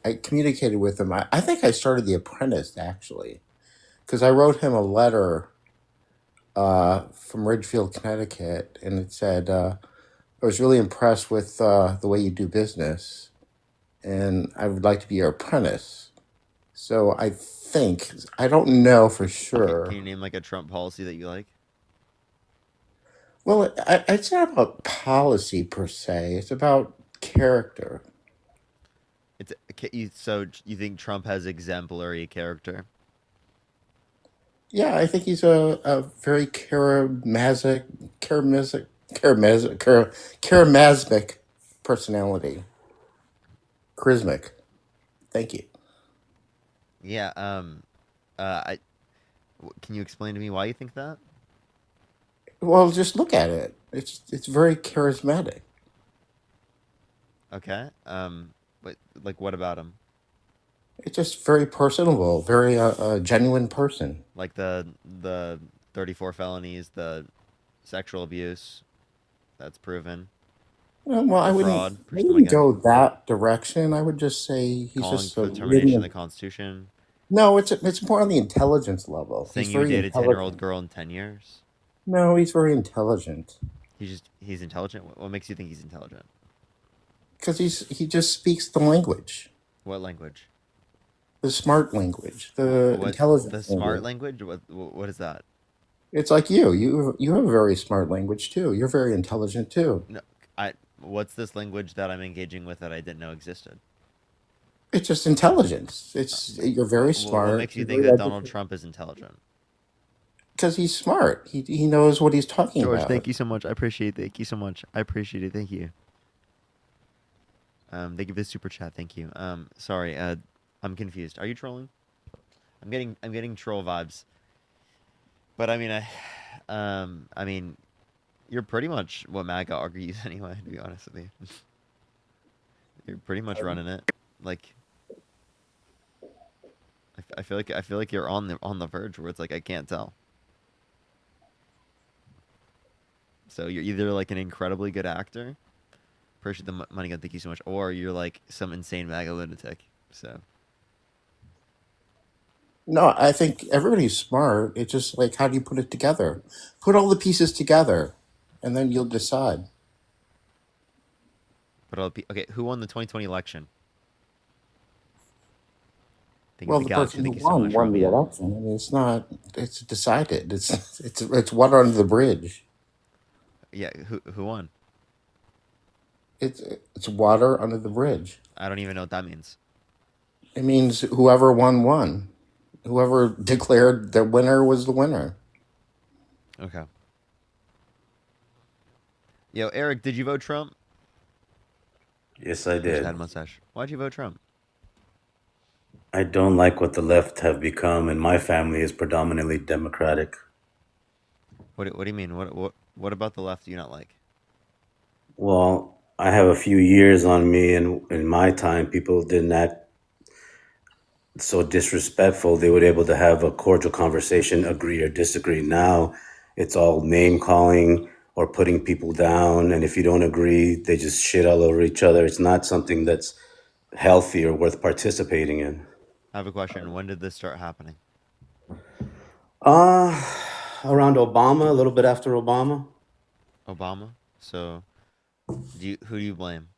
I communicated with him. I think I started The Apprentice actually, because I wrote him a letter from Ridgefield, Connecticut, and it said, "I was really impressed with the way you do business, and I would like to be your apprentice." So I don't know for Can sure. you name like a Trump policy that you like? Well, it's not about policy per se. It's about character. So you think Trump has exemplary character? Yeah, I think he's a very charismatic, charismatic personality. Charismatic. Thank you. Yeah. I can you explain to me why you think that? Well, just look at it. It's very charismatic. Okay. But like, what about him? It's just very personable, very genuine person. Like the 34 felonies, the sexual abuse that's proven, Well, the I fraud, personal wouldn't again, go that direction. I would just say he's calling just for the really. termination of the Constitution, No, it's more on the intelligence level. He's saying you would very date a 10-year-old intelligent. girl in 10 years. No, he's very intelligent He's intelligent. What makes you think he's intelligent? because he just speaks the language, What language? the smart language, the What the intelligence smart language. language? What is that? It's like you have a very smart language too. You're very intelligent too. No, I. What's this language that I'm engaging with that I didn't know existed? It's just intelligence. It's you're very What smart. makes you You're think very that Donald educated Trump is intelligent? because he's smart. He knows what he's talking George, thank about. you so much. I appreciate it. Thank you so much. I appreciate it. Thank you. Thank you for the super chat. Thank you. Sorry. I'm confused. Are you trolling? I'm getting troll vibes. But I mean, you're pretty much what MAGA argues anyway. To be honest with you, you're pretty much running it. Like, I feel like you're on the verge where it's like I can't tell. So you're either like an incredibly good actor, appreciate the money, God, thank you so much, or you're like some insane MAGA lunatic. So No, I think everybody's smart. It's just like how do you put it together? Put all the pieces together, and then you'll decide. but I'll be okay. Who won the 2020 election? Thank you for Well, the the galaxy. person who Thank you so won much, won the Romeo. election. I mean, it's not. It's decided. It's water under the bridge. Yeah, who won? It's it's water under the bridge. I don't even know what that means. It means whoever won won. Whoever declared the winner was the winner. Okay. Yo, Eric, did you vote Trump? Yes, I Wish I did. had a mustache. Why'd you vote Trump? I don't like what the left have become, and my family is predominantly Democratic. What do you mean? What about the left do you not like? Well, I have a few years on me, and in my time, people didn't act so disrespectful. They were able to have a cordial conversation, agree or disagree. Now, it's all name calling or putting people down, and if you don't agree, they just shit all over each other. It's not something that's healthy or worth participating in. I have a question. When did this start happening? Uh, Around Obama, a little bit after Obama. Obama. So, who do you blame?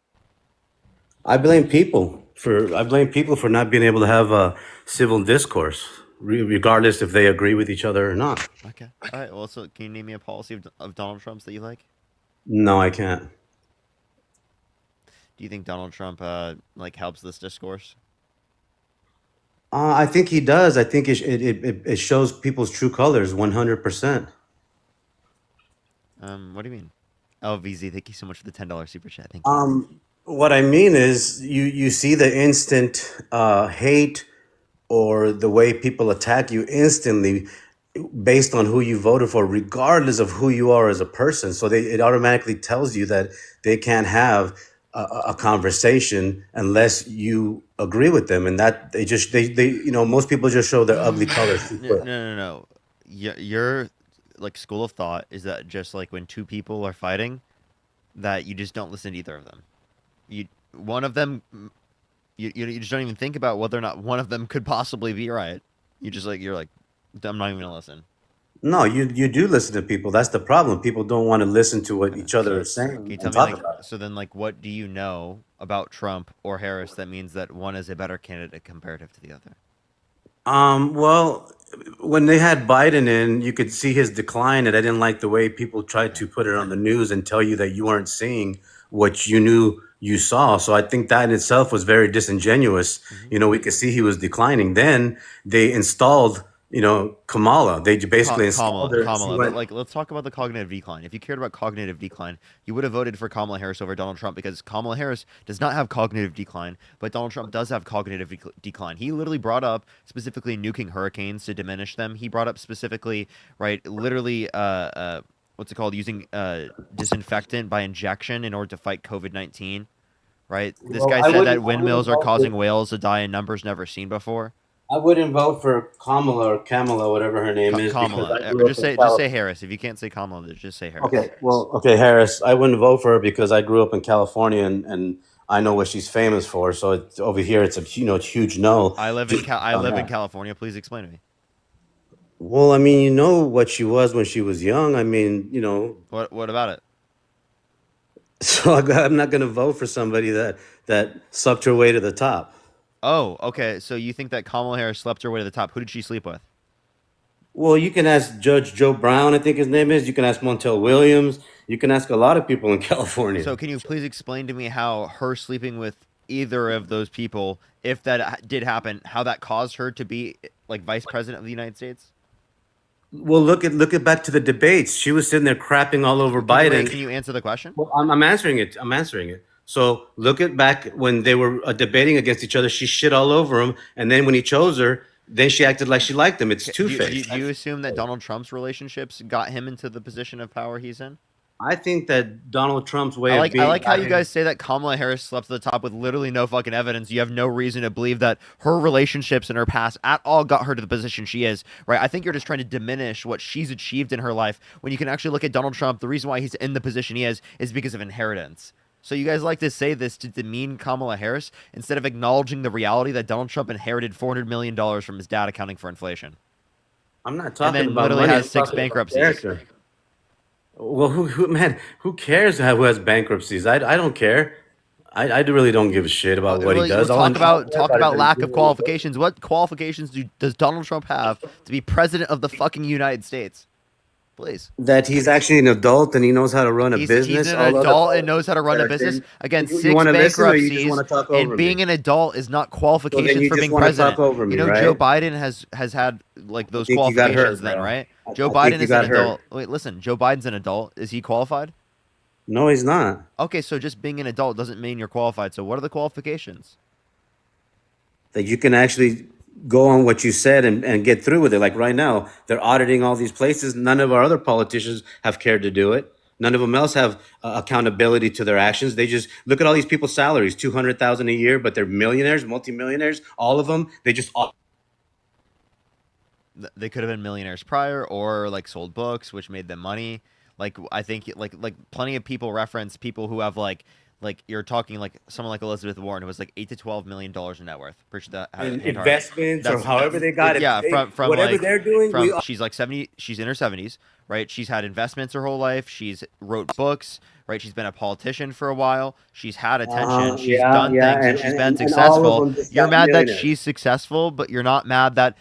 I blame people for not being able to have a civil discourse, regardless if they agree with each other or not. Okay. All right. Well, so can you name me a policy of Donald Trump's that you like? No, I can't. Do you think Donald Trump like helps this discourse? I think he does. I think it shows people's true colors 100%. What do you mean? LVZ, thank you so much for the $10 super chat. Thank you. What I mean is, you see the instant hate or the way people attack you instantly based on who you voted for, regardless of who you are as a person. So it automatically tells you that they can't have a conversation unless you agree with them, and that they most people just show their ugly colors too No, quick. no, no, no. Your like school of thought is that just like when two people are fighting, that you just don't listen to either of them. You one of them You just don't even think about whether or not one of them could possibly be right. You're like, I'm not even gonna listen. No, you do listen to people. That's the problem. People don't want to listen to what Okay. each other So is can saying you tell and me talk like about it. so then like what do you know about Trump or Harris that means that one is a better candidate comparative to the other? Well, when they had Biden in, you could see his decline, and I didn't like the way people tried Okay. to put it on the news and tell you that you weren't seeing what you knew you saw. So I think that in itself was very disingenuous. Mm-hmm. We could see he was declining. Then they installed, Kamala. They basically installed her. She Kamala, but went. like, let's talk about the cognitive decline. If you cared about cognitive decline, you would have voted for Kamala Harris over Donald Trump because Kamala Harris does not have cognitive decline, but Donald Trump does have cognitive decline. He literally brought up specifically nuking hurricanes to diminish them. He brought up specifically, right, literally, what's it called, using disinfectant by injection in order to fight COVID-19. Right, this Well, guy I said wouldn't. that I wouldn't windmills are vote for. causing whales to die in numbers never seen before. I wouldn't vote for Kamala or Kamala, whatever her name is, because Kamala, I or grew up in just California. say Harris. If you can't say Kamala, just say Harris. Okay, well, okay, Harris. I wouldn't vote for her because I grew up in California and I know what she's famous for. So over here, it's a it's huge no. Just I on live in that. California. Please explain to me. Well, I mean, you know what she was when she was young. I mean, What about it? so I'm not going to vote for somebody that sucked her way to the top. Oh, okay. So you think that Kamala Harris slept her way to the top? Who did she sleep with? Well, you can ask Judge Joe Brown, I think his name is. You can ask Montel Williams. You can ask a lot of people in California. So can you please explain to me how her sleeping with either of those people, if that did happen, how that caused her to be like vice president of the United States? Well, look at back to the debates. She was sitting there crapping all over Can you wait? Biden. Can you answer the question? Well, I'm answering it. I'm answering it. So look at back when they were debating against each other. She shit all over him, and then when he chose her, then she acted like she liked him. It's Okay, two faced. do you assume that Donald Trump's relationships got him into the position of power he's in? I think that Donald Trump's way of I being like how got you him. guys say that Kamala Harris slept to the top with literally no fucking evidence. You have no reason to believe that her relationships in her past at all got her to the position she is, right? I think you're just trying to diminish what she's achieved in her life when you can actually look at Donald Trump. The reason why he's in the position he is because of inheritance. So you guys like to say this to demean Kamala Harris instead of acknowledging the reality that Donald Trump inherited $400 million from his dad accounting for inflation, I'm not and talking then about literally money. has I'm six talking about bankruptcies. character. Well, man, who cares who has bankruptcies? I don't care. I really don't give a shit about what he Well, does. All I care talk about is about that he's lack of doing what he's doing. qualifications. What qualifications does Donald Trump have to be president of the fucking United States? Please. That he's actually an adult and he knows how to run a He's business. an All other adult and politicians knows how to run that a have business. been. Again, You six want to listen or you just bankruptcies, want to talk and over me? being an adult is not So then qualifications you for just being want to talk president. over You me, know, Joe right? Biden has had like I those think you got qualifications hurt, then, bro. right? Joe I think Biden you is an got hurt. adult. Wait, listen, Joe Biden's an adult. Is he qualified? No, he's not. Okay, so just being an adult doesn't mean you're qualified. So what are the qualifications? That you can actually go on what you said and get through with it. Like right now, they're auditing all these places. None of our other politicians have cared to do it. None of them else have accountability to their actions. They just look at all these people's salaries, 200,000 a year, but they're millionaires, multimillionaires, all of them. They just They could have been millionaires prior or like sold books which made them money. Like I think like plenty of people reference people who have like you're talking like someone like Elizabeth Warren who has like 8 to $12 million in net worth. Appreciate that in hand heart. investments or however they got it. Yeah, from Whatever like they're doing, we from she's like 70, she's in her 70s, right? She's had investments her whole life. She's wrote books, right? She's been a politician for a while. She's had attention. She's yeah, done yeah, things and she's been and all of successful. them just You're got mad that millionaires. she's successful, but you're not mad that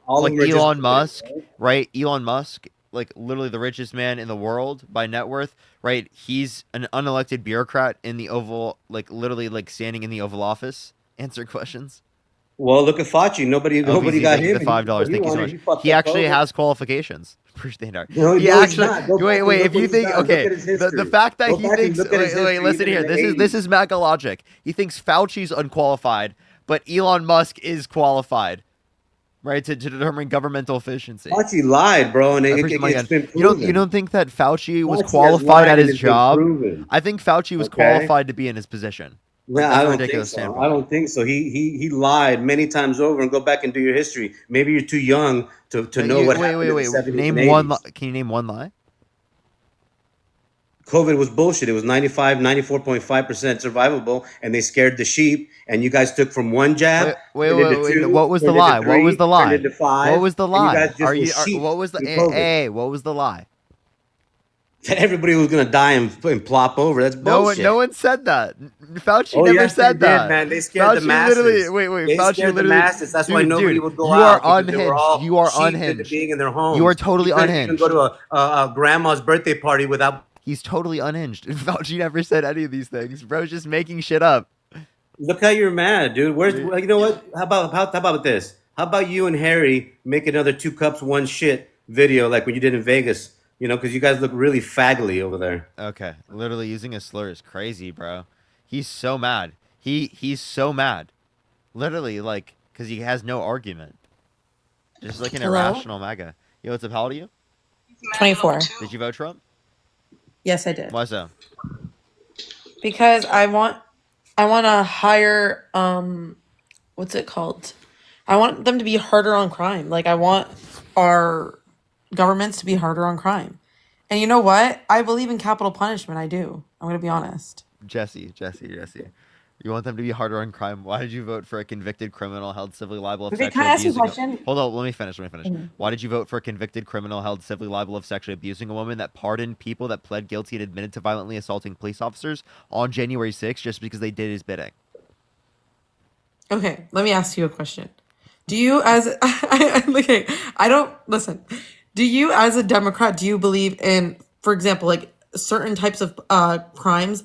All of like them are just Elon millionaires, Musk, right? right? Elon Musk, like literally the richest man in the world by net worth, right? He's an unelected bureaucrat in the Oval, like literally like standing in the Oval Office, answer questions. Well, look at Fauci. Oh, Nobody VZ, got thank you for him, the and he did what $5. he Thank you so wanted. much. He fucked He up actually COVID. has qualifications. Appreciate that. No, He no, he's actually not. Go wait, back and if look what you he's think done. Look okay, at his the history. fact that Go he back and thinks look at his wait, history, listen even in here. the This 80s. is MAGA logic. He thinks Fauci's unqualified, but Elon Musk is qualified, right, to determine governmental efficiency. Fauci lied, bro, and I appreciate the money it's again. been You proven. don't think that Fauci was Fauci has qualified at lied, and his it's been job? proven. I think Fauci was Okay? qualified to be in his position. Like Yeah, that's I a don't think ridiculous so. I standpoint. don't think so. He lied many times over, and go back and do your history. Maybe you're too young to No, know you what happened in the 70s and Name one. 80s. Can you name one lie? COVID was bullshit. It was 94.5% survivable, and they scared the sheep. And you guys took from one jab, turned into Wait. two, What was the turned into lie? What was three, the turned lie? into What five, was the and you lie? guys just were sheep What was the? in COVID. What was the lie? That everybody was gonna die and plop over. That's No bullshit. one said that. Fauci Oh never yes, they said did, that. man. They scared the Fauci literally, masses. wait. They Fauci scared the literally, masses. That's why nobody dude, would go you are out because they were unhinged. all You are sheep into unhinged. being in their You are homes. You totally couldn't even go unhinged. to a grandma's birthday party without. He's totally unhinged. Fauci never said any of these things. Bro's just making shit up. Look how you're mad, dude. Where's Dude, you know what? How about this? How about you and Harry make another two cups one shit video like when you did in Vegas? You know, because you guys look really faggly over there. okay, literally using a slur is crazy, bro. He's so mad. He's so mad. Literally, like, because he has no argument. Just like an Hello? irrational MAGA. Yo, what's up? How old are you? 24. Did you vote Trump? Yes, I did. Why so? Because I want to hire what's it called? I want them to be harder on crime. Like I want our governments to be harder on crime. And you know what? I believe in capital punishment. I do. I'm going to be honest. Jesse. You want them to be harder on crime. Why did you vote for a convicted criminal held civilly liable of Okay, can sexually I ask you a abusing question? Hold on, let me finish. Mhm. Why did you vote for a convicted criminal held civilly liable of sexually abusing a woman that pardoned people that pled guilty and admitted to violently assaulting police officers on January 6th just because they did his bidding? Okay, let me ask you a question. Do you as okay, I don't listen. Do you as a Democrat, do you believe in, for example, like certain types of crimes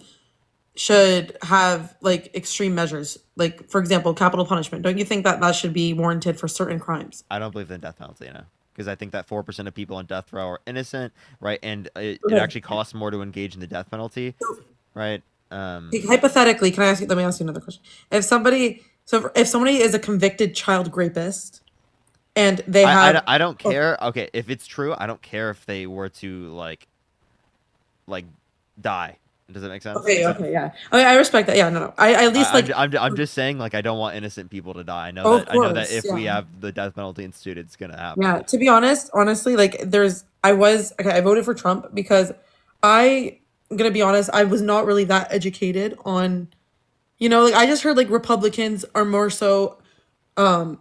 should have like extreme measures? Like for example, capital punishment. Don't you think that that should be warranted for certain crimes? I don't believe in death penalty, because I think that 4% of people on death row are innocent, right? And it Okay. actually costs more to engage in the death penalty, right? Like, hypothetically, can I ask you, let me ask you another question. If somebody is a convicted child rapist and they have I don't oh, care. Okay, if it's true, I don't care if they were to like die. Does that make sense? okay, yeah. I respect that. Yeah, no. I at least like I'm just saying, like, I don't want innocent people to die. oh, of I know that course, if we yeah. have the death penalty instituted, it's gonna happen. Yeah, to be honest, honestly, like I voted for Trump because I'm gonna be honest, I was not really that educated on, like I just heard like Republicans are more so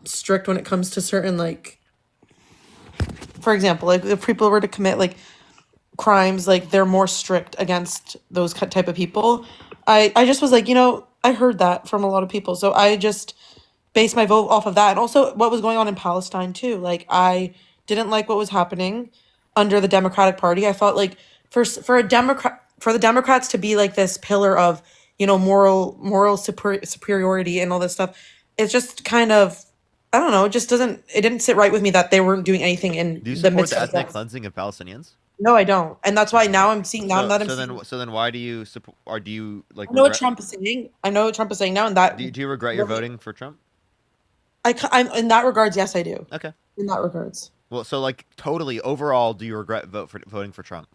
strict when it comes to certain like, for example, like if people were to commit like crimes, like they're more strict against those type of people. I just was like, I heard that from a lot of people. So I just based my vote off of that, and also what was going on in Palestine too. Like I didn't like what was happening under the Democratic Party. I felt like for the Democrats to be like this pillar of moral superiority and all this stuff, it's just kind of, I don't know. It didn't sit right with me that they weren't doing anything in Do you the support midst the of ethnic death. cleansing of Palestinians? No, I don't, and that's why Okay. now I'm seeing now that I'm seeing. So then why do you support? Or do you like I know what regret? Trump is saying. I know what Trump is saying now, and that Do you regret your voting for Trump? I'm in that regards. Yes, I do. Okay. In that regards. Well, so like totally overall, do you regret voting for Trump?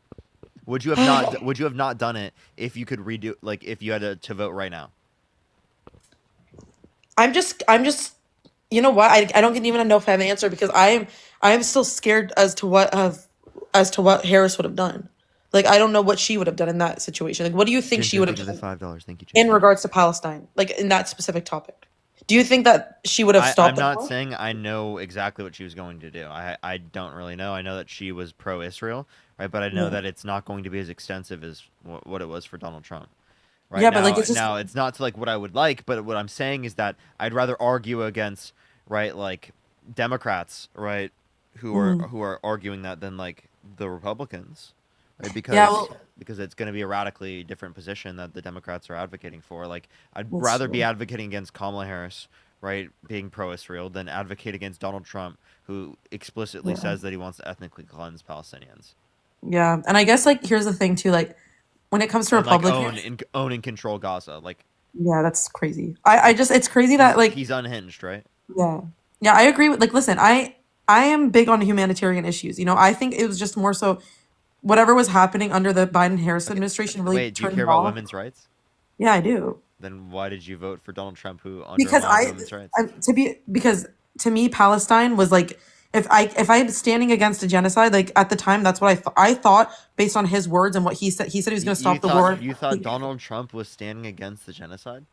Would you have not done it if you could redo, like, if you had to vote right now? I'm just you know what? I don't even know if I have an answer because I am still scared as to what Harris would have done. Like I don't know what she would have done in that situation. Like what do you think she Chinchu, would thank have you for the done $5. Thank you, in Chinchu. regards to Palestine? Like in that specific topic. Do you think that she would have I'm stopped the not war? saying I know exactly what she was going to do. I don't really know. I know that she was pro-Israel, right? But I know Yeah. that it's not going to be as extensive as what it was for Donald Trump. Right Yeah, but like it's just now it's not to like what I would like, but what I'm saying is that I'd rather argue against, right, like Democrats, right, mm, who are arguing that than like the Republicans, right? yeah, well, Because it's going to be a radically different position that the Democrats are advocating for. Like I'd that's rather be true. advocating against Kamala Harris, right, being pro-Israel, than advocate against Donald Trump, who explicitly Yeah. says that he wants to ethnically cleanse Palestinians Yeah. And I guess like here's the thing too, like when it comes to and like Republicans, own and control Gaza. Like yeah, that's crazy. I just it's crazy that like he's unhinged, right? yeah. Yeah, I agree with like listen, I am big on humanitarian issues. I think it was just more so whatever was happening under the Biden Harris Okay. administration really Wait, do you turned care me about off. women's rights? Yeah, I do. Then why did you vote for Donald Trump, who Because undermined women's rights? because to me Palestine was like If I'm standing against a genocide, like at the time, that's what I thought based on his words and what he said. He said he was going to stop the war. You thought Donald Trump was standing against the genocide?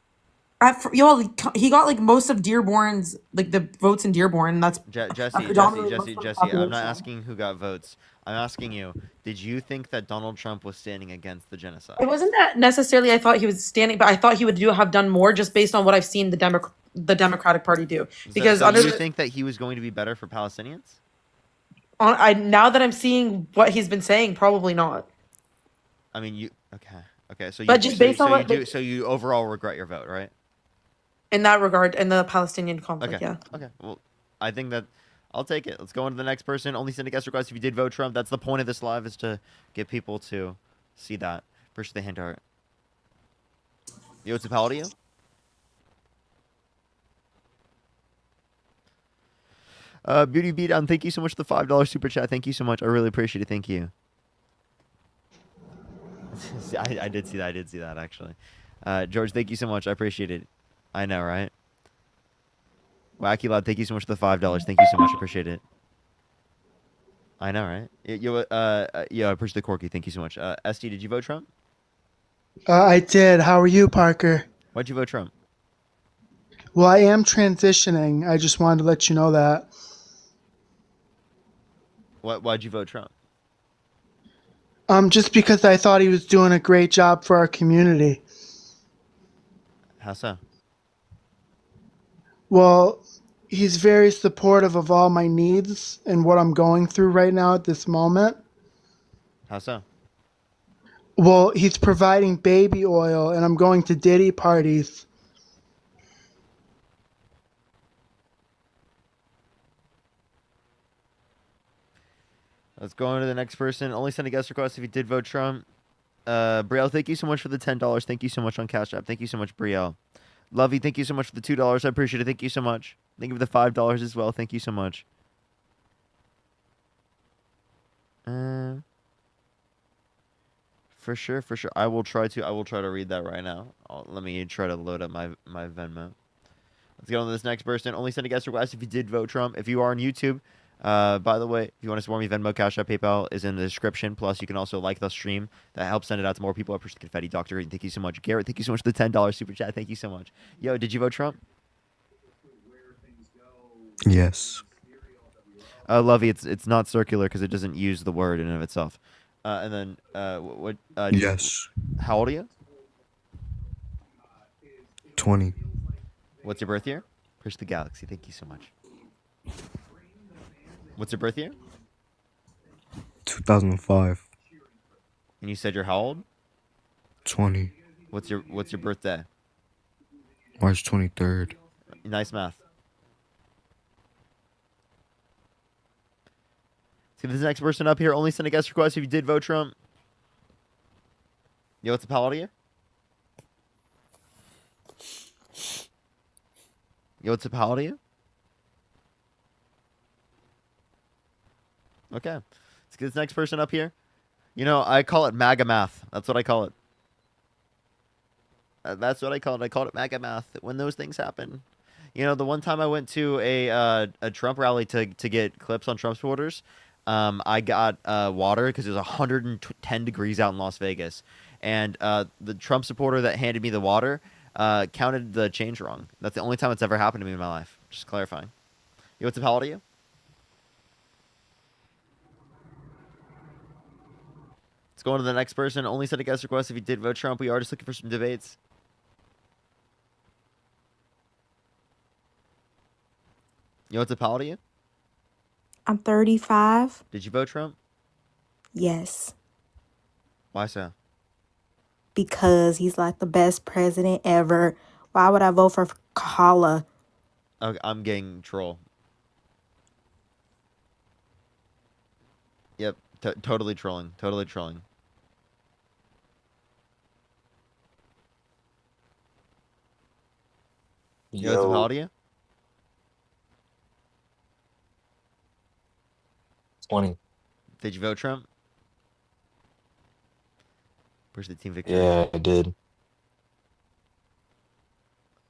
He got like most of Dearborn's like the votes in Dearborn. That's predominantly most of the Jesse, I'm not population. asking who got votes. I'm asking you, did you think that Donald Trump was standing against the genocide? It wasn't that necessarily I thought he was standing, but I thought he would have done more just based on what I've seen the Democratic Party do. Because So you think that he was going to be better for Palestinians? I now that I'm seeing what he's been saying, probably not. I mean, okay. So But just based on what so you overall regret your vote, right? in that regard, in the Palestinian conflict, Okay. yeah. Okay. Well, I think that I'll take it. Let's go on to the next person. Only send a guest request if you did vote Trump. That's the point of this live, is to get people to see that. Push the hand art. Yo, what's up, how old are you? Beauty Beatdown, thank you so much for the $5 super chat. Thank you so much. I really appreciate it. Thank you. I did see that. I did see that, actually. George, thank you so much. I appreciate it. I know, right? Wacky Loud, thank you so much for the $5. Thank you so much. I appreciate it. I know, right? I appreciate the Corky. Thank you so much. SD, did you vote Trump? I did. How are you, Parker? Why'd you vote Trump? Well, I am transitioning. I just wanted to let you know that. Why'd you vote Trump? Just because I thought he was doing a great job for our community. How so? Well, he's very supportive of all my needs and what I'm going through right now at this moment. How so? Well, he's providing baby oil, and I'm going to Diddy parties. Let's go on to the next person. Only send a guest request if you did vote Trump. Brielle, thank you so much for the $10. Thank you so much on Cash App. Thank you so much, Brielle. Lovey, thank you so much for the $2. I appreciate it. Thank you so much. Thank you for the $5 as well. Thank you so much. For sure. I will try to read that right now. Let me try to load up my Venmo. Let's go on to this next person. Only send a guest request if you did vote Trump. If you are on YouTube, by the way, if you want to support me, Venmo, Cash App, PayPal is in the description. Plus, you can also like the stream. That helps send it out to more people. I appreciate the confetti. Dr. Green, thank you so much. Garrett, thank you so much for the $10 super chat. Thank you so much. Yo, did you vote Trump? Yes. Lovey, it's not circular because it doesn't use the word in and of itself. And then what? Yes. How old are you? 20. What's your birth year? Push the galaxy. Thank you so much. What's your birth year? 2005. And you said you're how old? 20. What's your birthday? March 23rd. Nice math. See this next person up here. Only send a guest request if you did vote Trump. Yo, what's up, how old are you? Yo, what's up, how old are you? Okay. Let's get this next person up here. You know, I call it MAGA math. That's what I call it. That's what I call it. I call it MAGA math. When those things happen. You know, the one time I went to a Trump rally to get clips on Trump supporters, I got water because it was 110 degrees out in Las Vegas. And the Trump supporter that handed me the water counted the change wrong. That's the only time it's ever happened to me in my life. Just clarifying. Yo, what's up, how old are you? Let's go on to the next person. Only send a guest request if you did vote Trump. We are just looking for some debates. Yo, what's up, how old are you? I'm 35. Did you vote Trump? Yes, Why so? because he's like the best president ever. Why would I vote for Kahala? Okay, I'm getting troll. Yep, totally trolling. Totally trolling. Yo, what's up, how old are you? 20. Did you vote Trump? Where's the team victory? Yeah, I did.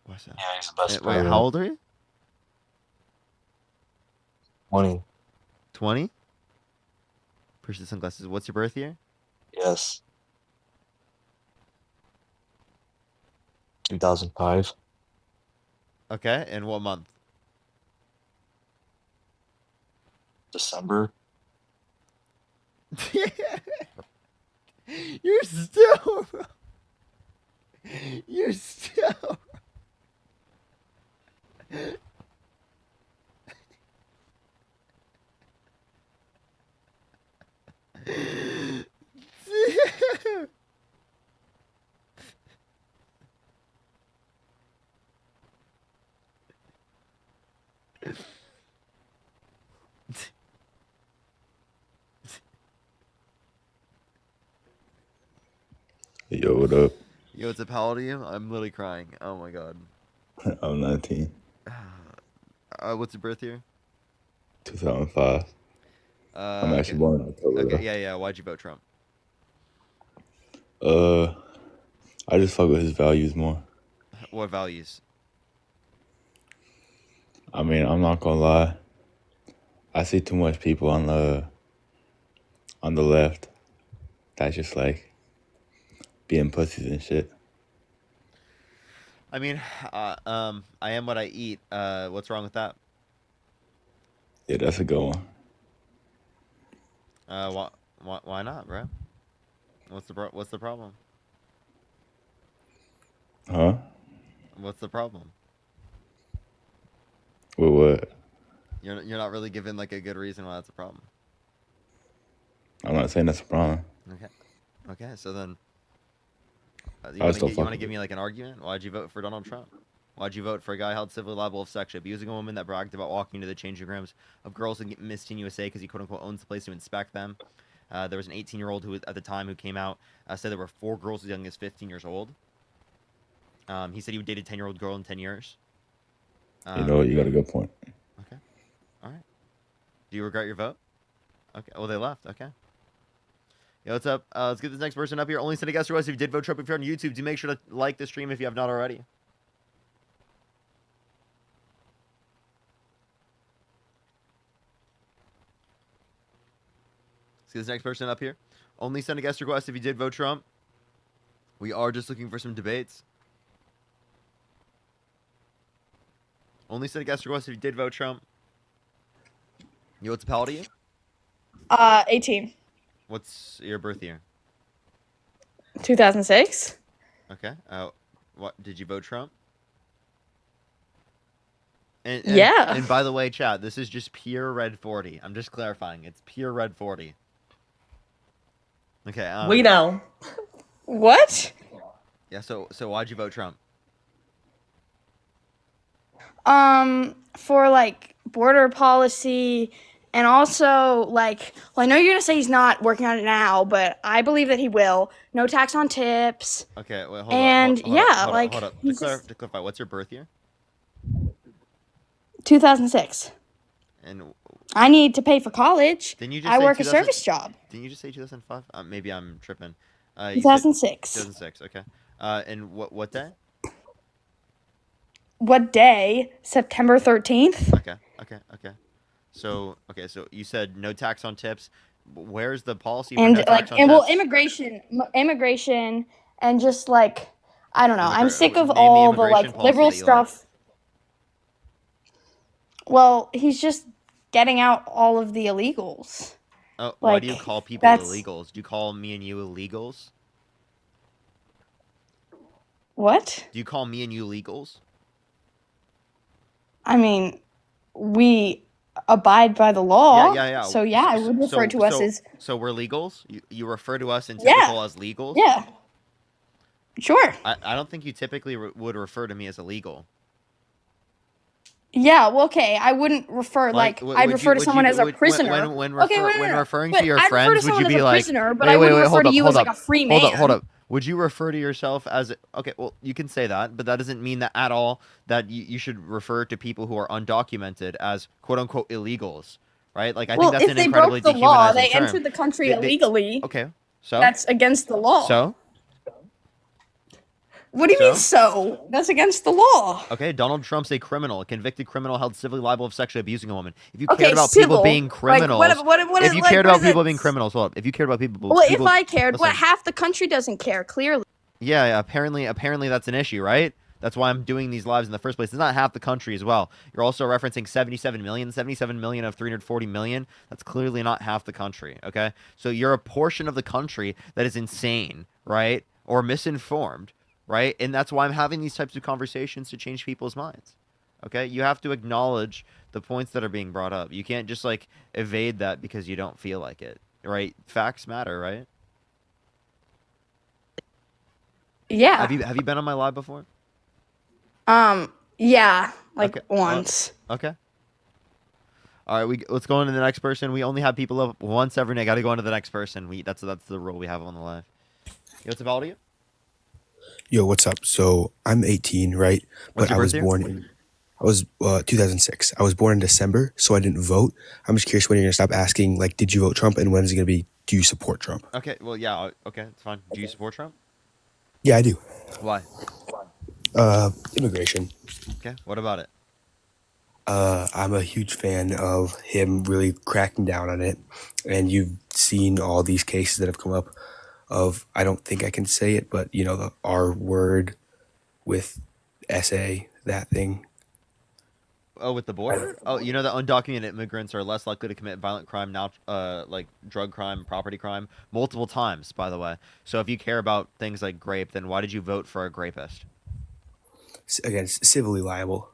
What's that? Yeah, he's the best Wait, how president. old are you? 20. 20? Purchase the sunglasses. What's your birth year? Yes. 2005. Okay, and what month? December. You're still. You're still. Yo, what up? Yo, it's a Paladin. I'm literally crying. Oh my god. I'm 19. What's your birth year? 2005. I'm Okay. actually born in October Okay, though. yeah. Why'd you vote Trump? I just fuck with his values more. What values? I mean, I'm not gonna lie. I see too much people on the left that's just like being pussies and shit. I mean, I am what I eat. What's wrong with that? Yeah, that's a good one. Why not, bro? What's the problem? Huh? What's the problem? With what? You're not really given like a good reason why that's a problem. I'm not saying that's a problem. Okay. Okay, so then I would still you fuck want to with give it. me like an argument? Why'd you vote for Donald Trump? Why'd you vote for a guy held civilly liable of sexually abusing a woman that bragged about walking into the changing rooms of girls in Miss Teen USA because he quote unquote owns the place to inspect them? There was an 18-year-old who at the time who came out said there were 4 girls as young as 15 years old. He said he would date a 10-year-old girl in 10 years. You know what? You got a good point. Okay. All right. Do you regret your vote? Okay. Well, they left. Okay. Yo, what's up? Let's get this next person up here. Only send a guest request if you did vote Trump. If you're on YouTube, do make sure to like the stream if you have not already. Let's get this next person up here. Only send a guest request if you did vote Trump. We are just looking for some debates. Only send a guest request if you did vote Trump. Yo, what's the pal to you? 18. What's your birth year? 2006. Okay. What did you vote Trump? And Yeah. And by the way, chat, this is just pure red 40. I'm just clarifying. It's pure red 40. Okay. We know. What? Yeah. So why'd you vote Trump? For like border policy and also like, well, I know you're gonna say he's not working on it now, but I believe that he will. No tax on tips. Okay. Wait. Hold And up. Hold up. he's To clarify, what's your birth year? 2006. And I need to pay for college. didn't you just I say work a 2000 service job. Didn't you just say 2005? Maybe I'm tripping. You said 2006. 2006. Okay. And what day? What day? September 13th. Okay. So you said no tax on tips. Where's the policy for And no tax on and well, tips? immigration, and just like, I don't know. I'm sick of Name the all the immigration like policy liberal that you like. stuff. Well, he's just getting out all of the illegals. Oh, why do you Like, call people that's illegals? Do you call me and you illegals? what? Do you call me and you illegals? I mean, we abide by the law. Yeah. So yeah, I would refer to us as So we're legals? You refer to us in yeah, typical as legals? yeah, sure. I don't think you typically would refer to me as illegal. Yeah, well, okay. I wouldn't refer Like, I'd refer to someone as a prisoner. when Okay, wait, no. referring But to your I'd refer to friends, would someone you as be a like, prisoner, but I wouldn't refer to you as like a free man. hold up. Would you refer to yourself as okay? Well, you can say that, but that doesn't mean that at all that you should refer to people who are undocumented as quote unquote illegals, right? Like I Well, think that's if an they incredibly broke the law, dehumanizing they term. entered the country illegally. Okay, so That's against the law. so What do you mean so? That's against the law. Okay, Donald Trump's a criminal, a convicted criminal held civilly liable of sexually abusing a woman. If you cared Okay, about people civil. being criminals, if you cared about people being criminals, hold up. If you cared about people, Well, if I cared, listen. what half the country doesn't care, clearly. Yeah, apparently that's an issue, right? That's why I'm doing these lives in the first place. It's not half the country as well. You're also referencing 77 million of 340 million. That's clearly not half the country, okay? So you're a portion of the country that is insane, right? Or misinformed, right? And that's why I'm having these types of conversations to change people's minds. Okay? You have to acknowledge the points that are being brought up. You can't just like evade that because you don't feel like it, right? Facts matter, right? Yeah. Have you been on my live before? Yeah, like Okay. once. Okay. All right, let's go on to the next person. We only have people up once every night. Got to go on to the next person. That's the rule we have on the live. Yo, what's up, all of you? Yo, what's up? So I'm 18, right? What's But your I was birth year? born in 2006. I was born in December, so I didn't vote. I'm just curious when you're gonna stop asking, like, did you vote Trump, and when is it gonna be, do you support Trump? Okay, well, yeah, okay, it's fine. Do you support Trump? Yeah, I do. Why? Immigration. Okay, what about it? I'm a huge fan of him really cracking down on it, and you've seen all these cases that have come up of, I don't think I can say it, but you know, the R word with SA, that thing. Oh, with the border? Oh, you know that undocumented immigrants are less likely to commit violent crime now, like drug crime, property crime, multiple times, by the way. So if you care about things like grape, then why did you vote for a grapist? Again, civilly liable.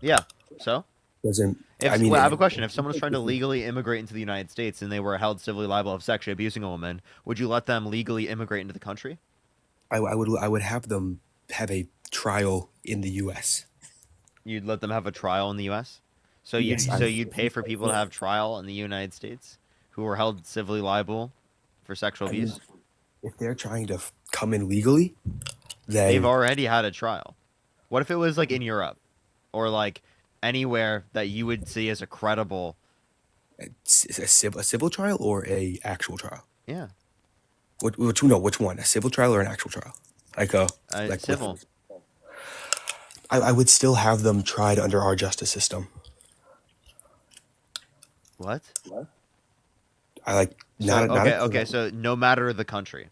Yeah, so? Doesn't, If, I mean, well, I have a question. If someone was trying to legally immigrate into the United States and they were held civilly liable of sexually abusing a woman, would you let them legally immigrate into the country? I would have them have a trial in the U.S. You'd let them have a trial in the U.S. So Yes, you'd pay for people to have trial in the United States who were held civilly liable for sexual abuse. If they're trying to come in legally, They've then already had a trial. What if it was like in Europe or like anywhere that you would see as a credible? a civil trial or a actual trial? Yeah, Which one? A civil trial or an actual trial? Like civil. I would still have them tried under our justice system. What? I like So not okay. So no matter the country.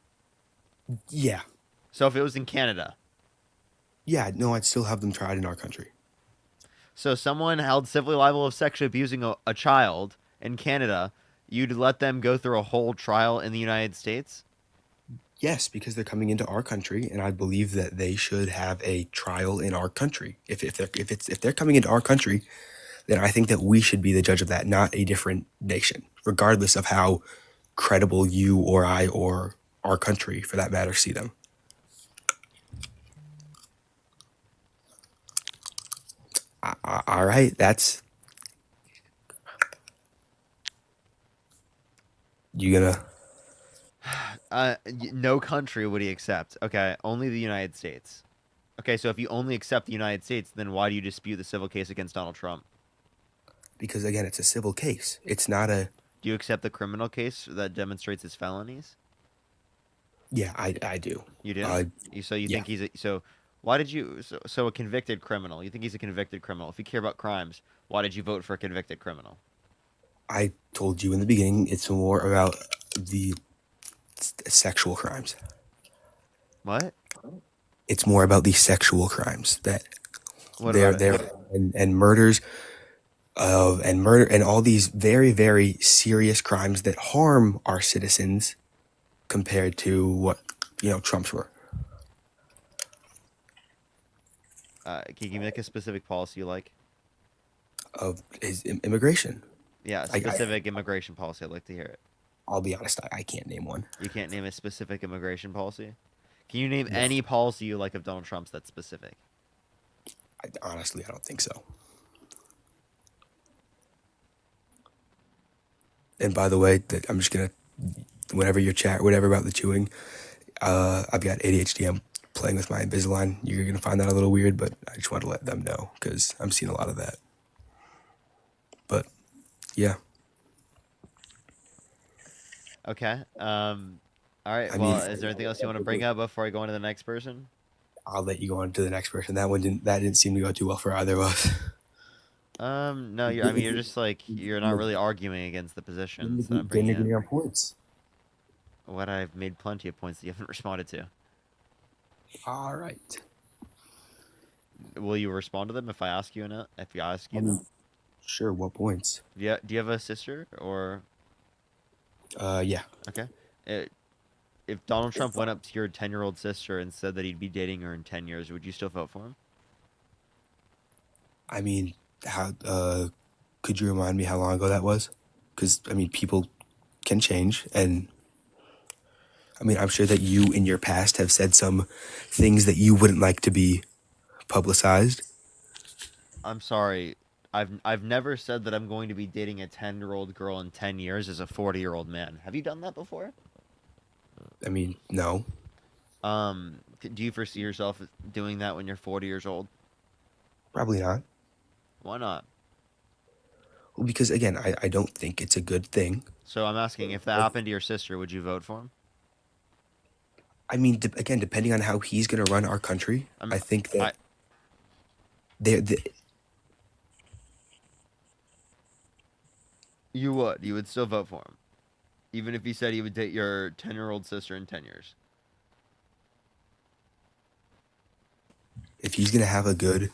Yeah, So if it was in Canada, yeah. No, I'd still have them tried in our country. so someone held civilly liable of sexually abusing a child in Canada, you'd let them go through a whole trial in the United States? Yes, because they're coming into our country, and I believe that they should have a trial in our country. If they're coming into our country, then I think that we should be the judge of that, not a different nation, regardless of how credible you or I or our country, for that matter, see them. All right, that's you gonna. No country would he accept. Okay, only the United States. Okay, so if you only accept the United States, then why do you dispute the civil case against Donald Trump? Because again, it's a civil case. It's not a. Do you accept the criminal case that demonstrates his felonies? Yeah, I do. You do. So you yeah. think he's so? Why did you so a convicted criminal? You think he's a convicted criminal? If you care about crimes, why did you vote for a convicted criminal? I told you in the beginning, it's more about the sexual crimes. What? It's more about the sexual crimes that What they're about it? there and murders and murder and all these very, very serious crimes that harm our citizens compared to what Trump's were. Can you make a specific policy you like? Of his immigration. Yeah, a specific immigration policy. I'd like to hear it. I'll be honest, I can't name one. You can't name a specific immigration policy? Can you name any policy you like of Donald Trump's that's specific? Honestly, I don't think so. And by the way, I'm just gonna, whenever whatever about the chewing, I've got ADHD. I'm playing with my Invisalign. You're gonna find that a little weird, but I just want to let them know because I'm seeing a lot of that. But yeah. Okay. All right. Well, is there anything else you want to bring up before I go on to the next person? I'll let you go on to the next person. That didn't seem to go too well for either of us. No, I mean, you're just like you're not really arguing against the positions that I'm Didn't bringing agree in. on points. What I've made plenty of points that you haven't responded to. All right. Will you respond to them if I ask you enough? If I ask I you mean, them? sure. What points? Yeah. Do you have a sister or? Yeah. Okay. Uh, if Donald Trump went up to your 10-year-old sister and said that he'd be dating her in 10 years, would you still vote for him? I mean, how? Could you remind me how long ago that was? Because I mean, people can change, and I mean, I'm sure that you in your past have said some things that you wouldn't like to be publicized. I'm sorry. I've never said that I'm going to be dating a 10-year-old girl in 10 years as a 40-year-old man. Have you done that before? I mean, no. Do you foresee yourself doing that when you're 40 years old? Probably not. Why not? Well, because again, I don't think it's a good thing. So I'm asking, if that happened to your sister, would you vote for him? I mean, again, depending on how he's going to run our country, I think I that they You would. You would still vote for him, even if he said he would date your 10-year-old sister in 10 years. if he's going to have a good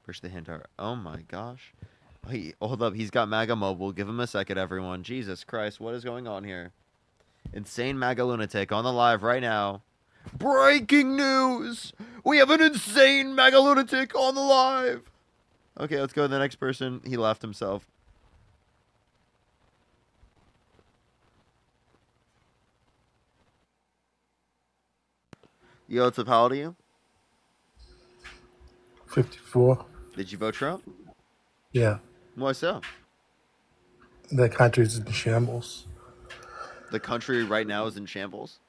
Push the hint over. Oh my gosh. Hold up. He's got MAGA mobile. Give him a second, everyone. Jesus Christ. What is going on here? Insane MAGA lunatic on the live right now. Breaking news! We have an insane MAGA lunatic on the live! Okay, let's go to the next person. He left himself. Yo, what's up? How old are you? 54. Did you vote Trump? Yeah. Why so? The country's in shambles. The country right now is in shambles?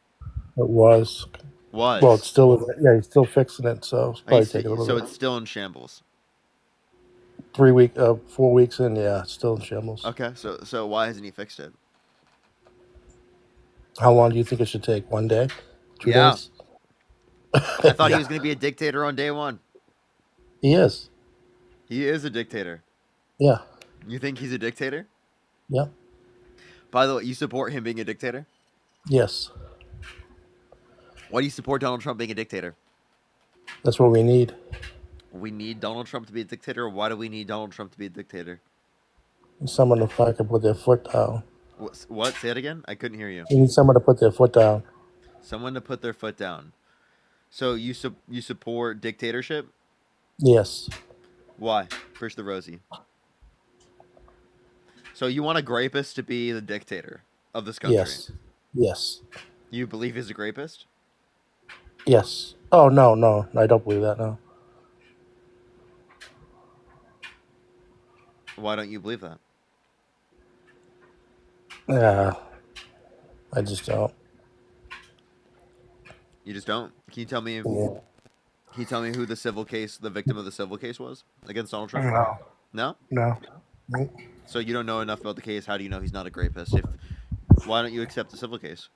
It was. Was. Well, it's still, yeah, he's still fixing it, so it's probably taking a little So bit. it's still in shambles. 4 weeks in, yeah, it's still in shambles. Okay, so why hasn't he fixed it? How long do you think it should take? 1 day? 2 Yeah. days? I thought he Yeah. was going to be a dictator on day one. He is. He is a dictator. Yeah. You think he's a dictator? Yeah. By the way, you support him being a dictator? Yes. Why do you support Donald Trump being a dictator? That's what we need. We need Donald Trump to be a dictator? Why do we need Donald Trump to be a dictator? Someone to fucking put their foot down. What? Say it again? I couldn't hear you. You need someone to put their foot down. Someone to put their foot down. So you support dictatorship? Yes. Why? Push the Rosie. So you want a grapist to be the dictator of this country? Yes. Yes. You believe he's a grapist? Yes. Oh, no. I don't believe that, no. Why don't you believe that? Yeah. I just don't. You just don't? Can you tell me? Yeah. Can you tell me who the victim of the civil case was against Donald Trump? No. No? No. Nope. So you don't know enough about the case. How do you know he's not a rapist? Why don't you accept the civil case?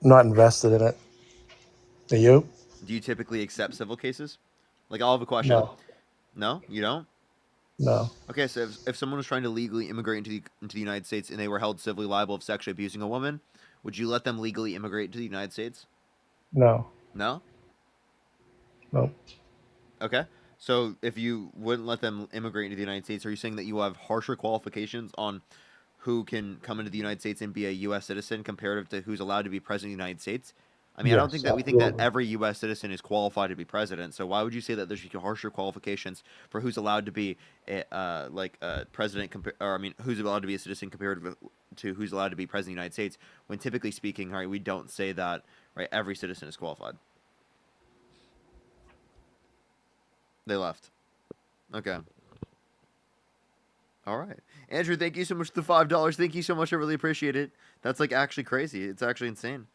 I'm not invested in it. Are you? Do you typically accept civil cases? Like, I'll have a question. No. No? You don't? No. Okay, so if someone was trying to legally immigrate into the United States and they were held civilly liable of sexually abusing a woman, would you let them legally immigrate to the United States? No. No? Nope. Okay. So if you wouldn't let them immigrate into the United States, are you saying that you have harsher qualifications on who can come into the United States and be a U.S. citizen comparative to who's allowed to be president of the United States? I mean, I don't Yes, think that we think that absolutely. every U.S. citizen is qualified to be president. So why would you say that there should be harsher qualifications for who's allowed to be president, who's allowed to be a citizen compared to who's allowed to be president of the United States? When typically speaking, right, we don't say that right every citizen is qualified. They left. Okay. All right. Andrew, thank you so much for the $5. Thank you so much. I really appreciate it. That's like actually crazy. It's actually insane.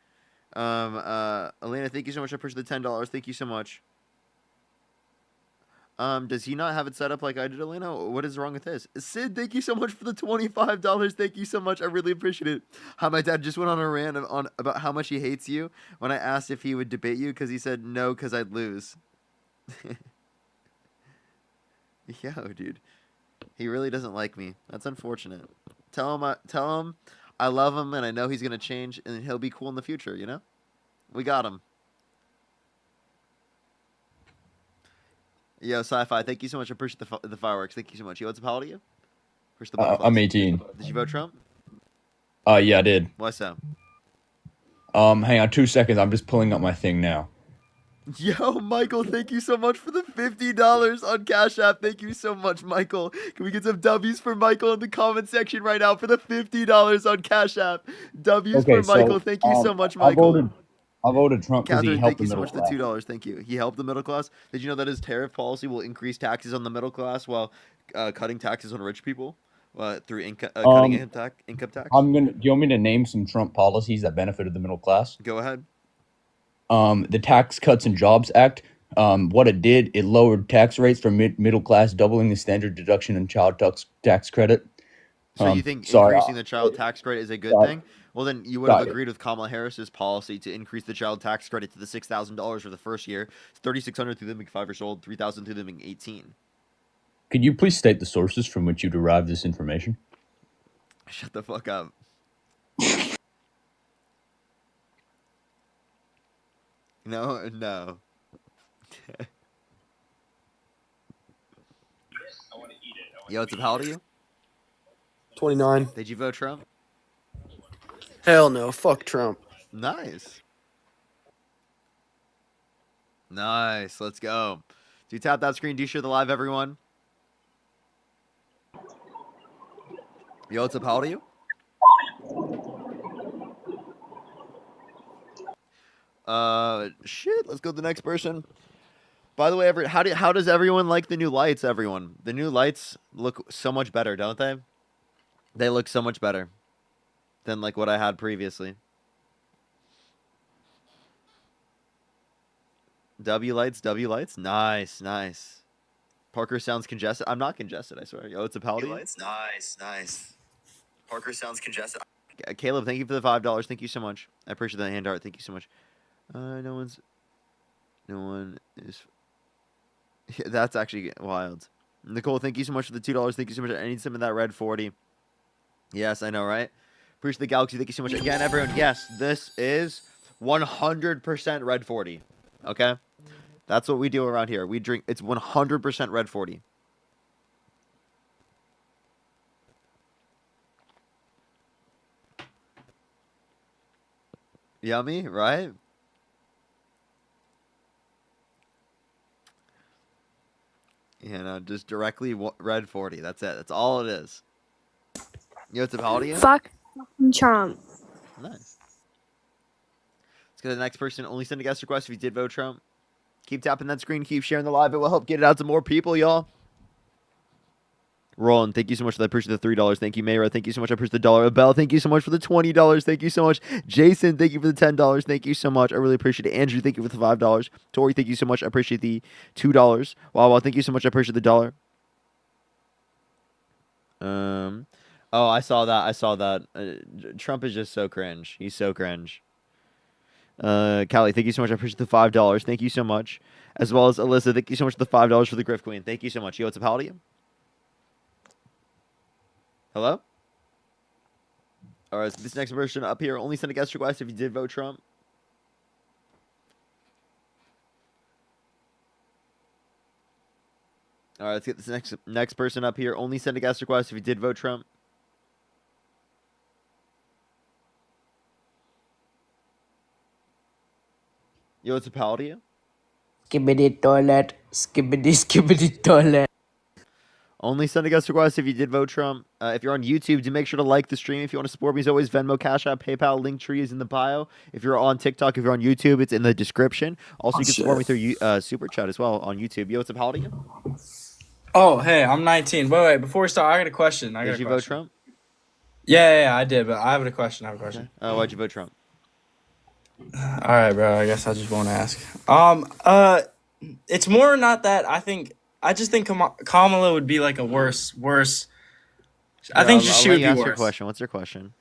Elena, thank you so much. I appreciate the $10. Thank you so much. Does he not have it set up like I did, Elena? What is wrong with this? Sid, thank you so much for the $25. Thank you so much. I really appreciate it. How my dad just went on a rant on about how much he hates you when I asked if he would debate you because he said no because I'd lose. Yo, dude, he really doesn't like me. That's unfortunate. Tell him I love him and I know he's gonna change and he'll be cool in the future. You know, we got him. Yo, Sci-Fi, thank you so much. I appreciate the fireworks. Thank you so much. Yo, what's up? How old are you? Push the butterflies. I'm 18. Did you vote Trump? Yeah, I did. Why so? Hang on 2 seconds. I'm just pulling up my thing now. Yo, Michael, thank you so much for the $50 on Cash App. Thank you so much, Michael. Can we get some W's for Michael in the comment section right now for the $50 on Cash App? W's for Michael. Thank you so much, Michael. I voted Trump because he Catherine, helped thank the you so middle much for class. the $2. Thank you. He helped the middle class. Did you know that his tariff policy will increase taxes on the middle class while cutting taxes on rich people through cutting income tax? Do you want me to name some Trump policies that benefited the middle class? Go ahead. The Tax Cuts and Jobs Act. What it did, it lowered tax rates for middle class, doubling the standard deduction and child tax credit. So you think increasing the child tax credit is a good thing? Well, then you would have agreed with Kamala Harris's policy to increase the child tax credit to the $6,000 for the first year, $3,600 through them being 5 years old, $3,000 through them being 18. Could you please state the sources from which you derived this information? Shut the fuck up. No. Yo, what's up? How old are you? 29. Did you vote Trump? Hell no. Fuck Trump. Nice. Let's go. Do tap that screen. Do share the live, everyone. Yo, what's up? How old are you? Shit. Let's go to the next person. By the way, how does everyone like the new lights, everyone? The new lights look so much better, don't they? They look so much better than like what I had previously. W lights. Nice. Parker sounds congested. I'm not congested, I swear. Yo, it's a Paldi. Lights. Nice. Parker sounds congested. Caleb, thank you for the $5. Thank you so much. I appreciate that hand art. Thank you so much. No one is. Yeah, that's actually wild. Nicole, thank you so much for the $2. Thank you so much. I need some of that red 40. Yes, I know, right? Appreciate the Galaxy. Thank you so much. Again, everyone, yes, this is 100% red 40. Okay? That's what we do around here. We drink, it's 100% red 40. Yummy, right? You know, just directly red 40. That's it. That's all it is. You know what's up, how old are you? Fuck Trump. Nice. Let's go to the next person. Only send a guest request if you did vote Trump. Keep tapping that screen. Keep sharing the live. It will help get it out to more people, y'all. Roland, thank you so much for that. I appreciate the $3. Thank you, Mayra. Thank you so much. I appreciate the $1. Bell, thank you so much for the $20. Thank you so much. Jason, thank you for the $10. Thank you so much. I really appreciate it. Andrew, thank you for the $5. Tori, thank you so much. I appreciate the $2. Wow, thank you so much. I appreciate the $1. Oh, I saw that. Trump is just so cringe. He's so cringe. Callie, thank you so much. I appreciate the $5. Thank you so much. As well as Alyssa, thank you so much for the $5 for the Griff Queen. Thank you so much. Yo, what's up? How old are you? Hello? All right, so this next person up here, only send a guest request if you did vote Trump. All right, let's get this next person up here. Only send a guest request if you did vote Trump. Yo, what's up? How old are you? Skibbity toilet. Skibbity toilet. Only send a guest request if you did vote Trump. If you're on YouTube, do make sure to like the stream. If you want to support me, as always, Venmo, Cash App, PayPal, Linktree is in the bio. If you're on TikTok, if you're on YouTube, it's in the description. Also, you can support me through Super Chat as well on YouTube. Yo, what's up? How old are you? Oh, hey, I'm 19. Wait, before we start, I got a question. Did you vote Trump? Yeah, I did, but I have a question. Okay. Why'd you vote Trump? All right, bro. I guess I just won't ask. It's more not that I think I just think Kamala would be like a worse. I Here, think I'll she let would you be ask your worse. question. What's your question?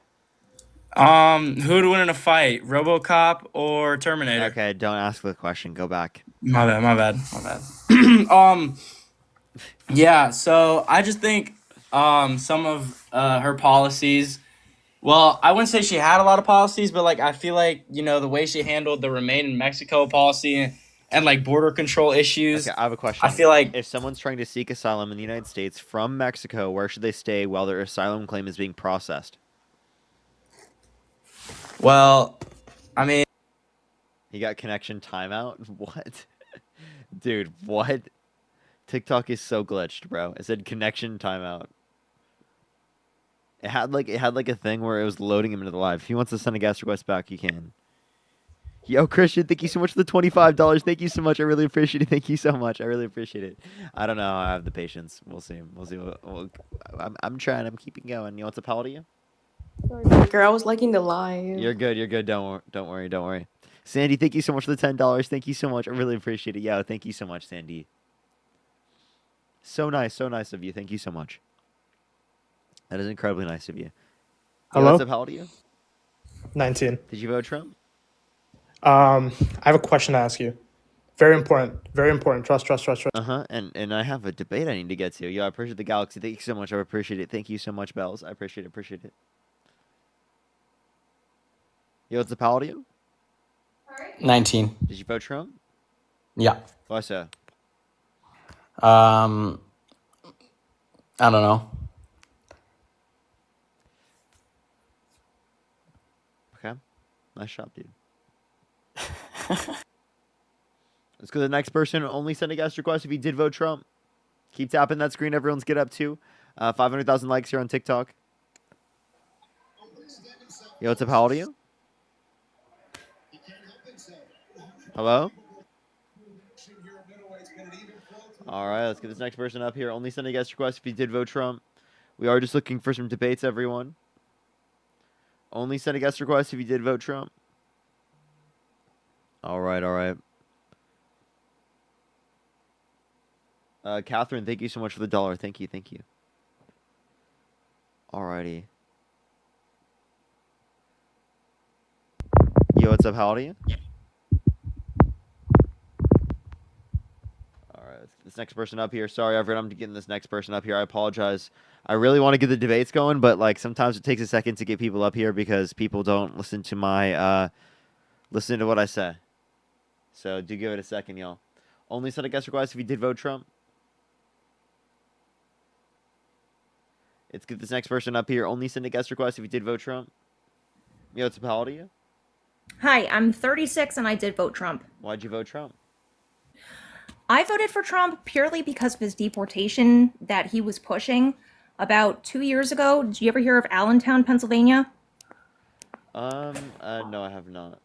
Who would win in a fight, RoboCop or Terminator? Okay, don't ask the question. Go back. My bad. Yeah. So I just think some of her policies. Well, I wouldn't say she had a lot of policies, but like I feel like the way she handled the Remain in Mexico policy and like border control issues. Okay, I have a question. I feel like if someone's trying to seek asylum in the United States from Mexico, where should they stay while their asylum claim is being processed? Well, I mean, you got connection timeout? What? Dude, what? TikTok is so glitched, bro. It said connection timeout. It had like a thing where it was loading him into the live. If he wants to send a guest request back, he can. Yo, Christian, thank you so much for the $25. Thank you so much. I really appreciate it. Thank you so much. I really appreciate it. I don't know how I have the patience. We'll see. I'm trying. I'm keeping going. You want to how to you? Girl, I was liking the live. You're good. You're good. Don't worry. Sandy, thank you so much for the $10. Thank you so much. I really appreciate it. Yo, thank you so much, Sandy. So nice of you. Thank you so much. That is incredibly nice of you. Hello? Yo, what's up? How old are you? 19. Did you vote Trump? I have a question to ask you. Very important. Very important. Trust. And I have a debate I need to get to. Yo, I appreciate the Galaxy. Thank you so much. I appreciate it. Thank you so much, Bells. I appreciate it. Yo, what's up? How old are you? 19. Did you vote Trump? Yeah. Why so? I don't know. Okay. Nice shot, dude. Let's go to the next person. Only send a guest request if you did vote Trump. Keep tapping that screen. Everyone's get up to 500,000 likes here on TikTok. Yo, what's up? How old are you? Hello? All right, let's get this next person up here. Only send a guest request if you did vote Trump. We are just looking for some debates, everyone. Only send a guest request if you did vote Trump. All right. Catherine, thank you so much for the $1. Thank you. Alrighty. Yo, what's up? How old are you? Alright, let's get this next person up here. Sorry, everyone, I'm getting this next person up here. I apologize. I really want to get the debates going, but like sometimes it takes a second to get people up here because people don't listen to my listen to what I say. So do give it a second, y'all. Only send a guest request if you did vote Trump. Let's get this next person up here. Only send a guest request if you did vote Trump. Yo, what's up? How old are you? Hi, I'm 36 and I did vote Trump. Why'd you vote Trump? I voted for Trump purely because of his deportation that he was pushing about 2 years ago. Did you ever hear of Allentown, Pennsylvania? No, I have not.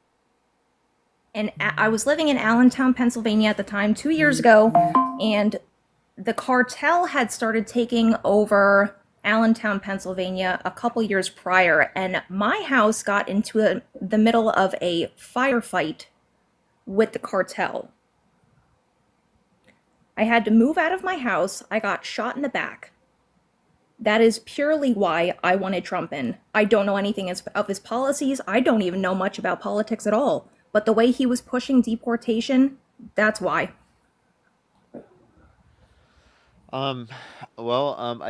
And I was living in Allentown, Pennsylvania at the time 2 years ago, and the cartel had started taking over Allentown, Pennsylvania a couple years prior, and my house got into the middle of a firefight with the cartel. I had to move out of my house. I got shot in the back. That is purely why I wanted Trump in. I don't know anything of his policies. I don't even know much about politics at all. But the way he was pushing deportation, that's why. I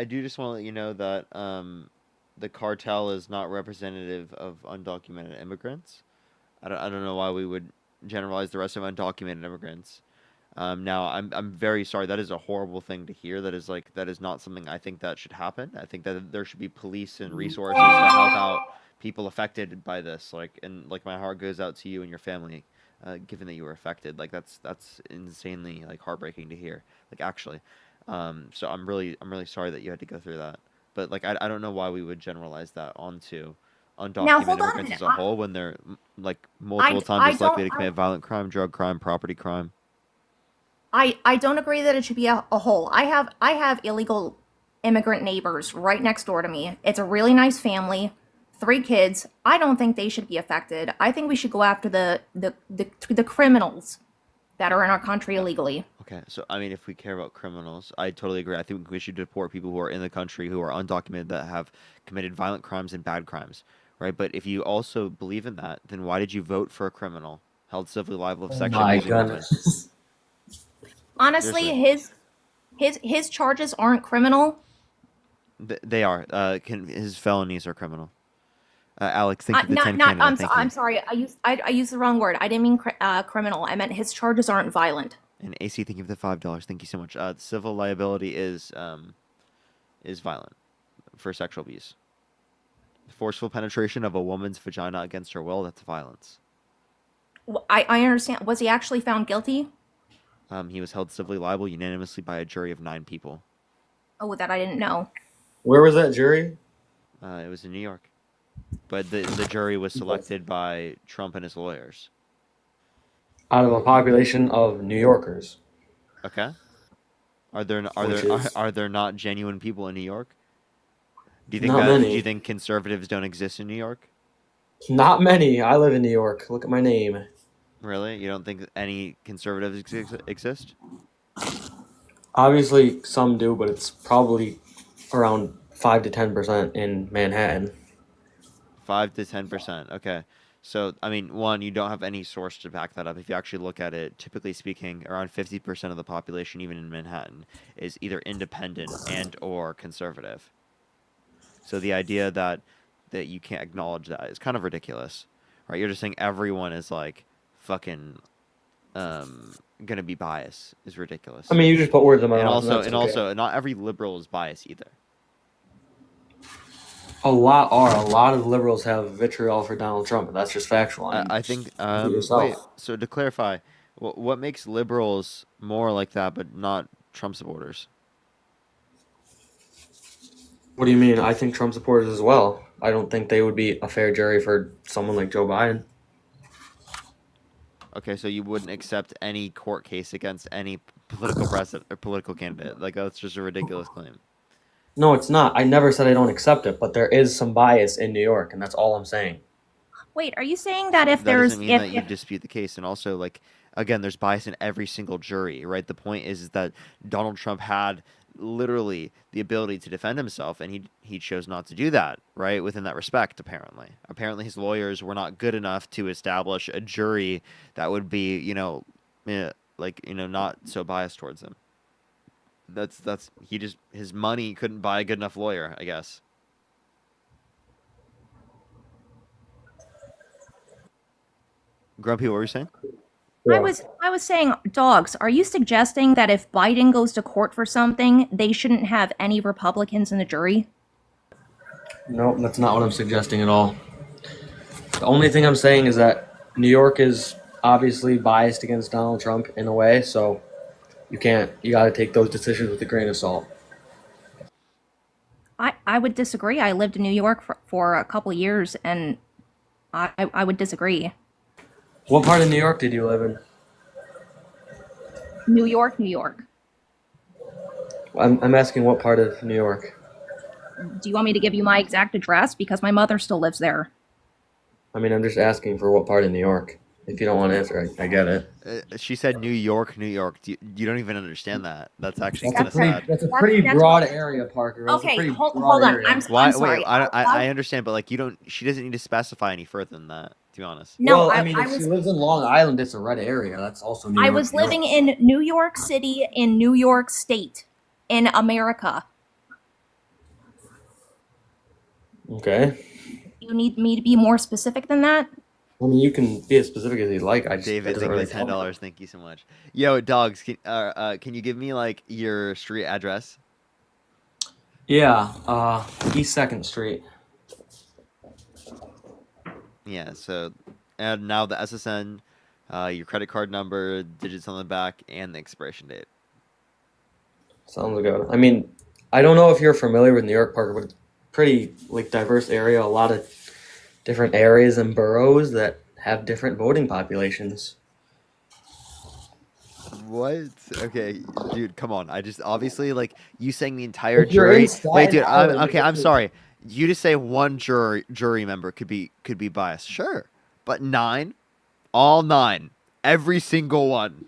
do just want to let you know that the cartel is not representative of undocumented immigrants. I don't know why we would generalize the rest of undocumented immigrants. Now I'm very sorry. That is a horrible thing to hear. That is not something I think that should happen. I think that there should be police and resources to help out people affected by this. My heart goes out to you and your family, given that you were affected. That's insanely heartbreaking to hear. Actually. So I'm really sorry that you had to go through that. But I don't know why we would generalize that onto undocumented immigrants as a whole when they're multiple times as likely to commit violent crime, drug crime, property crime. I don't agree that it should be a whole. I have illegal immigrant neighbors right next door to me. It's a really nice family, 3 kids. I don't think they should be affected. I think we should go after the criminals that are in our country illegally. Okay, so I mean, if we care about criminals, I totally agree. I think we should deport people who are in the country who are undocumented that have committed violent crimes and bad crimes, right? But if you also believe in that, then why did you vote for a criminal held civilly liable of Oh sexually my abusing a woman? goodness. Honestly, Seriously, his charges aren't criminal. They are. His felonies are criminal. Alex, thank you for the Not 10 not. Canada. Thank I'm you. sorry. I used the wrong word. I didn't mean criminal. I meant his charges aren't violent. And AC, thank you for the $5. Thank you so much. Civil liability is violent for sexual abuse. Forceful penetration of a woman's vagina against her will, that's violence. I understand. Was he actually found guilty? He was held civilly liable unanimously by a jury of 9 people. Oh, that I didn't know. Where was that jury? It was in New York. But the jury was selected by Trump and his lawyers. Out of a population of New Yorkers. Okay. Are there not genuine people in New York? Do Not many. do you think conservatives don't exist in New York? Not many. I live in New York. Look at my name. Really? You don't think any conservatives exist? Obviously, some do, but it's probably around 5 to 10% in Manhattan. 5 to 10%. Okay. So, I mean, one, you don't have any source to back that up. If you actually look at it, typically speaking, around 50% of the population, even in Manhattan, is either independent and or conservative. So the idea that you can't acknowledge that is kind of ridiculous, right? You're just saying everyone is like fucking gonna be biased is ridiculous. I mean, you just put words in my and mouth. Also, not every liberal is biased either. A lot of liberals have vitriol for Donald Trump, and that's just factual. I think. Yourself. Wait. So to clarify, what makes liberals more like that, but not Trump supporters? What do you mean? I think Trump supporters as well. I don't think they would be a fair jury for someone like Joe Biden. Okay, so you wouldn't accept any court case against any political president or political candidate. Like that's just a ridiculous claim. No, it's not. I never said I don't accept it, but there is some bias in New York, and that's all I'm saying. Wait, are you saying that if That there's doesn't mean that you dispute the case, and also like again, there's bias in every single jury, right? The point is that Donald Trump had literally the ability to defend himself, and he chose not to do that, right? Within that respect, apparently his lawyers were not good enough to establish a jury that would be, not so biased towards him. That's his money couldn't buy a good enough lawyer, I guess. Grumpy, what were you saying? I was saying, dogs, are you suggesting that if Biden goes to court for something, they shouldn't have any Republicans in the jury? No, that's not what I'm suggesting at all. The only thing I'm saying is that New York is obviously biased against Donald Trump in a way, so you gotta take those decisions with a grain of salt. I would disagree. I lived in New York for a couple years, and I would disagree. What part of New York did you live in? New York, New York. I'm asking what part of New York. Do you want me to give you my exact address? Because my mother still lives there. I mean, I'm just asking for what part of New York. If you don't want to answer, I get it. She said New York, New York. You don't even understand that. That's actually kind of sad. That's a pretty broad area, Parker. That's okay, hold on. Area. I'm sorry. Wait, I understand, but like you don't. She doesn't need to specify any further than that. To be honest. No, well, I mean, if she lives in Long Island, it's a red area. That's also New York. I was living in New York City, in New York State, in America. Okay. You need me to be more specific than that? I mean, you can be as specific as you like. David, thank you $10. Thank you so much. Yo, dogs, can you give me like your street address? Yeah, East 2nd Street. Yeah. So, and now the SSN, your credit card number, digits on the back, and the expiration date. Sounds good. I mean, I don't know if you're familiar with New York, Parker, but it's pretty like diverse area. A lot of different areas and boroughs that have different voting populations. What? Okay, dude, come on. I just obviously like you saying the entire jury. Wait, dude. I'm sorry. You just say one jury member could be biased. Sure, but 9, all 9, every single one.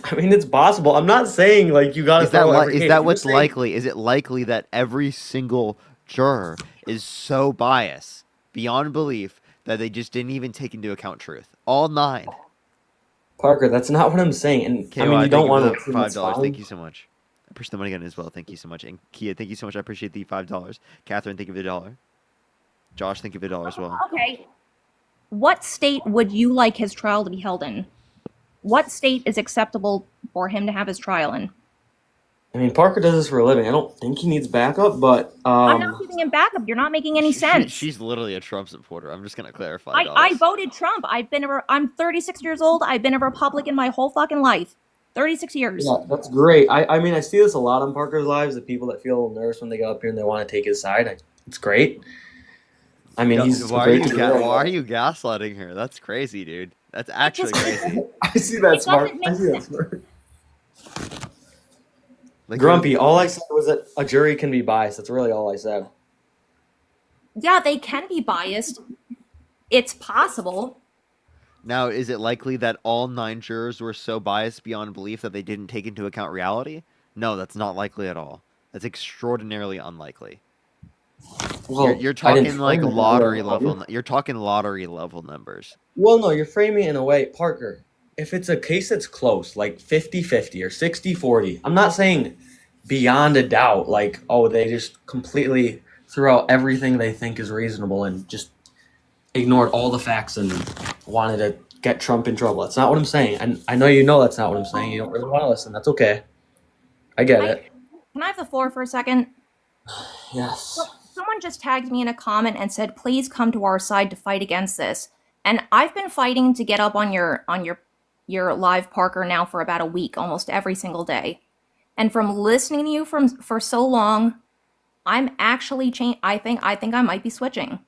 I mean, it's possible. I'm not saying like you gotta Is that throw every is case. that I'm what's just saying, likely? Is it likely that every single juror is so biased beyond belief that they just didn't even take into account truth? All 9. Parker, that's not what I'm saying. And I mean, KY, you thank don't you for want the to assume that's $5. Thank fine. you so much. I appreciate the money again as well. Thank you so much. And Kia, thank you so much. I appreciate the $5. Catherine, thank you for the $1. Josh, thank you for the $1 as well. Okay. What state would you like his trial to be held in? What state is acceptable for him to have his trial in? I mean, Parker does this for a living. I don't think he needs backup, but I'm not giving him backup. You're not making any sense. She's literally a Trump supporter. I'm just gonna clarify. I voted Trump. I'm 36 years old. I've been a Republican my whole fucking life. 36 years. yeah, that's great. I mean, I see this a lot on Parker's lives. The people that feel a little nervous when they go up here and they want to take his side. It's great. I mean, he's a why great are you gaslighting her? That's crazy, dude. That's actually crazy. I see that smart. I see that smart. Like, Grumpy, all I said was that a jury can be biased. That's really all I said. Yeah, they can be biased. It's possible. Now, is it likely that all 9 jurors were so biased beyond belief that they didn't take into account reality? No, that's not likely at all. That's extraordinarily unlikely. Well, you're talking like lottery level. You're talking lottery level numbers. Well, no, you're framing it in a way, Parker. If it's a case that's close, like 50-50 or 60-40, I'm not saying beyond a doubt, like, oh, they just completely threw out everything they think is reasonable and just ignored all the facts and wanted to get Trump in trouble. That's not what I'm saying. And I know you know that's not what I'm saying. You don't really want to listen. That's okay. I get it. Can I have the floor for a second? Yes. Someone just tagged me in a comment and said, please come to our side to fight against this. And I've been fighting to get up on your live, Parker, now for about a week, almost every single day. And from listening to you for so long, I'm actually I think I might be switching.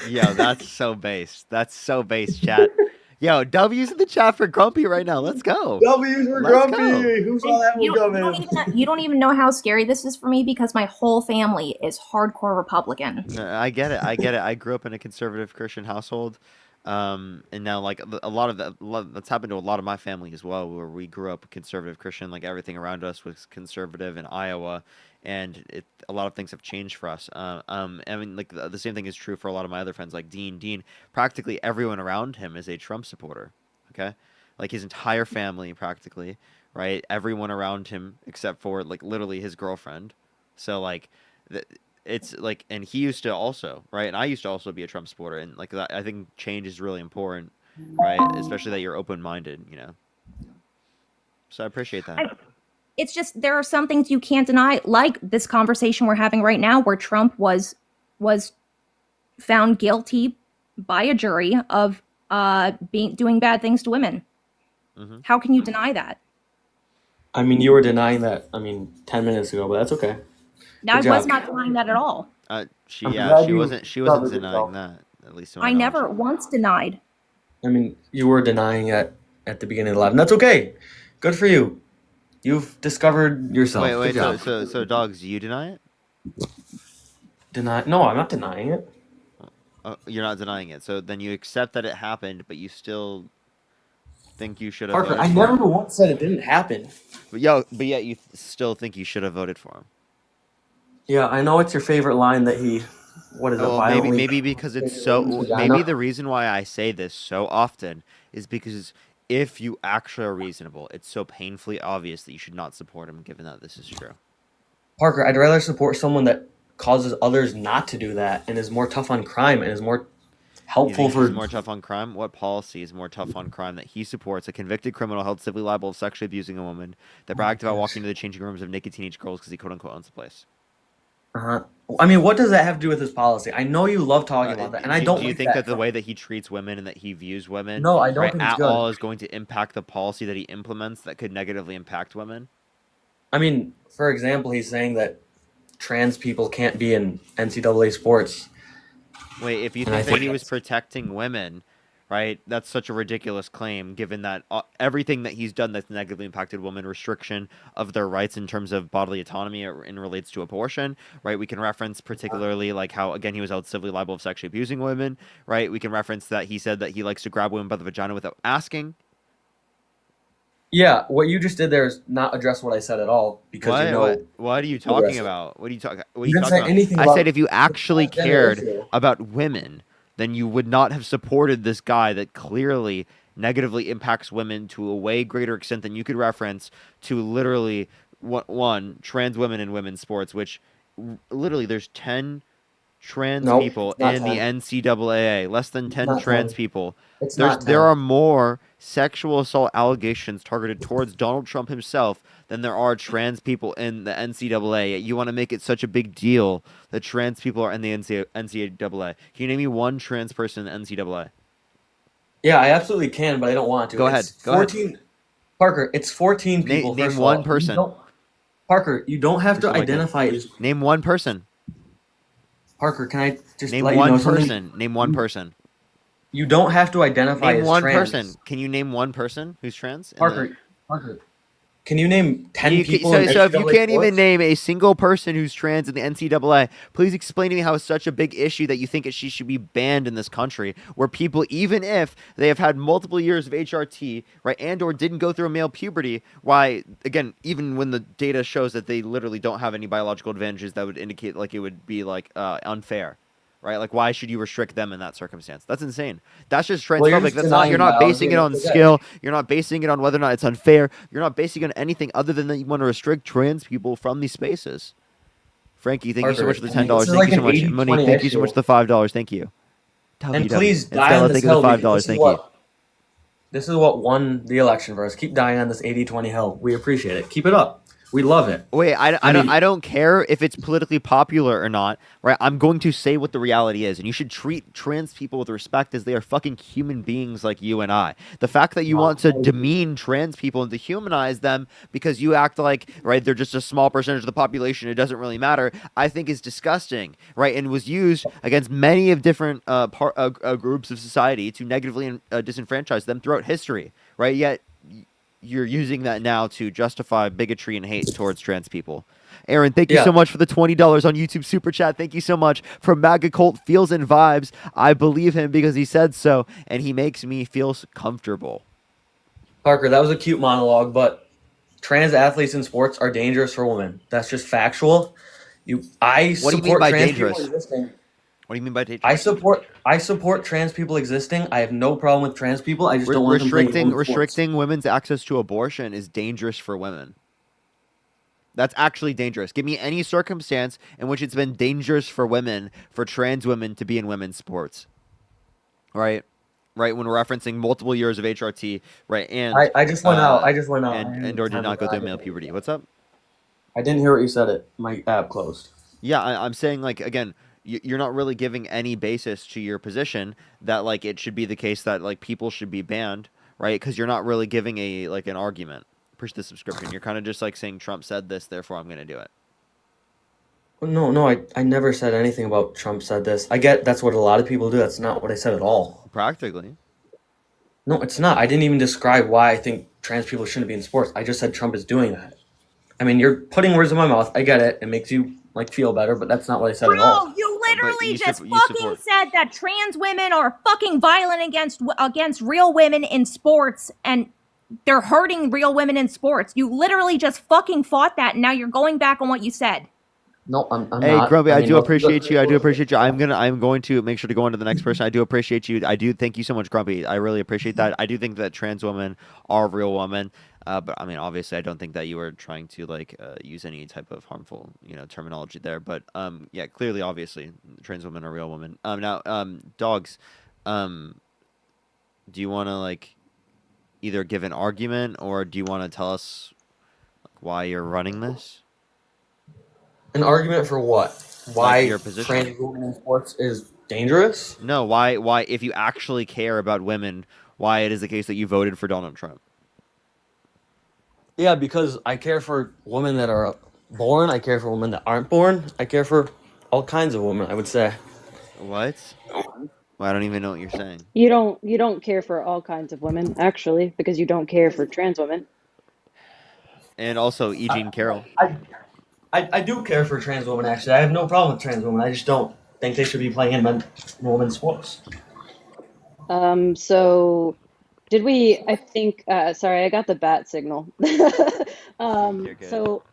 Yo, that's so base. That's so base, chat. Yo, W's in the chat for Grumpy right now. Let's go. W's for Grumpy. Who saw that one coming? You don't even know how scary this is for me because my whole family is hardcore Republican. I get it. I grew up in a conservative Christian household. And now like a lot of that's happened to a lot of my family as well, where we grew up conservative Christian, like everything around us was conservative in Iowa, and a lot of things have changed for us. I mean, like the same thing is true for a lot of my other friends, like Dean. Practically everyone around him is a Trump supporter. Okay, like his entire family, practically, right? Everyone around him except for like literally his girlfriend. So like it's like, and he used to also, right? And I used to also be a Trump supporter, and like that, I think change is really important, right? Especially that you're open-minded, you know. So I appreciate that. It's just there are some things you can't deny, like this conversation we're having right now, where Trump was found guilty by a jury of doing bad things to women. Mm-hmm. How can you deny that? I mean, you were denying that. 10 minutes ago, but that's okay. I was not denying that at all. She wasn't denying that, at least. I never once denied. I mean, you were denying it at the beginning of the live, and that's okay. Good for you. You've discovered yourself. Wait. So dogs, do you deny it? No, I'm not denying it. Oh, you're not denying it. So then you accept that it happened, but you still think you should have. Parker, I never once said it didn't happen. But yet you still think you should have voted for him. Yeah, I know it's your favorite line that he. What is it? Well, maybe because it's so. Maybe the reason why I say this so often is because if you actually are reasonable, it's so painfully obvious that you should not support him, given that this is true. Parker, I'd rather support someone that causes others not to do that and is more tough on crime and is more helpful he's more tough on crime. What policy is more tough on crime that he supports? A convicted criminal held civilly liable of sexually abusing a woman that bragged about walking into the changing rooms of naked teenage girls because he quote unquote owns the place. I mean, what does that have to do with his policy? I know you love talking about that, and I don't. Do you think that the way that he treats women and that he views women, no, I don't think it's at good. all, is going to impact the policy that he implements that could negatively impact women? I mean, for example, he's saying that trans people can't be in NCAA sports. Wait, if you think that he was protecting women, right? That's such a ridiculous claim, given that everything that he's done that's negatively impacted women, restriction of their rights in terms of bodily autonomy and relates to abortion, right? We can reference particularly like how, again, he was held civilly liable of sexually abusing women, right? We can reference that he said that he likes to grab women by the vagina without asking, Yeah, what you just did there is not address what I said at all because you know. What are you talking about? What are you talking? What are You you didn't talking say about? anything I about said if you the actually transgender cared issue. about women, then you would not have supported this guy that clearly negatively impacts women to a way greater extent than you could reference to literally one trans women in women's sports, which literally there's 10 trans Nope, people it's not in the 10. NCAA, less than It's 10 not trans 10. people. It's not There 10. are more sexual assault allegations targeted towards Donald Trump himself than there are trans people in the NCAA. You want to make it such a big deal that trans people are in the NCAA. Can you name me one trans person in the NCAA? Yeah, I absolutely can, but I don't want to. Go It's ahead. Go ahead. 14. Parker, it's 14 people. Name First of one all, person. Parker, you don't have First to of all, identify as. Name one person. Parker, can I just Name let you know one something? person. Name one person. You don't have to identify Name as one trans. person. Can you name one person who's trans? Parker, can you name 10 people in So if you NCAA can't even sports? name a single person who's trans in the NCAA, please explain to me how it's such a big issue that you think she should be banned in this country, where people, even if they have had multiple years of HRT, right, and or didn't go through a male puberty, why, again, even when the data shows that they literally don't have any biological advantages that would indicate like it would be like unfair. Right, like why should you restrict them in that circumstance? That's insane. That's just transphobic. Well, you're just That's not. You're denying not basing biology it and on it's okay. skill. You're not basing it on whether or not it's unfair. You're not basing it on anything other than that you want to restrict trans people from these spaces. Frankie, thank you so much for the $10. Thank you so much, Monique. Thank you so much for the $5. Thank you. And please And die Stella, on thank this you for hill the because $5. Thank you. this is what won the election for us. Keep dying on this 80-20 hill. We appreciate it. Keep it up. We love it. Wait, I don't care if it's politically popular or not, right? I'm going to say what the reality is, and you should treat trans people with respect as they are fucking human beings like you and I. The fact that you want to demean trans people and dehumanize them because you act like, right, they're just a small percentage of the population, it doesn't really matter, I think is disgusting, right? And was used against many of different groups of society to negatively disenfranchise them throughout history, right? Yet you're using that now to justify bigotry and hate towards trans people. Aaron, thank you so much for the $20 on YouTube Super Chat. Thank you so much. From MAGA Cult Feels and Vibes, I believe him because he said so, and he makes me feel comfortable. Parker, that was a cute monologue, but trans athletes in sports are dangerous for women. That's just factual. What do you mean by dangerous? People existing. What do you mean by dangerous? I support trans people existing. I have no problem with trans people. I just don't want them playing restricting women's access to abortion is dangerous for women. That's actually dangerous. Give me any circumstance in which it's been dangerous for women, for trans women to be in women's sports. Right? Right, when we're referencing multiple years of HRT, right? And I just went out. And or did not go through male puberty. What's up? I didn't hear what you said. My app closed. Yeah, I'm saying, like, again, you're not really giving any basis to your position that, like, it should be the case that, like, people should be banned, right? Because you're not really giving an argument. Push the subscription. You're kind of just, like, saying Trump said this, therefore I'm going to do it. No, I never said anything about Trump said this. I get that's what a lot of people do. That's not what I said at all. Practically. No, it's not. I didn't even describe why I think trans people shouldn't be in sports. I just said Trump is doing that. I mean, you're putting words in my mouth. I get it. It makes you, like, feel better, but that's not what I said at all. Bro, you literally just fucking said that trans women are fucking violent against real women in sports, and they're hurting real women in sports. You literally just fucking fought that, and now you're going back on what you said. No, I'm hey, not. Grubby, I do appreciate you. I do appreciate you. I'm going to make sure to go on to the next person. I do appreciate you. I do thank you so much, Grumpy. I really appreciate that. I do think that trans women are real women. But I mean, obviously, I don't think that you were trying to use any type of harmful, terminology there. But yeah, clearly, obviously, trans women are real women. Now, dogs, do you want to either give an argument or do you want to tell us why you're running this? An argument for what? Why your position? Trans women in sports is dangerous? No, why if you actually care about women, why it is the case that you voted for Donald Trump? Yeah, because I care for women that are born. I care for women that aren't born. I care for all kinds of women, I would say. What? Well, I don't even know what you're saying. You don't care for all kinds of women, actually, because you don't care for trans women. And also E. Jean Carroll. I do care for trans women, actually. I have no problem with trans women. I just don't think they should be playing in women's sports. So Did we? I think. Sorry, I got the bat signal. You're good. So,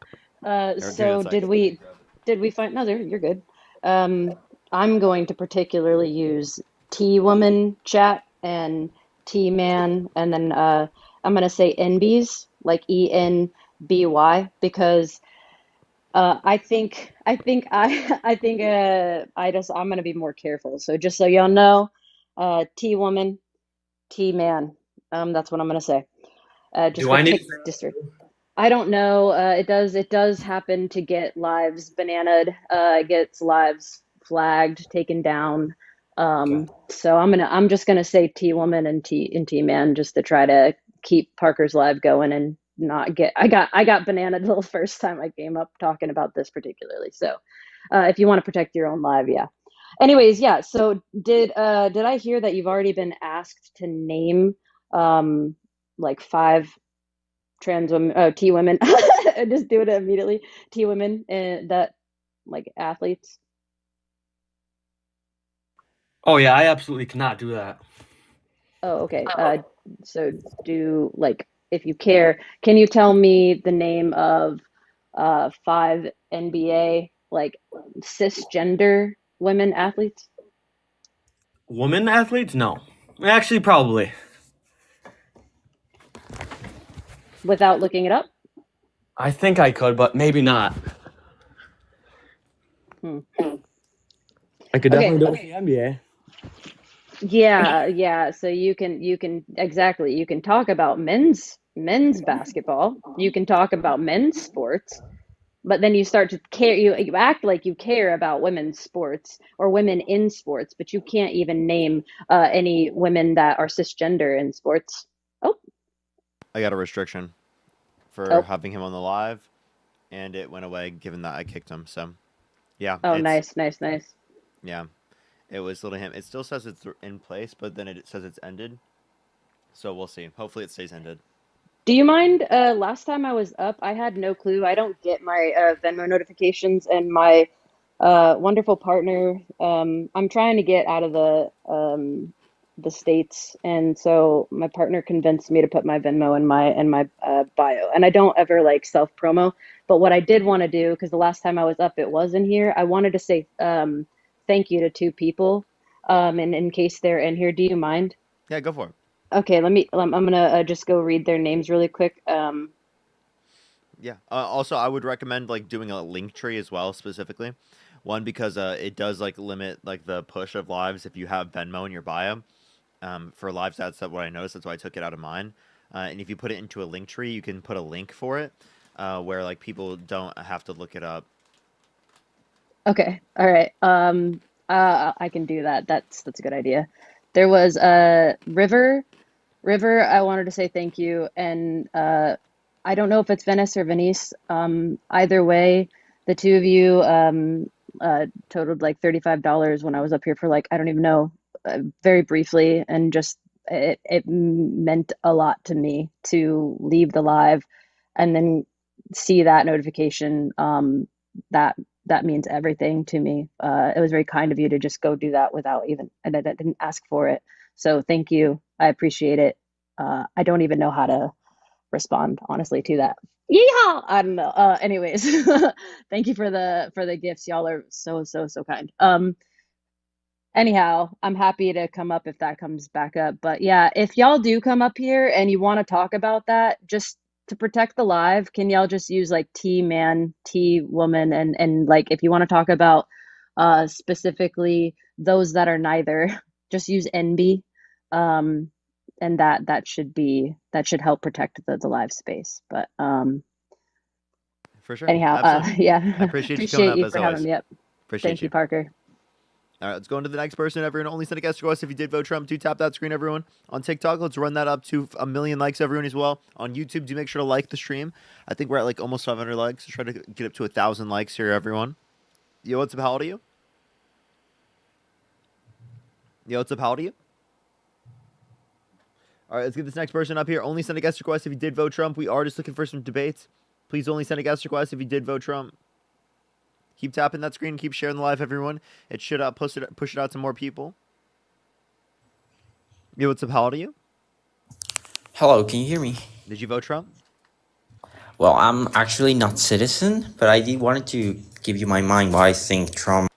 Or give it a so did second. we? Did we find? No, there. You're good. I'm going to particularly use T woman chat and T man, and then I'm gonna say NBs like ENBY because I think I'm gonna be more careful. So just so y'all know, T woman. T man. That's what I'm gonna say. Just Do for I need to tick say district. I don't know. It does happen to get lives bananaed. It gets lives flagged, taken down. okay? So I'm just gonna say T woman and T man just to try to keep Parker's live going and not get. I got bananaed the first time I came up talking about this particularly. So if you want to protect your own live, yeah. Anyways, yeah. So did I hear that you've already been asked to name like five trans women, T women? Just do it immediately. T women that like athletes. Oh yeah, I absolutely cannot do that. Oh, okay. So do like if you care, can you tell me the name of five NBA like cisgender women athletes Women athletes? No, actually, probably. without looking it up? I think I could, but maybe not. Hmm. I could Okay. definitely do it with the NBA. Yeah, yeah. So you can exactly you can talk about men's basketball. You can talk about men's sports, but then you start to care. You act like you care about women's sports or women in sports, but you can't even name any women that are cisgender in sports. Oh, I got a restriction for oh, having him on the live, and it went away given that I kicked him. So, yeah, oh! Nice, nice, nice. yeah, it was little him. It still says it's in place, but then it says it's ended. So we'll see. Hopefully, it stays ended. Do you mind? Last time I was up, I had no clue. I don't get my Venmo notifications, and my wonderful partner. I'm trying to get out of the States, and so my partner convinced me to put my Venmo in my bio. And I don't ever like self promo, but what I did want to do, because the last time I was up, it was in here. I wanted to say thank you to two people, and in case they're in here, do you mind? Yeah, go for it. Okay, I'm gonna just go read their names really quick. Yeah. Also, I would recommend like doing a link tree as well, specifically. One because it does like limit like the push of lives if you have Venmo in your bio. For lives, that's what I noticed. That's why I took it out of mine. And if you put it into a link tree, you can put a link for it, where like people don't have to look it up. Okay, all right. I can do that. That's a good idea. There was River. River, I wanted to say thank you, and I don't know if it's Venice or Venice. Either way, the two of you totaled like $35 when I was up here for like I don't even know, very briefly, and just it meant a lot to me to leave the live and then see that notification. That that means everything to me. It was very kind of you to just go do that without even, and I didn't ask for it. So thank you. I appreciate it. I don't even know how to respond honestly to that. Yeah, I don't know. Anyways, thank you for the gifts. Y'all are so kind. Anyhow, I'm happy to come up if that comes back up. But yeah, if y'all do come up here and you want to talk about that, just to protect the live, can y'all just use like T man, T woman, and like if you want to talk about specifically those that are neither, just use NB. Um and that should help protect the live space. But For sure. anyhow, Absolutely. yeah, I appreciate you coming appreciate up you as for having always. me up. Appreciate Thank you, you. Parker. All right, let's go into the next person. Everyone, only send a guest request if you did vote Trump. Do tap that screen, everyone. On TikTok, let's run that up to 1 million likes, everyone, as well. On YouTube, do make sure to like the stream. I think we're at like almost 500 likes. Try to get up to 1,000 likes here, everyone. Yo, what's up? How old are you? Yo, what's up? How old are you? All right, let's get this next person up here. Only send a guest request if you did vote Trump. We are just looking for some debates. Please only send a guest request if you did vote Trump. Keep tapping that screen. Keep sharing the live, everyone. It should push it out to more people. Yo, what's up? How old are you? Hello, can you hear me? Did you vote Trump? Well, I'm actually not citizen, but I did wanted to give you my mind why I think Trump.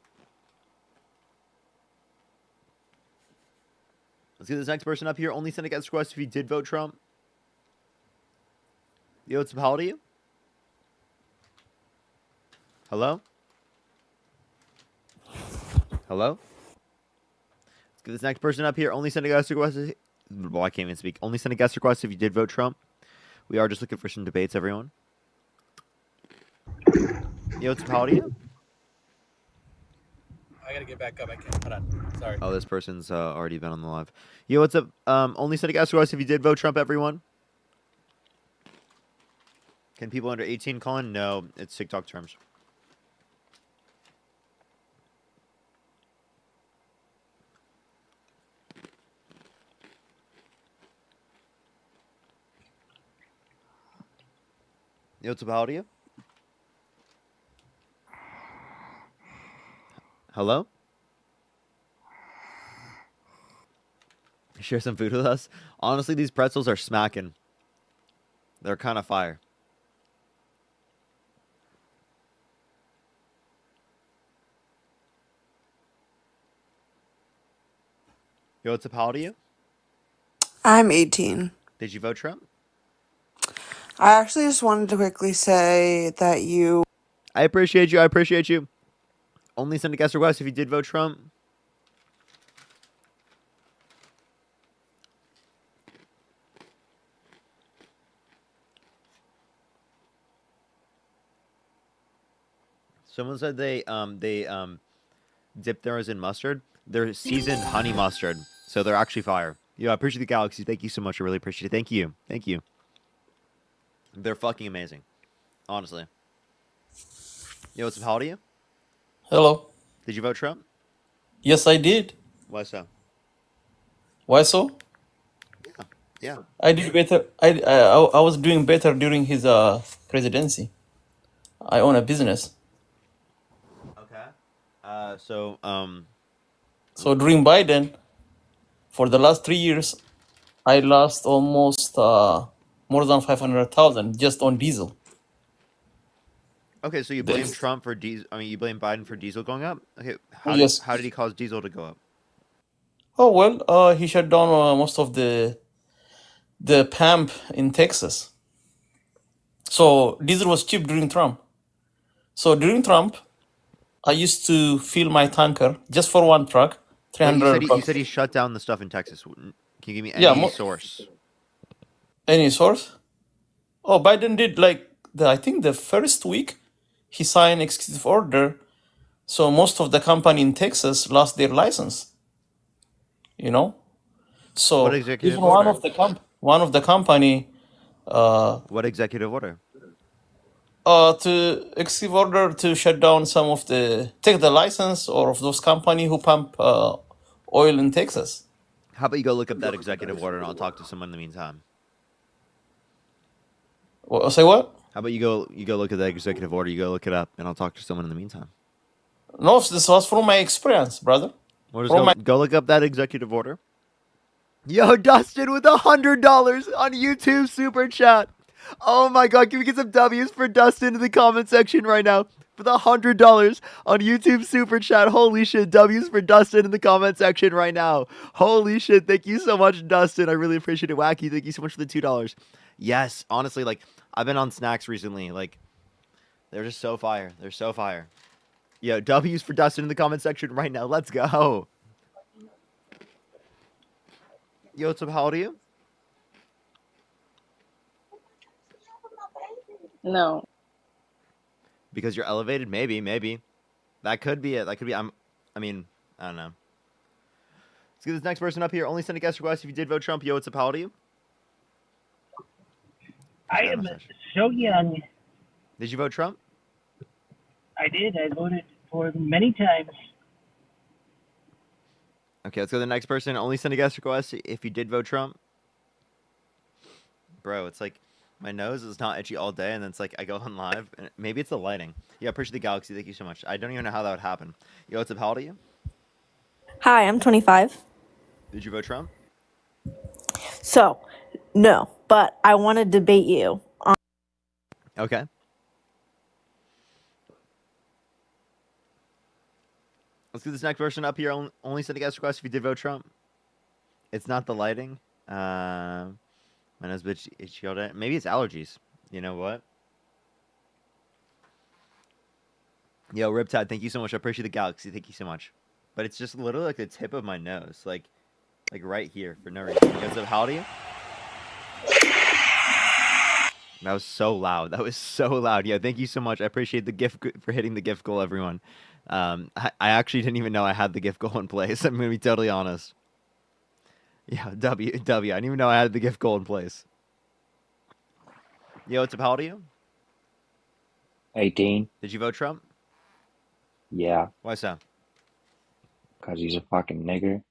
Let's get this next person up here. Only send a guest request if you did vote Trump. Yo, what's up? How old are you? Hello? Hello? Let's get this next person up here. Only send a guest request. Well, I can't even speak. Only send a guest request if you did vote Trump. We are just looking for some debates, everyone. Yo, what's up? How old are you? I gotta get back up. I can't. Hold on. Sorry. Oh, this person's already been on the live. Yo, what's up? Only send a guest request if you did vote Trump, everyone. Can people under 18 call in? No, it's TikTok terms. Yo, what's up? How old are you? Hello? Share some food with us? Honestly, these pretzels are smacking. They're kind of fire. Yo, what's up? How old are you? I'm 18. Did you vote Trump? I actually just wanted to quickly say that you. I appreciate you. I appreciate you. Only send a guest request if you did vote Trump. Someone said they dipped theirs in mustard. They're seasoned honey mustard, so they're actually fire. Yeah, I appreciate the galaxy. Thank you so much. I really appreciate it. Thank you. Thank you. They're fucking amazing. Honestly. Yo, what's up? How old are you? Hello. Did you vote Trump? Yes, I did. Why so? Why so? Yeah. I did better. I was doing better during his presidency. I own a business. Okay. So during Biden, for the last 3 years, I lost almost more than 500,000 just on diesel. Okay, so you blame Trump for diesel. I mean, you blame Biden for diesel going up. Okay, Yes. how did he cause diesel to go up? Oh well, he shut down most of the pump in Texas. So diesel was cheap during Trump. So during Trump, I used to fill my tanker just for one truck, Wait, 300 you bucks. said he shut down the stuff in Texas. Can you give me Yeah, any source? Any source? Oh, Biden did like I think the first week he signed executive order, so most of the company in Texas lost their license. You know, so What executive even order? one of the company. What executive order? To executive order to shut down some of take the license or of those company who pump oil in Texas. How about you go look up that executive order and I'll talk to someone in the meantime. Well, say what? How about you go look at that executive order, you go look it up, and I'll talk to someone in the meantime. No, this was from my experience, brother. Go look up that executive order. Yo, Dustin with $100 on YouTube Super Chat. Oh my god, can we get some W's for Dustin in the comment section right now? For the $100 on YouTube Super Chat. Holy shit, W's for Dustin in the comment section right now. Holy shit, thank you so much, Dustin. I really appreciate it. Wacky, thank you so much for the $2. Yes, honestly, like, I've been on snacks recently. Like, they're just so fire. They're so fire. Yo, W's for Dustin in the comment section right now. Let's go. Yo, what's up? How old are you? No. Because you're elevated? Maybe. That could be it. I mean, I don't know. Let's get this next person up here. Only send a guest request if you did vote Trump. Yo, what's up? How old are you? I am so young. Did you vote Trump? I did. I voted for him many times. Okay, let's go to the next person. Only send a guest request if you did vote Trump. Bro, it's like my nose is not itchy all day, and then it's like I go on live, and maybe it's the lighting. Yeah, appreciate the galaxy. Thank you so much. I don't even know how that would happen. Yo, what's up? How old are you? Hi, I'm 25. Did you vote Trump? So, no, but I want to debate you. Okay. Let's get this next person up here. Only send a guest request if you did vote Trump. It's not the lighting. My nose bitch itchy all day. Maybe it's allergies. You know what? Yo, Riptide, thank you so much. I appreciate the galaxy. Thank you so much. But it's just literally like the tip of my nose. Like right here for no reason. Because of how do you? That was so loud. That was so loud. Yeah, thank you so much. I appreciate the gift for hitting the gift goal, everyone. I actually didn't even know I had the gift goal in place. I'm going to be totally honest. Yeah, W. I didn't even know I had the gift goal in place. Yo, what's up? How old are you? 18. Did you vote Trump? Yeah, Why so? because he's a fucking nigger.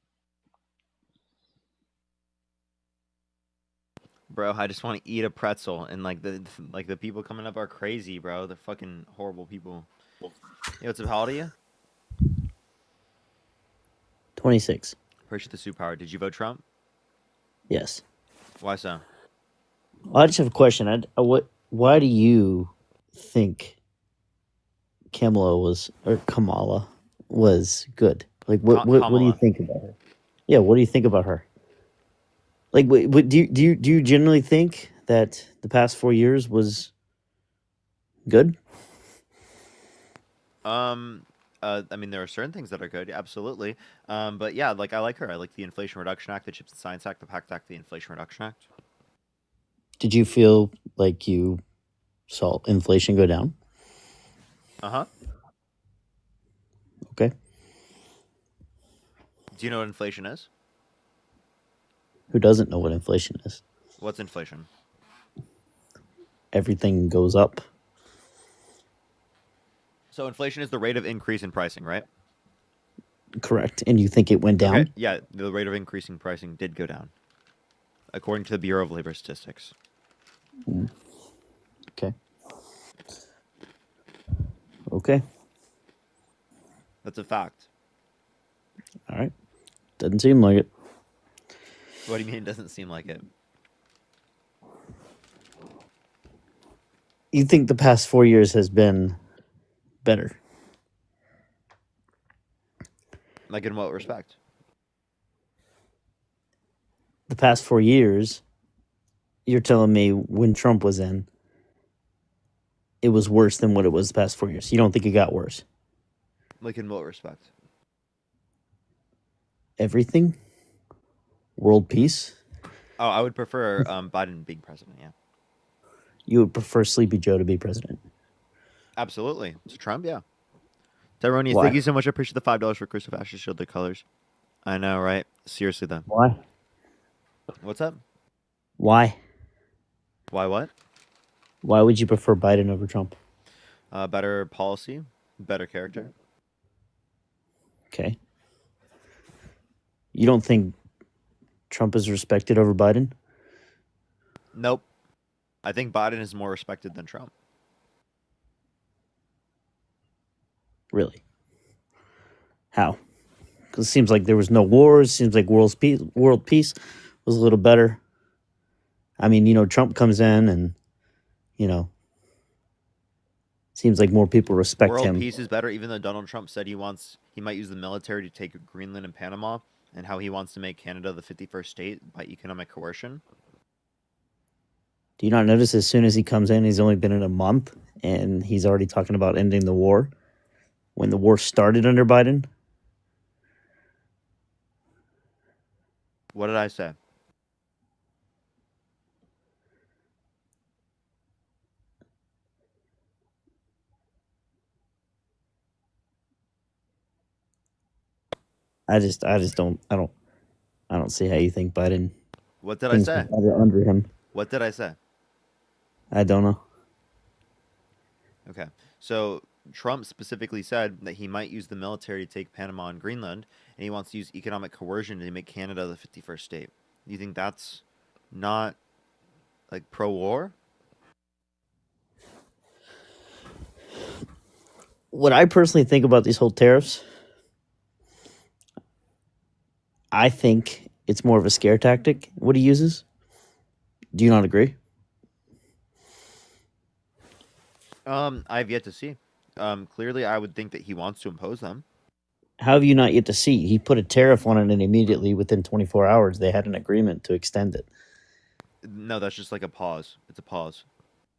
Bro, I just want to eat a pretzel, and the people coming up are crazy, bro. They're fucking horrible people. Yo, what's up? How old are you? 26. Appreciate the superpower. Did you vote Trump? Yes. Why so? I just have a question. Why do you think Kamala was good? Like, what do you Kamala. think about her? Yeah, what do you think about her? Like, do you generally think that the past 4 years was good? I mean, there are certain things that are good, absolutely. But yeah, I like her. I like the Inflation Reduction Act, the Chips and Science Act, the PACT Act, the Inflation Reduction Act. Did you feel like you saw inflation go down? Uh-huh. Okay. Do you know what inflation is? Who doesn't know what inflation is? What's inflation? Everything goes up. So inflation is the rate of increase in pricing, right? Correct. And you think it went down? Okay, yeah, the rate of increasing pricing did go down, according to the Bureau of Labor Statistics. Okay. Okay. That's a fact. All right. Doesn't seem like it. What do you mean it doesn't seem like it? You think the past 4 years has been better? Like in what respect? The past 4 years, you're telling me when Trump was in, it was worse than what it was the past 4 years. You don't think it got worse? Like in what respect? Everything? World peace? Oh, I would prefer Biden being president, yeah. You would prefer Sleepy Joe to be president? Absolutely. To Trump, yeah. Tyronius, Why? thank you so much. I appreciate the $5 for Christoph Ashes Shield their colors. I know, right? Seriously, though. Why? What's up? Why? Why what? Why would you prefer Biden over Trump? Better policy, better character. Okay. You don't think Trump is respected over Biden? Nope. I think Biden is more respected than Trump. Really? How? Because it seems like there was no wars. Seems like world peace was a little better. I mean, Trump comes in and, seems like more people respect World him. peace is better, even though Donald Trump said he might use the military to take Greenland and Panama, and how he wants to make Canada the 51st state by economic coercion. Do you not notice as soon as he comes in, he's only been in a month, and he's already talking about ending the war? When the war started under Biden? What did I say? I don't see how you think Biden. What did I say? Under him. What did I say? I don't know. Okay. So Trump specifically said that he might use the military to take Panama and Greenland, and he wants to use economic coercion to make Canada the 51st state. Do you think that's not pro-war? What I personally think about these whole tariffs, I think it's more of a scare tactic what he uses. Do you not agree? I've yet to see. Clearly, I would think that he wants to impose them. How have you not yet to see? He put a tariff on it, and immediately within 24 hours, they had an agreement to extend it. No, that's just like a pause. It's a pause.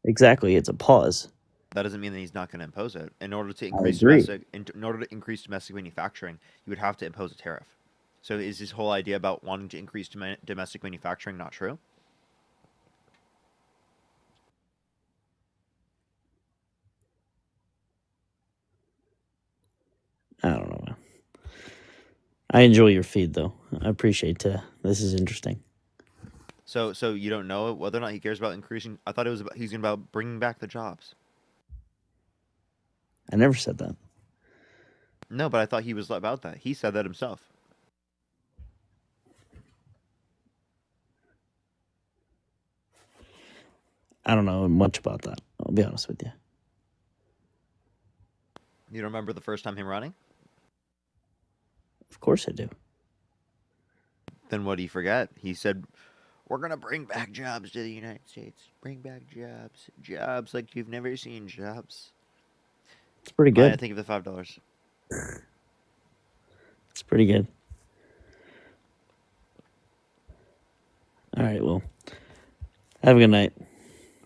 Exactly, it's a pause. That doesn't mean that he's not going to impose it. In order to I increase agree. in order to increase domestic manufacturing, you would have to impose a tariff. So is his whole idea about wanting to increase domestic manufacturing not true? I don't know, man. I enjoy your feed, though. I appreciate this is interesting. So you don't know whether or not he cares about increasing. I thought it was about he's about bringing back the jobs. I never said that. No, but I thought he was about that. He said that himself. I don't know much about that. I'll be honest with you. You don't remember the first time him running? Of course I do. Then what do you forget? He said, "We're gonna bring back jobs to the United States. Bring back jobs, jobs like you've never seen jobs." It's pretty good. I think of the $5. It's pretty good. All right, well, have a good night.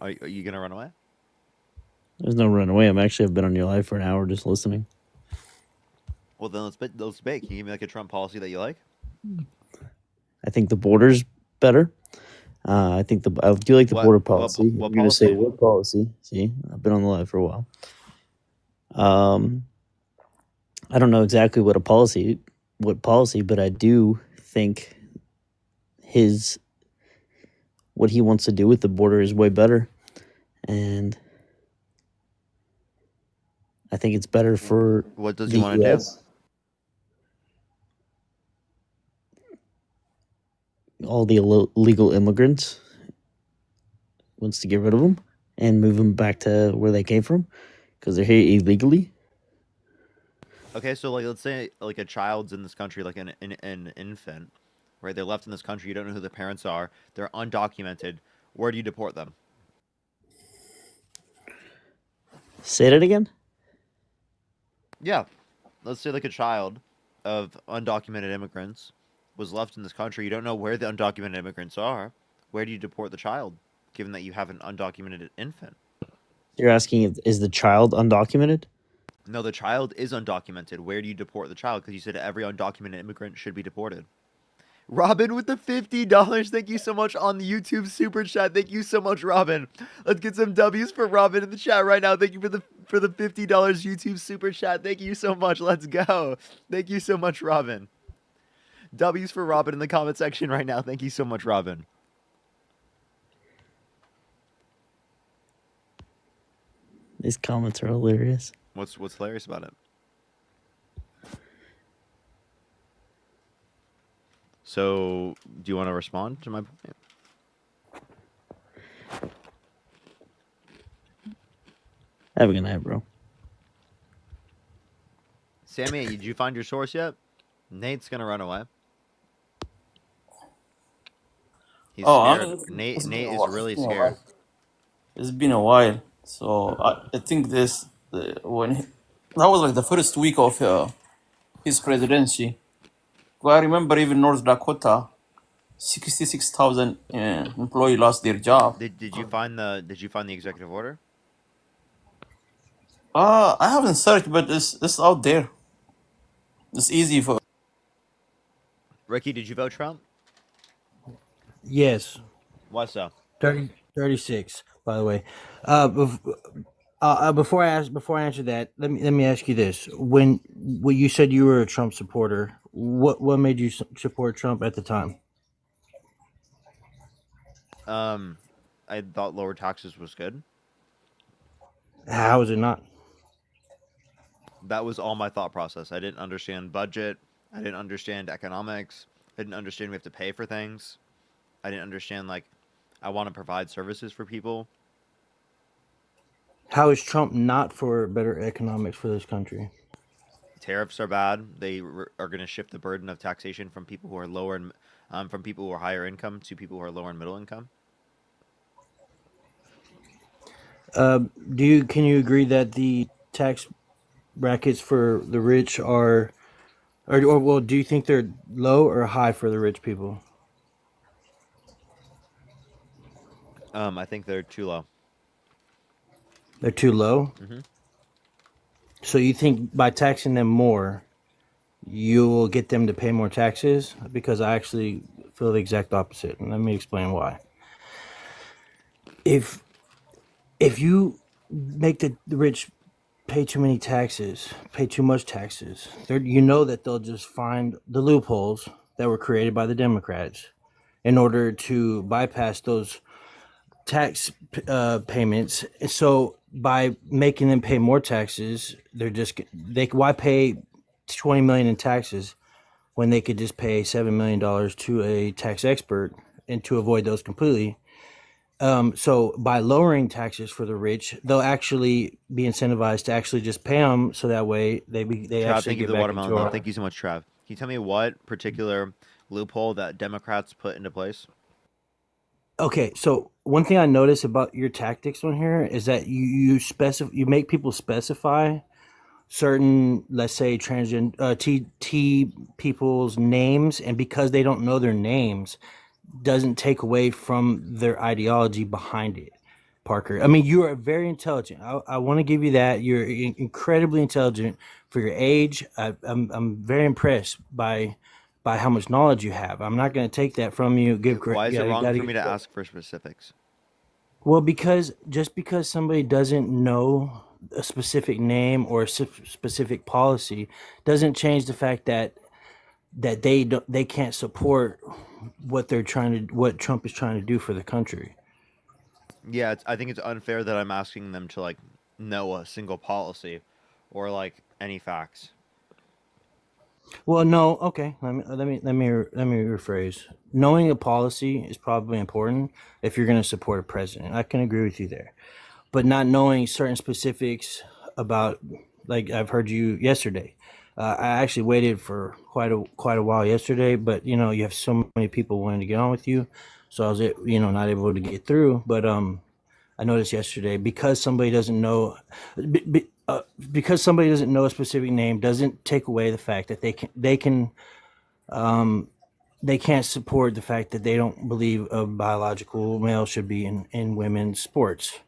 Are you gonna run away? There's no run away. I've been on your live for an hour just listening. Well, then let's debate. Can you give me like a Trump policy that you like? I think the border's better. I do like the border policy. What You're gonna say policy? what policy? See, I've been on the live for a while. I don't know exactly what policy, but I do think what he wants to do with the border is way better, and I think it's better for What does the he want to do? US. All the illegal immigrants, wants to get rid of them and move them back to where they came from because they're here illegally. Okay, so like let's say like a child's in this country, like an infant, right? They're left in this country. You don't know who their parents are. They're undocumented. Where do you deport them? Say that again. Yeah, let's say like a child of undocumented immigrants was left in this country. You don't know where the undocumented immigrants are. Where do you deport the child, given that you have an undocumented infant? You're asking, is the child undocumented? No, the child is undocumented. Where do you deport the child? Because you said every undocumented immigrant should be deported. Robin with the $50. Thank you so much on the YouTube super chat. Thank you so much, Robin. Let's get some W's for Robin in the chat right now. Thank you for the $50 YouTube super chat. Thank you so much. Let's go. Thank you so much, Robin. W's for Robin in the comment section right now. Thank you so much, Robin. These comments are hilarious. What's hilarious about it? So, do you want to respond to my point? Have a good night, bro. Sammy, did you find your source yet? Nate's gonna run away. He's scared. Nate is really scared. It's been a while, so I think that was like the first week of his presidency. Well, I remember even North Dakota, 66,000 employees lost their job. Did you find the executive order? I haven't searched, but it's out there. It's easy for. Ricky, did you vote Trump? Yes. Why so? 36, by the way. Before I answer that, let me ask you this: when you said you were a Trump supporter, what made you support Trump at the time? I thought lower taxes was good. How is it not? That was all my thought process. I didn't understand budget. I didn't understand economics. I didn't understand we have to pay for things. I didn't understand, like, I want to provide services for people. How is Trump not for better economics for this country? tariffs are bad. They are going to shift the burden of taxation from people who are lower and from people who are higher income to people who are lower and middle income. Can you agree that the tax brackets for the rich are, or well, do you think they're low or high for the rich people? I think they're too low. They're too low. Hmm. So you think by taxing them more, you will get them to pay more taxes? Because I actually feel the exact opposite, and let me explain why. If you make the rich pay too many taxes, pay too much taxes, you know that they'll just find the loopholes that were created by the Democrats in order to bypass those tax payments. So by making them pay more taxes, they why pay 20 million in taxes when they could just pay $7 million to a tax expert and to avoid those completely. So by lowering taxes for the rich, they'll actually be incentivized to actually just pay them, so that way they Trav, actually thank you get for the back watermelon into though. our. Thank you so much, Trav. Can you tell me what particular loophole that Democrats put into place? Okay, so one thing I notice about your tactics on here is that you make people specify certain, let's say, transgender T people's names, and because they don't know their names, doesn't take away from their ideology behind it. Parker, I mean, you are very intelligent. I want to give you that. You're incredibly intelligent for your age. I'm very impressed by how much knowledge you have. I'm not going to take that from you. Why is it You wrong gotta for me to give. ask for specifics? Well, because just because somebody doesn't know a specific name or a specific policy doesn't change the fact that they can't support what Trump is trying to do for the country. Yeah, I think it's unfair that I'm asking them to like know a single policy or like any facts. Well, no, okay. Let me rephrase. Knowing a policy is probably important if you're going to support a president. I can agree with you there, but not knowing certain specifics about, like I've heard you yesterday. I actually waited for quite a while yesterday, but you have so many people wanting to get on with you, so I was not able to get through. But I noticed yesterday because somebody doesn't know, because somebody doesn't know a specific name doesn't take away the fact that um, they can't support the fact that they don't believe a biological male should be in women's sports.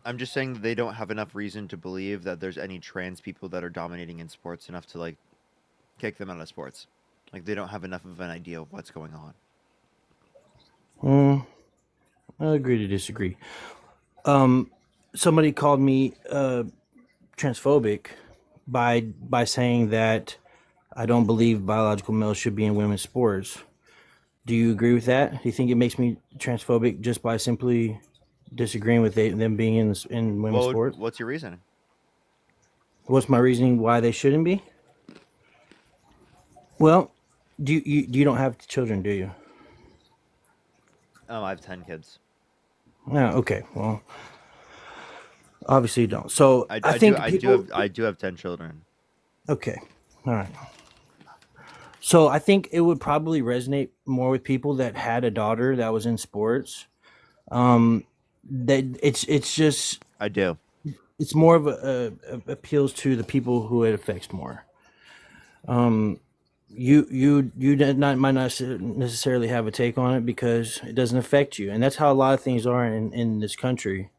I'm just saying that they don't have enough reason to believe that there's any trans people that are dominating in sports enough to like kick them out of sports. Like they don't have enough of an idea of what's going on. I agree to disagree. Somebody called me transphobic by saying that I don't believe biological males should be in women's sports. Do you agree with that? Do you think it makes me transphobic just by simply disagreeing with them being in women's sports? What's your reasoning? What's my reasoning why they shouldn't be? Well, you don't have children, do you? I have 10 kids. No, okay. Well, obviously you don't. So I think I do have 10 children. Okay, all right. So I think it would probably resonate more with people that had a daughter that was in sports. That it's just I do. It's more of a appeals to the people who it affects more. Might not necessarily have a take on it because it doesn't affect you, and that's how a lot of things are in this country.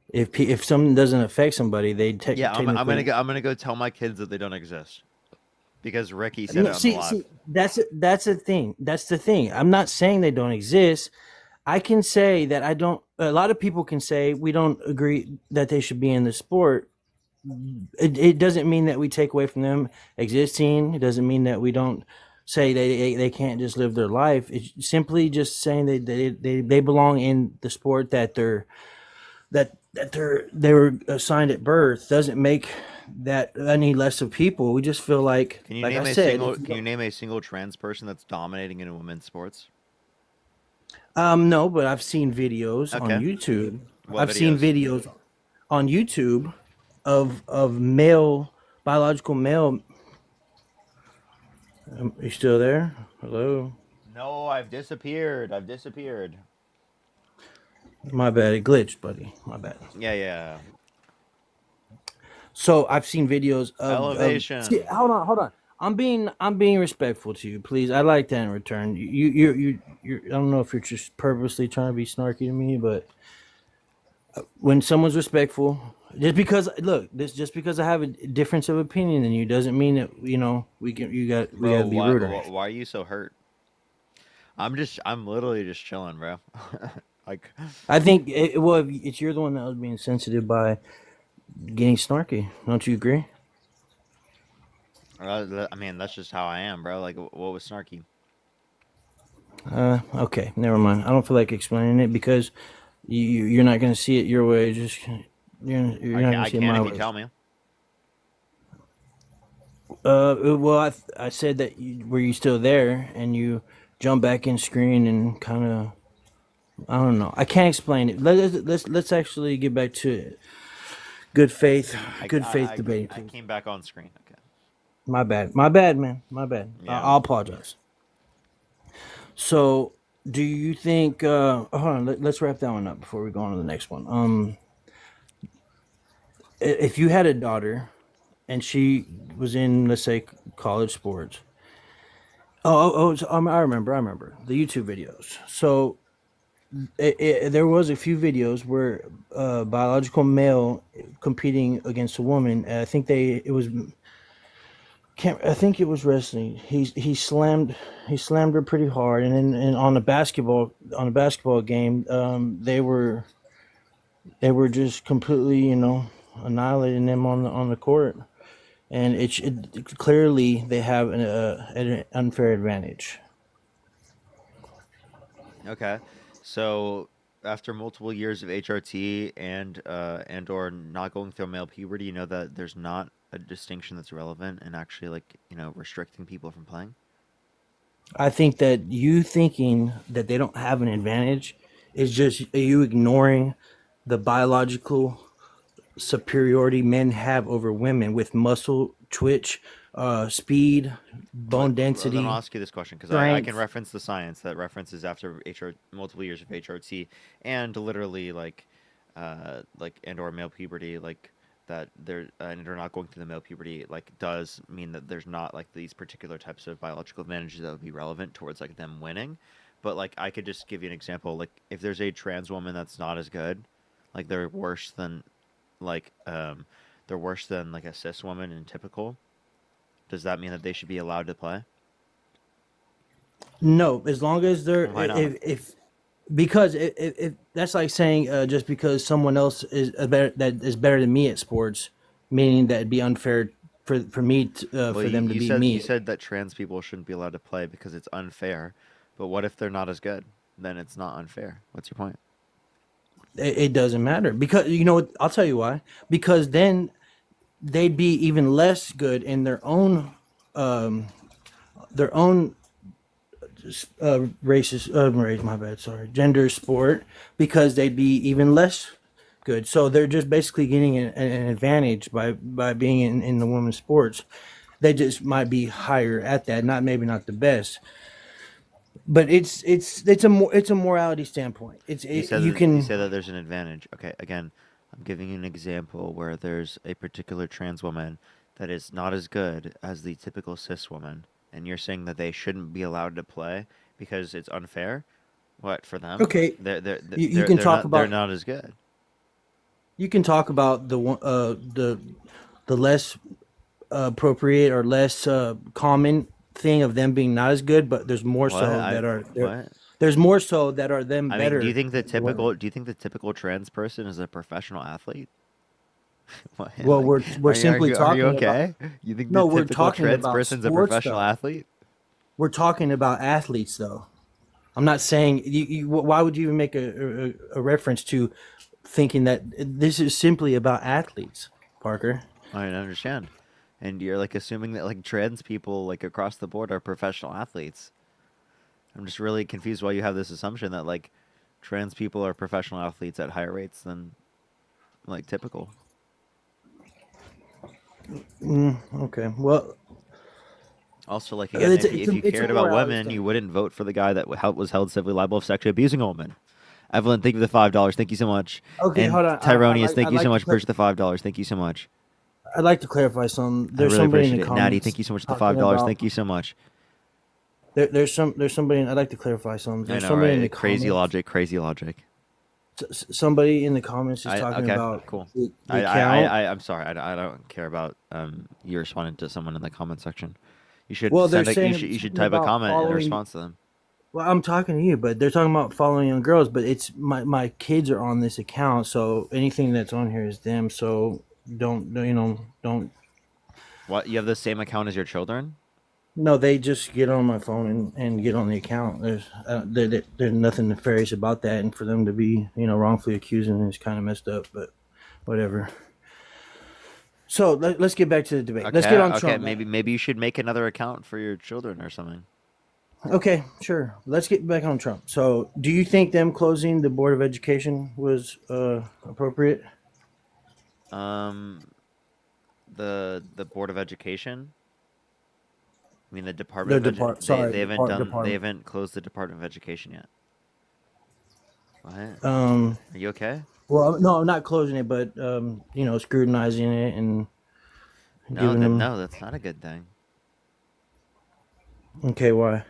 If something doesn't affect somebody, they Yeah, I'm technically. gonna go tell my kids that they don't exist because Ricky said it on the live. See, that's the thing. That's the thing. I'm not saying they don't exist. I can say that I don't. A lot of people can say we don't agree that they should be in the sport. It doesn't mean that we take away from them existing. It doesn't mean that we don't say they can't just live their life. It's simply just saying that they belong in the sport that they were assigned at birth. Doesn't make that any less of people. We just feel like Can you like name I a said, single? Can you name a single trans person that's dominating in women's sports? No, but I've seen videos on Okay. YouTube. What I've seen videos? videos on YouTube of male biological male. Are you still there? Hello. No, I've disappeared. I've disappeared. My bad. It glitched, buddy. My bad. Yeah, yeah. So I've seen videos of Elevation. hold on. I'm being respectful to you, please. I like that in return. You I don't know if you're just purposely trying to be snarky to me, but when someone's respectful, just because I have a difference of opinion than you doesn't mean that we gotta Bro, be why, rude or why anything. why are you so hurt? I'm literally just chilling, bro. Like, I think well, it's you're the one that was being sensitive by getting snarky. Don't you agree? I mean, that's just how I am, bro. Like, what was snarky? Okay, never mind. I don't feel like explaining it because you're not gonna see it your way. Just you're not gonna I see it can my if you way. tell me. Well, I said that were you still there and you jump back in screen and kind of I don't know. I can't explain it. Let's actually get back to it. Good faith, good faith debating. I came back on screen. Okay. My bad, man. My bad. Yeah. I'll apologize. So, do you think? Hold on. Let's wrap that one up before we go on to the next one. If you had a daughter, and she was in, let's say, college sports. I remember the YouTube videos. So, there was a few videos where biological male competing against a woman. I think it was wrestling. He slammed her pretty hard, and then and on a basketball game, they were just completely annihilating them on the court, and it clearly they have an unfair advantage. Okay. So after multiple years of HRT and or not going through male puberty, you know that there's not a distinction that's relevant and actually like, restricting people from playing? I think that you thinking that they don't have an advantage is just you ignoring the biological superiority men have over women with muscle twitch, speed, bone Then I'll density, ask you this question because I can strength. reference the science that references after multiple years of HRT and literally like and or male puberty like that they're and they're not going through the male puberty like does mean that there's not like these particular types of biological advantages that would be relevant towards like them winning. But like I could just give you an example. Like if there's a trans woman that's not as good, like like um they're worse than like a cis woman in typical. Does that mean that they should be allowed to play? No, as long as they're Why not? if because if that's like saying just because someone else is better than me at sports, meaning that it'd be unfair for me Well, for them to beat you me. said that trans people shouldn't be allowed to play because it's unfair. But what if they're not as good? Then it's not unfair. What's your point? It doesn't matter because you know what? I'll tell you why. Because then they'd be even less good in um, their own my bad, sorry, gender sport because they'd be even less good. So they're just basically getting an advantage by being in the women's sports. They just might be higher at that, not the best. But it's a morality standpoint. You You can said that there's an advantage. Okay, again, I'm giving you an example where there's a particular trans woman that is not as good as the typical cis woman, and you're saying that they shouldn't be allowed to play because it's unfair. What for them? okay. You can They're talk not about as good. you can talk about the less appropriate or less common thing of them being not as good, but there's more What? so that are What? there's more so that are them I mean, better than the women. do you think the typical trans person is a professional athlete? What? Well, Like, we're simply are you talking about okay? You think the no, we're typical talking trans about person's a sports professional though. athlete? We're talking about athletes though. I'm not saying why would you even make a reference to thinking that this is simply about athletes, Parker? I understand. And you're like assuming that like trans people like across the board are professional athletes. I'm just really confused why you have this assumption that like trans people are professional athletes at higher rates than like typical. Okay. Well, Also, like again, if you it's a cared about morality women, thing. you wouldn't vote for the guy that was held civilly liable of sexually abusing a woman. Evelyn, thank you for the $5. Thank you so much. Okay, And hold on. Tyronius, thank I'd you so like to much. Purchase the $5. Thank you so much. I'd like to clarify something. I There's really somebody in the appreciate it. Natty, comments thank you so much for the talking $5. about. Thank you so much. There's somebody. I'd like to clarify something. I There's know, somebody in the right? Crazy comments. logic, crazy logic. Somebody in the comments is talking Okay, about cool. the account. I'm sorry. I don't care about you responding to someone in the comment section. You should Well, they're send a, saying you should something type a about comment in following. response to them. Well, I'm talking to you, but they're talking about following young girls. But it's my kids are on this account, so anything that's on here is them. So don't. What, you have the same account as your children? No, they just get on my phone and get on the account. There's nothing nefarious about that, and for them to be wrongfully accusing is kind of messed up. But whatever. So let's get back to the debate. Let's get on Trump. Maybe you should make another account for your children or something. Okay, sure. Let's get back on Trump. So, do you think them closing the Board of Education was appropriate? The Board of Education. I mean the Department of Education. They haven't closed the Department of Education yet. What? Are you okay? Well, no, I'm not closing it, but scrutinizing it and giving them. No, that's not a good thing. Okay, why?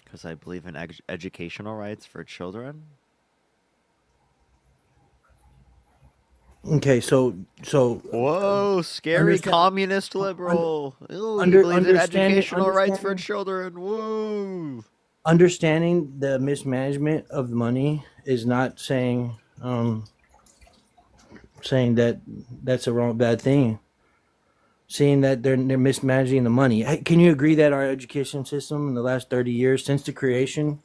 Because I believe in educational rights for children. Okay, so. Whoa, scary communist liberal. He believes in educational rights for children. Whoa. Understanding the mismanagement of the money is not saying that that's a bad thing. Seeing that they're mismanaging the money. Can you agree that our education system in the last 30 years since the creation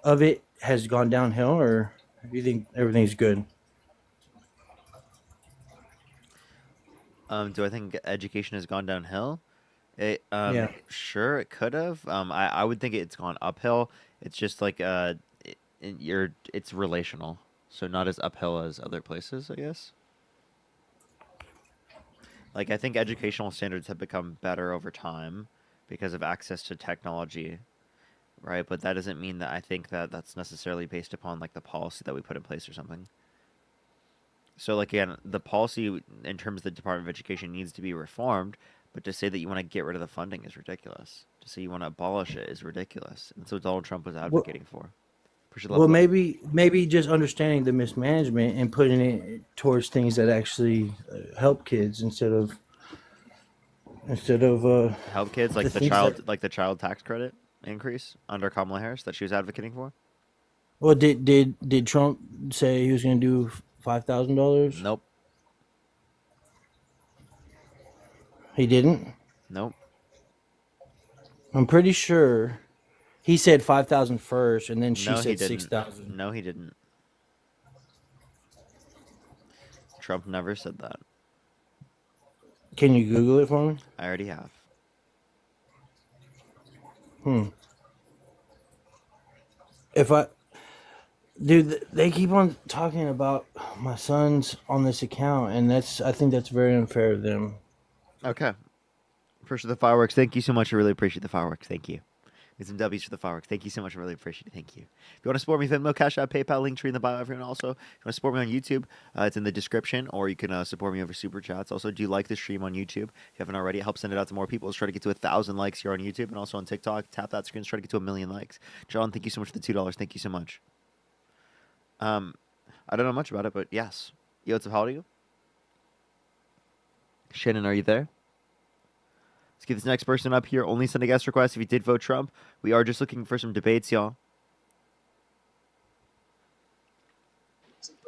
of it has gone downhill, or do you think everything's good? Do I think education has gone downhill? Yeah. Sure, it could have. I would think it's gone uphill. It's just like it's relational, so not as uphill as other places, I guess. Like, I think educational standards have become better over time because of access to technology, right? But that doesn't mean that I think that that's necessarily based upon like the policy that we put in place or something. So, like, again, the policy in terms of the Department of Education needs to be reformed, but to say that you want to get rid of the funding is ridiculous. To say you want to abolish it is ridiculous. And so Donald Trump was advocating for. Well, maybe just understanding the mismanagement and putting it towards things that actually help kids instead of help kids, like the child tax credit increase under Kamala Harris that she was advocating for. Well, did Trump say he was going to do $5,000? Nope. He didn't? Nope. I'm pretty sure he said 5,000 first, and then she said 6,000. No, he didn't. Trump never said that. Can you Google it for me? I already have. Dude, they keep on talking about my sons on this account, and I think that's very unfair of them. Okay. Appreciate the fireworks. Thank you so much. I really appreciate the fireworks. Thank you. Get some W's for the fireworks. Thank you so much. I really appreciate it. Thank you. If you want to support me, Venmo, Cash App, PayPal, link tree in the bio. Everyone also, if you want to support me on YouTube, it's in the description, or you can support me over Super Chats. Also, do you like the stream on YouTube? If you haven't already, it helps send it out to more people. Let's try to get to 1,000 likes here on YouTube and also on TikTok. Tap that screen. Let's try to get to 1 million likes. John, thank you so much for the $2. Thank you so much. I don't know much about it, but yes. Yo, what's up? How old are you? Shannon, are you there? Let's get this next person up here. Only send a guest request if you did vote Trump. We are just looking for some debates, y'all.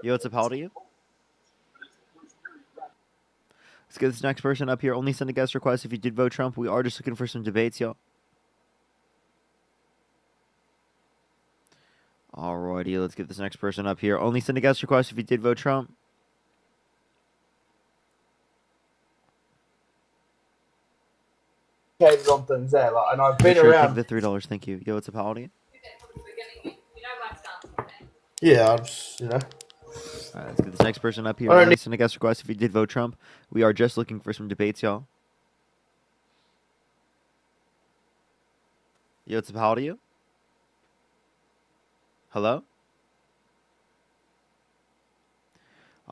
Yo, what's up? How old are you? Let's get this next person up here. Only send a guest request if you did vote Trump. We are just looking for some debates, y'all. Alrighty, let's get this next person up here. Only send a guest request if you did vote Trump. Something's there, like, and I've been Sure, around. thank you the $3. Thank you. Yo, what's up? How old are you? Yeah, I'm just, Alright, let's get this next person up here. Only send a guest request if you did vote Trump. We are just looking for some debates, y'all. Yo, what's up? How old are you? Hello?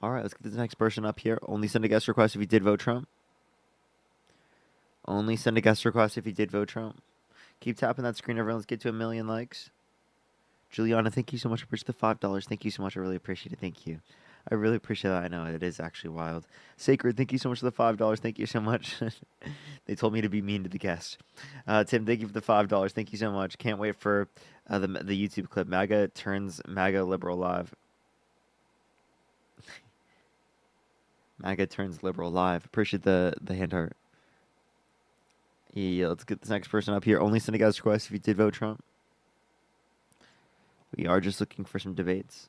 All right, let's get this next person up here. Only send a guest request if you did vote Trump. Only send a guest request if you did vote Trump. Keep tapping that screen, everyone. Let's get to 1 million likes. Juliana, thank you so much for the $5. Thank you so much. I really appreciate it. Thank you. I really appreciate that. I know it is actually wild. Sacred, thank you so much for the $5. Thank you so much. They told me to be mean to the guest. Tim, thank you for the $5. Thank you so much. Can't wait for the YouTube clip. MAGA turns MAGA liberal live. MAGA turns liberal live. Appreciate the hand heart. Yeah, let's get this next person up here. Only send a guest request if you did vote Trump. We are just looking for some debates.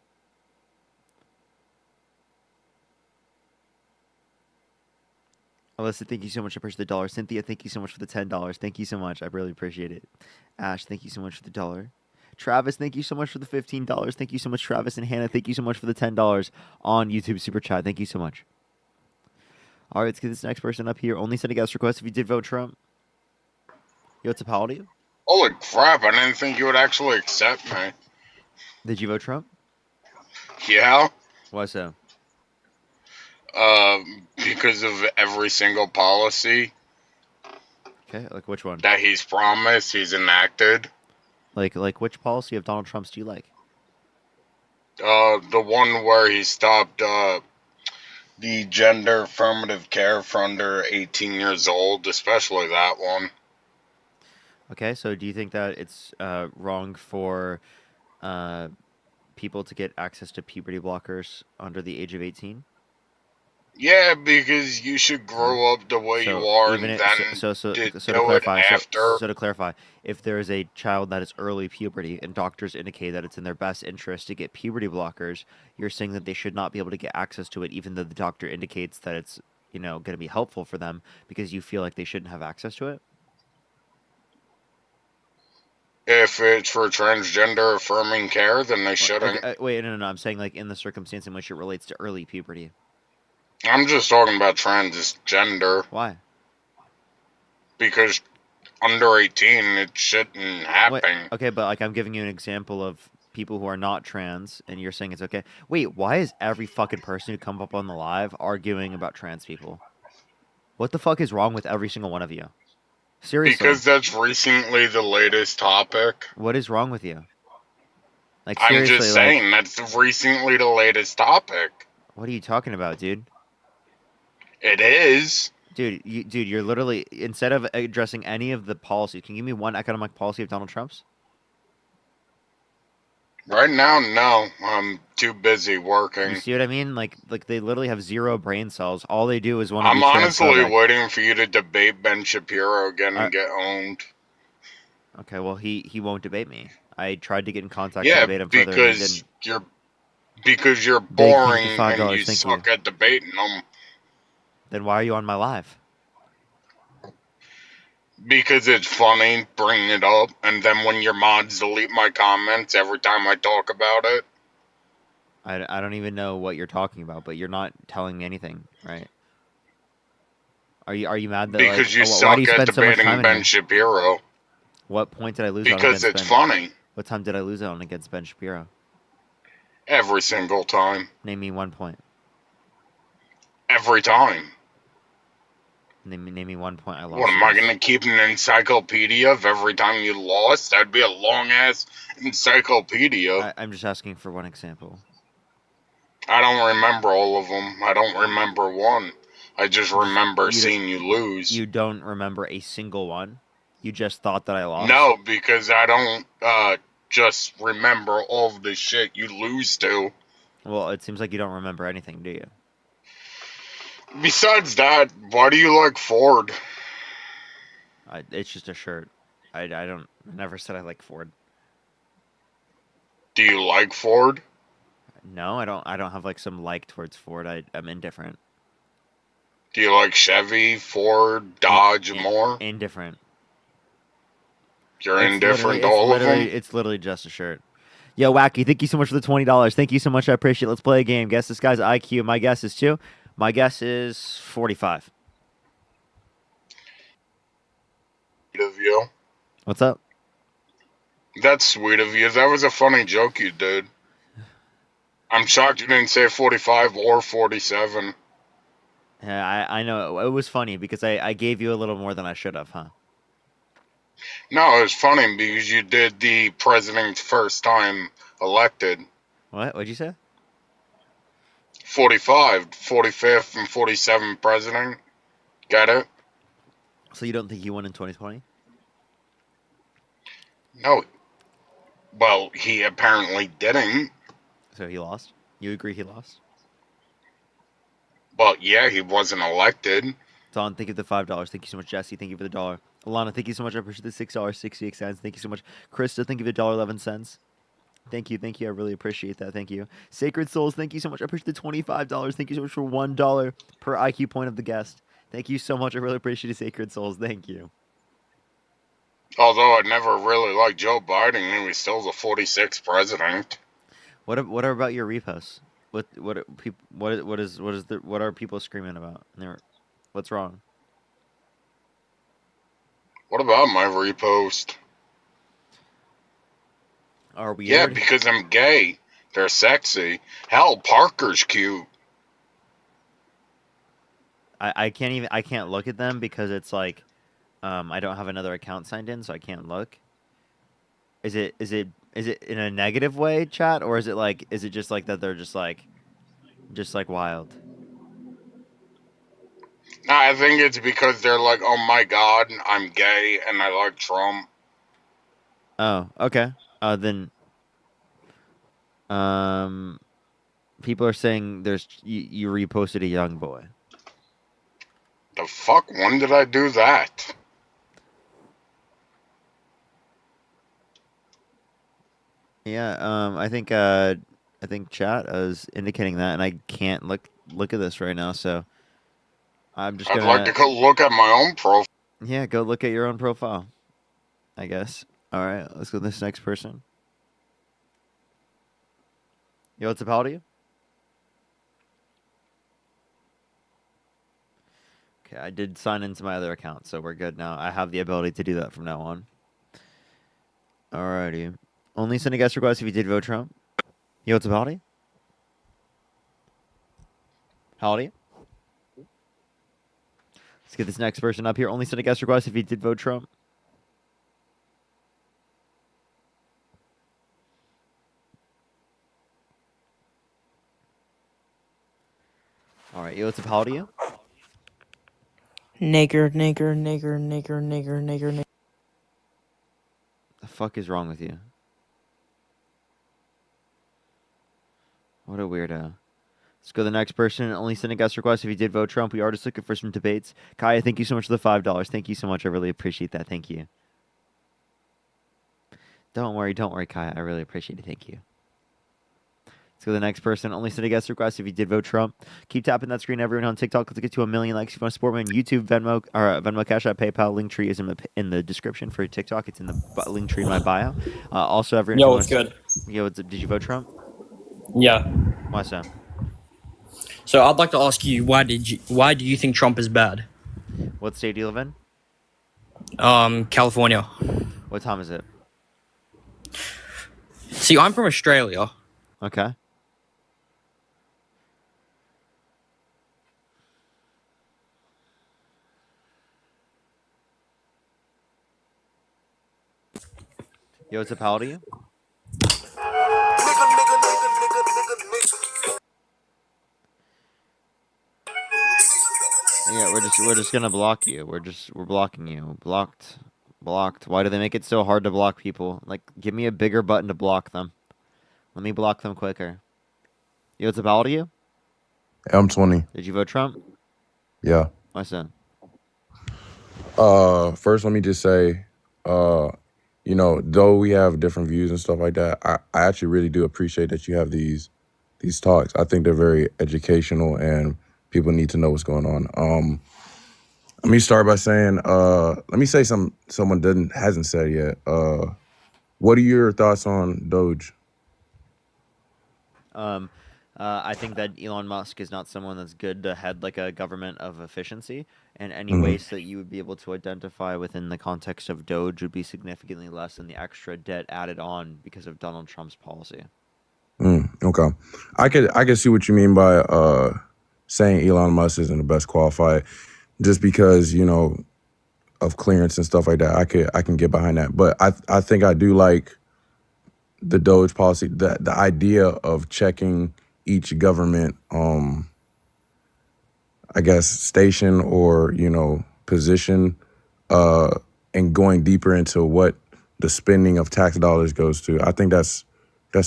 Alyssa, thank you so much. I appreciate the dollar. Cynthia, thank you so much for the $10. Thank you so much. I really appreciate it. Ash, thank you so much for the $1. Travis, thank you so much for the $15. Thank you so much, Travis. And Hannah, thank you so much for the $10 on YouTube Super Chat. Thank you so much. All right, let's get this next person up here. Only send a guest request if you did vote Trump. Yo, what's up? How old are you? Holy crap, I didn't think you would actually accept me. Did you vote Trump? Yeah? Why so? Because of every single policy. Okay, like which one? That he's promised, he's enacted. Like which policy of Donald Trump's do you like? The one where he stopped, the gender affirmative care for under 18 years old, especially that one. Okay, so do you think that it's wrong for people to get access to puberty blockers under the age of 18? Yeah, because you should grow up the way you are and then so do to it clarify, after. so to clarify, if there is a child that is early puberty and doctors indicate that it's in their best interest to get puberty blockers, you're saying that they should not be able to get access to it, even though the doctor indicates that it's going to be helpful for them, because you feel like they shouldn't have access to it? If it's for transgender affirming care, then they shouldn't. Okay, wait, no. I'm saying like in the circumstance in which it relates to early puberty. I'm just talking about transgender. Why? Because under 18, it shouldn't happen. Wait, okay, but like I'm giving you an example of people who are not trans, and you're saying it's okay. Wait, why is every fucking person who come up on the live arguing about trans people? What the fuck is wrong with every single one of you? Seriously. Because that's recently the latest topic. What is wrong with you? Like I'm seriously, just saying, that's recently the latest topic. What are you talking about, dude? It is. Dude, you're literally, instead of addressing any of the policies, can you give me one economic policy of Donald Trump's? Right now, no. I'm too busy working. You see what I mean? Like they literally have zero brain cells. All they do is want to I'm be honestly transphobic. waiting for you to debate Ben Shapiro again and get owned. Okay, well, he won't debate me. I tried to get in contact to debate him further, and he didn't. Because you're boring and you suck at debating them. Then why are you on my live? Because it's funny, bring it up, and then when your mods delete my comments every time I talk about it. I don't even know what you're talking about, but you're not telling me anything, right? Are you mad that because you suck at debating Ben Shapiro? What point did I lose? Because it's funny. What time did I lose on against Ben Shapiro? Every single time. Name me one point. Every time. Name me one point I lost. What, am I going to keep an encyclopedia of every time you lost? That'd be a long-ass encyclopedia. I'm just asking for one example. I don't remember all of them. I don't remember one. I just remember seeing you lose. You don't remember a single one? You just thought that I lost? No, because I don't just remember all of the shit you lose to. Well, it seems like you don't remember anything, do you? Besides that, why do you like Ford? It's just a shirt. I never said I like Ford. Do you like Ford? No, I don't have like some like towards Ford. I'm indifferent. Do you like Chevy, Ford, Dodge, more? Indifferent. You're indifferent to all of them? It's literally just a shirt. Yo, Wacky, thank you so much for the $20. Thank you so much. I appreciate it. Let's play a game. Guess this guy's IQ. My guess is 2. My guess is 45. Of you. What's up? That's sweet of you. That was a funny joke you did. I'm shocked you didn't say 45 or 47. Yeah, I know it was funny because I gave you a little more than I should have, huh? No, it was funny because you did the president's first time elected. What? What'd you say? 45, 45th, and 47th president. Got it? So you don't think he won in 2020? No. Well, he apparently didn't. So he lost? You agree he lost? But yeah, he wasn't elected. Don, thank you for the $5. Thank you so much, Jesse. Thank you for the $1. Alana, thank you so much. I appreciate the $6.68. Thank you so much. Krista, thank you for the $1.11. Thank you, thank you. I really appreciate that. Thank you. Sacred Souls, thank you so much. I appreciate the $25. Thank you so much for $1 per IQ point of the guest. Thank you so much. I really appreciate it, Sacred Souls. Thank you. Although I never really liked Joe Biden, he was still the 46th president. What about your reposts? What are people screaming about? What's wrong? What about my repost? Are weird? Yeah, because I'm gay. They're sexy. Hell, Parker's cute. I can't look at them because it's like I don't have another account signed in, so I can't look. Is it in a negative way, chat, or is it just like that they're just like wild? Nah, I think it's because they're like, oh my god, I'm gay and I like Trump. Oh, okay. Then people are saying you reposted a young boy. The fuck? When did I do that? Yeah, I think chat is indicating that, and I can't look at this right now, so I'm just gonna. I'd like to go look at my own profile. Yeah, go look at your own profile, I guess. All right, let's go to this next person. Yo, what's up, how old are you? Okay, I did sign into my other account, so we're good now. I have the ability to do that from now on. Alrighty. Only send a guest request if you did vote Trump. Yo, what's up, how old are you? How old are you? Let's get this next person up here. Only send a guest request if you did vote Trump. All right, yo, what's up, how old are you? Nigger, nigger, nigger, nigger, nigger, nigger, nigger. The fuck is wrong with you? What a weirdo. Let's go to the next person. Only send a guest request if you did vote Trump. We are just looking for some debates. Kaya, thank you so much for the $5. Thank you so much. I really appreciate that. Thank you. Don't worry, Kaya. I really appreciate it. Thank you. Let's go to the next person. Only send a guest request if you did vote Trump. Keep tapping that screen. Everyone on TikTok, let's get to 1 million likes. If you want to support me on YouTube, Venmo, or Venmo, Cash App, PayPal, link tree is in the description for TikTok. It's in the link tree in my bio. Also, everyone. Yo, what's good? Yo, did you vote Trump? Yeah. Why so? So I'd like to ask you, why do you think Trump is bad? What state do you live in? California. What time is it? See, I'm from Australia. Okay. Yo, what's up, how old are you? Yeah, we're just gonna block you. We're blocking you. Blocked. Why do they make it so hard to block people? Like, give me a bigger button to block them. Let me block them quicker. Yo, what's up, how old are you? I'm 20. Did you vote Trump? Yeah. My son. First, let me just say, though we have different views and stuff like that, I actually really do appreciate that you have these talks. I think they're very educational and people need to know what's going on. Let me start by saying, let me say someone hasn't said yet. What are your thoughts on Doge? I think that Elon Musk is not someone that's good to head like a government of efficiency, and any Mhm. waste that you would be able to identify within the context of Doge would be significantly less than the extra debt added on because of Donald Trump's policy. Okay, I could see what you mean by saying Elon Musk isn't the best qualified, just because of clearance and stuff like that. I can get behind that, but I think I do like the Doge policy, the idea of checking each government, I guess, station or position, uh, and going deeper into what the spending of tax dollars goes to. I think that's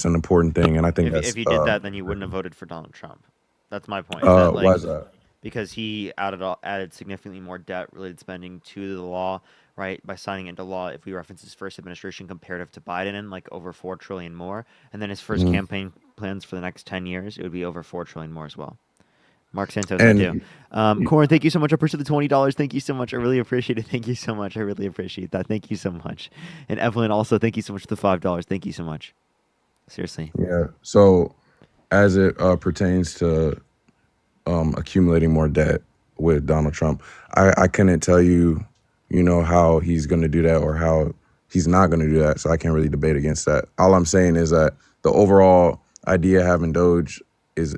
an important thing, and I think If that's you did that, then you wouldn't have voted for Donald Trump. That's my point. Is that why like is that? because he added significantly more debt-related spending to the law, right? By signing into law, if we reference his first administration comparative to Biden, and like over 4 trillion more, and then his first Mhm. campaign plans for the next 10 years, it would be over 4 trillion more as well. Mark Santos, I do. And Corin, thank you so much. I appreciate the $20. Thank you so much. I really appreciate it. Thank you so much. I really appreciate that. Thank you so much. And Evelyn, also, thank you so much for the $5. Thank you so much. Seriously. yeah, so as it pertains to accumulating more debt with Donald Trump, I couldn't tell you, how he's going to do that or how he's not going to do that. So I can't really debate against that. All I'm saying is that the overall idea of having Doge is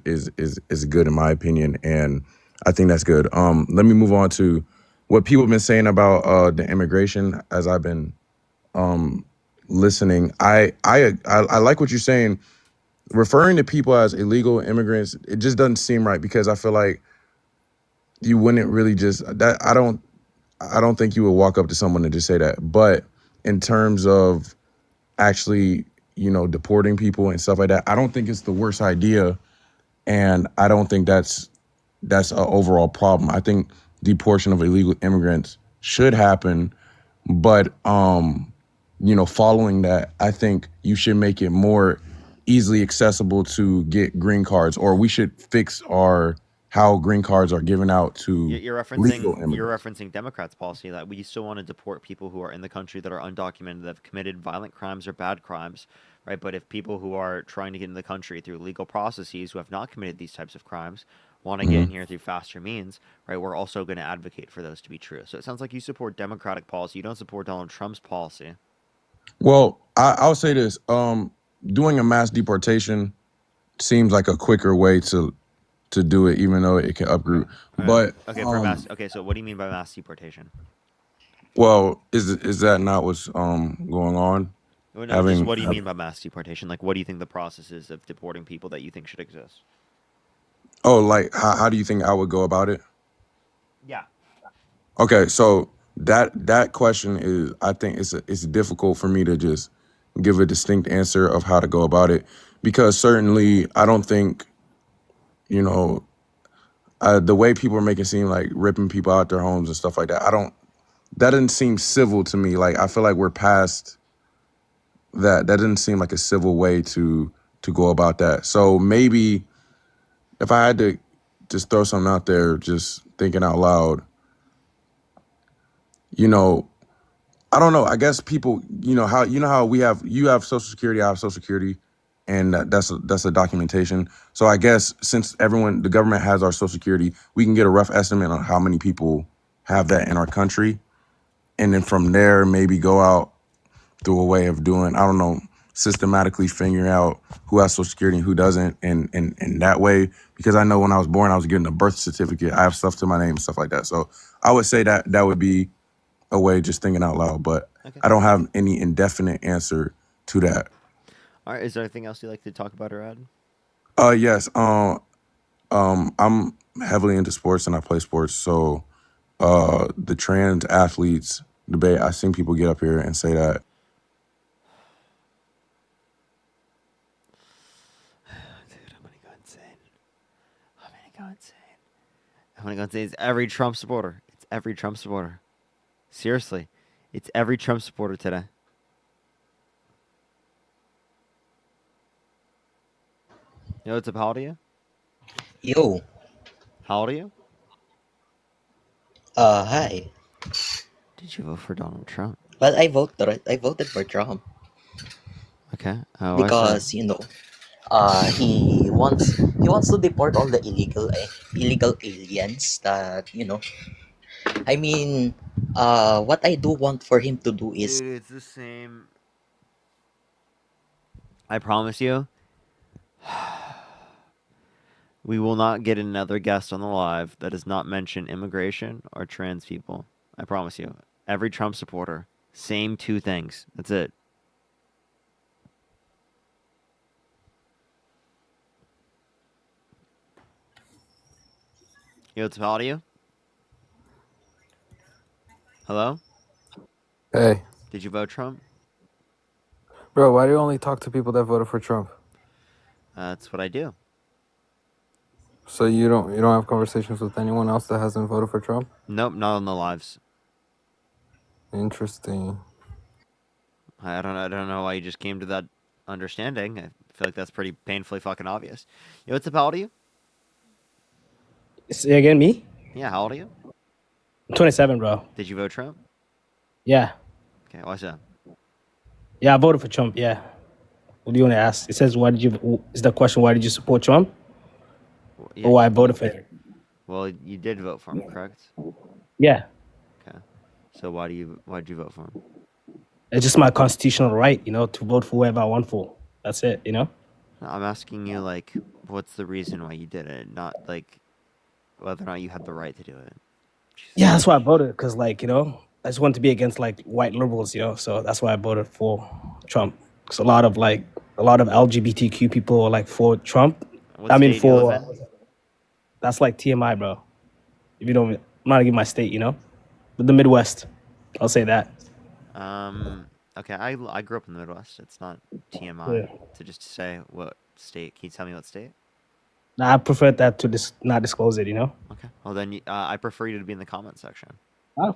good in my opinion, and I think that's good. Let me move on to what people have been saying about the immigration as I've been listening. I like what you're saying. Referring to people as illegal immigrants, it just doesn't seem right, because I feel like you wouldn't really just that. I don't think you would walk up to someone and just say that. But in terms of actually, deporting people and stuff like that, I don't think it's the worst idea, and I don't think that's an overall problem. I think deportation of illegal immigrants should happen, but following that, I think you should make it more easily accessible to get green cards, or we should fix how green cards are given out to You're legal referencing immigrants. Democrats' policy that we still want to deport people who are in the country that are undocumented, that have committed violent crimes or bad crimes, right? But if people who are trying to get in the country through legal processes who have not committed these types of crimes want to get in Mhm. here through faster means, right? We're also going to advocate for those to be true. So it sounds like you support Democratic policy. You don't support Donald Trump's policy. Well, I'll say this: doing a mass deportation seems like a quicker way to do it, even though it can uproot. But Okay, for mass. Okay, so what do you mean by mass deportation? well, is that not what's going on? Well, no, just Having what do you mean by mass deportation? Like, what do you think the process is of deporting people that you think should exist? oh, like how do you think I would go about it? Yeah. Okay, so that question is, I think it's difficult for me to just give a distinct answer of how to go about it, because certainly I don't think you know the way people are making it seem like ripping people out their homes and stuff like that. That doesn't seem civil to me. Like, I feel like we're past that. That doesn't seem like a civil way to go about that. So maybe if I had to just throw something out there, just thinking out loud, you know, I don't know. I guess people, how you have Social Security, I have Social Security, and that's a documentation. So I guess since the government has our Social Security, we can get a rough estimate on how many people have that in our country, and then from there maybe go out through a way of doing, I don't know, systematically figuring out who has Social Security and who doesn't, and that way, because I know when I was born, I was getting a birth certificate. I have stuff to my name and stuff like that. So I would say that would be a way, just thinking out loud, but I don't have any indefinite answer to that. All right. Is there anything else you'd like to talk about or add? Yes. I'm heavily into sports and I play sports. So the trans athletes debate, I've seen people get up here and say that. Dude, I'm gonna go insane. I'm gonna go insane. It's every Trump supporter. It's every Trump supporter. Seriously, it's every Trump supporter today. Yo, what's up? How old are you? Yo, How old are you? hi. Did you vote for Donald Trump? Well, I voted for Trump Okay. Why is that? because He wants to deport all the illegal aliens that I mean, what I do want for him to do is Dude, it's the same. I promise you, we will not get another guest on the live that does not mention immigration or trans people. I promise you. Every Trump supporter, same two things. That's it. Yo, it's audio. Hello? Hey, Did you vote Trump? bro, why do you only talk to people that voted for Trump? That's what I do. So you don't have conversations with anyone else that hasn't voted for Trump? Nope, not on the lives. Interesting. I don't know why you just came to that understanding. I feel like that's pretty painfully fucking obvious. Yo, what's up? How old are you? Say again, me? Yeah, how old are you? I'm 27, bro. Did you vote Trump? Yeah. Okay, why's that? Yeah, I voted for Trump. Yeah. What do you want to ask? It says, is the question, why did you support Trump? Yeah, Or why I voted for him? well, you did vote for him, correct? Yeah. Okay. So why'd you vote for him? It's just my constitutional right, to vote for whoever I want for. That's it, I'm asking you, like, what's the reason why you did it, not, like, whether or not you had the right to do it. Yeah, that's why I voted. Because, I just want to be against, white liberals, so that's why I voted for Trump. Because a lot of LGBTQ people are, for Trump. What state do you live in? That's TMI, bro. If you don't, I'm not gonna give my state, but the Midwest. I'll say that. Okay, I grew up in the Midwest. It's not TMI Yeah. to just say what state. Can you tell me what state? Nah, I prefer that to not disclose it, Okay. Well, then I prefer you to be in the comment section. Oh.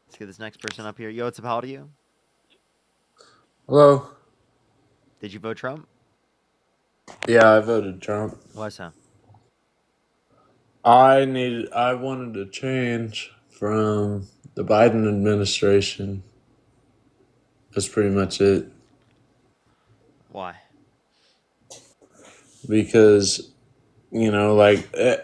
Let's get this next person up here. Yo, what's up? How old are you? Hello. Did you vote Trump? Yeah, I voted Trump. Why so? I wanted to change from the Biden administration. That's pretty much it. Why? Because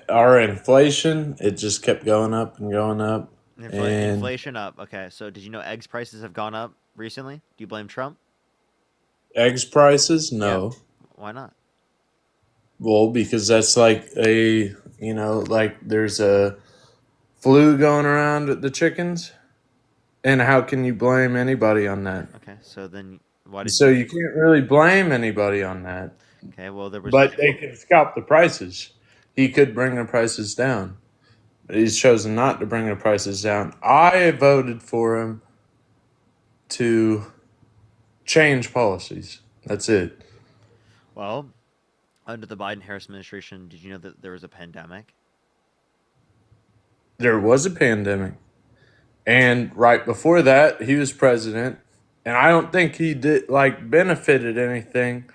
our inflation, it just kept going up and going up. And Inflation up. Okay, so did you know eggs prices have gone up recently? Do you blame Trump? eggs prices, no. Yeah. Why not? Well, because that's there's a flu going around with the chickens. And how can you blame anybody on that? Okay, so then why did So you can't really blame anybody on that. Okay, well there was. But they can scalp the prices. He could bring the prices down. But he's chosen not to bring the prices down. I voted for him to change policies. That's it. Well, under the Biden-Harris administration, did you know that there was a pandemic? There was a pandemic. And right before that, he was president. And I don't think he did benefited anything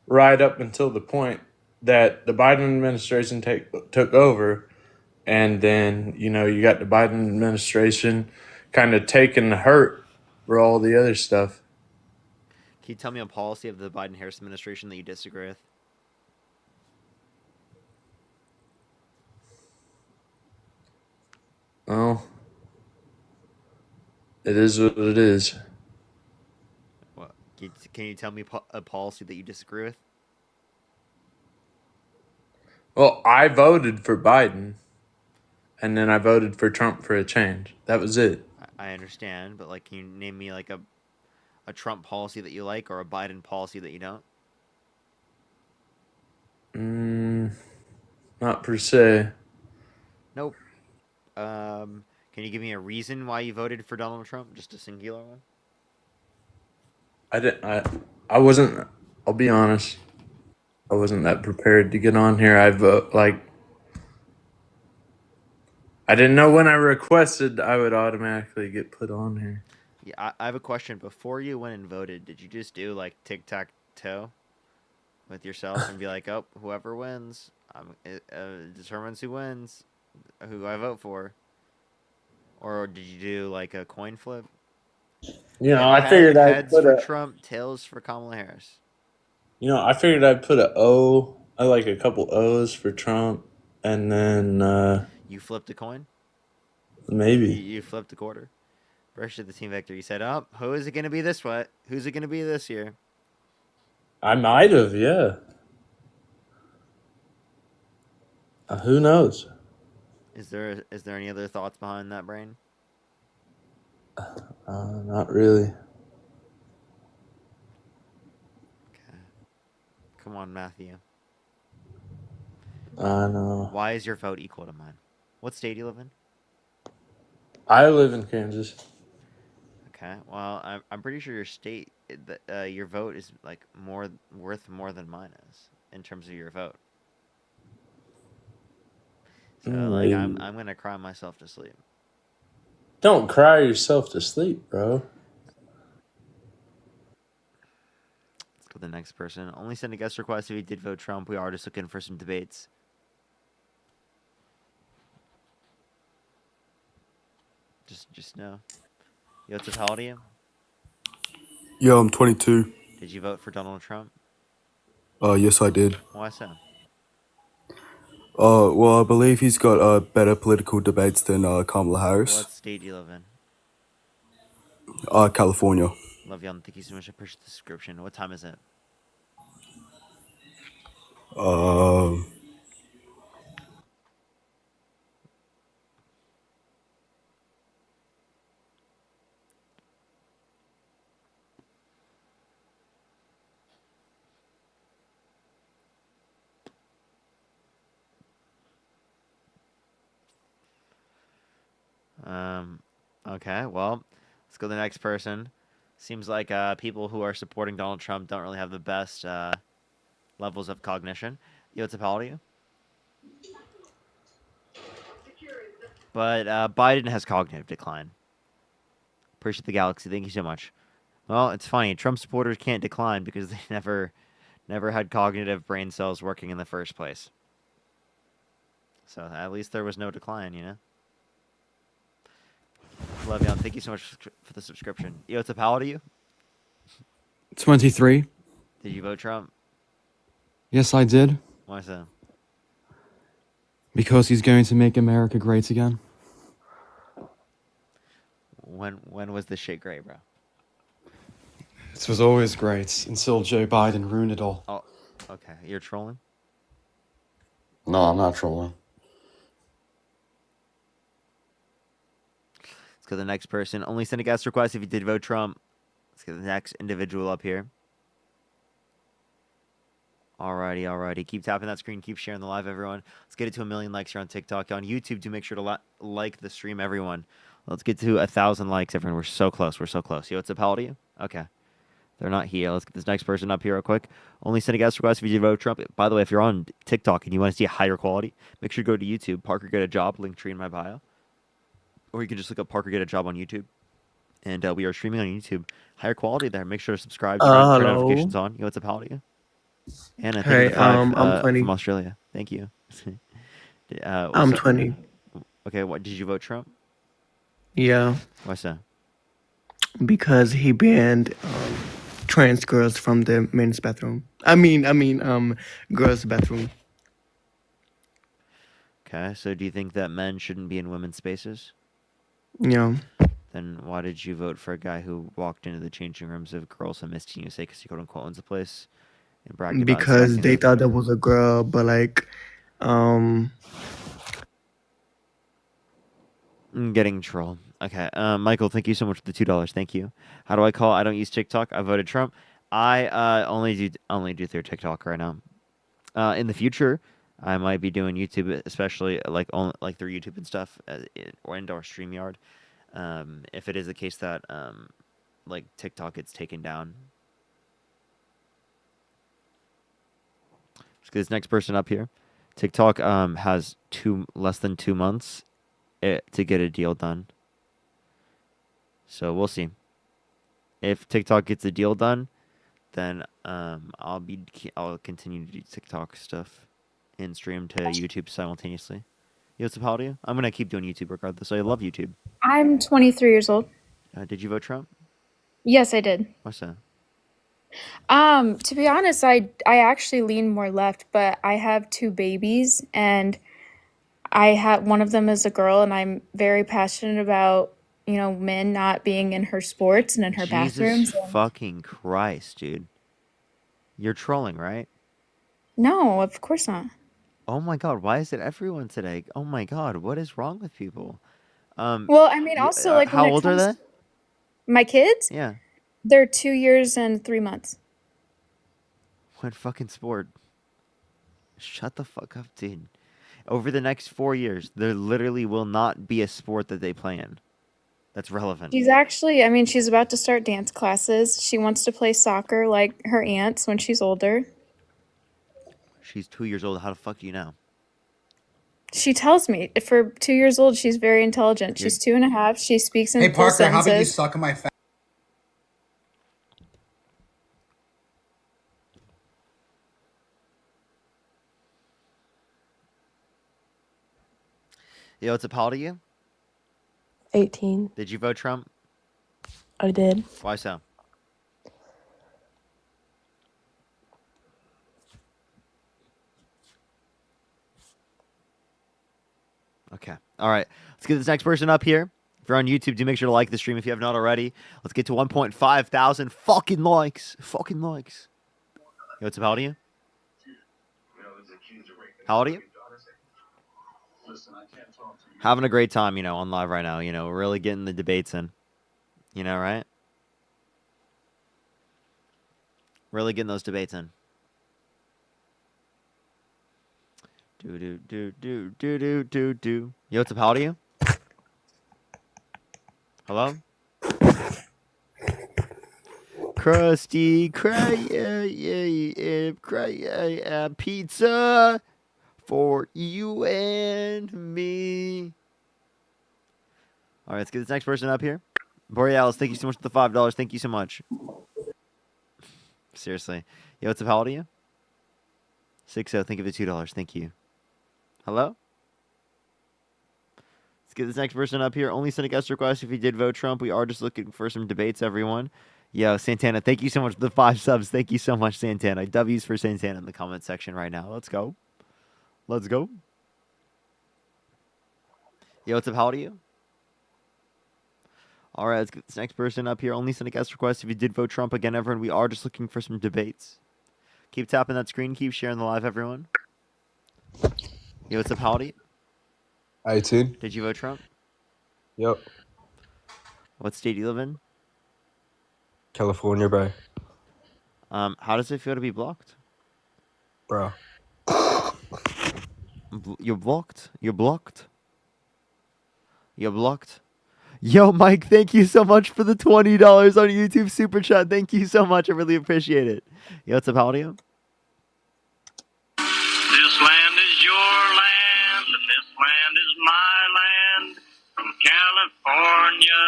right up until the point that the Biden administration took over. And then, you got the Biden administration kind of taking the hurt for all the other stuff. Can you tell me a policy of the Biden-Harris administration that you disagree with? Oh, it is what it is. What? Can you tell me a policy that you disagree with? Well, I voted for Biden, and then I voted for Trump for a change. That was it. I understand, but can you name me a Trump policy that you like or a Biden policy that you don't? Not per se. Nope. Can you give me a reason why you voted for Donald Trump? Just a singular one? I wasn't. I'll be honest. I wasn't that prepared to get on here. I didn't know when I requested I would automatically get put on here. Yeah, I have a question. Before you went and voted, did you just do tic-tac-toe with yourself and be like, oh, whoever wins, it determines who wins, who I vote for? or did you do like a coin flip? You know, Yeah, I figured I'd heads put for a. Trump, tails for Kamala Harris. You know, I figured I'd put a O. I like a couple O's for Trump, and then You flipped a coin. maybe You flipped a quarter. Brush to the team victor. You said, "Oh, who is it going to be this way? Who's it going to be this year?" I might have. Yeah. Who knows? Is there any other thoughts behind that, brain? Not really. Come on, Matthew. I know. Why is your vote equal to mine? What state do you live in? I live in Kansas. Okay. Well, I'm pretty sure your state, your vote is like worth more than mine is in terms of your vote. So like Maybe. I'm gonna cry myself to sleep. Don't cry yourself to sleep, bro. Let's go to the next person. Only send a guest request if you did vote Trump. We are just looking for some debates. Just know. Yo, it's how old are you? Yeah, I'm 22. Did you vote for Donald Trump? Yes, I did. Why so? Well, I believe he's got better political debates than Kamala Harris. What state do you live in? California. Love you. Thank you so much. I appreciate the subscription. What time is it? Um, Okay, well, let's go to the next person. Seems like people who are supporting Donald Trump don't really have the best levels of cognition. Yo, it's a you. But Biden has cognitive decline. Appreciate the galaxy. Thank you so much. Well, it's funny. Trump supporters can't decline because they never had cognitive brain cells working in the first place. So at least there was no decline, you know? Love you. Thank you so much for the subscription. Yo, it's a to you. 23. Did you vote Trump? Yes, I did. Why so? Because he's going to make America great again. When was this shit great, bro? This was always great until Joe Biden ruined it all. Oh, okay. You're trolling? No, I'm not trolling. Let's go to the next person. Only send a guest request if you did vote Trump. Let's get the next individual up here. Alrighty. Keep tapping that screen. Keep sharing the live, everyone. Let's get it to 1 million likes here on TikTok. On YouTube, do make sure to like the stream, everyone. Let's get to 1,000 likes, everyone. We're so close. Yo, what's up, how old are you? Okay. They're not here. Let's get this next person up here real quick. Only send a guest request if you did vote Trump. By the way, if you're on TikTok and you want to see a higher quality, make sure to go to YouTube. Parker Get a Job, link tree in my bio. Or you can just look up Parker Get a Job on YouTube. And we are streaming on YouTube. Higher quality there. Make sure to subscribe. Turn Hello. notifications on. Yo, what's up, how old are you? Anna, thank you Hey, for 5 I'm 20. from Australia. Thank you. I'm 20. Okay, what did you vote Trump? Yeah, Why so? because he banned trans girls from the men's bathroom. Girls' bathroom. Okay, so do you think that men shouldn't be in women's spaces? Yeah, Then why did you vote for a guy who walked into the changing rooms of girls and Miss USA because he quote unquote owns the place and bragged about because inspecting they them? thought that was a girl, but like, I'm getting trolled. Okay, Michael, thank you so much for the $2. Thank you. How do I call? I don't use TikTok. I voted Trump. I only do through TikTok right now. In the future, I might be doing YouTube, especially like through YouTube and stuff, or indoor StreamYard. If it is the case that like TikTok gets taken down. Let's get this next person up here. TikTok has less than 2 months to get a deal done. So we'll see. If TikTok gets a deal done, then I'll continue to do TikTok stuff and stream to YouTube simultaneously. Yo, what's up, how old are you? I'm gonna keep doing YouTube regardless. I love YouTube. I'm 23 years old. Did you vote Trump? Yes, I did. What's that? To be honest, I actually lean more left, but I have two babies and I had one of them is a girl and I'm very passionate about, men not being in her sports and in her Jesus bathrooms. And fucking Christ, dude. You're trolling, right? no, of course not. Oh my god, why is it everyone today? Oh my god, what is wrong with people? Well, I mean, also like when How it old are comes they? to my kids, Yeah. they're 2 years and 3 months. What fucking sport? Shut the fuck up, dude. Over the next 4 years, there literally will not be a sport that they play in that's relevant. She's about to start dance classes. She wants to play soccer like her aunts when she's older. She's 2 years old. How the fuck do you know? She tells me for 2 years old, she's very intelligent. You're- She's 2.5. She speaks in Hey full Parker, how about you sentences. suck on my fat? Yo, what's up, how old are you? 18. Did you vote Trump? I did. Why so? Okay. All right. Let's get this next person up here. If you're on YouTube, do make sure to like the stream if you have not already. Let's get to 1.5 thousand fucking likes. Fucking likes. Yo, what's up, how old are you? How old are you? Having a great time, on live right now. We're really getting the debates in. Right? Really getting those debates in. Do. Yo, what's up? How old are you? Hello? Krusty Krab pizza for you and me. All right, let's get this next person up here. Borealis, thank you so much for the $5. Thank you so much. Seriously. Yo, what's up? How old are you? 60, thank you for the $2. Thank you. Hello? Let's get this next person up here. Only send a guest request if you did vote Trump. We are just looking for some debates, everyone. Yo, Santana, thank you so much for the 5 subs. Thank you so much, Santana. W's for Santana in the comment section right now. Let's go. Let's go. Yo, what's up? How old are you? All right, let's get this next person up here. Only send a guest request if you did vote Trump. Again, everyone, we are just looking for some debates. Keep tapping that screen. Keep sharing the live, everyone. Yo, what's up? How old are you? 18. Did you vote Trump? Yep. What state do you live in? California, bro. How does it feel to be blocked? Bro. You're blocked? You're blocked? You're blocked? Yo, Mike, thank you so much for the $20 on YouTube Super Chat. Thank you so much. I really appreciate it. Yo, what's up? How old are you? This land is your land, and this land is my land. From California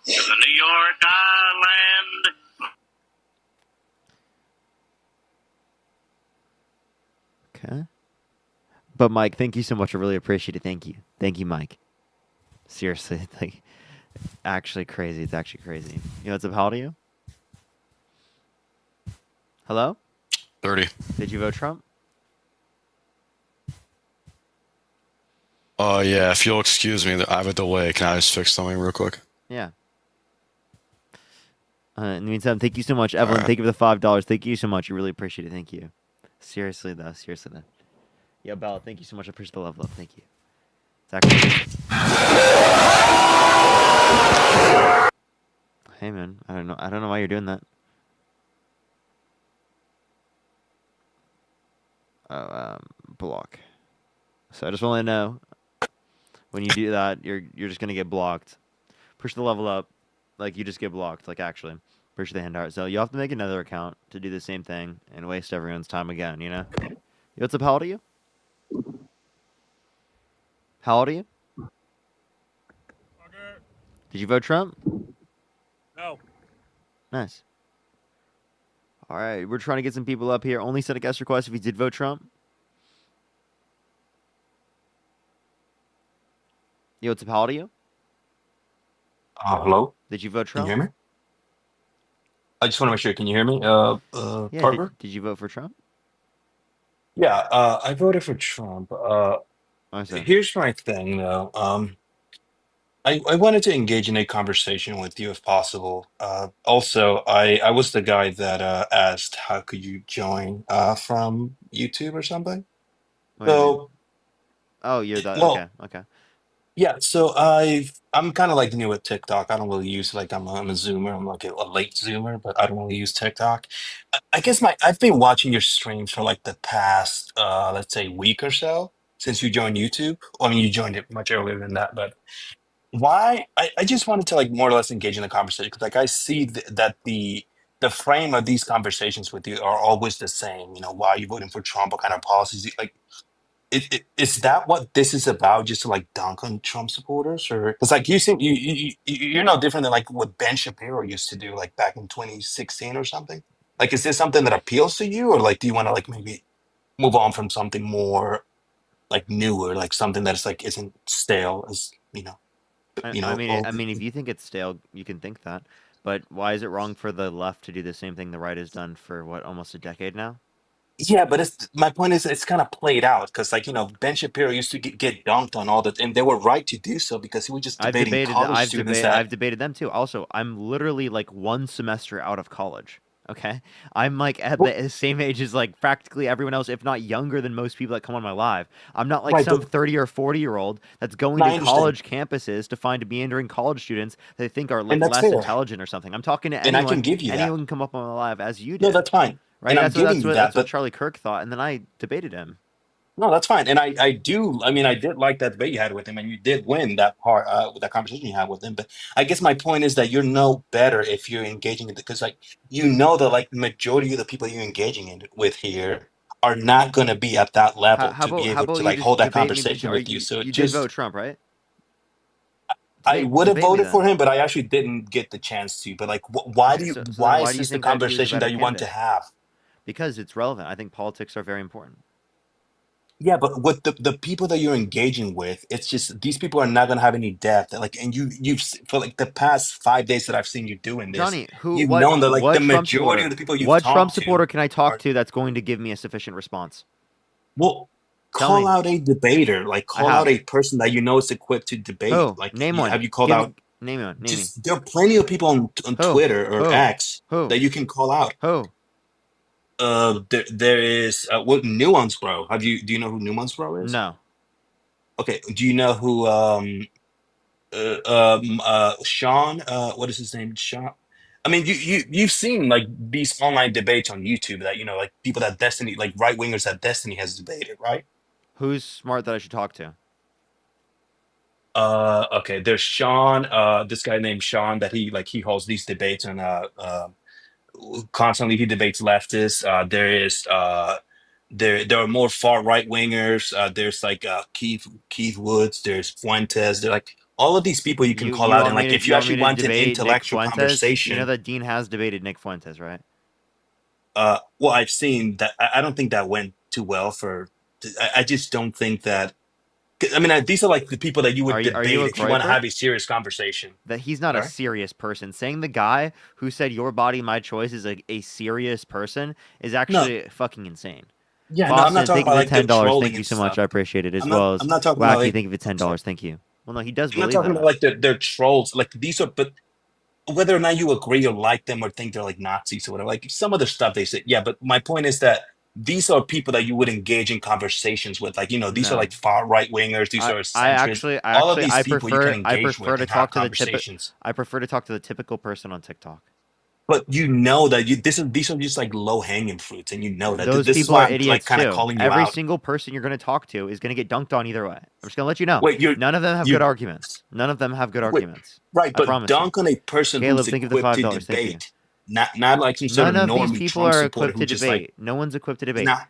to the New York Island. Okay. But Mike, thank you so much. I really appreciate it. Thank you. Thank you, Mike. Seriously, like, it's actually crazy. It's actually crazy. You know, what's up? How old are you? Hello? 30. Did you vote Trump? Yeah, if you'll excuse me, I have a delay. Can I just fix something real quick? Yeah. In the meantime, thank you so much, Evelyn. Thank you for the $5. Thank you so much. I really appreciate it. Thank you. Seriously, though. Seriously, though. Yeah, Bella, thank you so much. I appreciate the level up. Thank you. It's actually... Hey, man. I don't know why you're doing that. Oh, block. So I just want to know, when you do that, you're just gonna get blocked. Push the level up, like you just get blocked. Like actually, push the hand out. So you have to make another account to do the same thing and waste everyone's time again. You know. Yo, what's up? How old are you? How old are you? Did you vote Trump? No. Nice. All right, we're trying to get some people up here. Only send a guest request if you did vote Trump. Yo, what's up, how old are you? Hello? Did you vote Can you Trump? hear me? I just want to make sure. Can you hear me, Yeah, Parker? did you vote for Trump? Yeah, I voted for Trump. I see. Here's my thing, though. I wanted to engage in a conversation with you if possible. Also, I was the guy that asked how could you join from YouTube or something. What do you mean? So, Oh, you're that. Okay, well, okay. yeah. So I'm kind of like new at TikTok. I don't really use like I'm a Zoomer. I'm like a late Zoomer, but I don't really use TikTok. I guess I've been watching your streams for like the past let's say week or so since you joined YouTube. I mean, you joined it much earlier than that, but why? I just wanted to like more or less engage in the conversation because like I see that the frame of these conversations with you are always the same. You know, why are you voting for Trump? What kind of policies? Like, is that what this is about? Just to like dunk on Trump supporters, or because like you seem you're no different than like what Ben Shapiro used to do like back in 2016 or something. Like, is this something that appeals to you, or like do you want to like maybe move on from something more like newer, like something that's like isn't stale as I mean, if you think it's stale, you can think that. But why is it wrong for the left to do the same thing the right has done for what, almost a decade now? Yeah, but it's my point is it's kind of played out because like Ben Shapiro used to get dunked on all that, and they were right to do so because he was just debating college students that. I've debated them too. Also, I'm literally like one semester out of college. Okay, I'm like at the same age as like practically everyone else, if not younger than most people that come on my live. I'm not like Right, some but 30 or 40-year-old that's going no, I to understand, college campuses to find meandering college students that they think are and like that's less fair, intelligent or something. I'm talking to and I anyone. can give you that. Anyone can come up on my live as you No, did, that's fine, right? and I'm giving you that, That's what but Charlie Kirk thought, and then I debated him. no, that's fine, and I do. I mean, I did like that debate you had with him, and you did win that part, that conversation you had with him. But I guess my point is that you're no better if you're engaging in it because, like, you know that like majority of the people you're engaging in with here are not going to be at that level to be How able about to you like just hold that debate me? conversation with you. So it You did vote just, Trump, right? I would have Debate me voted for then. him, but I actually didn't get the chance to. But like, why do Okay, you? so then Why why is do you this the think that he was a conversation better that you want to candidate? have? Because it's relevant. I think politics are very important. Yeah, but with the people that you're engaging with, it's just these people are not gonna have any depth. Like, and for like the past 5 days that I've seen you doing this, Johnny, you've known that like the what Trump majority supporter? of the people you've What Trump talked to supporter can I talk are to that's going to give me a sufficient response? well, Tell call me. out a debater, like I call out have. a person that you know is equipped to debate. Who? Like, Name one. have you called Give me. out? Name one. Name me. Just there are plenty of people on Who? Twitter or Who? X Who? that you can call out. Who? There is what Nuance Bro. Do you know who Nuance Bro is? No. Okay, do you know who Sean, what is his name? Sean. I mean, you've seen like these online debates on YouTube that like people that Destiny, like right wingers that Destiny has debated, right? Who's smart that I should talk to? Okay. There's Sean, this guy named Sean that he holds these debates and constantly he debates leftists. There are more far right wingers. There's like Keith Woods. There's Fuentes. They're like all of these people you can call out, and like if You you want me actually to want an debate Nick intellectual Fuentes? You know conversation, that Dean has debated Nick Fuentes, right? well, I've seen that. I don't think that went too well for. I just don't think that. I mean, these are like the people that you would Are you debate a if you want to griper? have a serious conversation. That he's not a Sorry? serious person. Saying the guy who said your body, my choice is a serious person is No, actually fucking insane. yeah, no, I'm not Boston, talking thank you about for like the $10. trolling Thank you and so much. stuff. I appreciate it. As I'm not. well as I'm not talking about Wacky, like. thank you for $10. Thank you. Well, no, he does I'm not believe talking about that. like they're trolls. Like these are, but whether or not you agree or like them or think they're like Nazis or whatever, like some of the stuff they say, yeah. But my point is that these are people that you would engage in conversations with. Like these are No. like far right wingers. These are centrists. All of these people you can engage with and have conversations. I prefer to talk to the typical person on TikTok. But you know that these are just like low hanging fruits, and you know that Those this is people why are I'm like idiots kind of too. calling you Every out. single person you're going to talk to is going to get dunked on either way. I'm just going to let you know. Wait, None of them have good arguments. None of them have good wait, arguments. right? I But promise you. dunk on a person Caleb, who's thank you for the equipped to $5. Thank you. debate, not like some sort of None of these normie people Trump are supporter equipped who to just like debate. No one's equipped to debate. nah.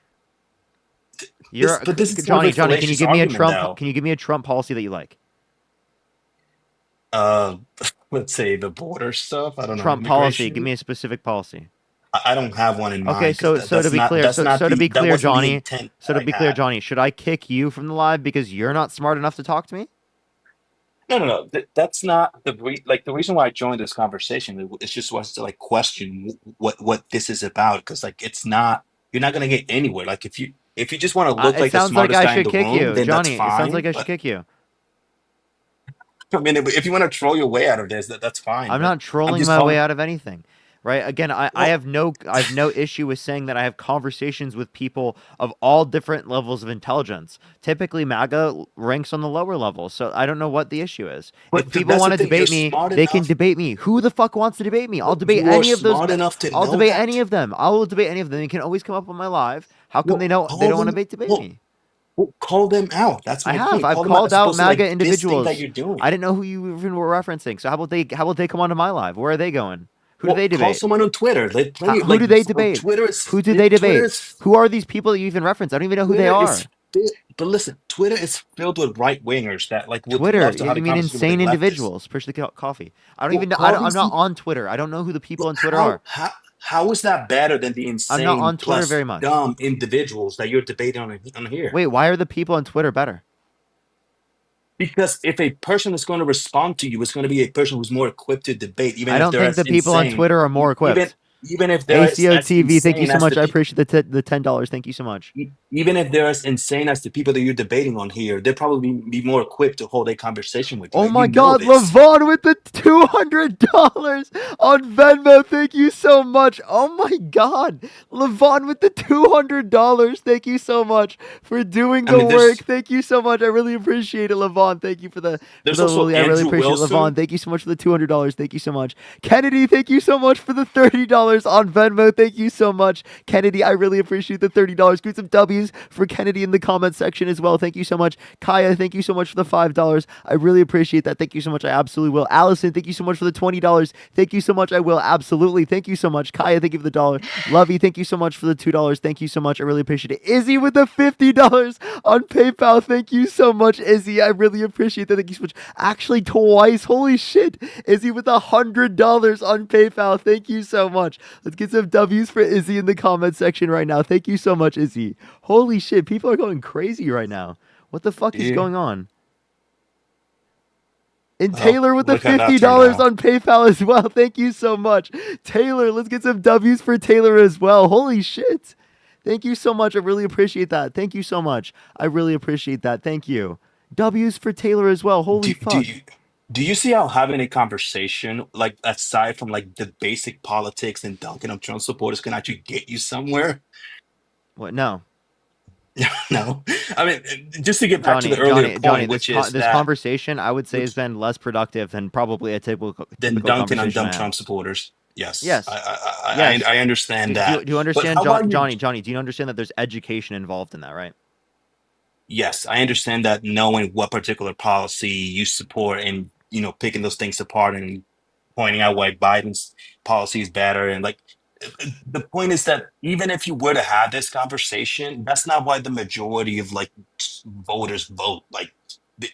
You're But this is sort of Johnny. a Johnny, can you fallacious give me a argument, Trump? though. Can you give me a Trump policy that you like? Uh, let's say the border stuff. I don't know, Trump policy. Give immigration. me a specific policy. I don't have one in Okay, mind because so to be clear, that's not so to be that clear, wasn't the Johnny. intent So that to I be clear, had. Johnny, should I kick you from the live because you're not smart enough to talk to me? No. That's not the reason why I joined this conversation. It's just was to like question what this is about because like it's not you're not gonna get anywhere. Like if you just want to look It like the sounds like smartest I guy in should the kick room, you, then that's Johnny. It sounds like fine. I should But kick you. I mean, if you want to troll your way out of this, that's fine. I'm But not I'm trolling just my way calling. out of anything. Right? Again, I Well, have no issue with saying that I have conversations with people of all different levels of intelligence. Typically MAGA ranks on the lower level. So I don't know what the issue is. If people that's the want to thing. You're debate me, smart they can enough. debate me. Who the fuck wants to debate me? I'll debate You are any of those smart enough to I'll know debate any that. of them. I will debate any of them. You can always come up on my live. How come Well, they call don't want them. to debate Well, me? well, call them out. That's I my have. point. I've Call them out called as out opposed to MAGA like this thing that individuals. you're doing. I didn't know who you even were referencing. So how about they come onto my live? Where are they going? Who do Well, they call debate? someone on Twitter. Let plenty Who like do they debate? Twitter is Who do they Twitter debate? is Who are these people that you even reference? I don't even know who they Twitter is are. but listen, Twitter is filled with right wingers that like would Twitter. love to have You a mean conversation with the insane leftists. individuals? Push the coffee. I don't Well, even know. call I'm these not people. on Twitter. I don't know who the people Look, on Twitter are. how is that better than the I'm not insane on Twitter plus very much. dumb individuals that you're debating on here? Wait, why are the people on Twitter better? Because if a person is going to respond to you, it's going to be a person who's more equipped to debate, even I if don't they're think as the people on insane, Twitter are more even equipped. even if they're ACO as TV, thank you insane so as much. the I people. appreciate the $10. Thank you so much. Even if they're as insane as the people that you're debating on here, they'd probably be more equipped to hold a conversation with you, Oh and you my know God, this. Levon with the $200 on Venmo. Thank you so much. Oh my God, Levon with the $200. Thank you so much for doing I the mean, work. Thank you so much. I really appreciate it, Levon. Thank you for the there's also I really Andrew appreciate it, Levon. Wilson. Thank you so much for the $200. Thank you so much, Kennedy. Thank you so much for the $30 on Venmo. Thank you so much, Kennedy. I really appreciate the $30. Give some W's for Kennedy in the comment section as well. Thank you so much, Kaya. Thank you so much for the $5. I really appreciate that. Thank you so much. I absolutely will. Allison, thank you so much for the $20. Thank you so much. I will absolutely. Thank you so much. Kaya, thank you for the dollar. Lovey, thank you so much for the $2. Thank you so much. I really appreciate it. Izzy with the $50 on PayPal. Thank you so much, Izzy. I really appreciate that. Thank you so much. Actually, twice. Holy shit. Izzy with $100 on PayPal. Thank you so much. Let's get some W's for Izzy in the comment section right now. Thank you so much, Izzy. Holy shit. People are going crazy right now. What the fuck is Yeah. going on? And Oh, Taylor with the look at that $50 turnout. on PayPal as well. Thank you so much. Taylor, let's get some W's for Taylor as well. Holy shit. Thank you so much. I really appreciate that. Thank you so much. I really appreciate that. Thank you. W's for Taylor as well. Holy Do, fuck. do you see how having a conversation, like aside from like the basic politics and dunking on Trump supporters, can actually get you somewhere? What? No. No, I mean, just to get back to the earlier Johnny, point, which is this that conversation I would say has been less productive than probably a than typical dunking on conversation dumb I have. Trump supporters. Yes, Yes. Yes. I understand that. Do you But understand, how about you? Johnny, do you understand that there's education involved in that, right? Yes, I understand that knowing what particular policy you support and picking those things apart and pointing out why Biden's policy is better and like the point is that even if you were to have this conversation, that's not why the majority of like voters vote. Like the,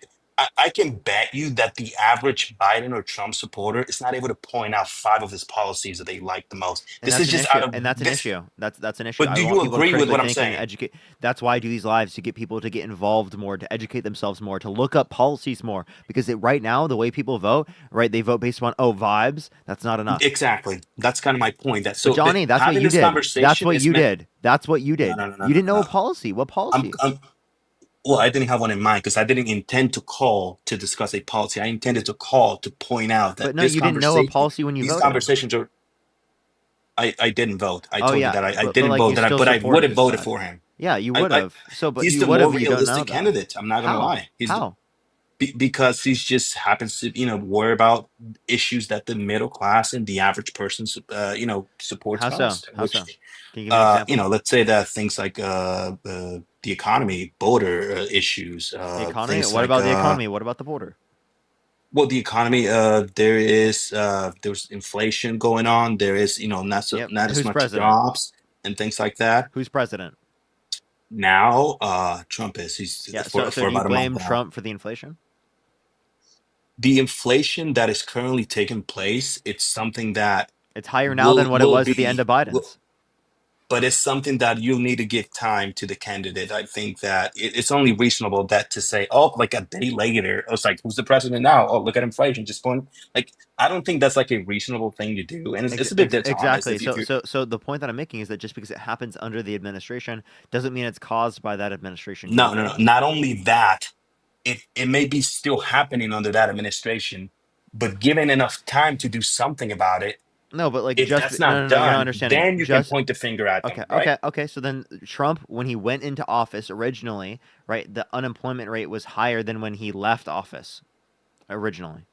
I can bet you that the average Biden or Trump supporter is not able to point out five of his policies that they like the most. And This that's is an just out issue. of And that's an this. issue. That's an issue. But I do want you people to agree with critically what I'm think and saying? educate. That's why I do these lives, to get people to get involved more, to educate themselves more, to look up policies more. Because right now, the way people vote, right, they vote based on vibes. That's not enough. Exactly. That's kind of my point. That But so that Johnny, that's what having you this did. That's conversation what is you meant. did. That's what you No, did. no, no, no, You no, didn't know a no. policy. What policy? I'm well, I didn't have one in mind because I didn't intend to call to discuss a policy. I intended to call to point out But that no, you didn't know a policy when you these voted. conversations are. I didn't vote. I Oh told you yeah, that I but didn't like vote. you still But I would supported have his voted side. for him. Yeah, you would I have. So, but he's you the would more have, but you don't know realistic though. candidate. I'm not gonna How? lie. How? Because he just happens to worry about issues that the middle class and the average person supports How so? most, How so? which Can you give me an example? let's say that things like the economy, border issues, The economy? things What like about the economy? What about the border? well, the economy, there's inflation going on. There is Yep. not as Who's much president? jobs and things like that. Who's president? Now, Trump he's Yeah. So for do you about a month blame now. Trump for the inflation? The inflation that is currently taking place, it's something that It's higher now than what it will was at the end be of Biden's. but it's something that you need to give time to the candidate. I think that it's only reasonable that to say, oh, like a day later, it's like, who's the president now? Oh, look at inflation, just going like, I don't think that's like a reasonable thing to do, and it's a bit dishonest Exactly. if you. So the point that I'm making is that just because it happens under the administration doesn't mean it's caused by that administration No, no, either. no. Not only that, it may be still happening under that administration, but given enough time to do something about it, No, but like if just that's no, no, not no, you're not done, understanding. then you can Just point the finger at okay, them, right? okay. So then Trump, when he went into office originally, right, the unemployment rate was higher than when he left office originally.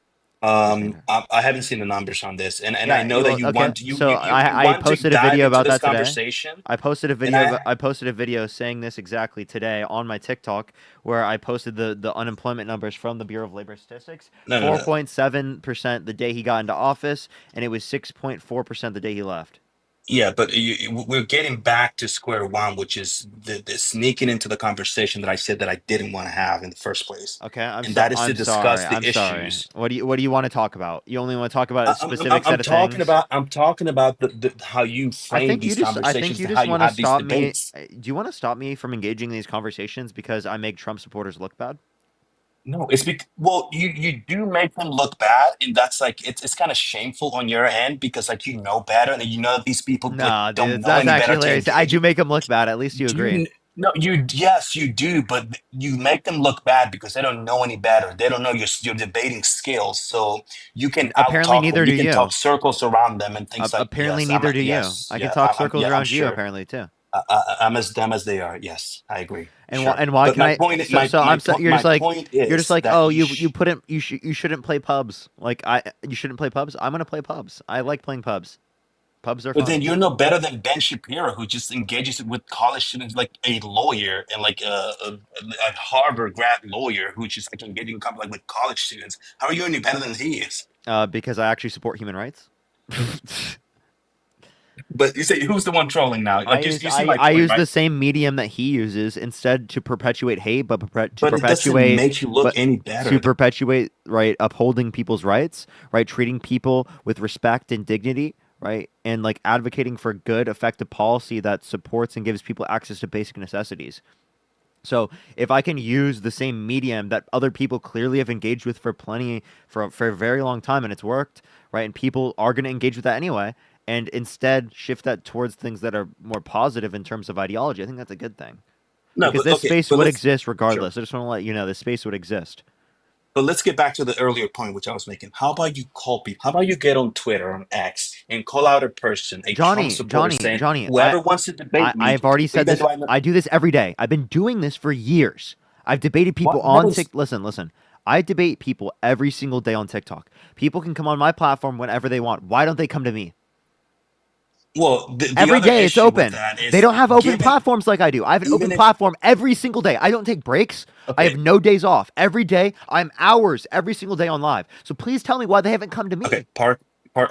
I haven't seen the numbers on this, and I Yeah, know that well, you okay. want So you I want to posted a dive video into about this that today. conversation, I posted a and video. I posted a video saying this exactly today on my TikTok, where I posted the unemployment numbers from the Bureau of Labor Statistics. no, no, no. 4.7% the day he got into office, and it was 6.4% the day he left. Yeah, but we're getting back to square one, which is the sneaking into the conversation that I said that I didn't want to have in the first place, Okay, and that is to I'm discuss sorry. the I'm sorry. issues. What do you want to talk about? You only want to talk about a specific I'm set of talking things. about the how you frame these I think conversations you to how just you want to have these stop me. debates. Do you want to stop me from engaging in these conversations because I make Trump supporters look bad? No, it's because well, you do make them look bad, and that's like it's kind of shameful on your end because like you know better, and you know that these people like Nah, don't dude, know that's any actually better to hilarious. I engage. do make him look bad. At least you Do agree. you? No, you yes, you do, but you make them look bad because they don't know any better. They don't know your debating skills, so you can out Apparently, talk them. neither do You can talk you. circles around them and things like Apparently, yes, neither do you. yes, I can yeah, talk circles yeah, I'm around you. sure. Apparently, too. I'm as dumb as they are. Yes, I agree. Sure, And why but can my I? point, You're my just like point is that oh you shouldn't play pubs. Like you shouldn't play pubs. I'm gonna play pubs. I like playing pubs. Pubs are but fun. then you're no better than Ben Shapiro, who just engages with college students like a lawyer and like a Harvard grad lawyer who just like engaging like with college students. How are you any better than he is? Because I actually support human rights. But you say who's the one trolling now? Like you see my I point, use right? the same medium that he uses instead to perpetuate hate, but But it doesn't make you look any better. to perpetuate right upholding people's rights, right treating people with respect and dignity, right, and like advocating for good, effective policy that supports and gives people access to basic necessities. So if I can use the same medium that other people clearly have engaged with for a very long time and it's worked, right? And people are going to engage with that anyway, and instead shift that towards things that are more positive in terms of ideology, I think that's a good thing. No, Because but this okay, space but would let's exist sure. regardless. I just want to let you know this space would exist. But let's get back to the earlier point which I was making. How about you call people? How about you get on Twitter on X and call out a person, a Trump supporter, saying Johnny, whoever wants to debate me, I've already said even this. though I know I do this every day. I've been doing this for years. I've debated people what on is TikTok. Listen. I debate people every single day on TikTok. People can come on my platform whenever they want. Why don't they come to me? well the Every other day it's issue with open. that They is don't have open given platforms like I do. I have an open even if platform every single day. I don't take breaks. I have okay no days off. Every day, I'm hours every single day on live. So please tell me why they haven't come to okay me. Park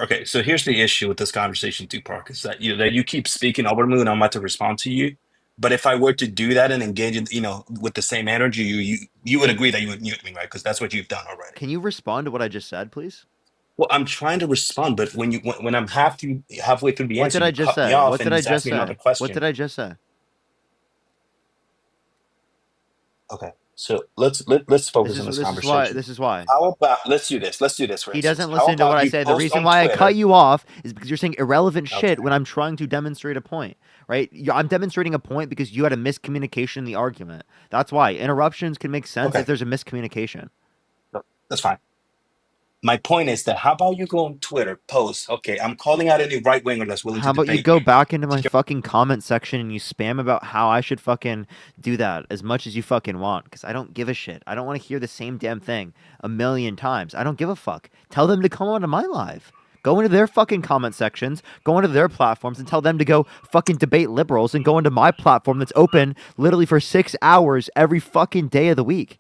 okay, so here's the issue with this conversation too, Park, is that you keep speaking over me and I'm about to respond to you. But if I were to do that and engage in, with the same energy, you would agree that you would mute me, right? Because that's what you've done already. Can you respond to what I just said, please? Well, I'm trying to respond, but when I'm halfway through the What answer, did I you just cut me say? off What and did I just ask just me another say? What question. did I just say? Okay, so let's focus on this conversation. This is why. How about let's do this? Let's do this, for He instance. doesn't How listen to what about I you say. The post reason on why I cut Twitter? you off is because you're saying irrelevant shit Okay, when I'm trying to demonstrate a point, right? I'm demonstrating a point because you had a miscommunication in the argument. That's why. Interruptions can make sense okay, if there's a miscommunication. no, that's fine. My point is that how about you go on Twitter, post, okay, I'm calling out any right winger that's willing How to about you debate go me. back into my Sure. fucking comment section and you spam about how I should fucking do that as much as you fucking want? Because I don't give a shit. I don't want to hear the same damn thing a million times. I don't give a fuck. Tell them to come onto my live. Go into their fucking comment sections, go into their platforms and tell them to go fucking debate liberals and go into my platform that's open literally for 6 hours every fucking day of the week.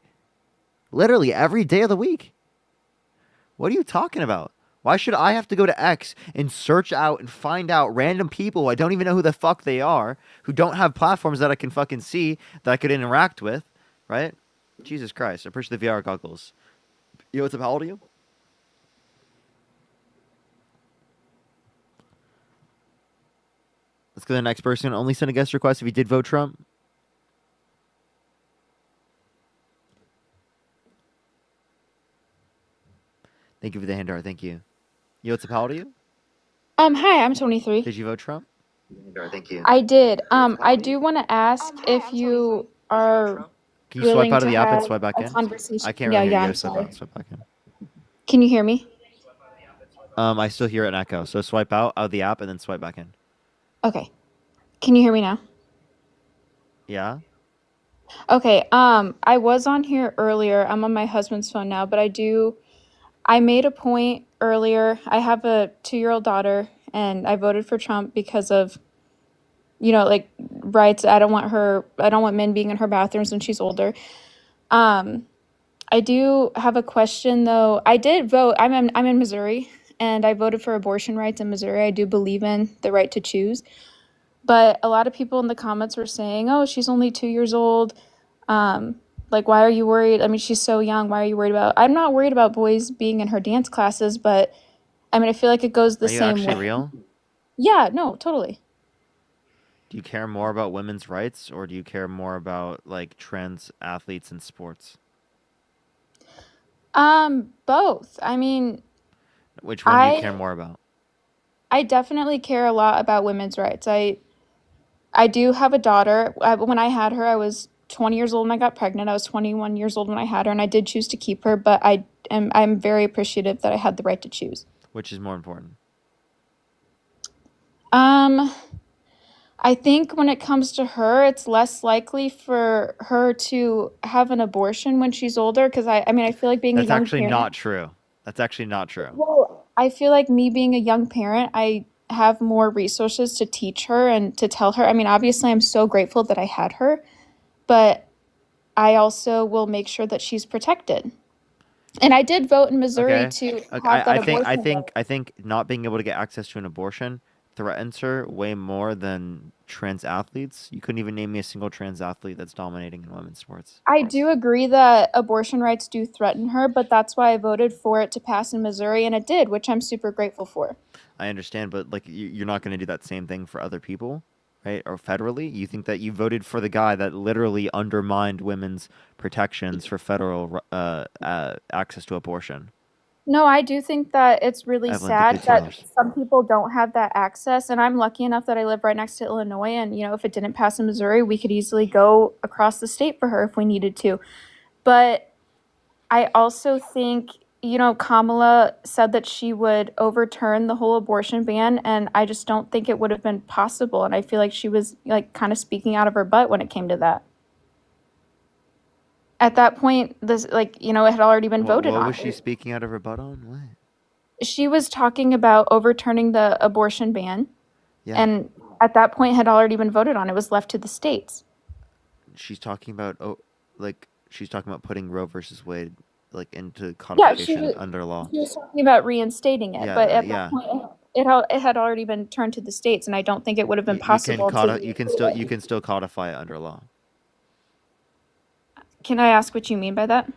Literally every day of the week. What are you talking about? Why should I have to go to X and search out and find out random people I don't even know who the fuck they are, who don't have platforms that I can fucking see, that I could interact with, right? Jesus Christ, I appreciate the VR goggles. You know what's up? How old are you? Let's go to the next person. Only send a guest request if you did vote Trump. Thank you for the hand art. Thank you. Yo, what's up? How old are you? Hi, I'm 23. Did you vote Trump? Thank you. I did. I do want to ask if you are Can you swipe willing out of to the app and have swipe back a in? conversation. I can't Yeah, really hear yeah, you. I'm Swipe sorry. out, swipe back in. Can you hear me? I still hear an echo. So swipe out of the app and then swipe back in. Okay. Can you hear me now? Yeah. Okay. I was on here earlier. I'm on my husband's phone now, but I made a point earlier. I have a 2-year-old daughter, and I voted for Trump because of, like, rights. I don't want men being in her bathrooms when she's older. I do have a question though. I did vote. I'm in Missouri, and I voted for abortion rights in Missouri. I do believe in the right to choose. But a lot of people in the comments were saying, "Oh, she's only 2 years old. Like, why are you worried? I mean, she's so young. Why are you worried about?" I'm not worried about boys being in her dance classes, but I mean, I feel like it goes the Are you same actually way. real? Yeah, no, totally. Do you care more about women's rights or do you care more about like trans athletes in sports? Both. I mean, Which one do you I care more about? I definitely care a lot about women's rights. I do have a daughter. When I had her, I was 20 years old when I got pregnant. I was 21 years old when I had her, and I did choose to keep her, but I'm very appreciative that I had the right to choose. Which is more important? I think when it comes to her, it's less likely for her to have an abortion when she's older, because I mean, I feel like being a That's young actually parent. not true. That's actually not true. Well, I feel like me being a young parent, I have more resources to teach her and to tell her. I mean, obviously, I'm so grateful that I had her, but I also will make sure that she's protected. And I did vote in Missouri Okay. to Okay, have that I think I abortion ban. think I think not being able to get access to an abortion threatens her way more than trans athletes. You couldn't even name me a single trans athlete that's dominating in women's sports. I do agree that abortion rights do threaten her, but that's why I voted for it to pass in Missouri, and it did, which I'm super grateful for. I understand, but like you're not going to do that same thing for other people, right? Or federally, you think that you voted for the guy that literally undermined women's protections for federal access to abortion. No, I do think that it's really Evelyn, sad decrease that yours. some people don't have that access, and I'm lucky enough that I live right next to Illinois, and if it didn't pass in Missouri, we could easily go across the state for her if we needed to. But I also think, Kamala said that she would overturn the whole abortion ban, and I just don't think it would have been possible, and I feel like she was like kind of speaking out of her butt when it came to that. At that point, this it had already been voted What on. was she speaking out of her butt on? What? She was talking about overturning the abortion ban, Yeah. and at that point had already been voted on. It was left to the states. She's talking about she's talking about putting Roe versus Wade into Yeah, codification under law. she was talking about reinstating it, Yeah, but at yeah. that point, it had already been turned to the states, and I don't think it would have been possible to. You can still codify it under law. Can I ask what you mean by that?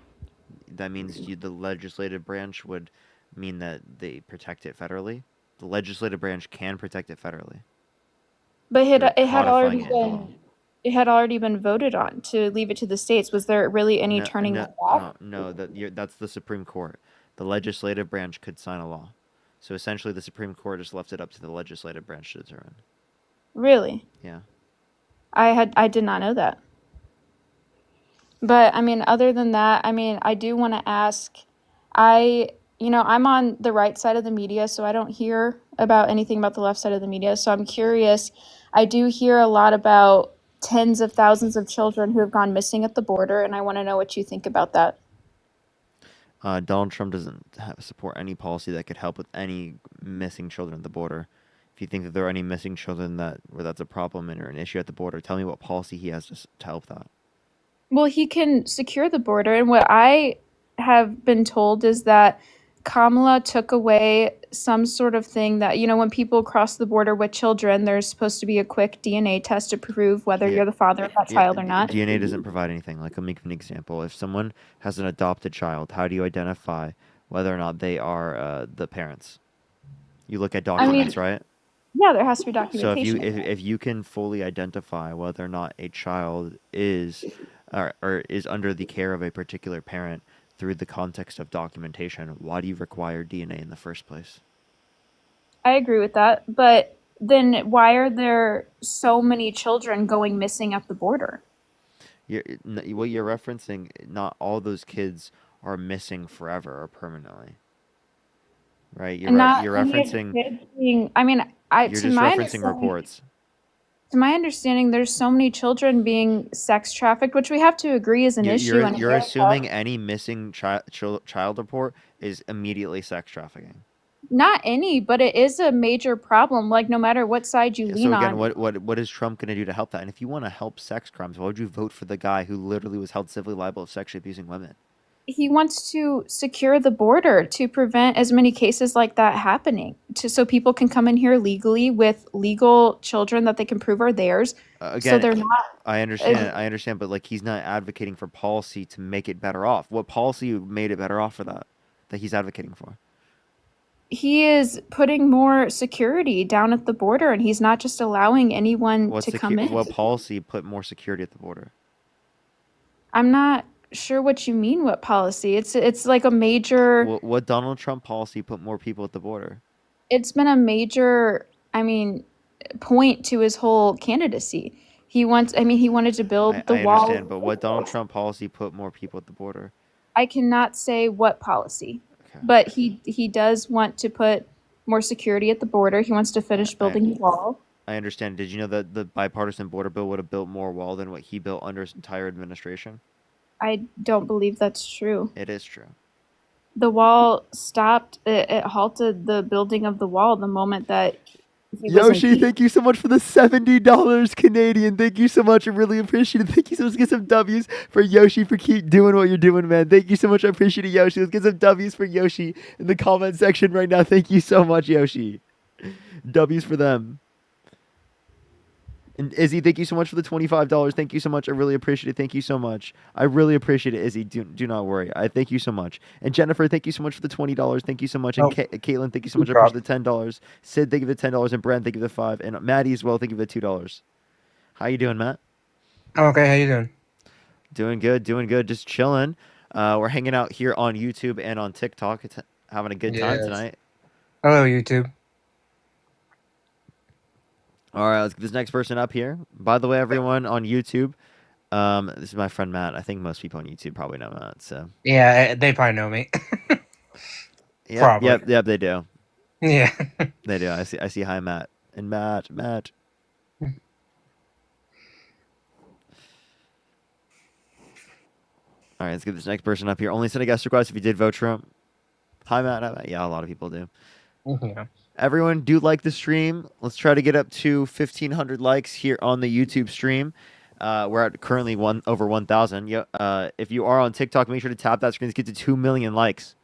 That means the legislative branch would mean that they protect it federally. The legislative branch can protect it federally. But They're it had codifying already it into law. been it had already been voted on to leave it to the states. Was there really any turning that back? No, that's the Supreme Court. The legislative branch could sign a law. So essentially, the Supreme Court just left it up to the legislative branch to determine. Really? Yeah. I did not know that. But I mean, other than that, I mean, I do want to ask, I'm on the right side of the media, so I don't hear about anything about the left side of the media. So I'm curious. I do hear a lot about tens of thousands of children who have gone missing at the border, and I want to know what you think about that. Donald Trump doesn't support any policy that could help with any missing children at the border. If you think that there are any missing children where that's a problem or an issue at the border, tell me what policy he has to help that. Well, he can secure the border, and what I have been told is that Kamala took away some sort of thing that, when people cross the border with children, there's supposed to be a quick DNA test to prove whether you're the father of that child or not. DNA doesn't provide anything. Like, I'll make an example. If someone has an adopted child, how do you identify whether or not they are the parents? You look at documents, right? Yeah, there has to be So documentation. if you can fully identify whether or not a child is or is under the care of a particular parent through the context of documentation, why do you require DNA in the first place? I agree with that, but then why are there so many children going missing at the border? What you're referencing, not all those kids are missing forever or permanently, right? And not You're any of the referencing, kids being, I mean, you're just referencing reports. to my understanding, there's so many children being sex trafficked, which we have to agree is an issue in You're America. assuming any missing child report is immediately sex trafficking. Not any, but it is a major problem, like no matter what side you lean So again, on. what is Trump going to do to help that? And if you want to help sex crimes, why would you vote for the guy who literally was held civilly liable of sexually abusing women? He wants to secure the border to prevent as many cases like that happening, so people can come in here legally with legal children that they can prove are theirs. So Again, they're not. I understand, but like he's not advocating for policy to make it better off. What policy made it better off for that he's advocating for? He is putting more security down at the border, and he's not just allowing anyone to come in. What policy put more security at the border? I'm not sure what you mean. What policy? It's like a major. What Donald Trump policy put more people at the border? It's been a major, I mean, point to his whole candidacy. He wanted to build the I wall. understand, but what Donald Trump policy put more people at the border? I cannot say what policy, but he does want to put more security at the border. He wants to finish building the wall. I understand. Did you know that the bipartisan border bill would have built more wall than what he built under his entire administration? I don't believe that's true. It is true. The wall stopped. It halted the building of the wall the moment that he was Yoshi, impeached. thank you so much for the $70 Canadian. Thank you so much. I really appreciate it. Thank you so much. Let's get some W's for Yoshi for keep doing what you're doing, man. Thank you so much. I appreciate it, Yoshi. Let's get some W's for Yoshi in the comment section right now. Thank you so much, Yoshi. W's for them. And Izzy, thank you so much for the $25. Thank you so much. I really appreciate it. Thank you so much. I really appreciate it, Izzy. Do not worry. I thank you so much. And Jennifer, thank you so much for the $20. Thank you so much. And Caitlin, thank you so much. I appreciate the $10. Sid, thank you for the $10. And Brent, thank you for the $5. And Maddie as well, thank you for the $2. How you doing, Matt? I'm okay. How you doing? Doing good. Doing good. Just chilling. We're hanging out here on YouTube and on TikTok. It's having a good time tonight. Hello, YouTube. All right, let's get this next person up here. By the way, everyone on YouTube, this is my friend Matt. I think most people on YouTube probably know Matt. So yeah, they probably know me. Yep, they do. Yeah, they do. I see. Hi, Matt and Matt. All right, let's get this next person up here. Only send a guest request if you did vote Trump. Hi, Matt. Yeah, a lot of people do. Yeah. Everyone, do like the stream. Let's try to get up to 1,500 likes here on the YouTube stream. We're at currently over 1,000. If you are on TikTok, make sure to tap that screen to get to 2 million likes.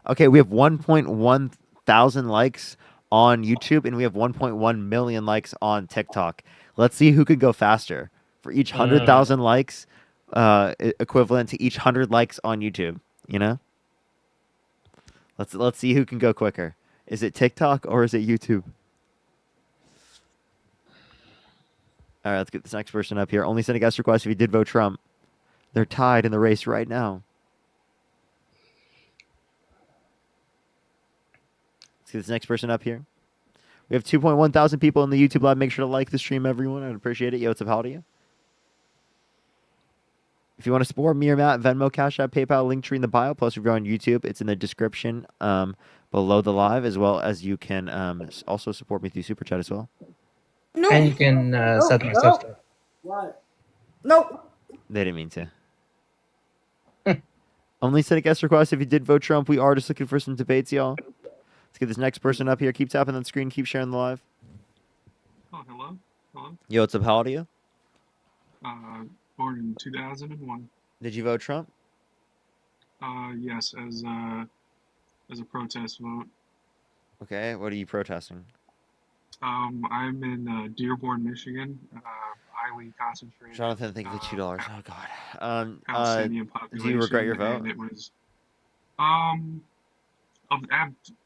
Okay, we have 1.1 thousand likes on YouTube, and we have 1.1 million likes on TikTok. Let's see who could go faster. For each 100,000 likes, equivalent to each 100 likes on YouTube. You know. Let's see who can go quicker. Is it TikTok or is it YouTube? All right, let's get this next person up here. Only send a guest request if you did vote Trump. They're tied in the race right now. Let's get this next person up here. We have 2.1 thousand people in the YouTube live. Make sure to like the stream, everyone. I'd appreciate it. Yo, what's up? How do you? If you want to support me or Matt, Venmo, Cash App, PayPal, link tree in the bio. Plus, if you're on YouTube, it's in the description below the live, as well as you can also support me through Super Chat as well. No. And you can set my stuff. What? No. They didn't mean to. Only send a guest request if you did vote Trump. We are just looking for some debates, y'all. Let's get this next person up here. Keep tapping on the screen. Keep sharing the live. Oh, hello. Yo, what's up? How old are you? Born in 2001. Did you vote Trump? Yes, as a protest vote. Okay, what are you protesting? I'm in Dearborn, Michigan. Highly concentrated. Jonathan, thank you for $2. Oh God. Palestinian population. Do you regret your vote? And it was,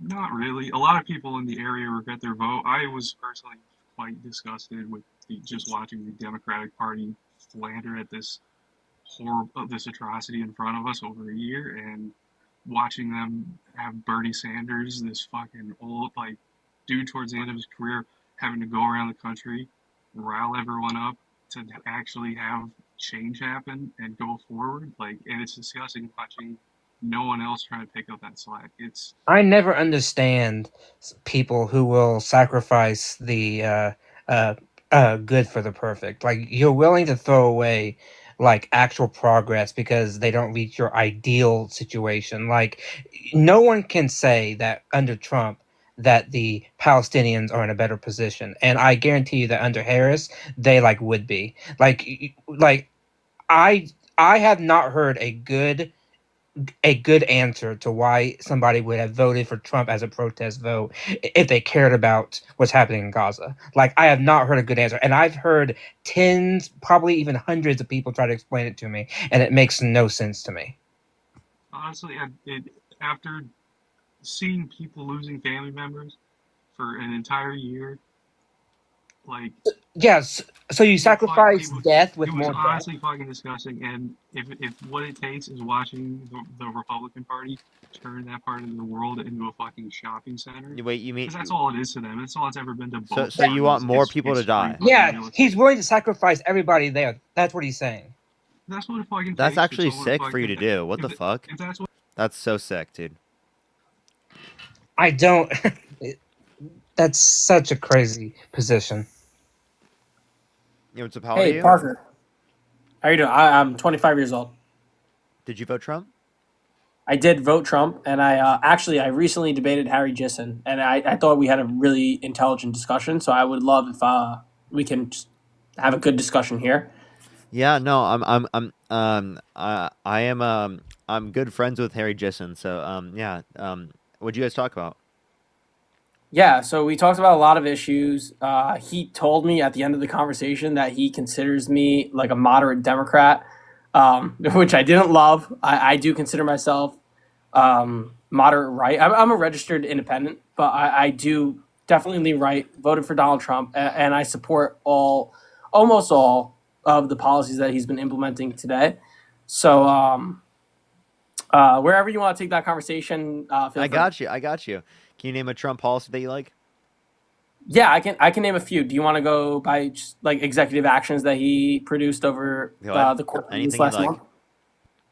Not really. A lot of people in the area regret their vote. I was personally quite disgusted with just watching the Democratic Party flounder at this atrocity in front of us over a year, and watching them have Bernie Sanders, this fucking old dude towards the end of his career, having to go around the country, rile everyone up to actually have change happen and go forward. And it's disgusting watching no one else trying to pick up that slack. I never understand people who will sacrifice the good for the perfect. Like, you're willing to throw away like actual progress because they don't reach your ideal situation. Like, no one can say that under Trump that the Palestinians are in a better position, and I guarantee you that under Harris they would be. I I have not heard a good answer to why somebody would have voted for Trump as a protest vote if they cared about what's happening in Gaza. Like, I have not heard a good answer, and I've heard tens, probably even hundreds of people try to explain it to me, and it makes no sense to me. Honestly, after seeing people losing family members for an entire year, Yes, so you sacrifice death with it was more death. honestly fucking disgusting. And if what it takes is watching the Republican Party turn that part of the world into a fucking shopping center. Wait, you mean? Because that's all it is to them. That's all it's ever been to both. So you want more people to die? Yeah, he's willing to sacrifice everybody there. That's what he's saying. That's what it fucking That's takes. actually sick for you to do. What the fuck? That's so sick, dude. I don't. That's such a crazy position. Yeah, what's up? How are you? Parker. How are you doing? I'm 25 years old. Did you vote Trump? I did vote Trump, and I recently debated Harry Gissen, and I thought we had a really intelligent discussion. So I would love if we can just have a good discussion here. Yeah, no, I'm good friends with Harry Gissen. So yeah, what'd you guys talk about? Yeah, so we talked about a lot of issues. He told me at the end of the conversation that he considers me like a moderate Democrat, which I didn't love. I do consider myself moderate right. I'm a registered independent, but I do definitely lean right. Voted for Donald Trump, and I support almost all of the policies that he's been implementing today. So wherever you want to take that conversation, feel free. I got you. Can you name a Trump policy that you like? Yeah, I can name a few. Do you want to go by just like executive actions that he produced over the course of this last month?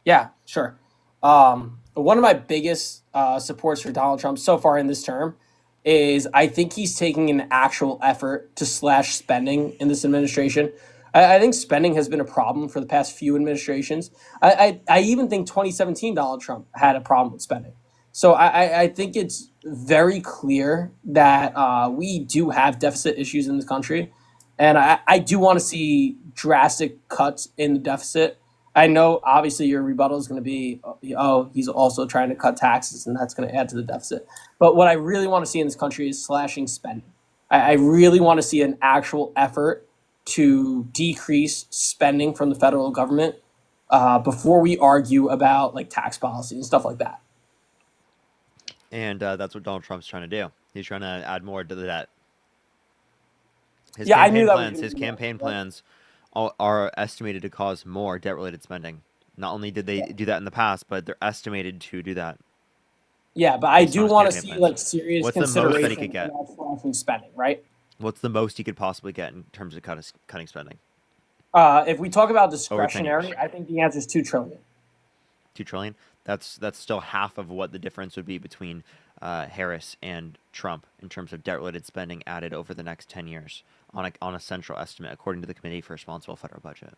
Yeah, sure. One of my biggest supports for Donald Trump so far in this term is I think he's taking an actual effort to slash spending in this administration. I think spending has been a problem for the past few administrations. I even think 2017 Donald Trump had a problem with spending. So I think it's very clear that we do have deficit issues in this country. And I do want to see drastic cuts in the deficit. I know, obviously, your rebuttal is going to be, oh, he's also trying to cut taxes, and that's going to add to the deficit. But what I really want to see in this country is slashing spending. I really want to see an actual effort to decrease spending from the federal government before we argue about like tax policy and stuff like that. And that's what Donald Trump's trying to do. He's trying to add more to the debt. His campaign plans are estimated to cause more debt-related spending. Not only did they do that in the past, but they're estimated to do that. Yeah, but I do want to see like serious consideration that he could get? Slashing spending, right? What's the most he could possibly get in terms of cutting spending? If we talk about discretionary, I think the answer is $2 trillion. $2 trillion? That's still half of what the difference would be between Harris and Trump in terms of debt-related spending added over the next 10 years on a central estimate, according to the Committee for Responsible Federal Budget.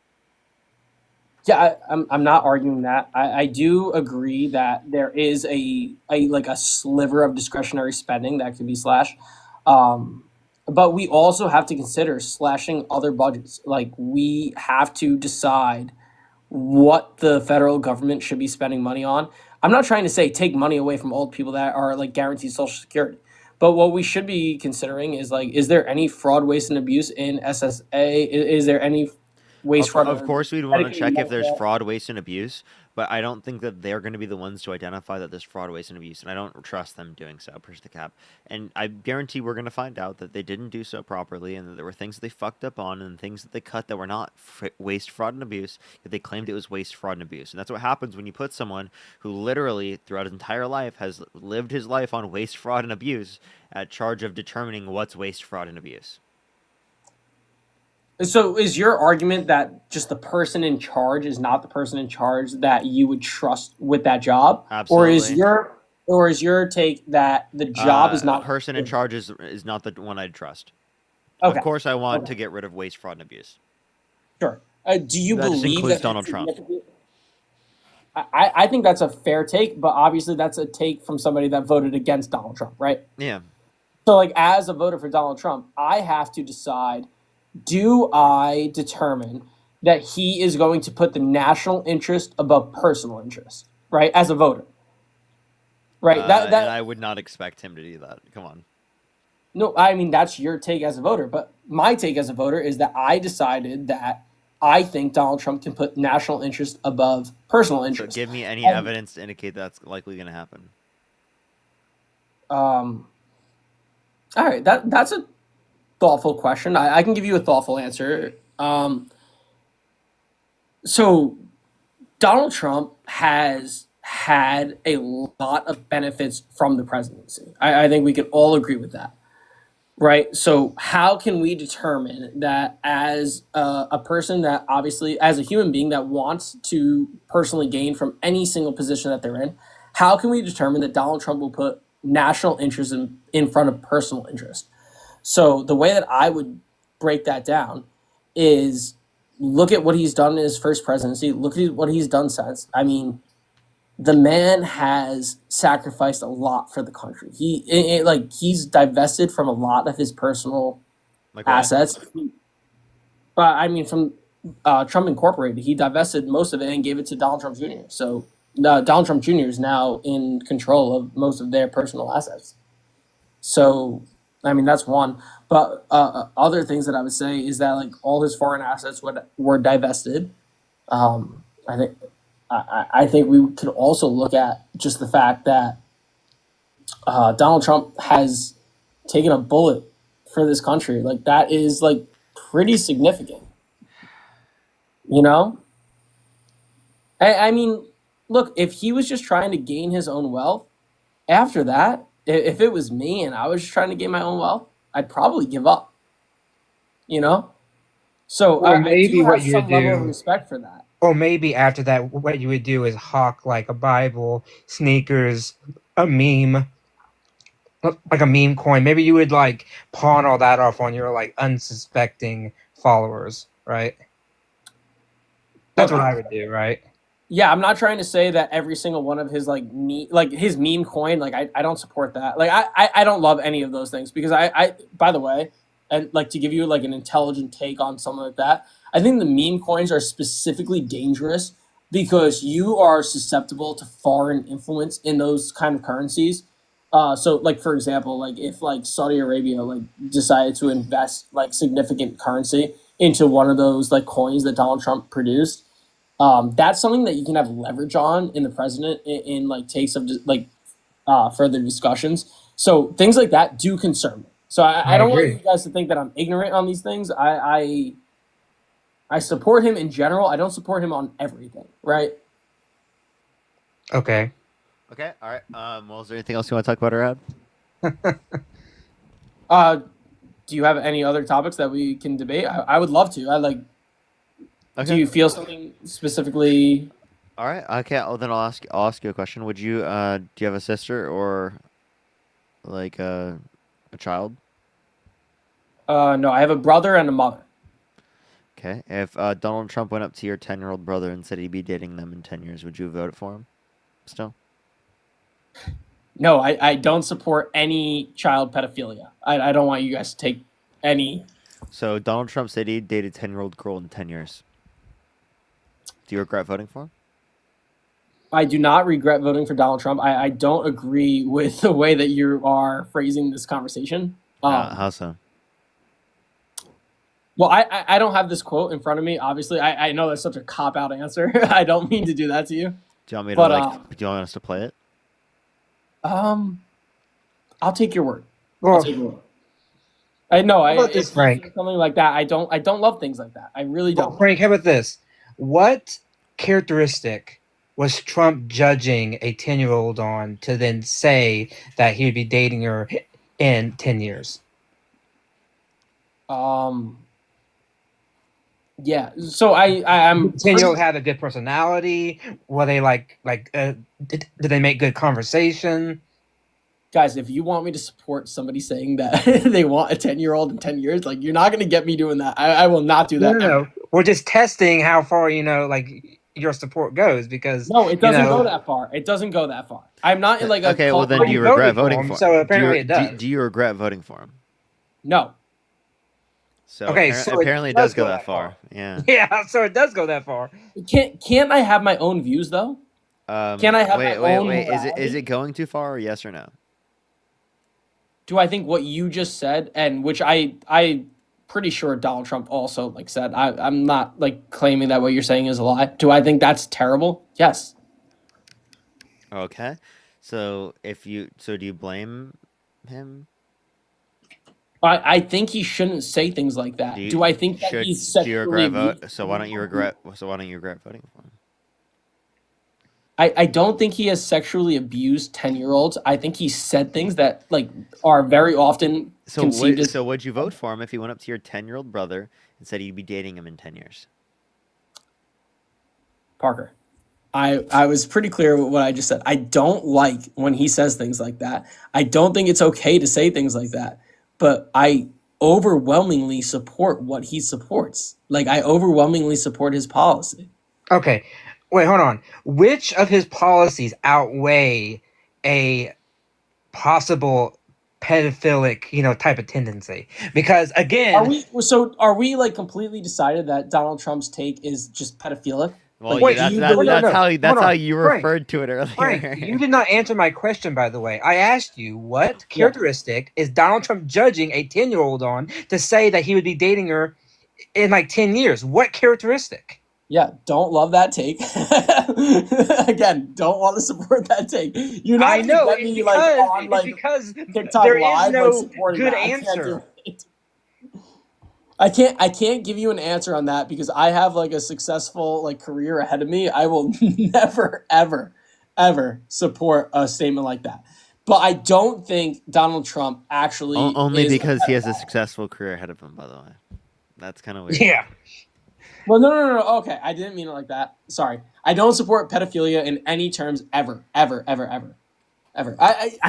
Yeah, I'm not arguing that. I do agree that there is a sliver of discretionary spending that can be slashed. But we also have to consider slashing other budgets. Like, we have to decide what the federal government should be spending money on. I'm not trying to say take money away from old people that are like guaranteed Social Security. But what we should be considering is like, is there any fraud, waste, and abuse in SSA? Is there any waste, fraud? Of course, we'd want to check if there's fraud, waste, and abuse. but I don't think that they're going to be the ones to identify that there's fraud, waste, and abuse, and I don't trust them doing so. Push the cap, and I guarantee we're going to find out that they didn't do so properly, and that there were things that they fucked up on, and things that they cut that were not waste, fraud, and abuse. That they claimed it was waste, fraud, and abuse, and that's what happens when you put someone who literally throughout his entire life has lived his life on waste, fraud, and abuse at charge of determining what's waste, fraud, and abuse. So is your argument that just the person in charge is not the person in charge that you would trust with that job? Absolutely. Or is your take that the job is not the person in charge is not the one I'd trust. Okay. Of course, I want to get rid of waste, fraud, and abuse. Sure. Do you that believe includes that Donald Trump? I think that's a fair take, but obviously that's a take from somebody that voted against Donald Trump, right? Yeah. So, like, as a voter for Donald Trump, I have to decide, do I determine that he is going to put the national interest above personal interest, right? As a voter. Right? And I would not expect him to do that. Come on. No, I mean, that's your take as a voter. But my take as a voter is that I decided that I think Donald Trump can put national interest above personal interest. So give me any evidence to indicate that's likely going to happen. All right, that's a thoughtful question. I can give you a thoughtful answer. So Donald Trump has had a lot of benefits from the presidency. I think we can all agree with that. Right. So how can we determine that as a person that obviously as a human being that wants to personally gain from any single position that they're in, how can we determine that Donald Trump will put national interest in front of personal interest? So the way that I would break that down is look at what he's done in his first presidency. Look at what he's done since. I mean, the man has sacrificed a lot for the country. He's divested from a lot of his personal assets. I mean, from Trump Incorporated, he divested most of it and gave it to Donald Trump Jr. So Donald Trump Jr. is now in control of most of their personal assets. So, I mean, that's one. But other things that I would say is that like all his foreign assets were divested. I think we could also look at just the fact that Donald Trump has taken a bullet for this country. Like that is like pretty significant, you know? I mean, look, if he was just trying to gain his own wealth, after that, if it was me and I was just trying to gain my own wealth, I'd probably give up, you know? So maybe I do have some level of respect for that. Or maybe after that, what you would do is hawk like a Bible, sneakers, a meme, like a meme coin. Maybe you would like pawn all that off on your like unsuspecting followers, right? That's what I would do, right? Yeah, I'm not trying to say that every single one of his his meme coin, like I don't support that. Like I don't love any of those things because I by the way, and like to give you like an intelligent take on something like that, I think the meme coins are specifically dangerous because you are susceptible to foreign influence in those kind of currencies. So like for example, like if like Saudi Arabia like decided to invest like significant currency into one of those like coins that Donald Trump produced, that's something that you can have leverage on in the president in like takes of like further discussions. So things like that do concern me. So I don't want you guys to think that I'm ignorant on these things. I support him in general. I don't support him on everything, right? Okay. Okay. All right. Well, is there anything else you want to talk about, Arad? Do you have any other topics that we can debate? I would love to. Okay. Do you feel something specifically? All right. Okay. Well, then I'll ask you a question. Would you do you have a sister or like a child? No, I have a brother and a mother. Okay. If Donald Trump went up to your 10-year-old brother and said he'd be dating them in 10 years, would you vote for him still? No, I don't support any child pedophilia. I don't want you guys to take any. So Donald Trump said he dated 10-year-old girl in 10 years. Do you regret voting for him? I do not regret voting for Donald Trump. I don't agree with the way that you are phrasing this conversation. How so? Well, I don't have this quote in front of me. Obviously, I know that's such a cop-out answer. I don't mean to do that to you. Do you want me to But do you want us to play it? I'll take your word. Well, I'll take your word. I know. how about this, If Frank? something like that, I don't love things like that. I really don't. Frank, how about this? What characteristic was Trump judging a 10-year-old on to then say that he'd be dating her in 10 years? Yeah. So I'm 10-year-old had a good personality. Were they did they make good conversation? Guys, if you want me to support somebody saying that they want a 10-year-old in 10 years, like, you're not going to get me doing that. I will not do that. No. We're just testing how far, your support goes because... No, it doesn't go that far. It doesn't go that far. I'm not in like a... Okay, well then do you regret voting for him? So apparently it does. Do you regret voting for him? No. So apparently it does go that far. Yeah. Yeah, so it does go that far. Can't I have my own views though? Can I have my own morality? Is it going too far, or yes or no? Do I think what you just said, and which I pretty sure Donald Trump also said, I'm not claiming that what you're saying is a lie. Do I think that's terrible? Yes. Okay. So do you blame him? I think he shouldn't say things like that. Do I think that he's sexually abused? So why don't you regret voting for him? I don't think he has sexually abused 10-year-olds. I think he said things that are very often conceived as... So would you vote for him if he went up to your 10-year-old brother and said he'd be dating him in 10 years? Parker, I was pretty clear with what I just said. I don't like when he says things like that. I don't think it's okay to say things like that. But I overwhelmingly support what he supports. I overwhelmingly support his policy. Okay. Wait, hold on. Which of his policies outweigh a possible pedophilic, type of tendency? Because again, are we completely decided that Donald Trump's take is just pedophilic? Well, that's how you referred to it earlier. Frank, you did not answer my question, by the way. I asked you what characteristic is Donald Trump judging a 10-year-old on to say that he would be dating her in 10 years? What characteristic? Yeah, don't love that take. Again, don't want to support that take. You're not gonna get me because TikTok there Live, is no supporting good that. answer. I can't give you an answer on that because I have a successful career ahead of me. I will never ever support a statement like that. But I don't think Donald Trump actually only because he has a successful career ahead of him, by the way. That's kind of weird. Yeah. Well, no. Okay, I didn't mean it like that. Sorry. I don't support pedophilia in any terms ever. I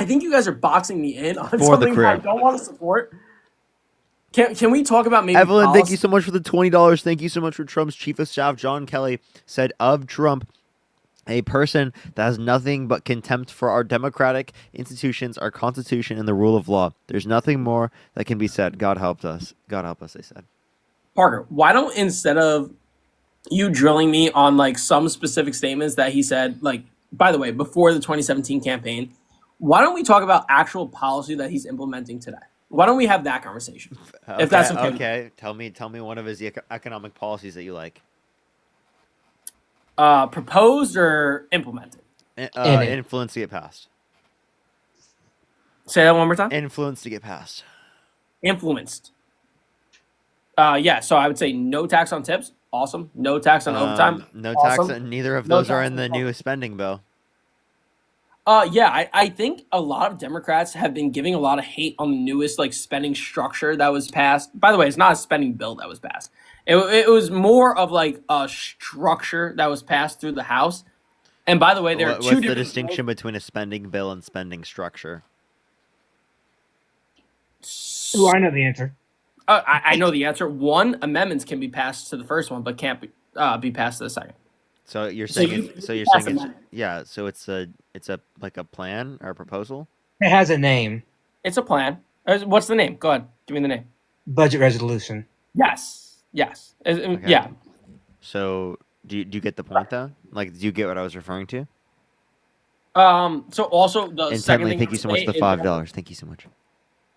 think you guys are boxing me in on something that I don't want to support. Can we talk about maybe Evelyn, policy? thank you so much for the $20. Thank you so much for Trump's chief of staff, John Kelly, said of Trump, a person that has nothing but contempt for our democratic institutions, our constitution, and the rule of law. There's nothing more that can be said. God help us. God help us, they said. Parker, why don't, instead of you drilling me on some specific statements that he said, by the way, before the 2017 campaign, why don't we talk about actual policy that he's implementing today? Why don't we have that conversation? Okay, if that's okay. Okay, tell me one of his economic policies that you like. Proposed or implemented? Influence to get passed. Say that one more time. Influence to get passed. Influenced. Yeah, so I would say no tax on tips. Awesome. No tax on overtime. No awesome. tax. Neither of those are in the new spending bill. Yeah, I think a lot of Democrats have been giving a lot of hate on the newest spending structure that was passed. By the way, it's not a spending bill that was passed. It was more of a structure that was passed through the House. And by the way, there are two different... What's the distinction between a spending bill and spending structure? Oh, I know the answer. I know the answer. One, amendments can be passed to the first one, but can't be passed to the second. So you're saying So it's a plan or a proposal? It has a name. It's a plan. What's the name? Go ahead. Give me the name. Budget resolution. Yes. Okay. Yeah. So do you get the point though? Do you get what I was referring to? So also the second thing. Thank you so much for the $5. Thank you so much.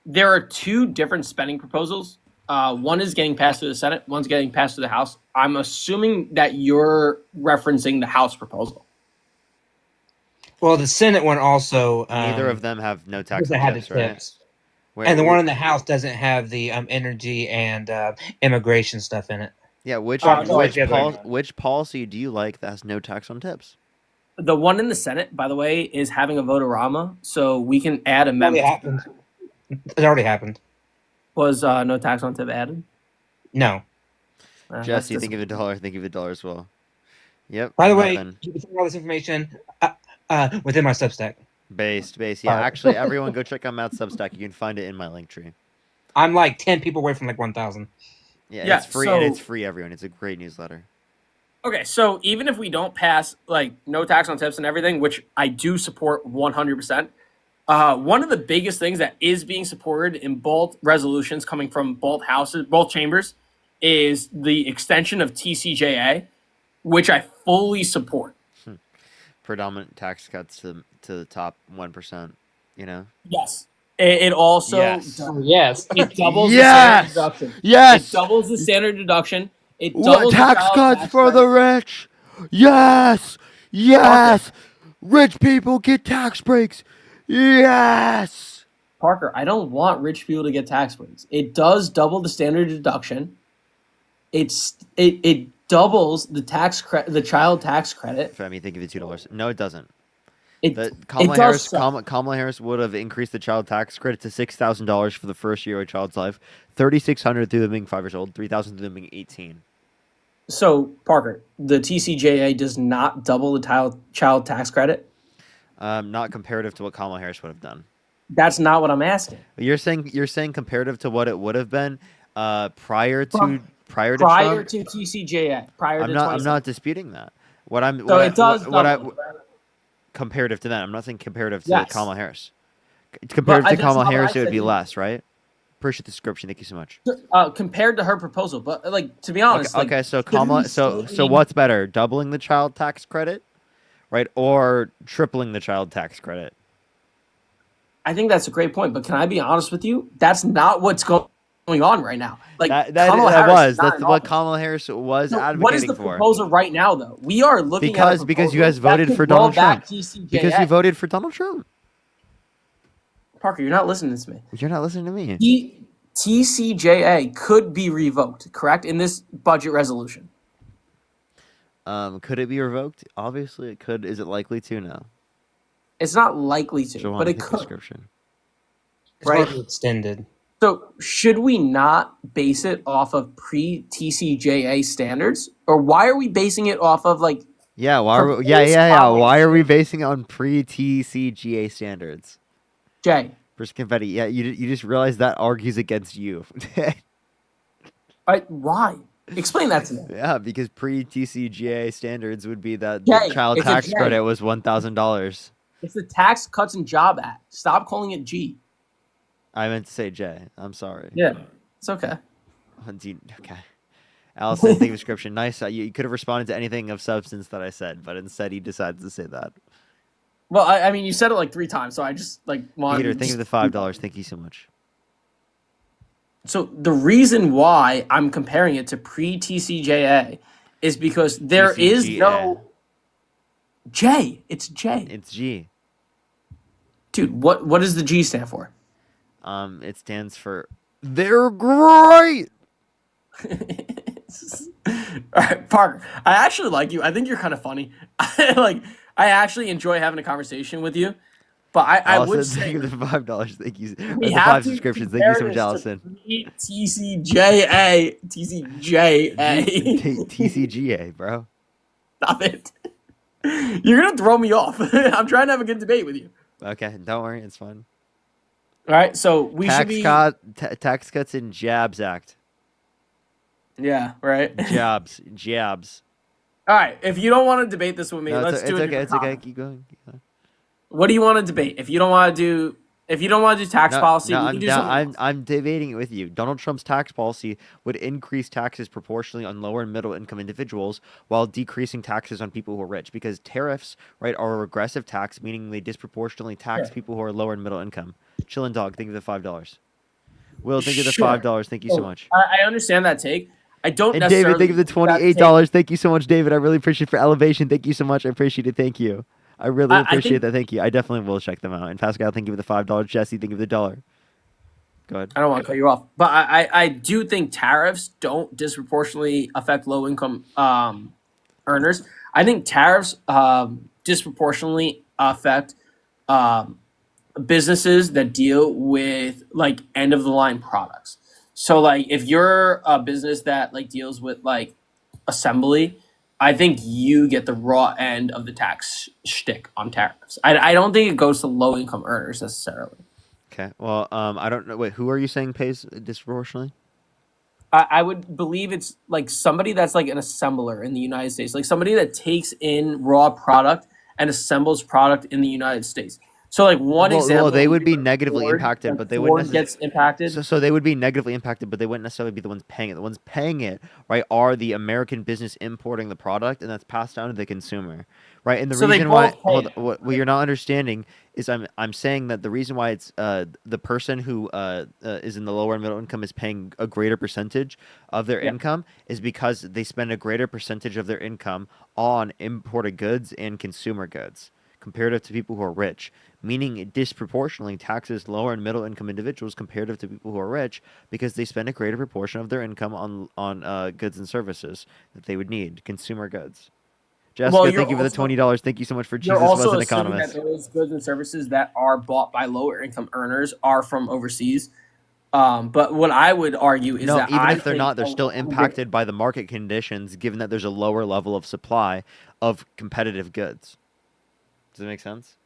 There are two different spending proposals. One is getting passed through the Senate. One's getting passed through the House. I'm assuming that you're referencing the House proposal. Well, the Senate one also. Neither of them have no tax doesn't on have the tips, right? tips. And the one in the House doesn't have the energy and immigration stuff in it. Yeah, which no, which policy do you like that has no tax on tips? The one in the Senate, by the way, is having a vote-a-rama, so we can add amendments. It already happened. Was no tax on tip added? No. Jesse, think of $1. Think of $1 as well. Yep. By the way, you can find all this information within my Substack. Based. Yeah, actually, everyone go check out Matt's Substack. You can find it in my link tree. I'm like 10 people away from like 1,000. Yeah, it's free, and it's free, everyone. It's a great newsletter. Okay, so even if we don't pass like no tax on tips and everything, which I do support 100%, one of the biggest things that is being supported in both resolutions coming from both houses, both chambers, is the extension of TCJA, which I fully support. Predominant tax cuts to the top 1%. You know. Yes. It also yes. It doubles the standard deduction. Yes. It doubles the standard deduction. It doubles tax the cuts tax for credit. the rich. Yes. Yes. Rich people get tax breaks. Yes. Parker, I don't want rich people to get tax breaks. It does double the standard deduction. It doubles the the child tax credit. I mean, think of it $2. No, it doesn't. Kamala Harris would have increased the child tax credit to $6,000 for the first year of a child's life, $3,600 through them being 5 years old, $3,000 through them being 18. So, Parker, the TCJA does not double the child tax credit? Not comparative to what Kamala Harris would have done. That's not what I'm asking. You're saying comparative to what it would have been prior to Trump? To TCJA. I'm not disputing that. Comparative to that, I'm not saying comparative to Kamala Harris. Comparative to Kamala Harris, it would be less, right? Appreciate the description. Thank you so much. Compared to her proposal, but like to be honest, okay. So Kamala, so what's better, doubling the child tax credit, right, or tripling the child tax credit? I think that's a great point, but can I be honest with you? That's not what's going on right now. Like that's what Kamala Harris was advocating for. What is the proposal right now, though? We are looking because you guys voted for Donald Trump. Because you voted for Donald Trump. Parker, you're not listening to me. You're not listening to me. TCJA could be revoked, correct? In this budget resolution. Could it be revoked? Obviously, it could. Is it likely to? No. It's not likely to, but it could. It's right? Extended. So should we not base it off of pre-TCJA standards, or why are we basing it off of like? Yeah. Why are we basing it on pre-TCJA standards? Jay. First confetti. Yeah, you just realized that argues against you. Why? Explain that to me. Yeah, because pre-TCJA standards would be that the child tax credit was $1,000. It's the Tax Cuts and Job Act. Stop calling it G. I meant to say J. I'm sorry. Yeah, it's okay. Okay. Allison, thank you for the description. Nice. You could have responded to anything of substance that I said, but instead he decided to say that. Well, I mean, you said it like 3 times, so I just wanted. Peter, thank you for the $5. Thank you so much. So the reason why I'm comparing it to pre-TCJA is because there is no J. It's J. It's G. Dude, what does the G stand for? It stands for they're great. All right, Parker. I actually like you. I think you're kind of funny. I actually enjoy having a conversation with you. But I would say thank you for the $5. Thank you. We the have 5 to subscriptions. Thank you so much, compare Allison. TCJA. TCGA, bro. Stop it. You're gonna throw me off. I'm trying to have a good debate with you. Okay, don't worry, it's fun. All right, so we should be Tax Cuts and Jabs Act. Yeah, right. Jabs. All right, if you don't want to debate this with me, let's do it. It's okay. Keep going. What do you want to debate? If you don't want to do tax policy, we can do something. I'm debating it with you. Donald Trump's tax policy would increase taxes proportionally on lower and middle income individuals while decreasing taxes on people who are rich, because tariffs, right, are a regressive tax, meaning they disproportionately tax people who are lower and middle income. Chillin' Dog, think of the $5. Will, think of the $5. Thank you so much. I understand that take. I don't and necessarily. David, think of the $28. Thank you so much, David. I really appreciate it for elevation. Thank you so much. I appreciate it. Thank you. I really I appreciate think that. Thank you. I definitely will check them out. And Pascal, thank you for the $5. Jesse, thank you for the $1. Go ahead. I don't want to cut you off, but I do think tariffs don't disproportionately affect low income earners. I think tariffs disproportionately affect um, businesses that deal with like end of the line products. So like if you're a business that like deals with like assembly, I think you get the raw end of the tax shtick on tariffs. I don't think it goes to low income earners necessarily. Okay. Well, I don't know. Wait, who are you saying pays disproportionately? I would believe it's like somebody that's like an assembler in the United States, like somebody that takes in raw product and assembles product in the United States. So like one example, they would would be like negatively Ford, impacted, when but they wouldn't Ford necessarily. gets impacted. So they would be negatively impacted, but they wouldn't necessarily be the ones paying it. The ones paying it, right, are the American business importing the product, and that's passed down to the consumer, right? And the So they reason why, both pay it. what you're not understanding is I'm saying that the reason why it's the person who is in the lower and middle income is paying a greater percentage of their Yeah. income is because they spend a greater percentage of their income on imported goods and consumer goods comparative to people who are rich, meaning it disproportionately taxes lower and middle income individuals comparative to people who are rich because they spend a greater proportion of their income on goods and services that they would need, consumer goods. Jessica, Well, you're thank you for the also $20. Thank you so much for you're Jesus was also an assuming that economist. those goods and services that are bought by lower income earners are from overseas. But what I would argue is No, that even I if they're think not, they're still impacted by the market conditions given that there's a lower level of supply of competitive goods. Does that make sense?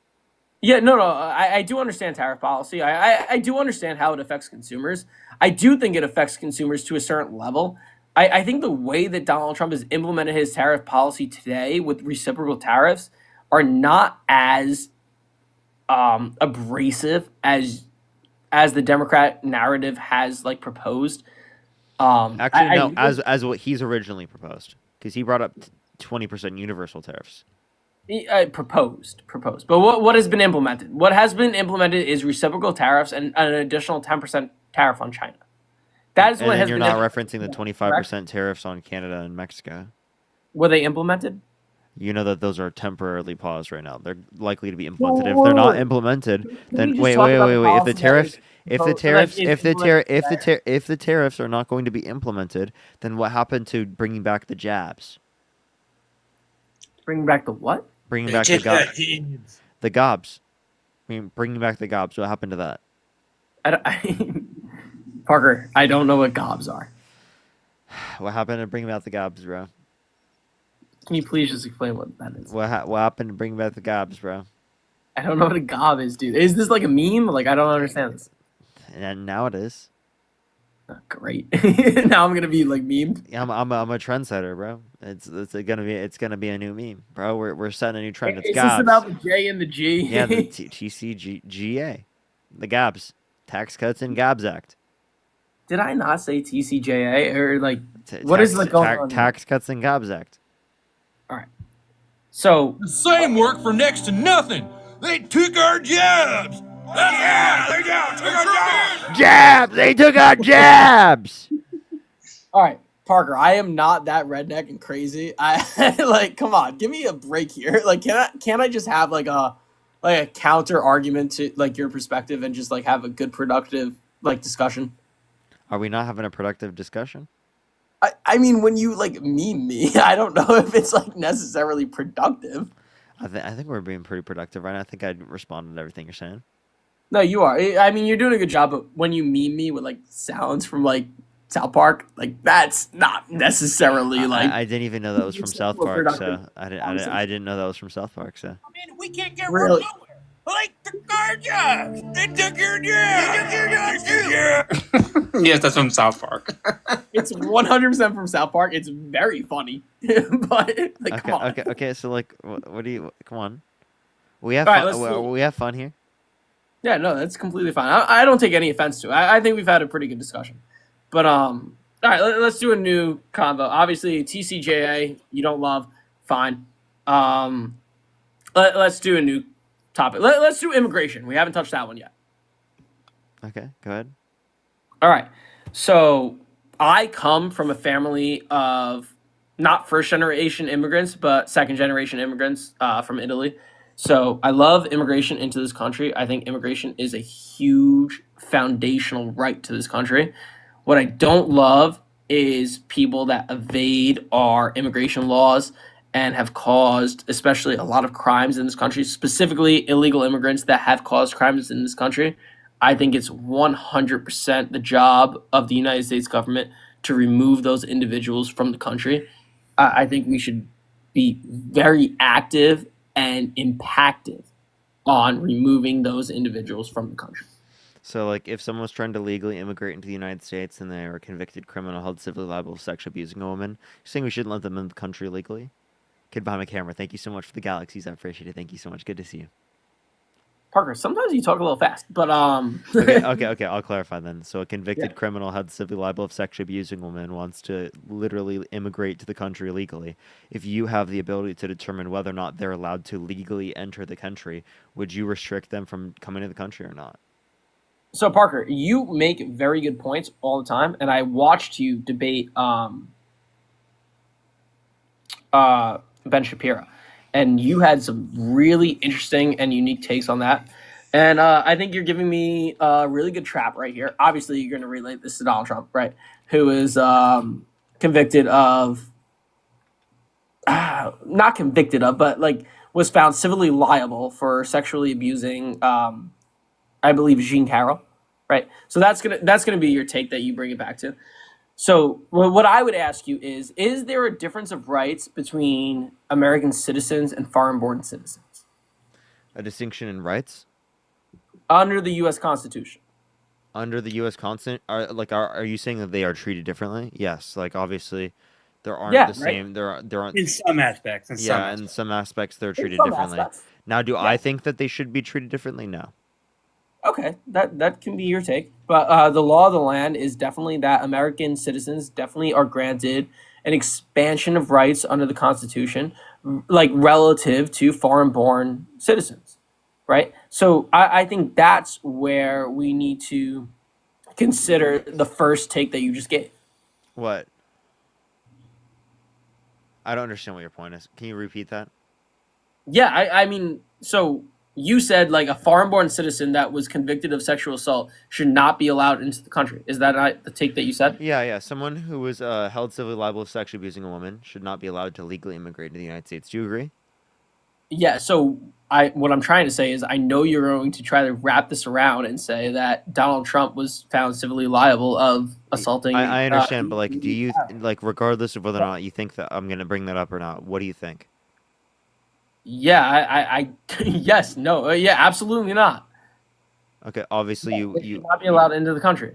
Yeah, no. I do understand tariff policy. I do understand how it affects consumers. I do think it affects consumers to a certain level. I think the way that Donald Trump has implemented his tariff policy today with reciprocal tariffs are not as abrasive as the Democrat narrative has like proposed. Actually, no, as what he's originally proposed, because he brought up 20% universal tariffs. Proposed. But what has been implemented? What has been implemented is reciprocal tariffs and an additional 10% tariff on China. That is And what then has you're been not implemented. referencing the 25% tariffs on Canada and Mexico. Were they implemented? You know that those are temporarily paused right now. They're likely to be implemented. If they're not implemented, then wait. If the tariffs are not going to be implemented, then what happened to bringing back the jabs? Bringing back the what? Bringing back the gobs. I mean, bringing back the gobs. What happened to that? Parker, I don't know what gobs are. What happened to bringing back the gobs, bro? Can you please just explain what that is? What happened to bringing back the gobs, bro? I don't know what a gob is, dude. Is this like a meme? Like, I don't understand this. And now it is. Great. Now I'm gonna be like memed. I'm a trendsetter, bro. It's gonna be a new meme, bro. We're setting a new trend. It's Is gobs. this about the J and the G? Yeah, the TCGA, the gobs, Tax Cuts and Gobs Act. Did I not say TCJA or like what is like going on? Tax Cuts and Gobs Act. All right. So the same work for next to nothing. They took our jobs. Yeah, they took our jobs. Jabs. They took our jabs. All right, Parker. I am not that redneck and crazy. I like. Come on, give me a break here. Like, can I just have like a counter argument to like your perspective and just like have a good productive like discussion? Are we not having a productive discussion? I mean, when you like meme me, I don't know if it's like necessarily productive. I think we're being pretty productive right now. I think I responded to everything you're saying. No, you are. I mean, you're doing a good job, but when you meme me with like sounds from like South Park, like that's not necessarily like. I didn't even know that was from South Park, so I didn't know that was from South Park, so. I mean, we can't get rid of nowhere. Like took our jobs. They took your jobs. They took your jobs too. Yes, that's from South Park. It's 100% from South Park. It's very funny, but like, come on. Okay. So like, what do you? Come on, we have fun. We have fun here. Yeah, no, that's completely fine. I don't take any offense to it. I think we've had a pretty good discussion. But all right, let's do a new combo. Obviously, TCJA you don't love, fine. Let's do a new topic. Let's do immigration. We haven't touched that one yet. Okay, go ahead. All right. So I come from a family of not first generation immigrants, but second generation immigrants from Italy. So I love immigration into this country. I think immigration is a huge foundational right to this country. What I don't love is people that evade our immigration laws and have caused, especially a lot of crimes in this country, specifically illegal immigrants that have caused crimes in this country. I think it's 100% the job of the United States government to remove those individuals from the country. I think we should be very active and impactive on removing those individuals from the country. So, like, if someone was trying to legally immigrate into the United States and they are a convicted criminal held civilly liable of sexually abusing a woman, you're saying we shouldn't let them in the country legally? Kid behind my camera, thank you so much for the galaxies. I appreciate it. Thank you so much. Good to see you. Parker, sometimes you talk a little fast, but Okay. I'll clarify then. So, a convicted criminal held civilly liable of sexually abusing a woman wants to literally immigrate to the country illegally. If you have the ability to determine whether or not they're allowed to legally enter the country, would you restrict them from coming to the country or not? So, Parker, you make very good points all the time, and I watched you debate Ben Shapiro, and you had some really interesting and unique takes on that. And I think you're giving me a really good trap right here. Obviously, you're going to relate this to Donald Trump, right? Who is convicted of, not convicted of, but like was found civilly liable for sexually abusing, I believe, Jean Carroll, right? So that's gonna be your take that you bring it back to. So what I would ask you is there a difference of rights between American citizens and foreign-born citizens? A distinction in rights? Under the U.S. Constitution. Under the U.S. Constitution? Are you saying that they are treated differently? Yes. Like, obviously, there aren't the same. There aren't. In some aspects. In some aspects, they're treated differently. Now, do I think that they should be treated differently? No. Okay, that can be your take. But the law of the land is definitely that American citizens definitely are granted an expansion of rights under the Constitution, like relative to foreign-born citizens, right? So I think that's where we need to consider the first take that you just gave. What? I don't understand what your point is. Can you repeat that? Yeah, I mean, so you said like a foreign-born citizen that was convicted of sexual assault should not be allowed into the country. Is that not the take that you said? Yeah. Someone who was held civilly liable of sexually abusing a woman should not be allowed to legally immigrate to the United States. Do you agree? Yeah, so what I'm trying to say is I know you're going to try to wrap this around and say that Donald Trump was found civilly liable of assaulting. I understand, but like, do you regardless of whether or not you think that I'm going to bring that up or not, what do you think? Yeah, I yes, no, yeah, absolutely not. Okay, obviously you should not be allowed into the country.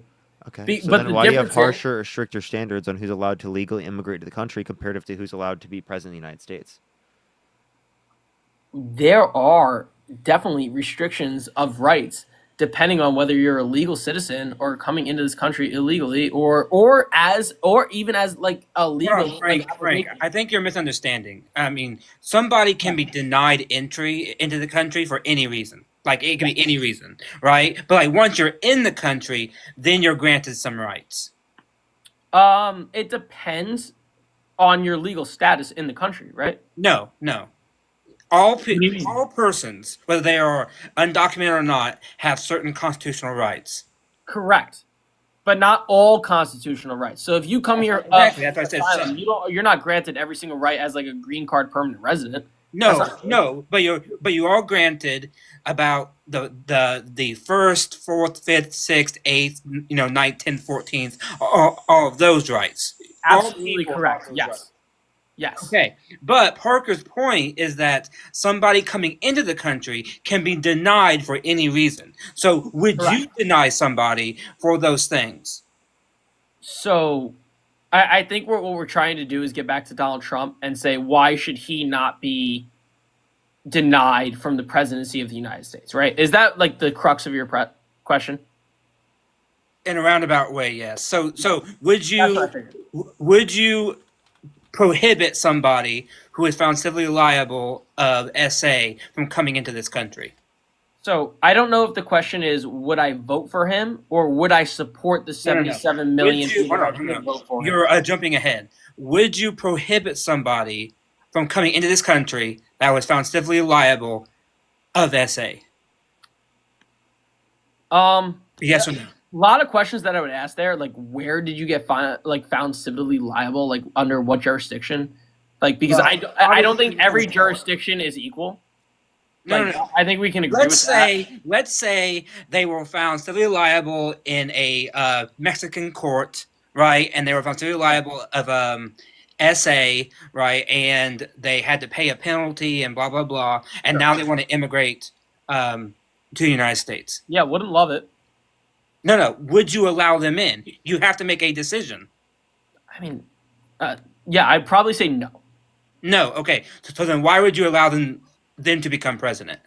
Okay, so then why do you have harsher or stricter standards on who's allowed to legally immigrate to the country comparative to who's allowed to be present in the United States? There are definitely restrictions of rights depending on whether you're a legal citizen or coming into this country illegally or even as like a legal. Frank, I think you're misunderstanding. I mean, somebody can be denied entry into the country for any reason. Like, it can be any reason, right? But like once you're in the country, then you're granted some rights. It depends on your legal status in the country, right? No. All persons, whether they are undocumented or not, have certain constitutional rights. Correct, but not all constitutional rights. So if you come here, exactly, that's what I said. Asylum, you're not granted every single right as like a green card permanent resident. No, but you are granted about the first, fourth, fifth, sixth, eighth, 9th, 10th, 14th, all of those rights. Absolutely correct. Yes. Yes. Okay, but Parker's point is that somebody coming into the country can be denied for any reason. So would you deny somebody for those things? So I think what we're trying to do is get back to Donald Trump and say, why should he not be denied from the presidency of the United States, right? Is that like the crux of your question? In a roundabout way, yes. So would you prohibit somebody who is found civilly liable of SA from coming into this country? So I don't know if the question is, would I vote for him or would I support the 77 million people that vote for him? You're jumping ahead. Would you prohibit somebody from coming into this country that was found civilly liable of SA? Yes or no? A lot of questions that I would ask there, like where did you get found civilly liable, like under what jurisdiction? Like because I don't think every jurisdiction is equal. Like, No. I think we can agree with that. Let's say they were found civilly liable in a Mexican court, right? And they were found civilly liable of SA, right? And they had to pay a penalty and blah blah blah. And now they want to immigrate to the United States. Yeah, wouldn't love it. No. Would you allow them in? You have to make a decision. I mean, yeah, I'd probably say no. No. Okay. So then, why would you allow them to become president?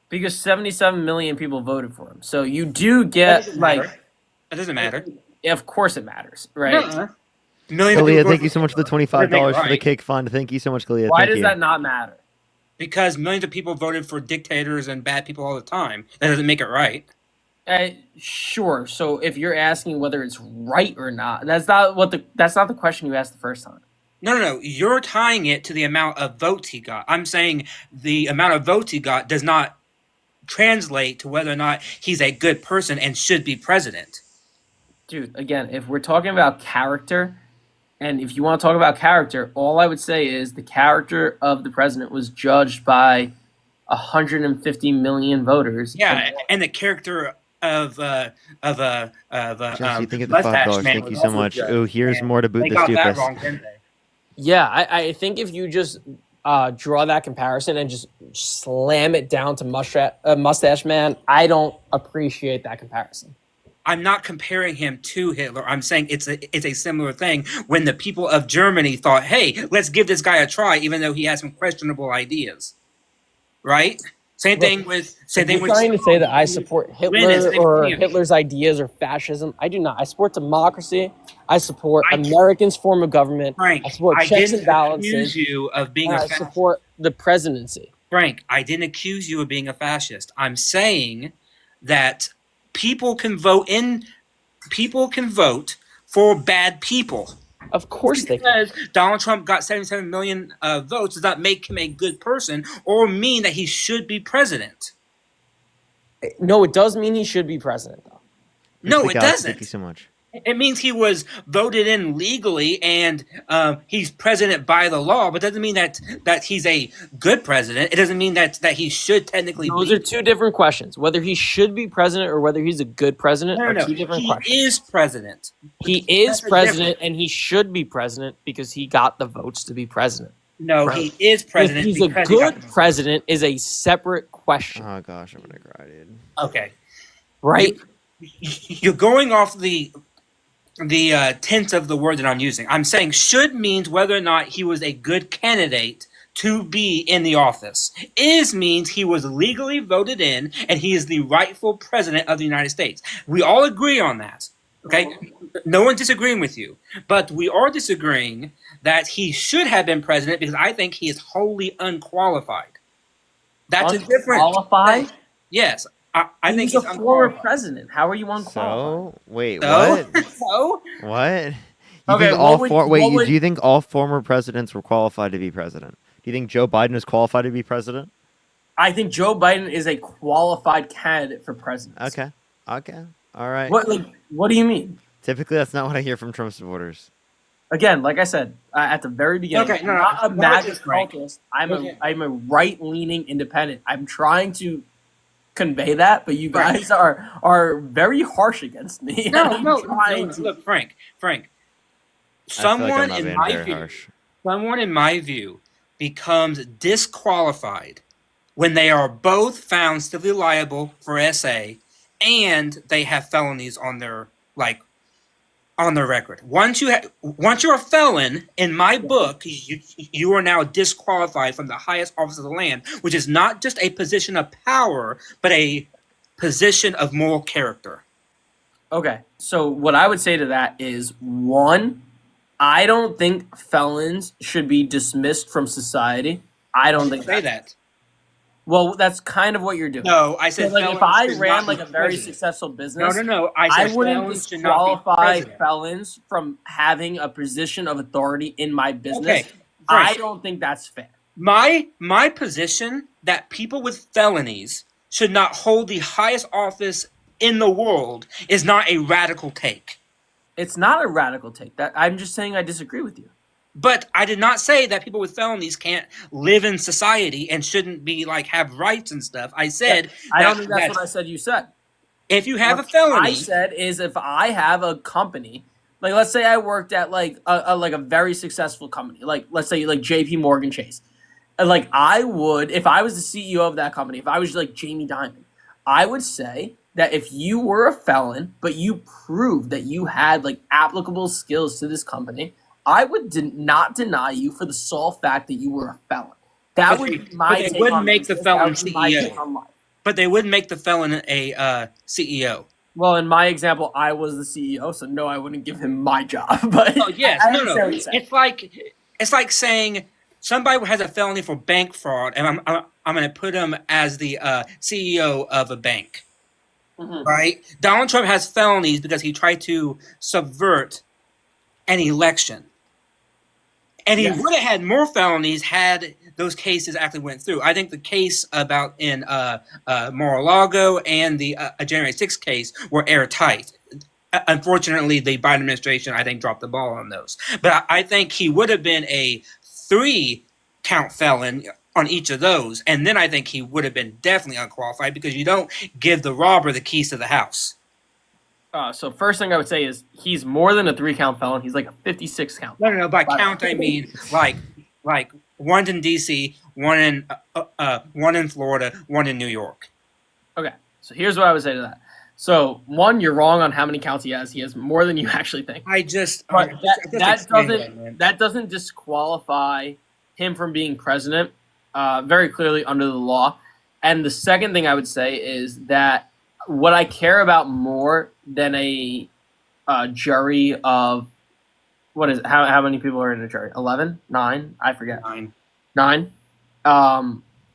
Because 77 million people voted for him. So you do get It doesn't matter. Of course it matters, right? Kalia, thank you so much for the $25 for the cake fund. Thank you so much, Kalia. Why does that not matter? Because millions of people voted for dictators and bad people all the time. That doesn't make it right. Sure. So if you're asking whether it's right or not, that's not the question you asked the first time. No. You're tying it to the amount of votes he got. I'm saying the amount of votes he got does not translate to whether or not he's a good person and should be president. Dude, again, if we're talking about character, and if you want to talk about character, all I would say is the character of the president was judged by 150 million voters. Yeah, and the character of Jesse, thank you for the $5. Thank you so much. Oh, here's more to boot the stupid. Yeah, I think if you just draw that comparison and just slam it down to Mustache Man, I don't appreciate that comparison. I'm not comparing him to Hitler. I'm saying it's a similar thing when the people of Germany thought, hey, let's give this guy a try, even though he has some questionable ideas. Right? Same thing with trying to say that I support Hitler or Hitler's ideas or fascism. I do not. I support democracy. I support Americans' form of government. Frank, I support checks and balances. Accuse you of being a fascist. I support the presidency. Frank, I didn't accuse you of being a fascist. I'm saying that people can vote for bad people. Of course they can. Because Donald Trump got 77 million votes does not make him a good person or mean that he should be president. No, it does mean he should be president, though. No, it doesn't. Thank you so much. It means he was voted in legally and he's president by the law, but doesn't mean that he's a good president. It doesn't mean that he should technically be. Those are two different questions. Whether he should be president or whether he's a good president are two different questions. He is president. He is president and he should be president because he got the votes to be president. No, he is president. If he's a good president is a separate question. Oh gosh, I'm gonna cry, dude. Okay. Right? You're going off the tense of the word that I'm using. I'm saying should means whether or not he was a good candidate to be in the office. Is means he was legally voted in and he is the rightful president of the United States. We all agree on that. Okay? No one's disagreeing with you. But we are disagreeing that he should have been president because I think he is wholly unqualified. That's a different Unqualified? Yes. I think he's a former president. How are you unqualified? So wait, So? what? So? What? Okay, do you think all former presidents were qualified to be president? Do you think Joe Biden is qualified to be president? I think Joe Biden is a qualified candidate for president. Okay. All right. What do you mean? Typically, that's not what I hear from Trump supporters. Again, like I said at the very beginning, I'm not a MAGA cultist. I'm a right-leaning independent. I'm trying to convey that, but you guys are very harsh against me. No. Look, Frank. Someone in my view becomes disqualified when they are both found civilly liable for SA and they have felonies on their record. Once you're a felon, in my book, you are now disqualified from the highest office of the land, which is not just a position of power, but a position of moral character. Okay, so what I would say to that is, one, I don't think felons should be dismissed from society. I don't think that. Well, that's kind of what you're doing. No, I said if I ran a very successful business, No. I wouldn't disqualify felons from having a position of authority in my business. Okay, I don't think that's fair. My position that people with felonies should not hold the highest office in the world is not a radical take. It's not a radical take. That I'm just saying I disagree with you. But I did not say that people with felonies can't live in society and shouldn't be like have rights and stuff. I said I don't think that's what I said you said. If you have what a felony, I said is if I have a company, like let's say I worked at like a very successful company, like let's say like JP Morgan Chase. And like I would, if I was the CEO of that company, if I was like Jamie Dimon, I would say that if you were a felon, but you proved that you had like applicable skills to this company, I would not deny you for the sole fact that you were a felon. That would be my take on life. But they wouldn't make the felon CEO. But they wouldn't make the felon a CEO. Well, in my example, I was the CEO, so no, I wouldn't give him my job. But yes, no. It's like saying somebody has a felony for bank fraud, and I'm going to put him as the CEO of a bank. Mm-hmm. Right? Donald Trump has felonies because he tried to subvert an election. And he would have had more felonies had those cases actually went through. I think the case about in Mar-a-Lago and the January 6th case were airtight. Unfortunately, the Biden administration, I think, dropped the ball on those. But I think he would have been a 3-count felon on each of those. And then I think he would have been definitely unqualified because you don't give the robber the keys to the house. So first thing I would say is he's more than a 3-count felon. He's like a 56-count. No. By count I mean like one in D.C., one in Florida, one in New York. Okay, so here's what I would say to that. So one, you're wrong on how many counts he has. He has more than you actually think. That doesn't disqualify him from being president. Very clearly under the law. And the second thing I would say is that what I care about more than a jury of what is it? How many people are in a jury? 11? 9? I forget. 9.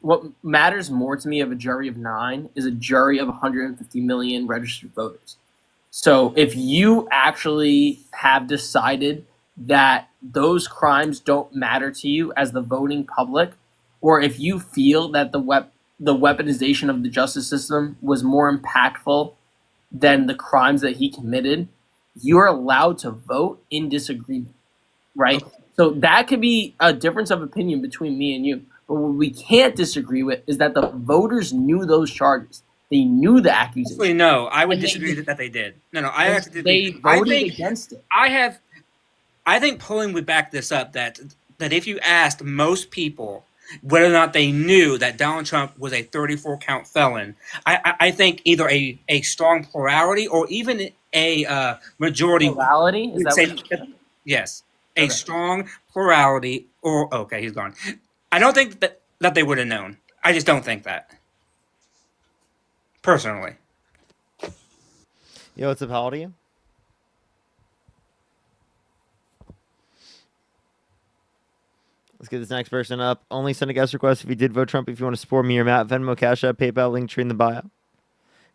What matters more to me of a jury of 9 is a jury of 150 million registered voters. So if you actually have decided that those crimes don't matter to you as the voting public, or if you feel that the weaponization of the justice system was more impactful than the crimes that he committed, you're allowed to vote in disagreement, right? Okay. So that could be a difference of opinion between me and you. But what we can't disagree with is that the voters knew those charges. They knew the accusation. Actually, no, I would disagree that they did. No, I actually they voted against it. I think polling would back this up that if you asked most people whether or not they knew that Donald Trump was a 34-count felon, I think either a strong plurality or even a majority. Plurality? Is that what you said? Yes. A strong plurality or... Okay, he's gone. I don't think that they would have known. I just don't think that. Personally. Yo, what's up? How old are you? Let's get this next person up. Only send a guest request if you did vote Trump. If you want to support me or Matt, Venmo, Cash App, PayPal, link tree in the bio.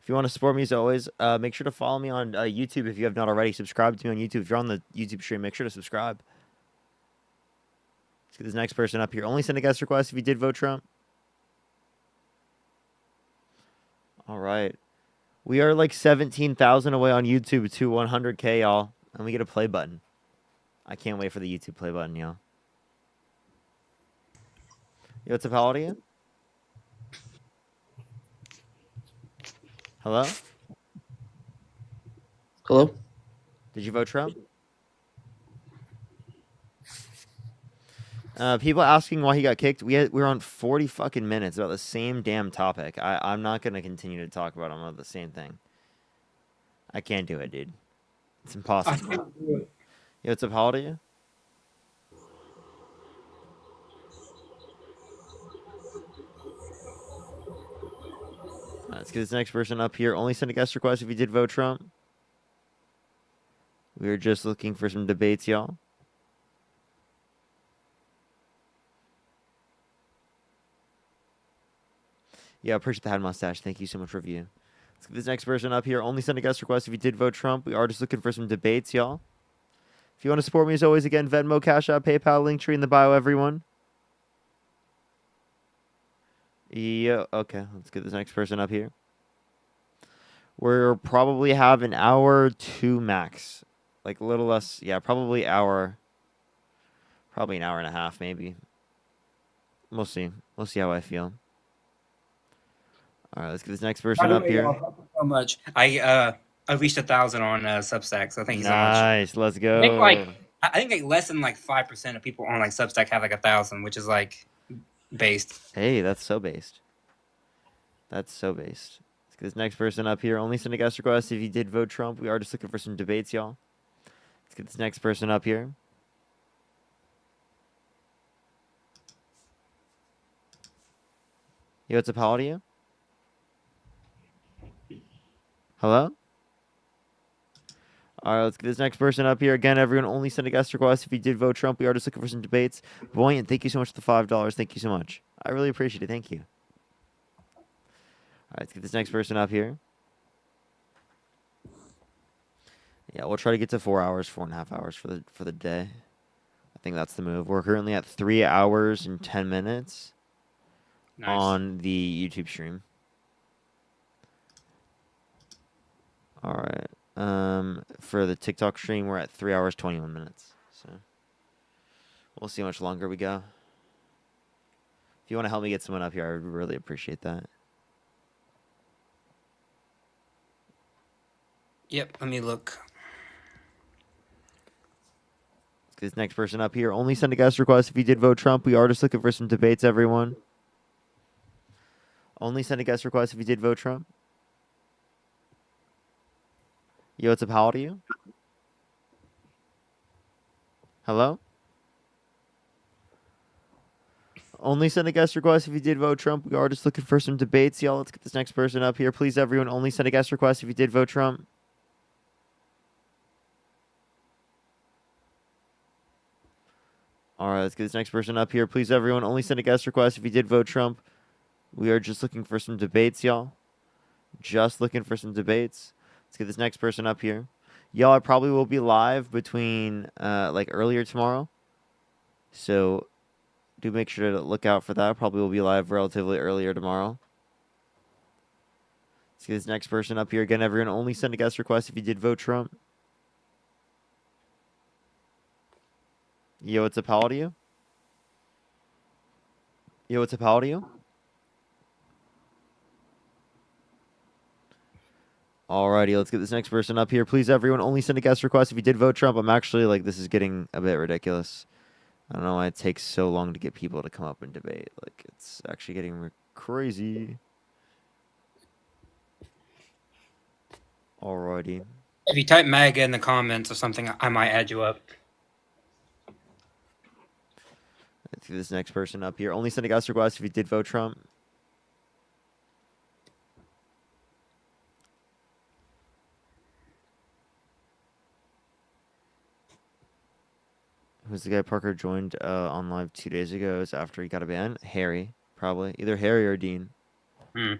If you want to support me as always, make sure to follow me on YouTube if you have not already. Subscribe to me on YouTube. If you're on the YouTube stream, make sure to subscribe. Let's get this next person up here. Only send a guest request if you did vote Trump. All right. We are like 17,000 away on YouTube to 100K, y'all. And we get a play button. I can't wait for the YouTube play button, y'all. Yo, what's up? How old are you? Hello? Hello? Did you vote Trump? People asking why he got kicked. We're on 40 fucking minutes about the same damn topic. I'm not going to continue to talk about the same thing. I can't do it, dude. It's impossible. I can't do it. Yo, what's up? How old are you? Let's get this next person up here. Only send a guest request if you did vote Trump. We were just looking for some debates, y'all. Yeah, I appreciate the hat mustache. Thank you so much for review. Let's get this next person up here. Only send a guest request if you did vote Trump. We are just looking for some debates, y'all. If you want to support me as always, again, Venmo, Cash App, PayPal, link tree in the bio, everyone. Yeah. Okay. Let's get this next person up here. We'll probably have an hour or two max, like a little less. Yeah, probably hour. Probably an hour and a half, maybe. We'll see. We'll see how I feel. All right, let's get this next By person the up way, here. y'all, thank you so much. I reached 1,000 on Substack, so thank you so much. Nice. Let's I think like go. I think like less than like 5% of people on like Substack have like 1,000, which is like based. Hey, that's so based. That's so based. Let's get this next person up here. Only send a guest request if you did vote Trump. We are just looking for some debates, y'all. Let's get this next person up here. Yo, what's up? How old are you? Hello? All right, let's get this next person up here. Again, everyone, only send a guest request if you did vote Trump. We are just looking for some debates. Buoyant, thank you so much for the $5. Thank you so much. I really appreciate it. Thank you. All right, let's get this next person up here. Yeah, we'll try to get to 4 hours, 4.5 hours for the day. I think that's the move. We're currently at 3 hours and 10 minutes on the YouTube stream. All right. For the TikTok stream, we're at 3 hours, 21 minutes. So we'll see how much longer we go. If you want to help me get someone up here, I would really appreciate that. Yep, let me look. This next person up here, only send a guest request if you did vote Trump. We are just looking for some debates, everyone. Only send a guest request if you did vote Trump. Yo, what's up? How old are you? Hello? Only send a guest request if you did vote Trump. We are just looking for some debates, y'all. Let's get this next person up here. Please, everyone, only send a guest request if you did vote Trump. All right, let's get this next person up here. Please, everyone, only send a guest request if you did vote Trump. We are just looking for some debates, y'all. Just looking for some debates. Let's get this next person up here. Y'all, I probably will be live between, like, earlier tomorrow. So do make sure to look out for that. Probably will be live relatively earlier tomorrow. Let's get this next person up here. Again, everyone, only send a guest request if you did vote Trump. Yo, what's up? How old are you? Yo, what's up? How old are you? Alrighty, let's get this next person up here. Please, everyone, only send a guest request if you did vote Trump. I'm actually, like, this is getting a bit ridiculous. I don't know why it takes so long to get people to come up and debate. Like, it's actually getting crazy. Alrighty. If you type MAGA in the comments or something, I might add you up. Let's get this next person up here. Only send a guest request if you did vote Trump. Who's the guy Parker joined on live 2 days ago? It was after he got a ban. Harry, probably. Either Harry or Dean. Hmm. All right,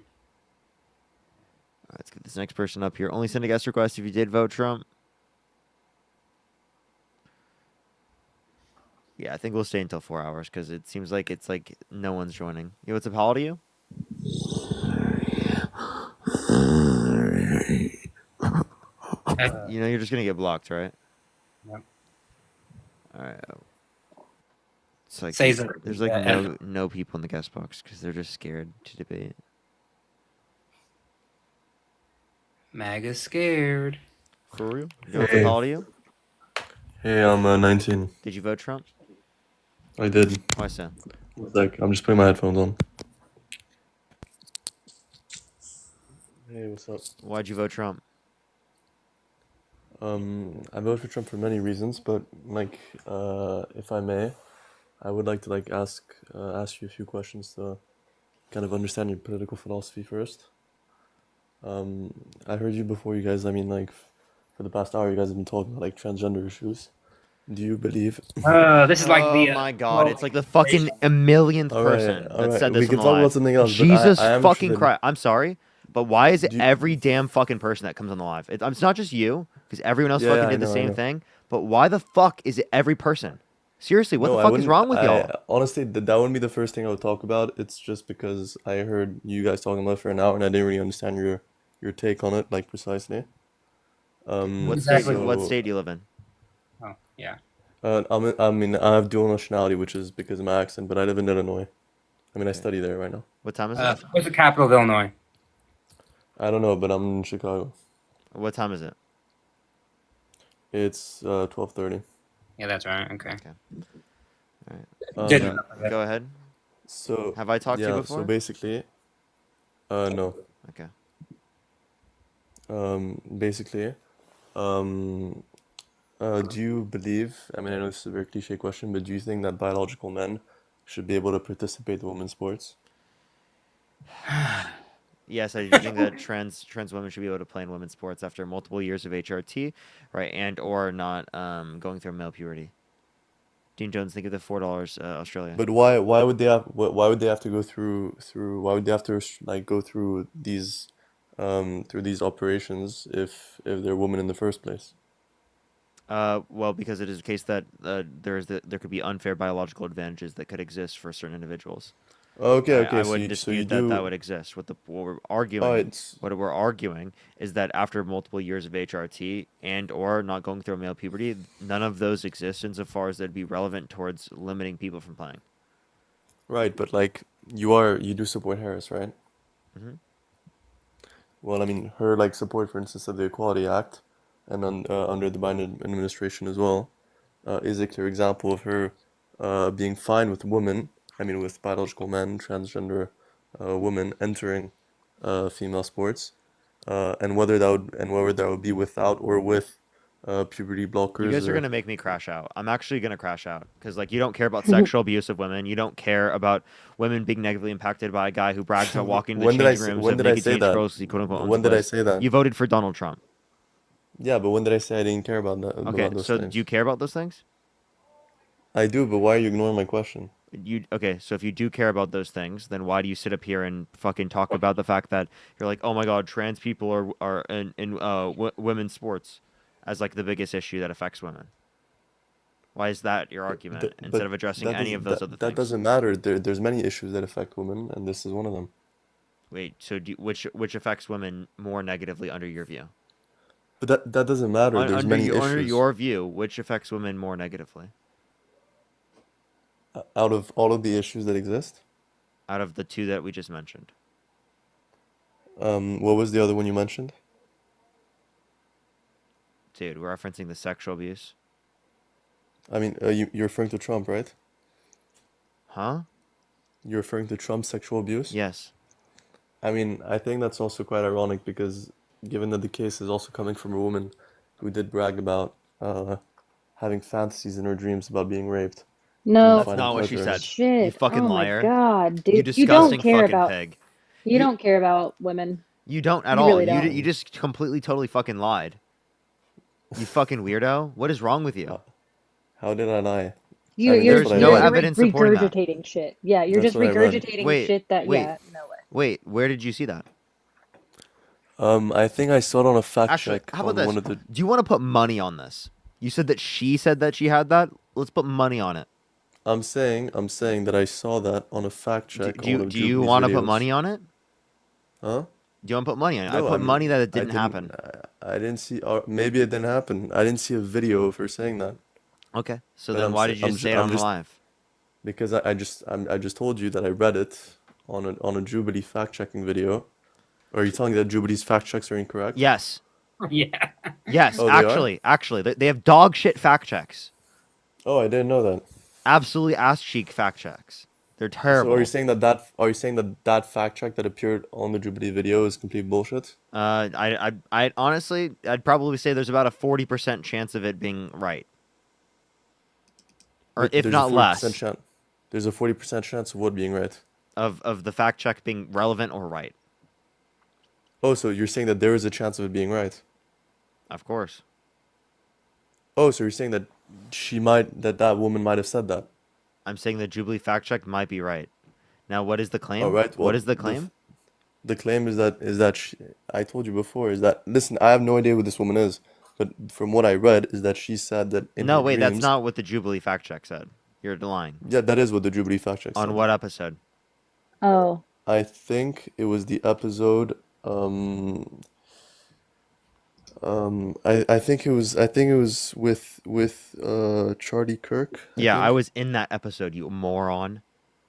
let's get this next person up here. Only send a guest request if you did vote Trump. Yeah, I think we'll stay until 4 hours because it seems like it's like no one's joining. Yo, what's up? How old are you? You know you're just gonna get blocked, right? Yep. All right. It's like Says it. there's like Yeah. no people in the guest box because they're just scared to debate. MAGA's scared. For real? Yo, what's up? How old are you? Hey, I'm 19. Did you vote Trump? I did. Why so? Like, I'm just putting my headphones on. Hey, what's up? Why'd you vote Trump? I voted for Trump for many reasons, but like, if I may, I would like to like ask you a few questions to kind of understand your political philosophy first. I heard you before, you guys. I mean, like, for the past hour, you guys have been talking about like transgender issues. Do you believe? This is like the. Oh my God! It's like the fucking a millionth person that said this. We can on the talk live. about something else. but Jesus I am fucking interested. Christ! I'm sorry, but why is it every damn fucking person that comes on the live? It's not just you, because everyone else Yeah, fucking I did the know, I same know. thing. But why the fuck is it every person? Seriously, what No, the I fuck is wouldn't. wrong with I y'all? honestly, that wouldn't be the first thing I would talk about. It's just because I heard you guys talking about it for an hour, and I didn't really understand your take on it, like precisely. What state? Exactly. What So state do you live in? Oh, yeah. I mean, I have dual nationality, which is because of my accent, but I live in Illinois. I mean, I Okay. study there right now. What time is it? What's the capital of Illinois? I don't know, but I'm in Chicago. What time is it? It's 12:30. Yeah, that's right. Okay. All right. Didn't Um, know. Go ahead. so Have I talked to you yeah, before? so basically, no. Okay. Basically, um, do you believe, I mean, I know this is a very cliche question, but do you think that biological men should be able to participate in women's sports? Yes, I do think that trans women should be able to play in women's sports after multiple years of HRT, right, and or not going through male puberty. Dean Jones, think of the $4 Australia. But why would they have why would they have to go why would they have to like go through these operations if they're women in the first place? Well, because it is the case that there could be unfair biological advantages that could exist for certain individuals. Okay, I okay, wouldn't so you dispute that do. would exist. What we're Oh, arguing, it's what we're arguing is that after multiple years of HRT and or not going through male puberty, none of those exist insofar as they'd be relevant towards limiting people from playing. right, but like you do support Harris, right? Hmm. Well, I mean, her like support, for instance, of the Equality Act, and under the Biden administration as well, is a clear example of her being fine with women. I mean, with biological men, transgender women entering female sports, and whether that would be without or with puberty You blockers guys are or gonna make me crash out. I'm actually gonna crash out because like you don't care about sexual abuse of women. You don't care about women being negatively impacted by a guy who brags about walking to the changing rooms when of did I naked say teenage that? girls he quote unquote owns a When did I place. say that? You voted for Donald Trump. Yeah, but when did I say I didn't care about that Okay, about those so things? do you care about those things? I do, but why are you ignoring my question? So if you do care about those things, then why do you sit up here and fucking talk about the fact that you're like, oh my god, trans people are in women's sports as like the biggest issue that affects women? Why is that your argument instead of addressing That any doesn't of those other that things? doesn't matter. There's many issues that affect women, and this is one of them. Wait, so which affects women more negatively under your view? But that doesn't matter. There's many Under issues. your view, which affects women more negatively? Out of all of the issues that exist, Out of the two that we just mentioned. what was the other one you mentioned? Dude, we're referencing the sexual abuse. I mean, you're referring to Trump, right? Huh? You're referring to Trump's sexual abuse? Yes. I mean, I think that's also quite ironic because given that the case is also coming from a woman who did brag about having fantasies in her dreams about being raped and No That's finding not what she pleasure in said. it. You shit. fucking Oh my liar. god, You dude. You don't disgusting care fucking about pig. you don't care about women. You don't at You all. really don't. You just completely totally fucking lied. You fucking weirdo. What is wrong with you? How did I lie? You I mean, you're that's There's what I no read. evidence supporting that. regurgitating shit. Yeah, you're That's just what I read. regurgitating Wait, shit that wait, yeah, no way. wait. Where did you see that? I think I saw it on a fact Actually, check how about on this? one of the. Do you want to put money on this? You said that she said that she had that. Let's put money on it. I'm saying that I saw that on a fact check on one of Do you Jubilee's want to put videos. money on it? Huh? Do you want to put money on it? I No, I put mean, money that it I didn't didn't. happen. I didn't see. Or maybe it didn't happen. I didn't see a video of her saying that. Okay, so But then I'm. why sa- did you I'm. just Ju- say it I'm on the just live? because I just told you that I read it on a Jubilee fact checking video. Are you telling me that Jubilee's fact checks are incorrect? Yes. Yeah. Yes, Oh, they are? actually, they have dog shit fact checks. Oh, I didn't know that. Absolutely ass cheek fact checks. They're So terrible. are you saying that fact check that appeared on the Jubilee video is complete bullshit? I honestly, I'd probably say there's about a 40% chance of it being right, or Wait, if there's not a 40% less, chance. There's a 40% chance of what being right. of the fact check being relevant or right. Oh, so you're saying that there is a chance of it being right? Of course. Oh, so you're saying that that woman might have said that? I'm saying the Jubilee fact check might be right. Now, what is the claim? Oh, right. What Well, is the claim? the claim is that I told you before is that listen, I have no idea who this woman is, But from what I read is that she said that in No, her wait, that's dreams. not what the Jubilee fact check said. You're lying. Yeah, that is what the Jubilee fact check said. On what episode? Oh. I think it was the episode. I think it was with Charlie Kirk. Yeah, I think. was in that episode, you moron.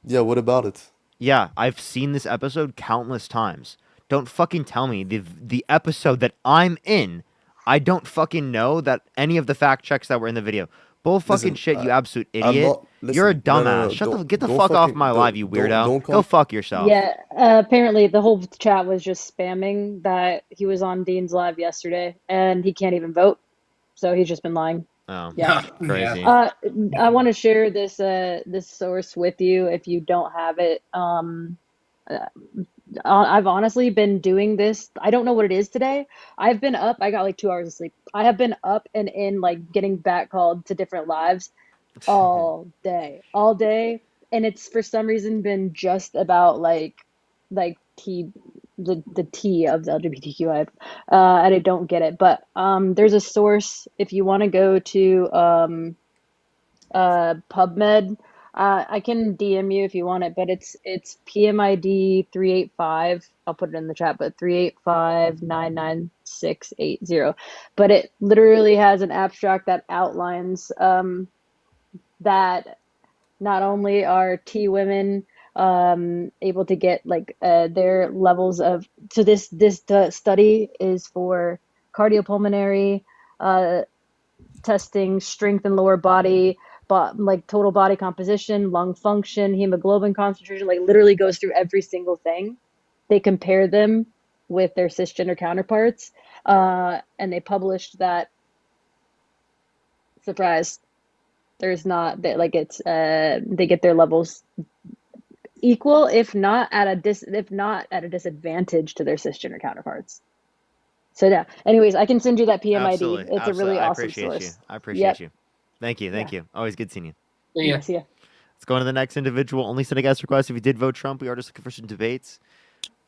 Yeah, what about it? Yeah, I've seen this episode countless times. Don't fucking tell me the episode that I'm in, I don't fucking know that any of the fact checks that were in the video. Bull fucking Listen, shit, you absolute I'm idiot. not. You're a Listen, no, dumbass. no, no. Get the Don't fuck off fucking my live, you weirdo. don't Go come. fuck yourself. Yeah, apparently the whole chat was just spamming that he was on Dean's live yesterday and he can't even vote. So he's just been lying. Oh, Yeah. crazy. I want to share this source with you if you don't have it. I've honestly been doing this. I don't know what it is today. I've been up. I got like 2 hours of sleep. I have been up and in, like, getting back called to different lives all day, and it's for some reason been just about like the T of the LGBTQI. And I don't get it, but there's a source if you want to go to PubMed. I can DM you if you want it, but it's PMID 385. I'll put it in the chat, but 385999680. But it literally has an abstract that outlines that not only are T women able to get like their levels of, so this study is for cardiopulmonary testing, strength in lower body, but like total body composition, lung function, hemoglobin concentration, like literally goes through every single thing. They compare them with their cisgender counterparts, and they published that, surprise, there's not that, like, it's they get their levels equal, if not at a disadvantage to their cisgender counterparts. So yeah. Anyways, I can send you that PMID. Absolutely. It's a really I awesome appreciate source. you. I appreciate Yep. you. Thank you. Thank you. Always good seeing you. Yeah. See ya. Let's go on to the next individual. Only send a guest request if you did vote Trump. We are just looking for some debates.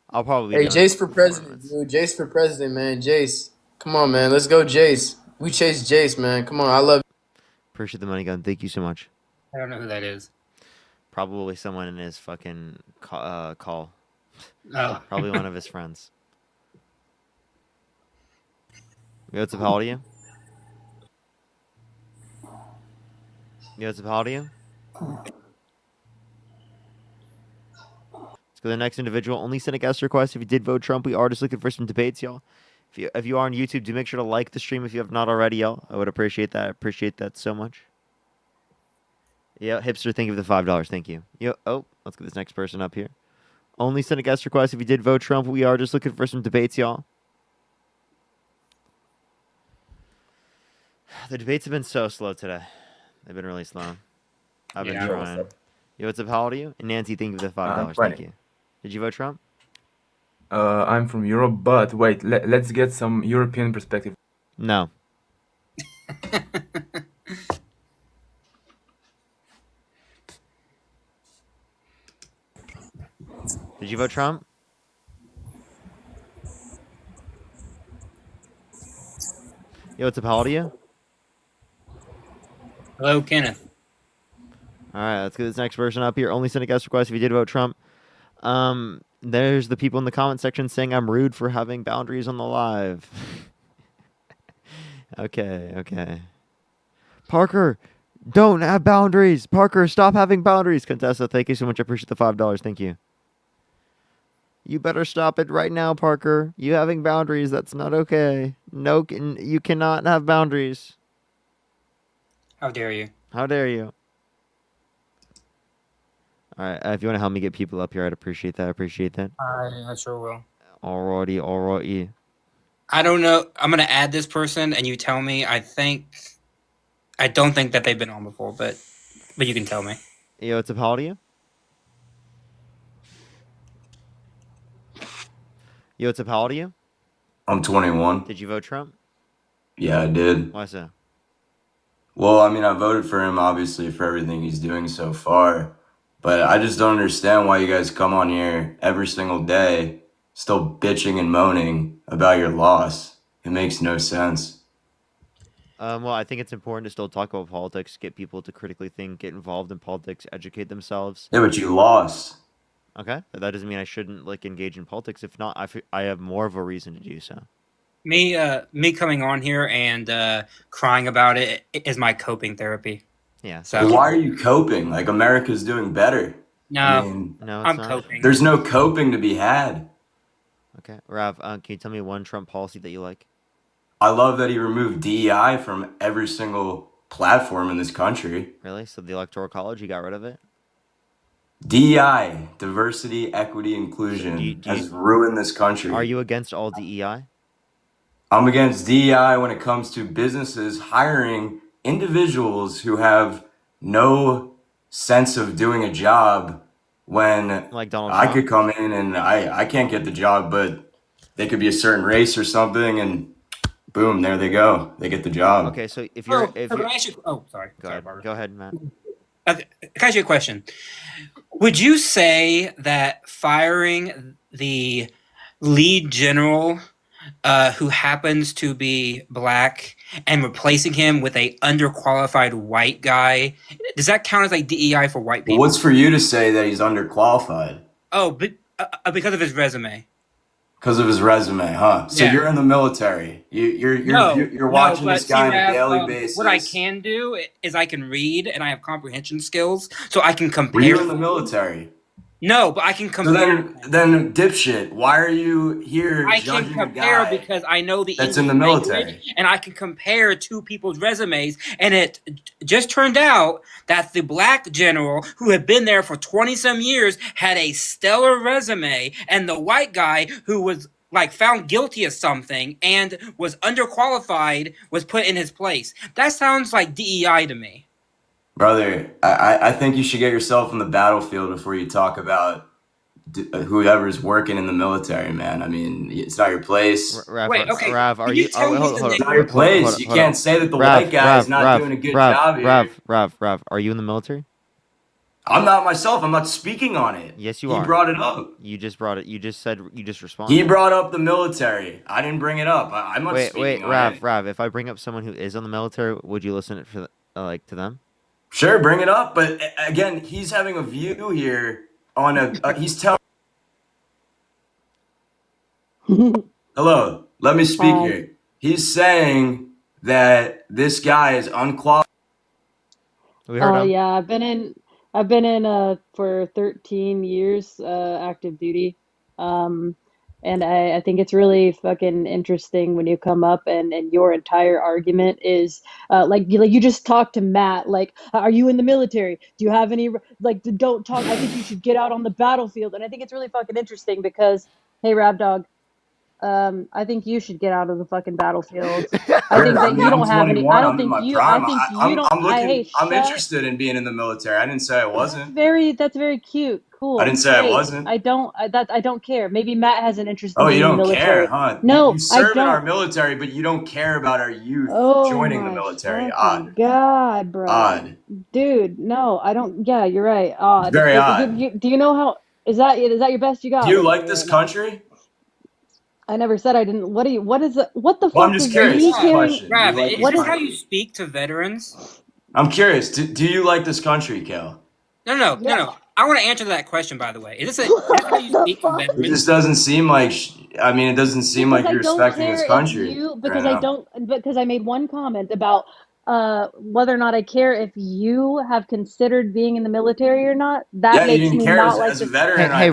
I'll probably Hey, be doing Jace for president, dude. Jace for president, man. Jace. Come on, man. Let's go, Jace. We chase Jace, man. Come on. I love Appreciate the money gun. Thank you so much. I don't know who that is. Probably someone in his fucking call. Oh. Probably one of his friends. Yo, what's up, how old are you? Yo, what's up, how old are you? Let's go to the next individual. Only send a guest request if you did vote Trump. We are just looking for some debates, y'all. If you are on YouTube, do make sure to like the stream if you have not already, y'all. I would appreciate that. I appreciate that so much. Yeah, hipster, thank you for the $5. Thank you. Yo, let's get this next person up here. Only send a guest request if you did vote Trump. We are just looking for some debates, y'all. The debates have been so slow today. They've been really slow. I've been trying. Yo, what's up? How old are you? And Nancy, thank you for the $5. Thank you. Did you vote Trump? I'm from Europe, but wait, let's get some European perspective. No. Did you vote Trump? Yo, what's up? How old are you? Hello, Kenneth. All right, let's get this next person up here. Only send a guest request if you did vote Trump. There's the people in the comment section saying I'm rude for having boundaries on the live. Okay. Parker, don't have boundaries. Parker, stop having boundaries. Contessa, thank you so much. I appreciate the $5. Thank you. You better stop it right now, Parker. You having boundaries, that's not okay. No, you cannot have boundaries. How dare you? How dare you? All right, if you want to help me get people up here, I'd appreciate that. I sure will. Alrighty. I don't know. I'm gonna add this person, and you tell me. I don't think that they've been on before, but you can tell me. Yo, what's up? How old are you? Yo, what's up? How old are you? I'm 21. Did you vote Trump? Yeah, I did. Why so? Well, I mean, I voted for him, obviously, for everything he's doing so far. But I just don't understand why you guys come on here every single day still bitching and moaning about your loss. It makes no sense. Well, I think it's important to still talk about politics, get people to critically think, get involved in politics, educate themselves. Yeah, but you lost. Okay, but that doesn't mean I shouldn't like engage in politics. If not, I have more of a reason to do so. Me coming on here and crying about it is my coping therapy. Yeah. So Why are you coping? Like America's doing better. No, I mean, No, I'm it's not. coping. There's no coping to be had. Okay, Rav, can you tell me one Trump policy that you like? I love that he removed DEI from every single platform in this country. Really? So the Electoral College, you got rid of it? DEI, diversity, equity, inclusion, has ruined this country. Are you against all DEI? I'm against DEI when it comes to businesses hiring individuals who have no sense of doing a job when Like Donald I Trump? could come in and I can't get the job, but they could be a certain race or something, and boom, there they go. They get the job. Okay, so if you're... sorry. Go ahead, Matt. Okay, can I ask you a question? Would you say that firing the lead general who happens to be black and replacing him with a underqualified white guy, does that count as like DEI for white people? Well, what's for you to say that he's underqualified? Oh, but because of his resume. Because of his resume, huh? So Yeah. you're in the military. You're watching this guy on a daily basis. What I can do is I can read and I have comprehension skills, so I can compare. Were you in the military? No, but I can compare. So then dipshit, why are you here I can judging a compare guy because I know the that's English in the military? language, and I can compare two people's resumes, and it just turned out that the black general who had been there for 20-some years had a stellar resume, and the white guy who was like found guilty of something and was underqualified was put in his place. That sounds like DEI to me. Brother, I think you should get yourself in the battlefield before you talk about whoever's working in the military, man. I mean, it's not your place. Rav, Wait, okay. Rav, are Can you... you tell me hold the on, name- It's not your place. You can't say that the white guy is not doing a good job here. Rav, are you in the military? I'm not myself. I'm not speaking on it. Yes, you are. He brought it up. You just brought it. You just said... You just responded. He brought up the military. I didn't bring it up. I'm not speaking on it. Rav, if I bring up someone who is on the military, would you listen to them? Sure, bring it up. But again, he's having a view here on he's telling... Hello, let me speak here. He's saying that this guy is unqualified. We heard him. Yeah, I've been in for 13 years active duty. And I think it's really fucking interesting when you come up and your entire argument is like you just talked to Matt, like, are you in the military? Do you have any, like, don't talk. I think you should get out on the battlefield. And I think it's really fucking interesting because, hey, Rab Dog, I think you should get out of the fucking battlefield. I think that you don't have any. I don't think you. I think you don't. I'm interested in being in the military. I didn't say I wasn't. That's very cute. Cool. I didn't say I wasn't. I don't care. Maybe Matt has an interest Oh, in being you in the don't military. care, huh? No, you serve I don't. in our military, but you don't care about our youth joining the military. Odd. God, bro. Odd. Dude, no, I don't. Yeah, you're right. Odd. Very odd. Do you know how? Is that your best you got? Do you like this country? I never said I didn't. What is it? What the Well, fuck I'm just is curious. me This is a caring? question. Rav, like is this how you speak to veterans? I'm curious. Do you like this country, Kel? No. I want to answer that question, by the way. Is this how you speak to veterans? It just doesn't seem like. It doesn't seem like you're respecting this country. Because I made one comment about whether or not I care if you have considered being in the military or not. That makes me not like as a veteran. Hey,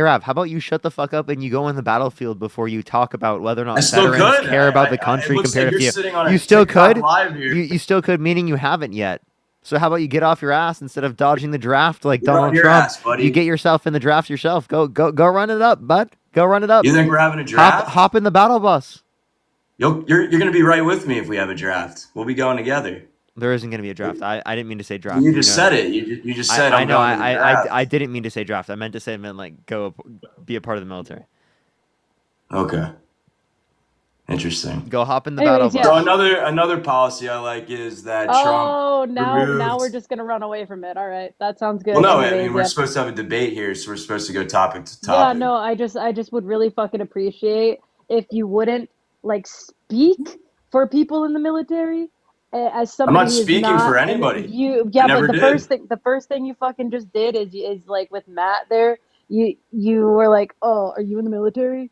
Rav, how about you shut the fuck up and you go on the battlefield before you talk about whether or not veterans care about the country compared to you? You still could. You still could, meaning you haven't yet. So how about you get off your ass instead of dodging the draft like Donald Trump? You get yourself in the draft yourself. Go run it up, bud. Go run it up. You think we're having a draft? Hop in the battle bus. You're gonna be right with me if we have a draft. We'll be going together. There isn't going to be a draft. I didn't mean to say draft. You just said it. You just said I know. I didn't mean to say draft. I meant to say like go be a part of the military. Okay. Interesting. Go hop in the battle bus. So another policy I like is that Trump now we're just gonna run away from it. All right, that sounds good. Well, no, I mean we're supposed to have a debate here, so we're supposed to go topic to topic. Yeah, no, I just would really fucking appreciate if you wouldn't like speak for people in the military as I'm somebody not who is speaking not for anybody. yeah, I but never the did. first thing you fucking just did is like with Matt there, you were like, "Oh, are you in the military?"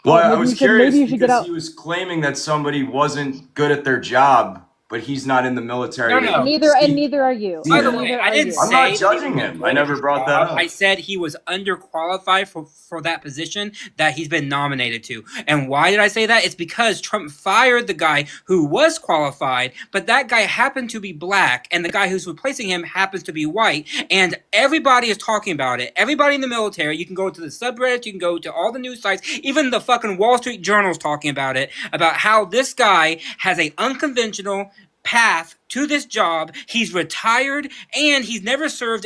Well, I Maybe was you should get curious out. he was claiming that somebody wasn't good at their job, but he's not in the military No, to no. see, Neither are you. see By the that. way, Neither I are didn't you. I'm say not that he judging wasn't him. I good at never his brought that job. I up. said he was underqualified for that position that he's been nominated to. And why did I say that? It's because Trump fired the guy who was qualified, but that guy happened to be black, and the guy who's replacing him happens to be white, and everybody is talking about it. Everybody in the military, you can go to the subreddit, you can go to all the news sites, even the fucking Wall Street Journal's talking about it, about how this guy has a unconventional path to this job. He's retired and he's never served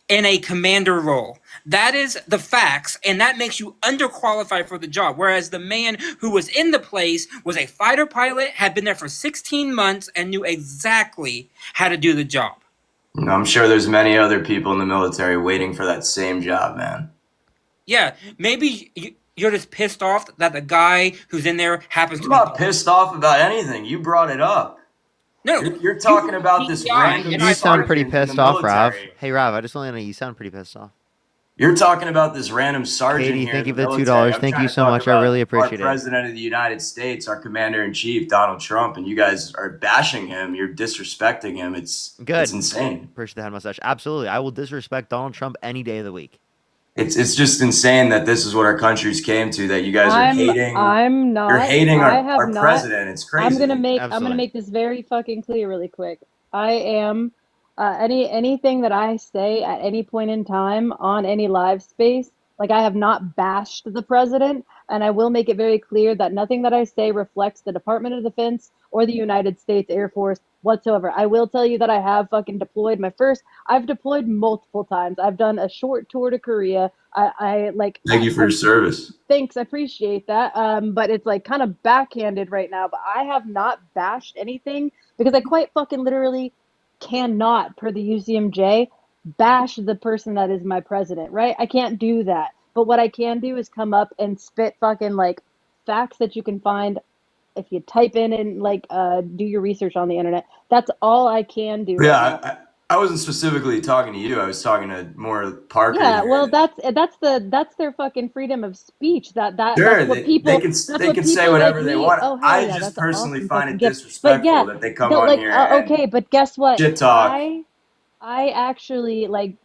in a commander role. That is the facts, and that makes you underqualified for the job. Whereas the man who was in the place was a fighter pilot, had been there for 16 months, and knew exactly how to do the job. I'm sure there's many other people in the military waiting for that same job, man. Yeah, maybe you're just pissed off that the guy who's in there happens to I'm be. not pissed off about anything. You brought it up. No, you're talking about this random You sound pretty sergeant in the pissed off, Rav. military. Hey, Rav, I just want to know, you sound pretty pissed off. You're talking about this random sergeant Katie, here thank you in the for the military. $2. I'm Thank trying you to so talk much. I about really appreciate our it. president of the United States, our commander-in-chief, Donald Trump, and you guys are bashing him. You're disrespecting him. It's insane. Appreciate the head massage. Absolutely. I will disrespect Donald Trump any day of the week. It's just insane that this is what our country's came to, that you guys are hating. I'm not. You're hating I have our not. president. It's crazy. I'm gonna make this very fucking clear really quick. I am anything that I say at any point in time on any live space, like I have not bashed the president, and I will make it very clear that nothing that I say reflects the Department of Defense or the United States Air Force whatsoever. I will tell you that I have fucking deployed I've deployed multiple times. I've done a short tour to Korea. Thank you for your service. Thanks, I appreciate that. But it's like kind of backhanded right now. But I have not bashed anything because I quite fucking literally cannot, per the UCMJ, bash the person that is my president, right? I can't do that. But what I can do is come up and spit fucking like facts that you can find if you type in and like do your research on the internet. That's all I can do right now. Yeah, I wasn't specifically talking to you. I was talking to more Parker. Yeah, here. well, that's their fucking freedom of speech. Sure, that's what people. They can say whatever they want. Oh, hell I yeah, just that's personally awesome find it gift. disrespectful that they come on here. Okay, but guess what? Shit talk. I actually like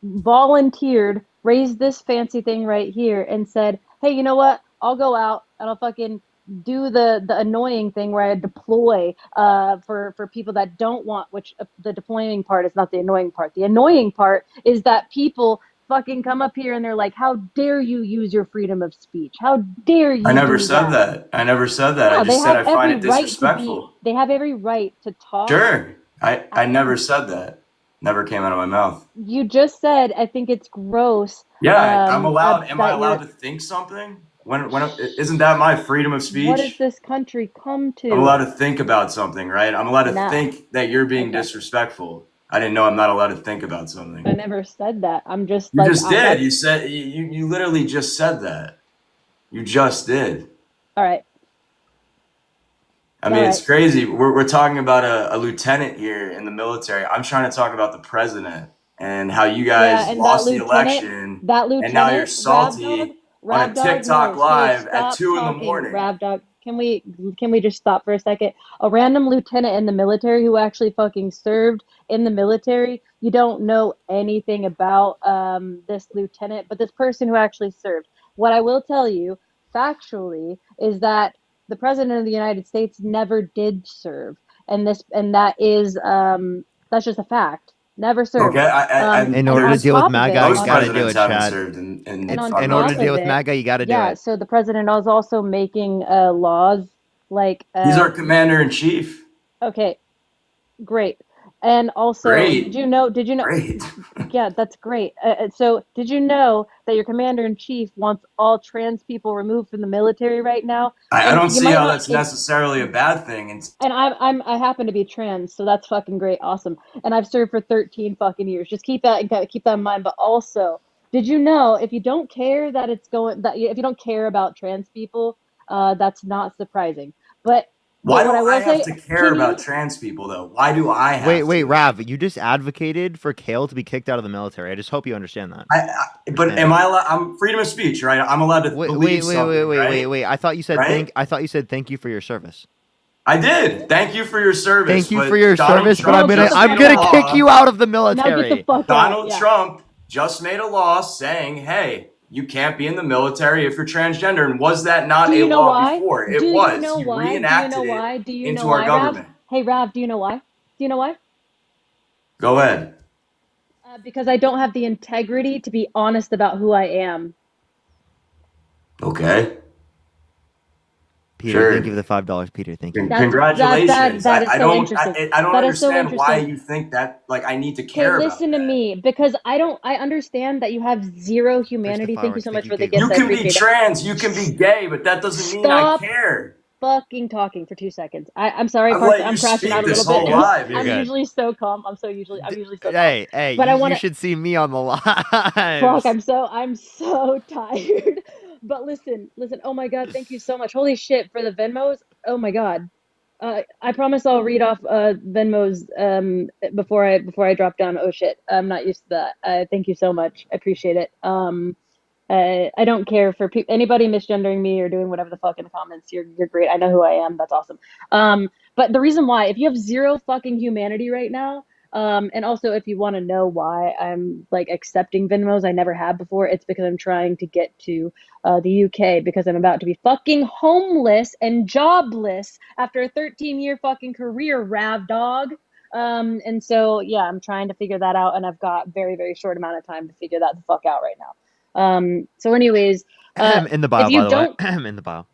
volunteered, raised this fancy thing right here, and said, hey, you know what? I'll go out and I'll fucking do the annoying thing where I deploy for people that don't want, which the deploying part is not the annoying part. The annoying part is that people fucking come up here and they're like, how dare you use your freedom of speech? How dare you? I never said that. I never said that. No, I just said I find it disrespectful. They have every right to talk. Sure. I never said that. Never came out of my mouth. You just said, I think it's gross. Yeah, I'm allowed. Am I allowed to think something? When isn't that my freedom of speech? What does this country come to? I'm allowed to think about something, right? I'm allowed to think that you're being disrespectful. I didn't know I'm not allowed to think about something. I never said that. I'm just you just did. You said you literally just said that. You just did. All right. I mean, it's crazy. We're talking about a lieutenant here in the military. I'm trying to talk about the president and how you guys lost the election. That lieutenant, and now you're salty on a TikTok live at 2 in the morning. Ravdog, can we just stop for a second? A random lieutenant in the military who actually fucking served in the military. You don't know anything about this lieutenant, but this person who actually served. What I will tell you factually is that the president of the United States never did serve, and that is that's just a fact. Never served. Okay, in order to deal with MAGA, you gotta do it, Chad. In order to deal with MAGA, you gotta do it. Yeah, so the president is also making laws like. He's our commander in chief. Okay, great. And also, did you know? Great. Yeah, that's great. So, did you know that your commander-in-chief wants all trans people removed from the military right now? I don't see how that's necessarily a bad thing. And I happen to be trans, so that's fucking great, awesome. And I've served for 13 fucking years. Just keep that in mind. But also, did you know if you don't care if you don't care about trans people, That's not surprising. But Why do what I I will have say, to care can about you? trans people though? Why do I have Wait, to? Rav, you just advocated for Kale to be kicked out of the military. I just hope you understand that. But am I allowed? I'm freedom of speech, right? I'm allowed to believe something, right? Wait. I thought you said Right? I thought you said thank you for your service. I did. Thank you for your service. Thank you but for your Donald service, but Trump I'm just made a gonna kick law. you out of the Now get the military. fuck out. Donald Yeah. Trump just made a law saying, "Hey, you can't be in the military if you're transgender." And was that not Do a you know law why? before? Do It you was. know He why? Do you know reenacted why? it Do you know into our why, Rav? government. Hey, Rav, do you know why? Do you know why? Go ahead. Because I don't have the integrity to be honest about who I am. Okay. Peter, Sure. thank you for the $5, Peter. Thank you. Congratulations. That is I so don't interesting. I don't That is so understand why interesting. you think that like I need to Okay, care about listen to me, because I understand that you have zero humanity. Thank you so much for the you gifts. I can be appreciate it. trans, you can be gay, but that doesn't mean I Stop care. fucking talking for 2 seconds. I'm sorry, I've Parker. let you I'm crashing out speak a this little bit. whole live. You're I'm good. usually so calm. I'm usually so calm. Hey, But I you want to. should see me on the Fuck, lives. I'm so tired. But listen. Oh my god, thank you so much. Holy shit for the Venmos. Oh my god. I promise I'll read off Venmos before I drop down. Oh shit, I'm not used to that. Thank you so much. I appreciate it. I don't care for anybody misgendering me or doing whatever the fuck in the comments. You're great. I know who I am. That's awesome. But the reason why, if you have zero fucking humanity right now, and also if you want to know why I'm like accepting Venmos, I never have before. It's because I'm trying to get to the UK because I'm about to be fucking homeless and jobless after a 13-year fucking career, Rav dog. And so yeah, I'm trying to figure that out, and I've got very, very short amount of time to figure that the fuck out right now. So anyways, In the bio, if you by the don't, way. In the bio.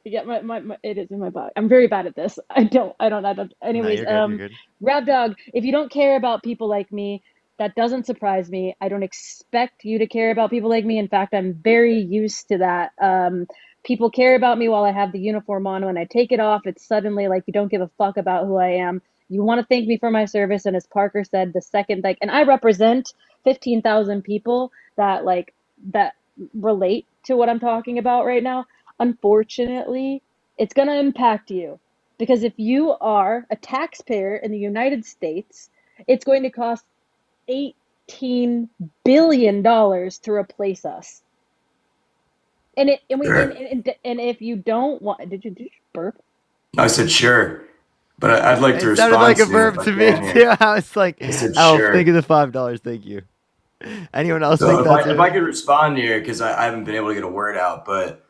yeah, my it is in my bio. I'm very bad at this. I don't. No, Anyways, you're good. You're good. Rav dog, if you don't care about people like me, that doesn't surprise me. I don't expect you to care about people like me. In fact, I'm very used to that. People care about me while I have the uniform on. When I take it off, it's suddenly like you don't give a fuck about who I am. You want to thank me for my service, and as Parker said, the second and I represent 15,000 people that relate to what I'm talking about right now. Unfortunately, it's going to impact you because if you are a taxpayer in the United States, it's going to cost $18 billion to replace us. And if you don't want, did you burp? I said sure. But I'd like to It respond sounded like a to you if verb I to me can here. too. I was like, I said Elf, sure. thank you the $5. Thank you. Anyone else So think if that I too? could respond here, because I haven't been able to get a word out, but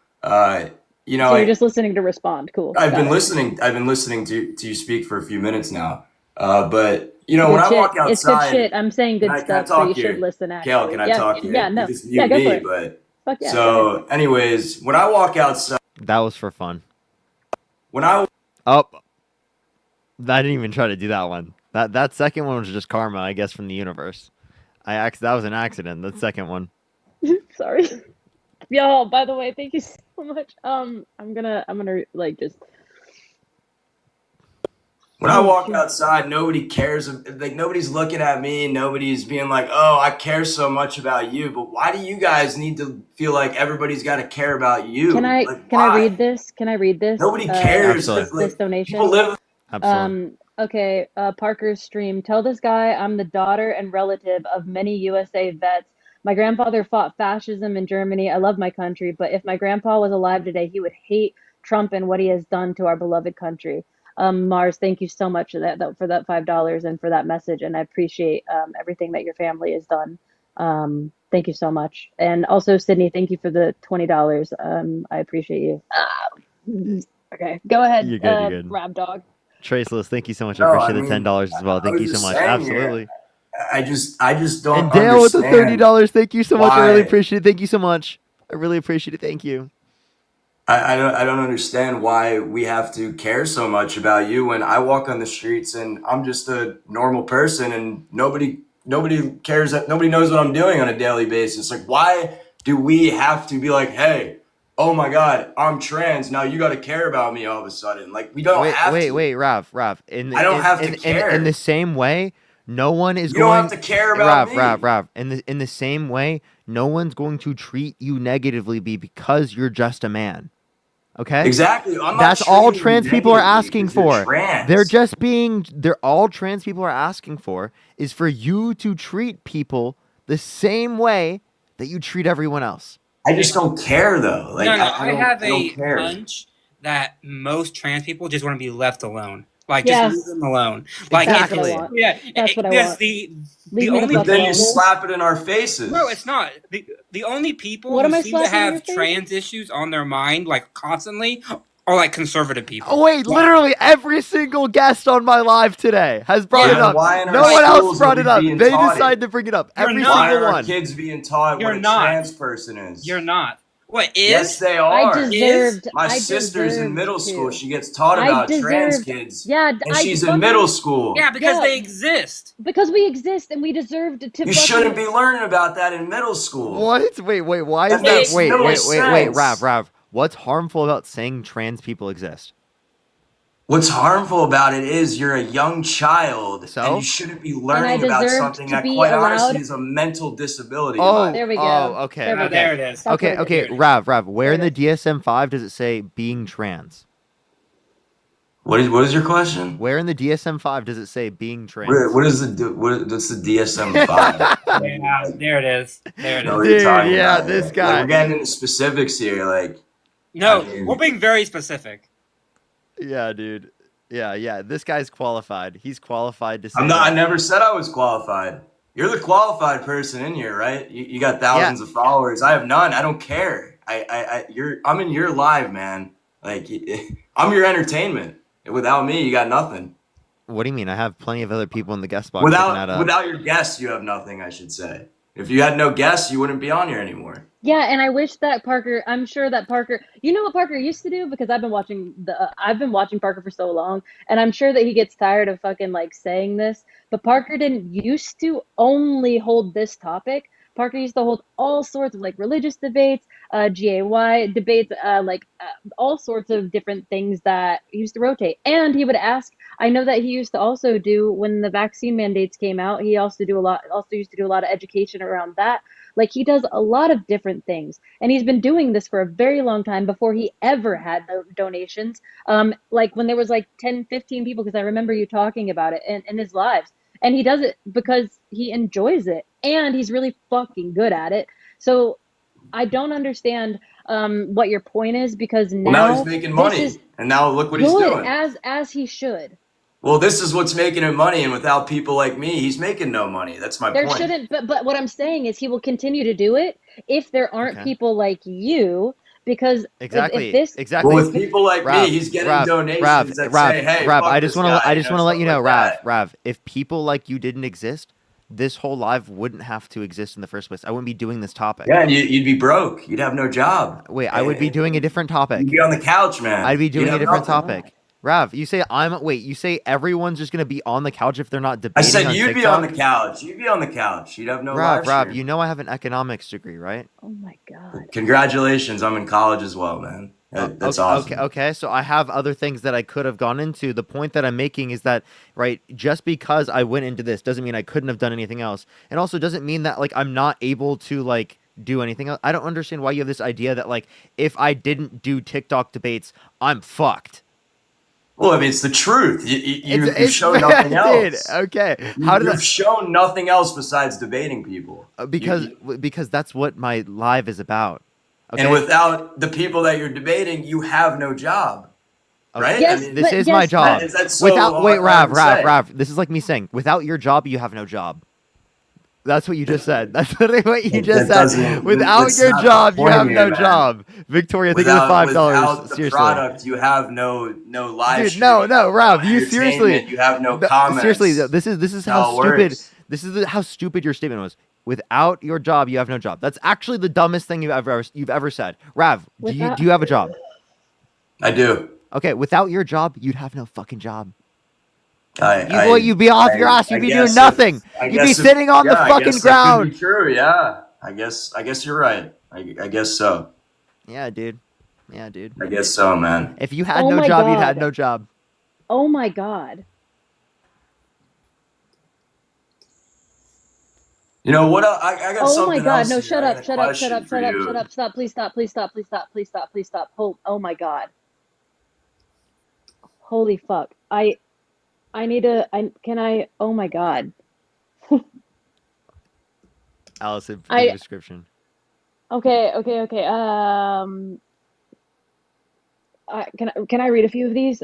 you know, So you're just listening to respond. Cool. I've Got been it. listening. I've been listening to you speak for a few minutes now. But you know, Good when I shit. walk It's good outside, shit. I'm saying good can I stuff, so talk you should here? listen. Kale, Actually, can I yeah, talk here? yeah, no, This is you yeah, and go for me, it. but Fuck yeah, so, anyways, when I walk outside, That was for fun. when I Oh, I didn't even try to do that one. That second one was just karma, I guess, from the universe. That was an accident. That second one. Sorry. Yo, by the way, thank you so much. I'm gonna like just. When I walk outside, nobody cares. Like nobody's looking at me. Nobody's being like, "Oh, I care so much about you." But why do you guys need to feel like everybody's got to care about you? Can I Like, can I why? read this? Can I read this? Nobody cares. Absolutely. This donation. People live. Absolutely. Okay. Parker's stream. Tell this guy I'm the daughter and relative of many USA vets. My grandfather fought fascism in Germany. I love my country, but if my grandpa was alive today, he would hate Trump and what he has done to our beloved country. Mars, thank you so much for that $5 and for that message, and I appreciate everything that your family has done. Thank you so much, and also Sydney, thank you for the $20. I appreciate you. Okay, go ahead, You're good. You're good. Rab Dog. Traceless, thank you so much. I No, I appreciate the mean, $10 as well. I Thank was you so just much. saying Absolutely. here. I just don't And Dale with the understand $30. Thank you so much. I really why. appreciate it. Thank you so much. I really appreciate it. Thank you. I don't understand why we have to care so much about you when I walk on the streets and I'm just a normal person and nobody cares, that nobody knows what I'm doing on a daily basis. Like, why do we have to be like, hey, oh my God, I'm trans, now you got to care about me all of a sudden? Like, we don't have to. Wait, Rav. I don't have to care. In the same way, no one is You don't going have to care about me. Rav. In the same way, no one's going to treat you negatively because you're just a man. Okay? Exactly. I'm not That's all treating you trans people are negatively asking 'cause you're for. trans. They're all trans people are asking for is for you to treat people the same way that you treat everyone else. I just don't care though. Like No, I have don't a care. hunch that most trans people just want to be left alone. Like, Yeah. just leave them alone. Like, That's what I want. That's what I because want. the Leave me the only fuck But then you alone. slap it in our faces. No, it's not. The only people What who am I seem to slapping in your have face? trans issues on their mind, like, constantly, are like conservative people. Oh wait, literally every single guest on my live today has brought it Yeah, up. why in No our one else schools brought are it we up. being They taught it? decided to bring it up. Every Why single are our one. kids being taught You're what a not. trans person is? You're not. What is? Yes, they I are. deserved. My I sister's in deserved middle to. school. She gets taught I about trans deserved. kids. Yeah, And I she's in fucking- middle school. Yeah, because Yeah. they exist. Because we exist and we deserved to. You fucking... shouldn't be learning about that in middle school. What? Wait, why That is that? makes Wait, no wait, sense. Rav. What's harmful about saying trans people exist? What's harmful about it is you're a young child So? and you shouldn't be learning about deserved something to that be quite allowed- honestly is a mental disability. Oh, There we go. okay. There we go. There it is. That's what it Okay, is. Rav, where in the DSM-5 does it say being trans? What is your question? Where in the DSM-5 does it say being trans? What's the DSM-5? Yeah, there it is. There it No, is. what are you talking yeah, about? this Like, guy. we're getting into specifics here. Like, No, I mean- we're being very specific. Yeah, dude. Yeah. This guy's qualified. He's qualified to say. I'm not. I that. never said I was qualified. You're the qualified person in here, right? You got thousands of followers. I have none. I don't care. I'm in your live, man. Like, I'm your entertainment. Without me, you got nothing. What do you mean? I have plenty of other people in the guest box. picking that up. Without your guests, you have nothing. I should say. If you had no guests, you wouldn't be on here anymore. Yeah, and I wish that Parker. I'm sure that Parker. You know what Parker used to do, because I've been watching Parker for so long, and I'm sure that he gets tired of fucking like saying this. But Parker didn't used to only hold this topic. Parker used to hold all sorts of like religious debates, GAY debates, all sorts of different things that he used to rotate. And he would ask. I know that he used to also do, when the vaccine mandates came out, he also used to do a lot of education around that. Like, he does a lot of different things, and he's been doing this for a very long time before he ever had the donations. Like when there was like 10, 15 people, because I remember you talking about it in his lives, and he does it because he enjoys it and he's really fucking good at it. So I don't understand what your point is, because Now he's making money, and now look what he's doing. As he should. Well, this is what's making him money, and without people like me, he's making no money. That's my There point. shouldn't, but what I'm saying is he will continue to do it if there aren't people like you, because Exactly. if this Exactly. Well, with people like me, he's getting donations that say, "Hey, Rav, fuck I just this want guy," to let you know, stuff like that. Rav, if people like you didn't exist, this whole live wouldn't have to exist in the first place. I wouldn't be doing this topic. Yeah, and you'd be broke. You'd have no job. Wait, I would be doing a different topic. You'd be on the couch, man. I'd be doing You'd a have different nothing. topic. Rav, you say you say everyone's just gonna be on the couch if they're not I debating said on you'd be TikTok? on the couch. You'd be on the couch. You'd have no live Rav, stream. you know I have an economics degree, right? Oh my god. Congratulations, I'm in college as well, man. That's awesome. Okay, so I have other things that I could have gone into. The point that I'm making is that, right, just because I went into this doesn't mean I couldn't have done anything else. And also doesn't mean that, like, I'm not able to, like, do anything else. I don't understand why you have this idea that, like, if I didn't do TikTok debates, I'm fucked. Well, I mean, it's the truth. You've shown nothing else. Okay. You've shown nothing else besides debating people. Because that's what my live is about. Okay? And without the people that you're debating, you have no job. Right? Yes, I mean, This is my job. That's so hard Rav, this is like me saying, without your job, you have no job. That's what you just said. That's literally what you just said. Without your job, you have no job. Victoria, thank you for $5. Without the Seriously. product, you have no live Dude, stream. no, Rav, you entertainment, seriously. You have no comments. Seriously, this is how how it stupid. works. This is how stupid your statement was. Without your job, you have no job. That's actually the dumbest thing you've ever said. Rav, do you have a job? I do. Okay, without your job, you'd have no fucking job. You'd be off your ass. You'd be doing nothing. You'd be sitting on the fucking ground. That could be true. Yeah. I guess you're right. I guess so. Yeah, dude. I guess so, man. If you had no job, you'd had no job. Oh my god. You know what? I got Oh my something God, else no, here. shut I got up, a shut up, shut question up, for shut up, shut you. up, stop, please stop, please stop, please stop, please stop, please stop. Oh my God. Holy fuck. I need to, oh my God. Allison, give a description. Okay. Can I read a few of these?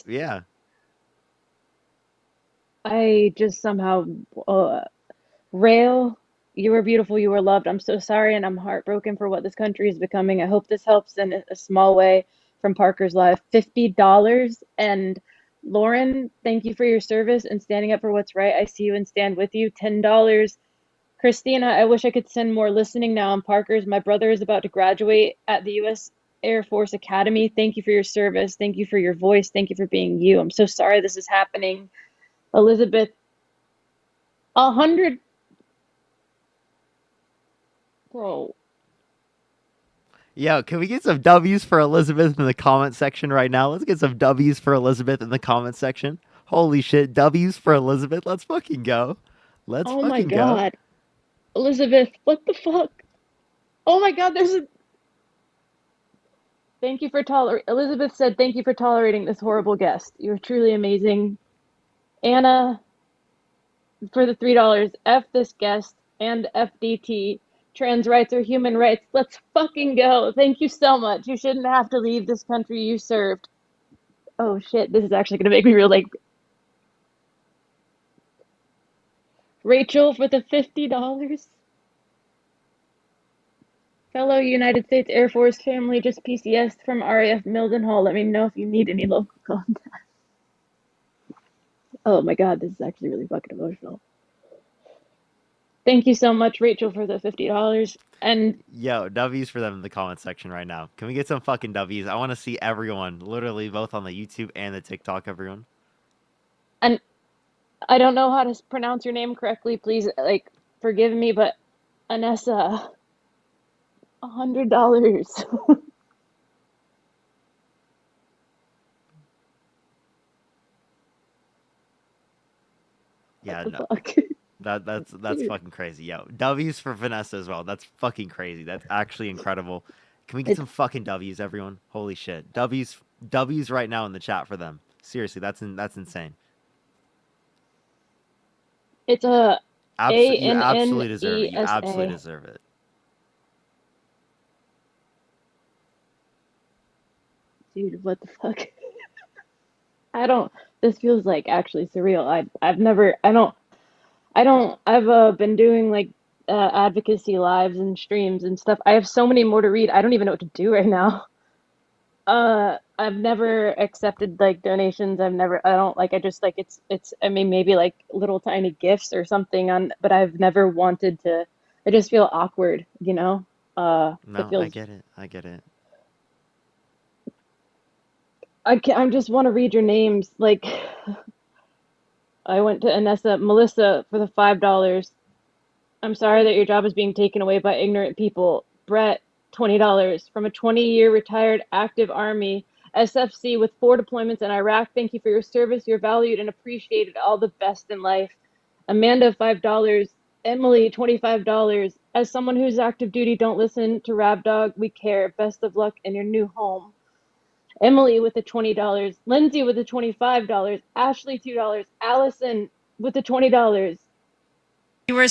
Yeah. I just somehow, Rail, you are beautiful, you are loved. I'm so sorry and I'm heartbroken for what this country is becoming. I hope this helps in a small way from Parker's life. $50. And Lauren, thank you for your service and standing up for what's right. I see you and stand with you. $10. Christina, I wish I could send more listening now on Parker's. My brother is about to graduate at the U.S. Air Force Academy. Thank you for your service. Thank you for your voice. Thank you for being you. I'm so sorry this is happening. Elizabeth, 100. Bro. Yo, can we get some W's for Elizabeth in the comment section right now? Let's get some W's for Elizabeth in the comment section. Holy shit, W's for Elizabeth. Let's fucking go. Let's Oh my fucking go. God. Elizabeth, what the fuck? Oh my God, thank you for Elizabeth said, thank you for tolerating this horrible guest. You're truly amazing. Anna, for the $3, F this guest and FDT. Trans rights are human rights. Let's fucking go. Thank you so much. You shouldn't have to leave this country you served. Oh shit, this is actually gonna make me real like Rachel for the $50. Fellow United States Air Force family, just PCS from RAF Mildenhall. Let me know if you need any local contact. Oh my God, this is actually really fucking emotional. Thank you so much, Rachel, for the $50. And yo, W's for them in the comment section right now. Can we get some fucking W's? I want to see everyone, literally both on the YouTube and the TikTok, everyone. And I don't know how to pronounce your name correctly. Please, like, forgive me, but Anessa, $100. Yeah, What the no. fuck? That's fucking crazy. Yo, W's for Vanessa as well. That's fucking crazy. That's actually incredible. Can we get some fucking W's, everyone? Holy shit. W's right now in the chat for them. Seriously, that's insane. It's a You absolutely deserve it. You absolutely ANNESA. deserve it. Dude, what the fuck? This feels like actually surreal. I've been doing like advocacy lives and streams and stuff. I have so many more to read. I don't even know what to do right now. I've never accepted like donations. I don't like, I just like, I mean, maybe like little tiny gifts or something but I've never wanted to, I just feel awkward, you know? No, feels, I get it. I get it. I just want to read your names. Like, I went to Melissa for the $5. I'm sorry that your job is being taken away by ignorant people. Brett, $20 from a 20-year retired active Army SFC with 4 deployments in Iraq. Thank you for your service. You're valued and appreciated. All the best in life. Amanda, $5. Emily, $25. As someone who's active duty, don't listen to Rabdog. We care. Best of luck in your new home. Emily with the $20. Lindsay with the $25. Ashley, $2. Allison with the $20. You are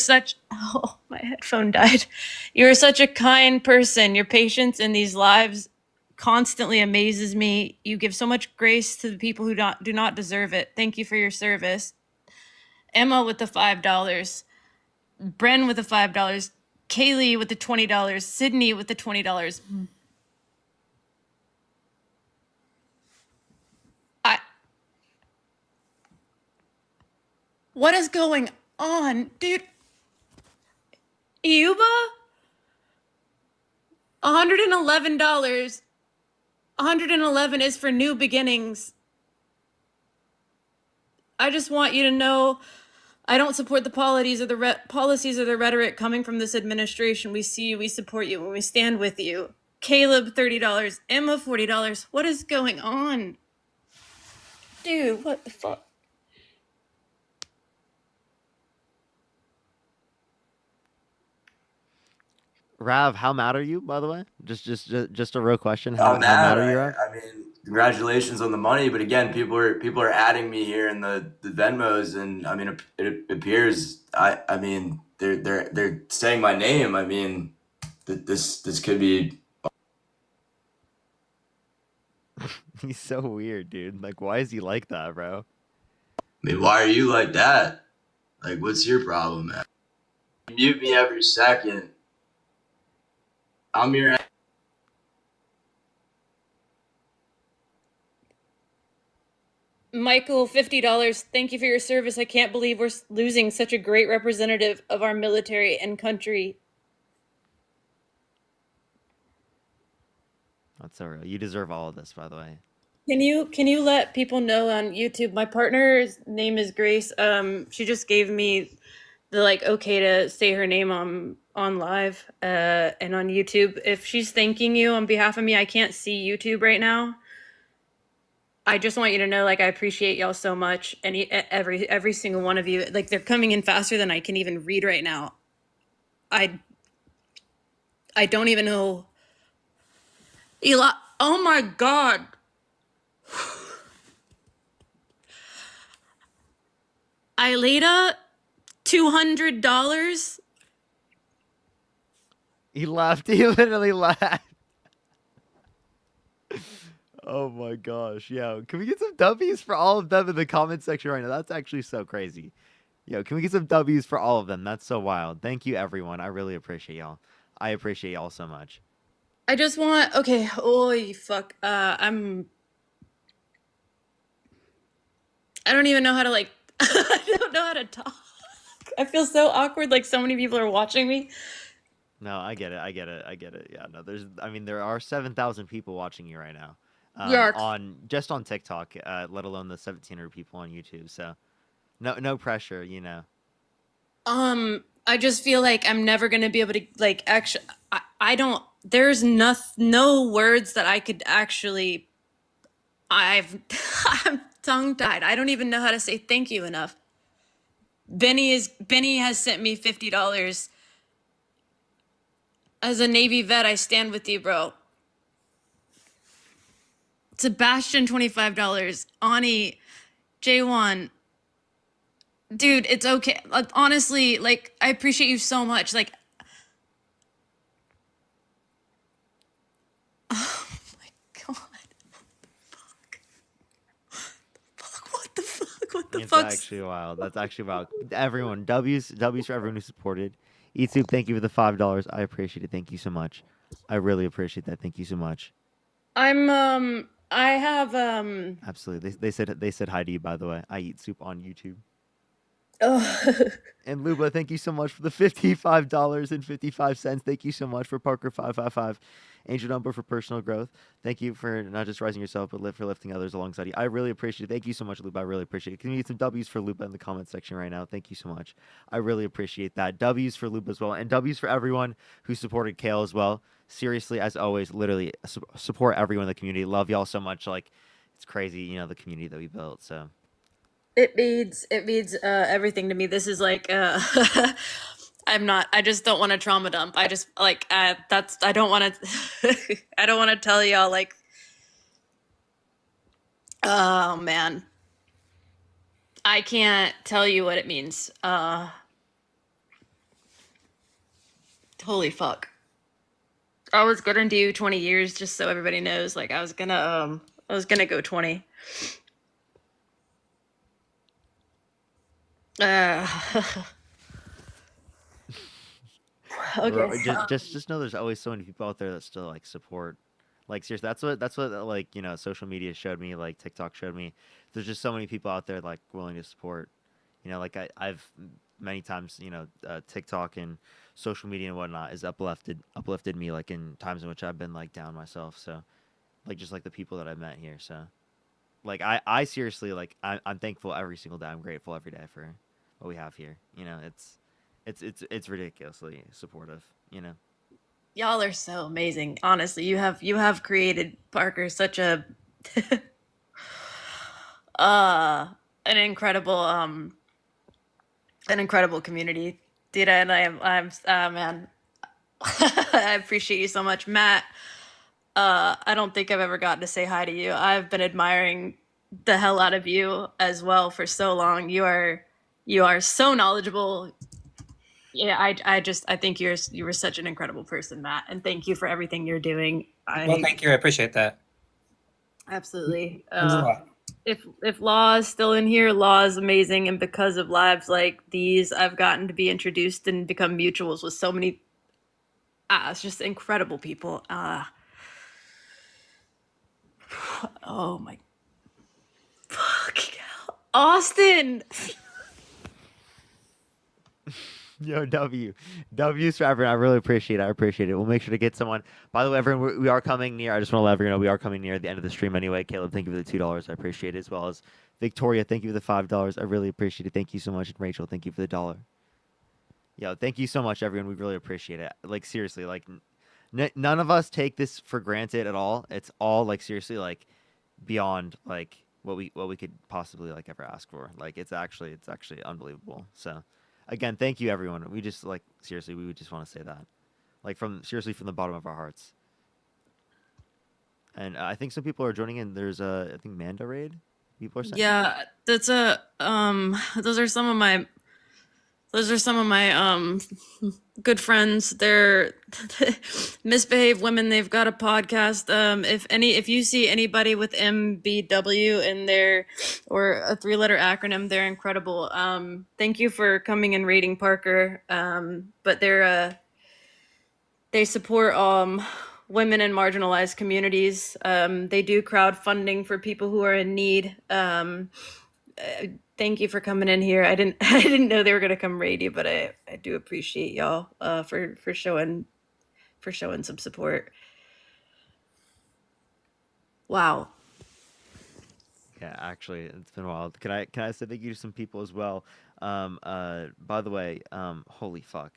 oh, my headphone died. You are such a kind person. Your patience in these lives constantly amazes me. You give so much grace to the people who do not deserve it. Thank you for your service. Emma with the $5. Bren with the $5. Kaylee with the $20. Sydney with the $20. What is going on, dude? Yuba? $111. 111 is for new beginnings. I just want you to know I don't support the policies or the rhetoric coming from this administration. We see you, we support you, and we stand with you. Caleb, $30. Emma, $40. What is going on? Dude, what the fuck? Rav, how mad are you, by the way? Just a real question. I'm How mad mad. are you, Rav? I mean, congratulations on the money, but again, people are adding me here in the Venmos, and I mean, it appears I mean they're saying my name. I mean, this could be. He's so weird, dude. Like, why is he like that, bro? I mean, why are you like that? Like, what's your problem, man? You mute me every second. I'm your. Michael, $50. Thank you for your service. I can't believe we're losing such a great representative of our military and country. That's so real. You deserve all of this, by the way. Can you let people know on YouTube? My partner's name is Grace. She just gave me the okay to say her name on live and on YouTube. If she's thanking you on behalf of me, I can't see YouTube right now. I just want you to know, I appreciate y'all so much. Every single one of you. They're coming in faster than I can even read right now. I don't even know. Eli, oh my God. Ileta, $200. He laughed. He literally laughed. Oh my gosh. Yo, can we get some W's for all of them in the comment section right now? That's actually so crazy. Yo, can we get some W's for all of them? That's so wild. Thank you, everyone. I really appreciate y'all. I appreciate y'all so much. I just want, okay, holy fuck. I don't even know how to I don't know how to talk. I feel so awkward, so many people are watching me. No, I get it. Yeah, no, there are 7,000 people watching you right now. Yeah. On TikTok, let alone the 1,700 people on YouTube. So, no pressure, you know. I just feel like I'm never gonna be able to actually. I don't. There's no words that I could actually. I'm tongue tied. I don't even know how to say thank you enough. Benny has sent me $50. As a Navy vet, I stand with you, bro. Sebastian, $25. Ani, J1. Dude, it's okay. Honestly, I appreciate you so much. Oh my God. What the fuck? It's actually wild. That's actually wild. Everyone, W's for everyone who supported. YouTube, thank you for the $5. I appreciate it. Thank you so much. I really appreciate that. Thank you so much. I have Absolutely. They said hi to you, by the way. I eat soup on YouTube. Oh. And Luba, thank you so much for the $55.55. Thank you so much for Parker555, Angel Number for personal growth. Thank you for not just rising yourself, but for lifting others alongside you. I really appreciate it. Thank you so much, Luba. I really appreciate it. Can you get some W's for Luba in the comment section right now? Thank you so much. I really appreciate that. W's for Luba as well. And W's for everyone who supported Kale as well. Seriously, as always, literally support everyone in the community. Love y'all so much. It's crazy, the community that we built. So. It means everything to me. This is I just don't want to trauma dump. I just I don't want to I don't want to tell y'all oh man. I can't tell you what it means. Holy fuck. I was gonna do 20 years just so everybody knows. I was gonna go 20. Okay. Just know there's always so many people out there that still support. Seriously, that's what social media showed me, TikTok showed me. There's just so many people out there willing to support. I've many times, TikTok and social media and whatnot is uplifted me in times in which I've been down myself. So just the people that I've met here. So I seriously I'm thankful every single day. I'm grateful every day for what we have here. It's ridiculously supportive, Y'all are so amazing. Honestly, you have created, Parker, such an incredible community, dude. And I'm man, I appreciate you so much, Matt. I don't think I've ever gotten to say hi to you. I've been admiring the hell out of you as well for so long. You are so knowledgeable. Yeah, I think you were such an incredible person, Matt, and thank you for everything you're doing. Well, thank you. I appreciate that. Absolutely. Means a lot. If Law is still in here, Law is amazing, and because of lives like these, I've gotten to be introduced and become mutuals with so many. It's just incredible people. Oh my fucking hell, Austin. Yo, W's for everyone. I really appreciate it. I appreciate it. We'll make sure to get someone. By the way, everyone, we are coming near. I just want to let everyone know we are coming near the end of the stream anyway. Caleb, thank you for the $2. I appreciate it. As well as Victoria, thank you for the $5. I really appreciate it. Thank you so much. And Rachel, thank you for the $1. Yo, thank you so much, everyone. We really appreciate it. Like, seriously, like, none of us take this for granted at all. It's all, like, seriously, like, beyond, like, what we could possibly, like, ever ask for. Like, it's actually unbelievable. So, again, thank you, everyone. We just, like, seriously, we would just want to say that. Like, seriously, from the bottom of our hearts. And I think some people are joining in. There's I think Manda Raid. People are saying. Yeah, that's those are some of my good friends. They're Misbehaved Women. They've got a podcast. If you see anybody with MBW in there or a 3-letter acronym, they're incredible. Thank you for coming and rating Parker. But they support women in marginalized communities. They do crowdfunding for people who are in need. Thank you for coming in here. I didn't know they were gonna come raid you, but I do appreciate y'all for showing some support. Wow. Yeah, actually, it's been a while. Can I say thank you to some people as well? By the way, holy fuck.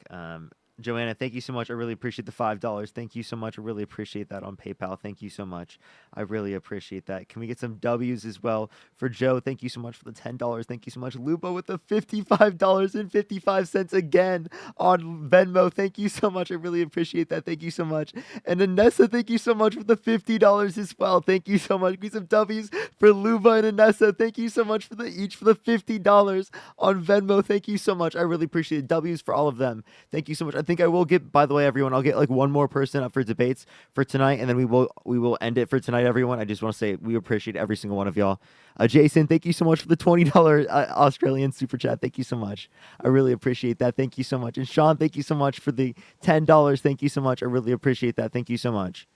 Joanna, thank you so much. I really appreciate the $5. Thank you so much. I really appreciate that on PayPal. Thank you so much. I really appreciate that. Can we get some W's as well for Joe? Thank you so much for the $10. Thank you so much. Lubo with the $55.55 again on Venmo. Thank you so much. I really appreciate that. Thank you so much. And Anessa, thank you so much for the $50 as well. Thank you so much. Give me some W's for Luba and Anessa. Thank you so much for the $50 on Venmo. Thank you so much. I really appreciate it. W's for all of them. Thank you so much. I think I will get, by the way, everyone, I'll get like one more person up for debates for tonight, and then we will end it for tonight, everyone. I just want to say we appreciate every single one of y'all. Jason, thank you so much for the $20 Australian super chat. Thank you so much. I really appreciate that. Thank you so much. And Sean, thank you so much for the $10. Thank you so much. I really appreciate that. Thank you so much.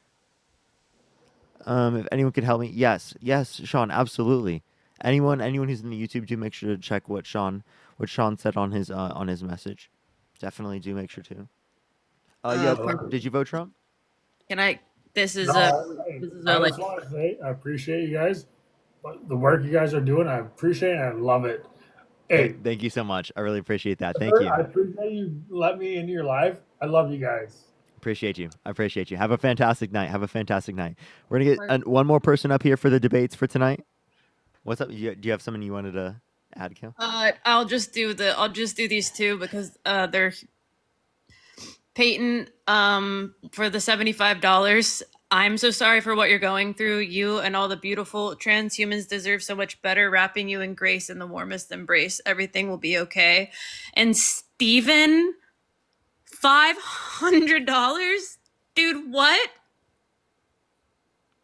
If anyone could help me, yes, Sean, absolutely. Anyone who's in the YouTube, do make sure to check what Sean said on his message. Definitely do make sure to. Did you vote Trump? Can I? This is I just want to say I appreciate you guys. The work you guys are doing, I appreciate it. And I love it. Hey, thank you so much. I really appreciate that. Thank you. I appreciate you let me into your life. I love you guys. Appreciate you. I appreciate you. Have a fantastic night. We're gonna get one more person up here for the debates for tonight. What's up? Do you have something you wanted to add, Kill? I'll just do these two because they're Peyton. For the $75. I'm so sorry for what you're going through. You and all the beautiful transhumans deserve so much better. Wrapping you in grace and the warmest embrace. Everything will be okay. And Steven, $500? Dude, what?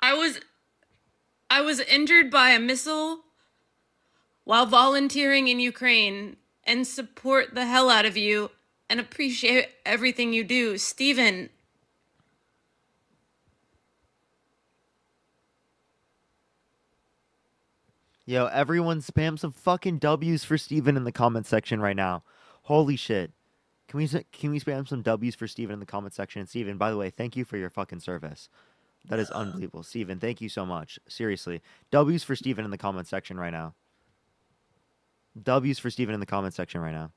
I was injured by a missile while volunteering in Ukraine and support the hell out of you and appreciate everything you do. Steven. Yo, everyone spam some fucking W's for Steven in the comment section right now. Holy shit. Can we spam some W's for Steven in the comment section? And Steven, by the way, thank you for your fucking service. That is unbelievable. Steven, thank you so much. Seriously. W's for Steven in the comment section right now. W's for Steven in the comment section right now.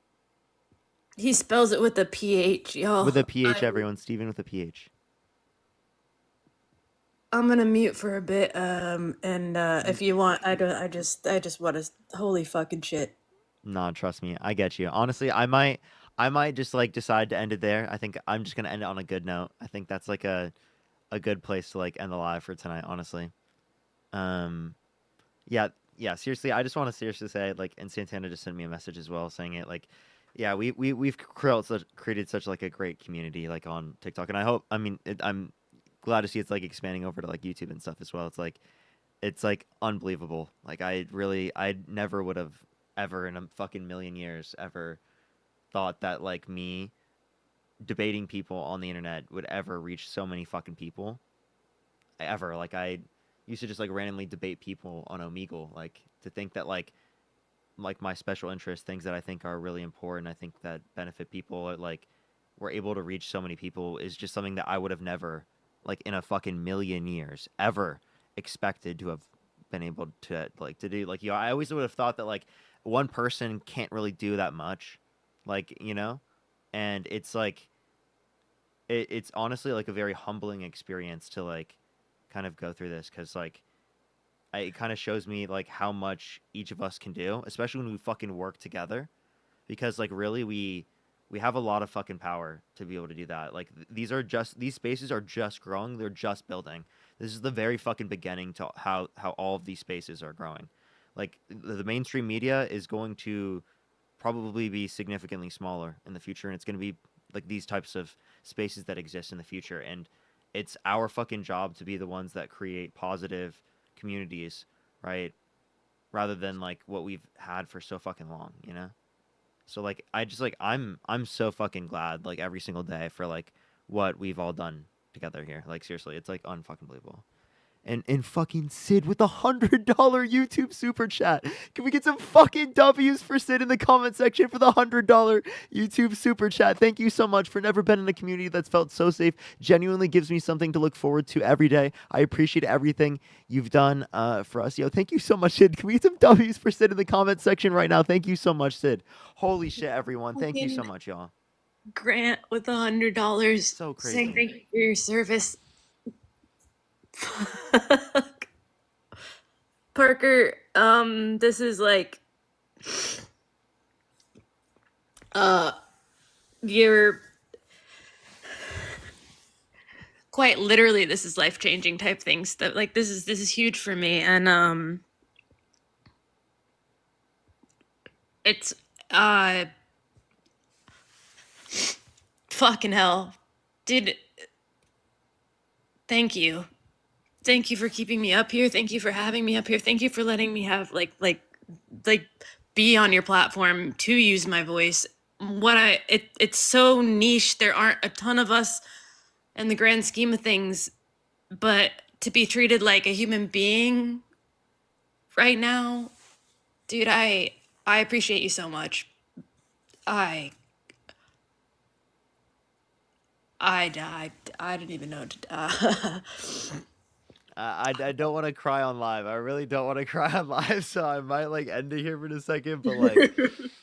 He spells it with a PH, y'all. With a PH, everyone. Steven with a PH. I'm gonna mute for a bit, and if you want, I just want to. Holy fucking shit! Nah, trust me, I get you. Honestly, I might I might just like decide to end it there. I think I'm just gonna end it on a good note. I think that's like a good place to like end the live for tonight, honestly. Um, yeah, yeah. Seriously, I just want to seriously say like, and Santana just sent me a message as well saying it like, yeah, we've created such like a great community like on TikTok, and I hope. I mean, I'm glad to see it's like expanding over to like YouTube and stuff as well. It's like unbelievable. Like I never would have ever in a fucking million years ever thought that like me debating people on the internet would ever reach so many fucking people ever. Like I used to just like randomly debate people on Omegle. Like to think that like my special interest, things that I think are really important, I think that benefit people, like we're able to reach so many people is just something that I would have never, like in a fucking million years, ever expected to have been able to like to do. Like I always would have thought that like one person can't really do that much, like and it's like it's honestly like a very humbling experience to like kind of go through this because like it kind of shows me like how much each of us can do, especially when we fucking work together. Because like really we have a lot of fucking power to be able to do that. Like these spaces are just growing, they're just building. This is the very fucking beginning to how all of these spaces are growing. Like the mainstream media is going to probably be significantly smaller in the future, and it's going to be like these types of spaces that exist in the future, and it's our fucking job to be the ones that create positive communities, right? Rather than like what we've had for so fucking long, So like I just like I'm so fucking glad like every single day for like what we've all done together here. Like seriously, it's like unfucking believable. And fucking Sid with $100 YouTube super chat. Can we get some fucking W's for Sid in the comment section for the $100 YouTube super chat? Thank you so much for never been in a community that's felt so safe. Genuinely gives me something to look forward to every day. I appreciate everything you've done for us. Yo, thank you so much, Sid. Can we get some W's for Sid in the comment section right now? Thank you so much, Sid. Holy shit, everyone. Thank you so much, y'all. Grant with $100. So crazy. Saying thank you for your service. Parker, this is like you're quite literally this is life-changing type things that like this is huge for me, and it's fucking hell, dude. Thank you for keeping me up here. Thank you for having me up here. Thank you for letting me have like be on your platform to use my voice. It's so niche. There aren't a ton of us in the grand scheme of things, but to be treated like a human being right now, dude, I appreciate you so much. I didn't even know. I don't want to cry on live. I really don't want to cry on live, so I might like end it here for a second. But like,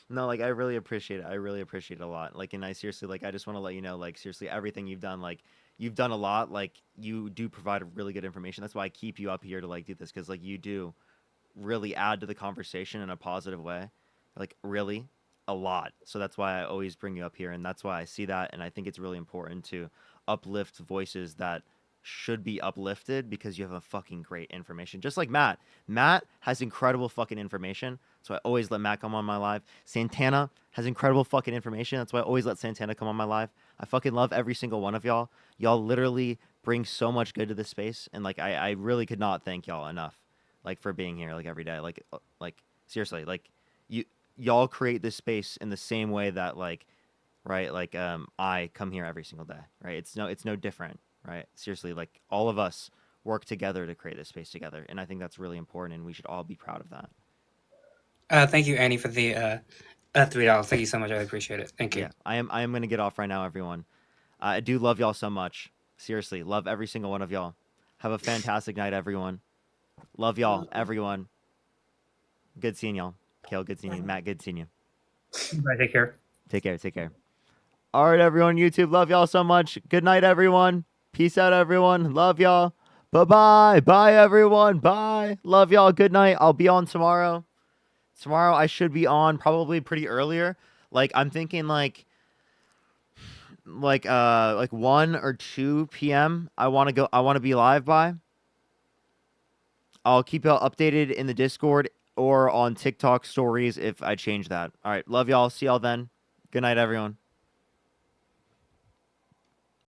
no, like I really appreciate it. I really appreciate it a lot. Like, and I seriously like I just want to let you know, like seriously, everything you've done, like you've done a lot. Like you do provide really good information. That's why I keep you up here to like do this because like you do really add to the conversation in a positive way. Like really a lot. So that's why I always bring you up here, and that's why I see that, and I think it's really important to uplift voices that should be uplifted because you have a fucking great information. Just like Matt. Matt has incredible fucking information. So I always let Matt come on my live. Santana has incredible fucking information. That's why I always let Santana come on my live. I fucking love every single one of y'all. Y'all literally bring so much good to this space. And like I really could not thank y'all enough. Like for being here like every day. Like seriously, like y'all create this space in the same way that like right, like I come here every single day. Right? It's no different. Right? Seriously, like all of us work together to create this space together, and I think that's really important, and we should all be proud of that. Thank you, Annie, for the $3. Thank you so much. I appreciate it. Thank you. Yeah, I am gonna get off right now, everyone. I do love y'all so much. Seriously, love every single one of y'all. Have a fantastic night, everyone. Love y'all, everyone. Good seeing y'all. Kale, good seeing you. Matt, good seeing you. Bye. Take care. Take care. Take care. All right, everyone. YouTube, love y'all so much. Good night, everyone. Peace out, everyone. Love y'all. Bye-bye. Bye, everyone. Bye. Love y'all. Good night. I'll be on tomorrow. Tomorrow I should be on probably pretty earlier. Like I'm thinking like like 1 or 2 p.m. I want to be live by. I'll keep y'all updated in the Discord or on TikTok stories if I change that. All right, love y'all. See y'all then. Good night, everyone.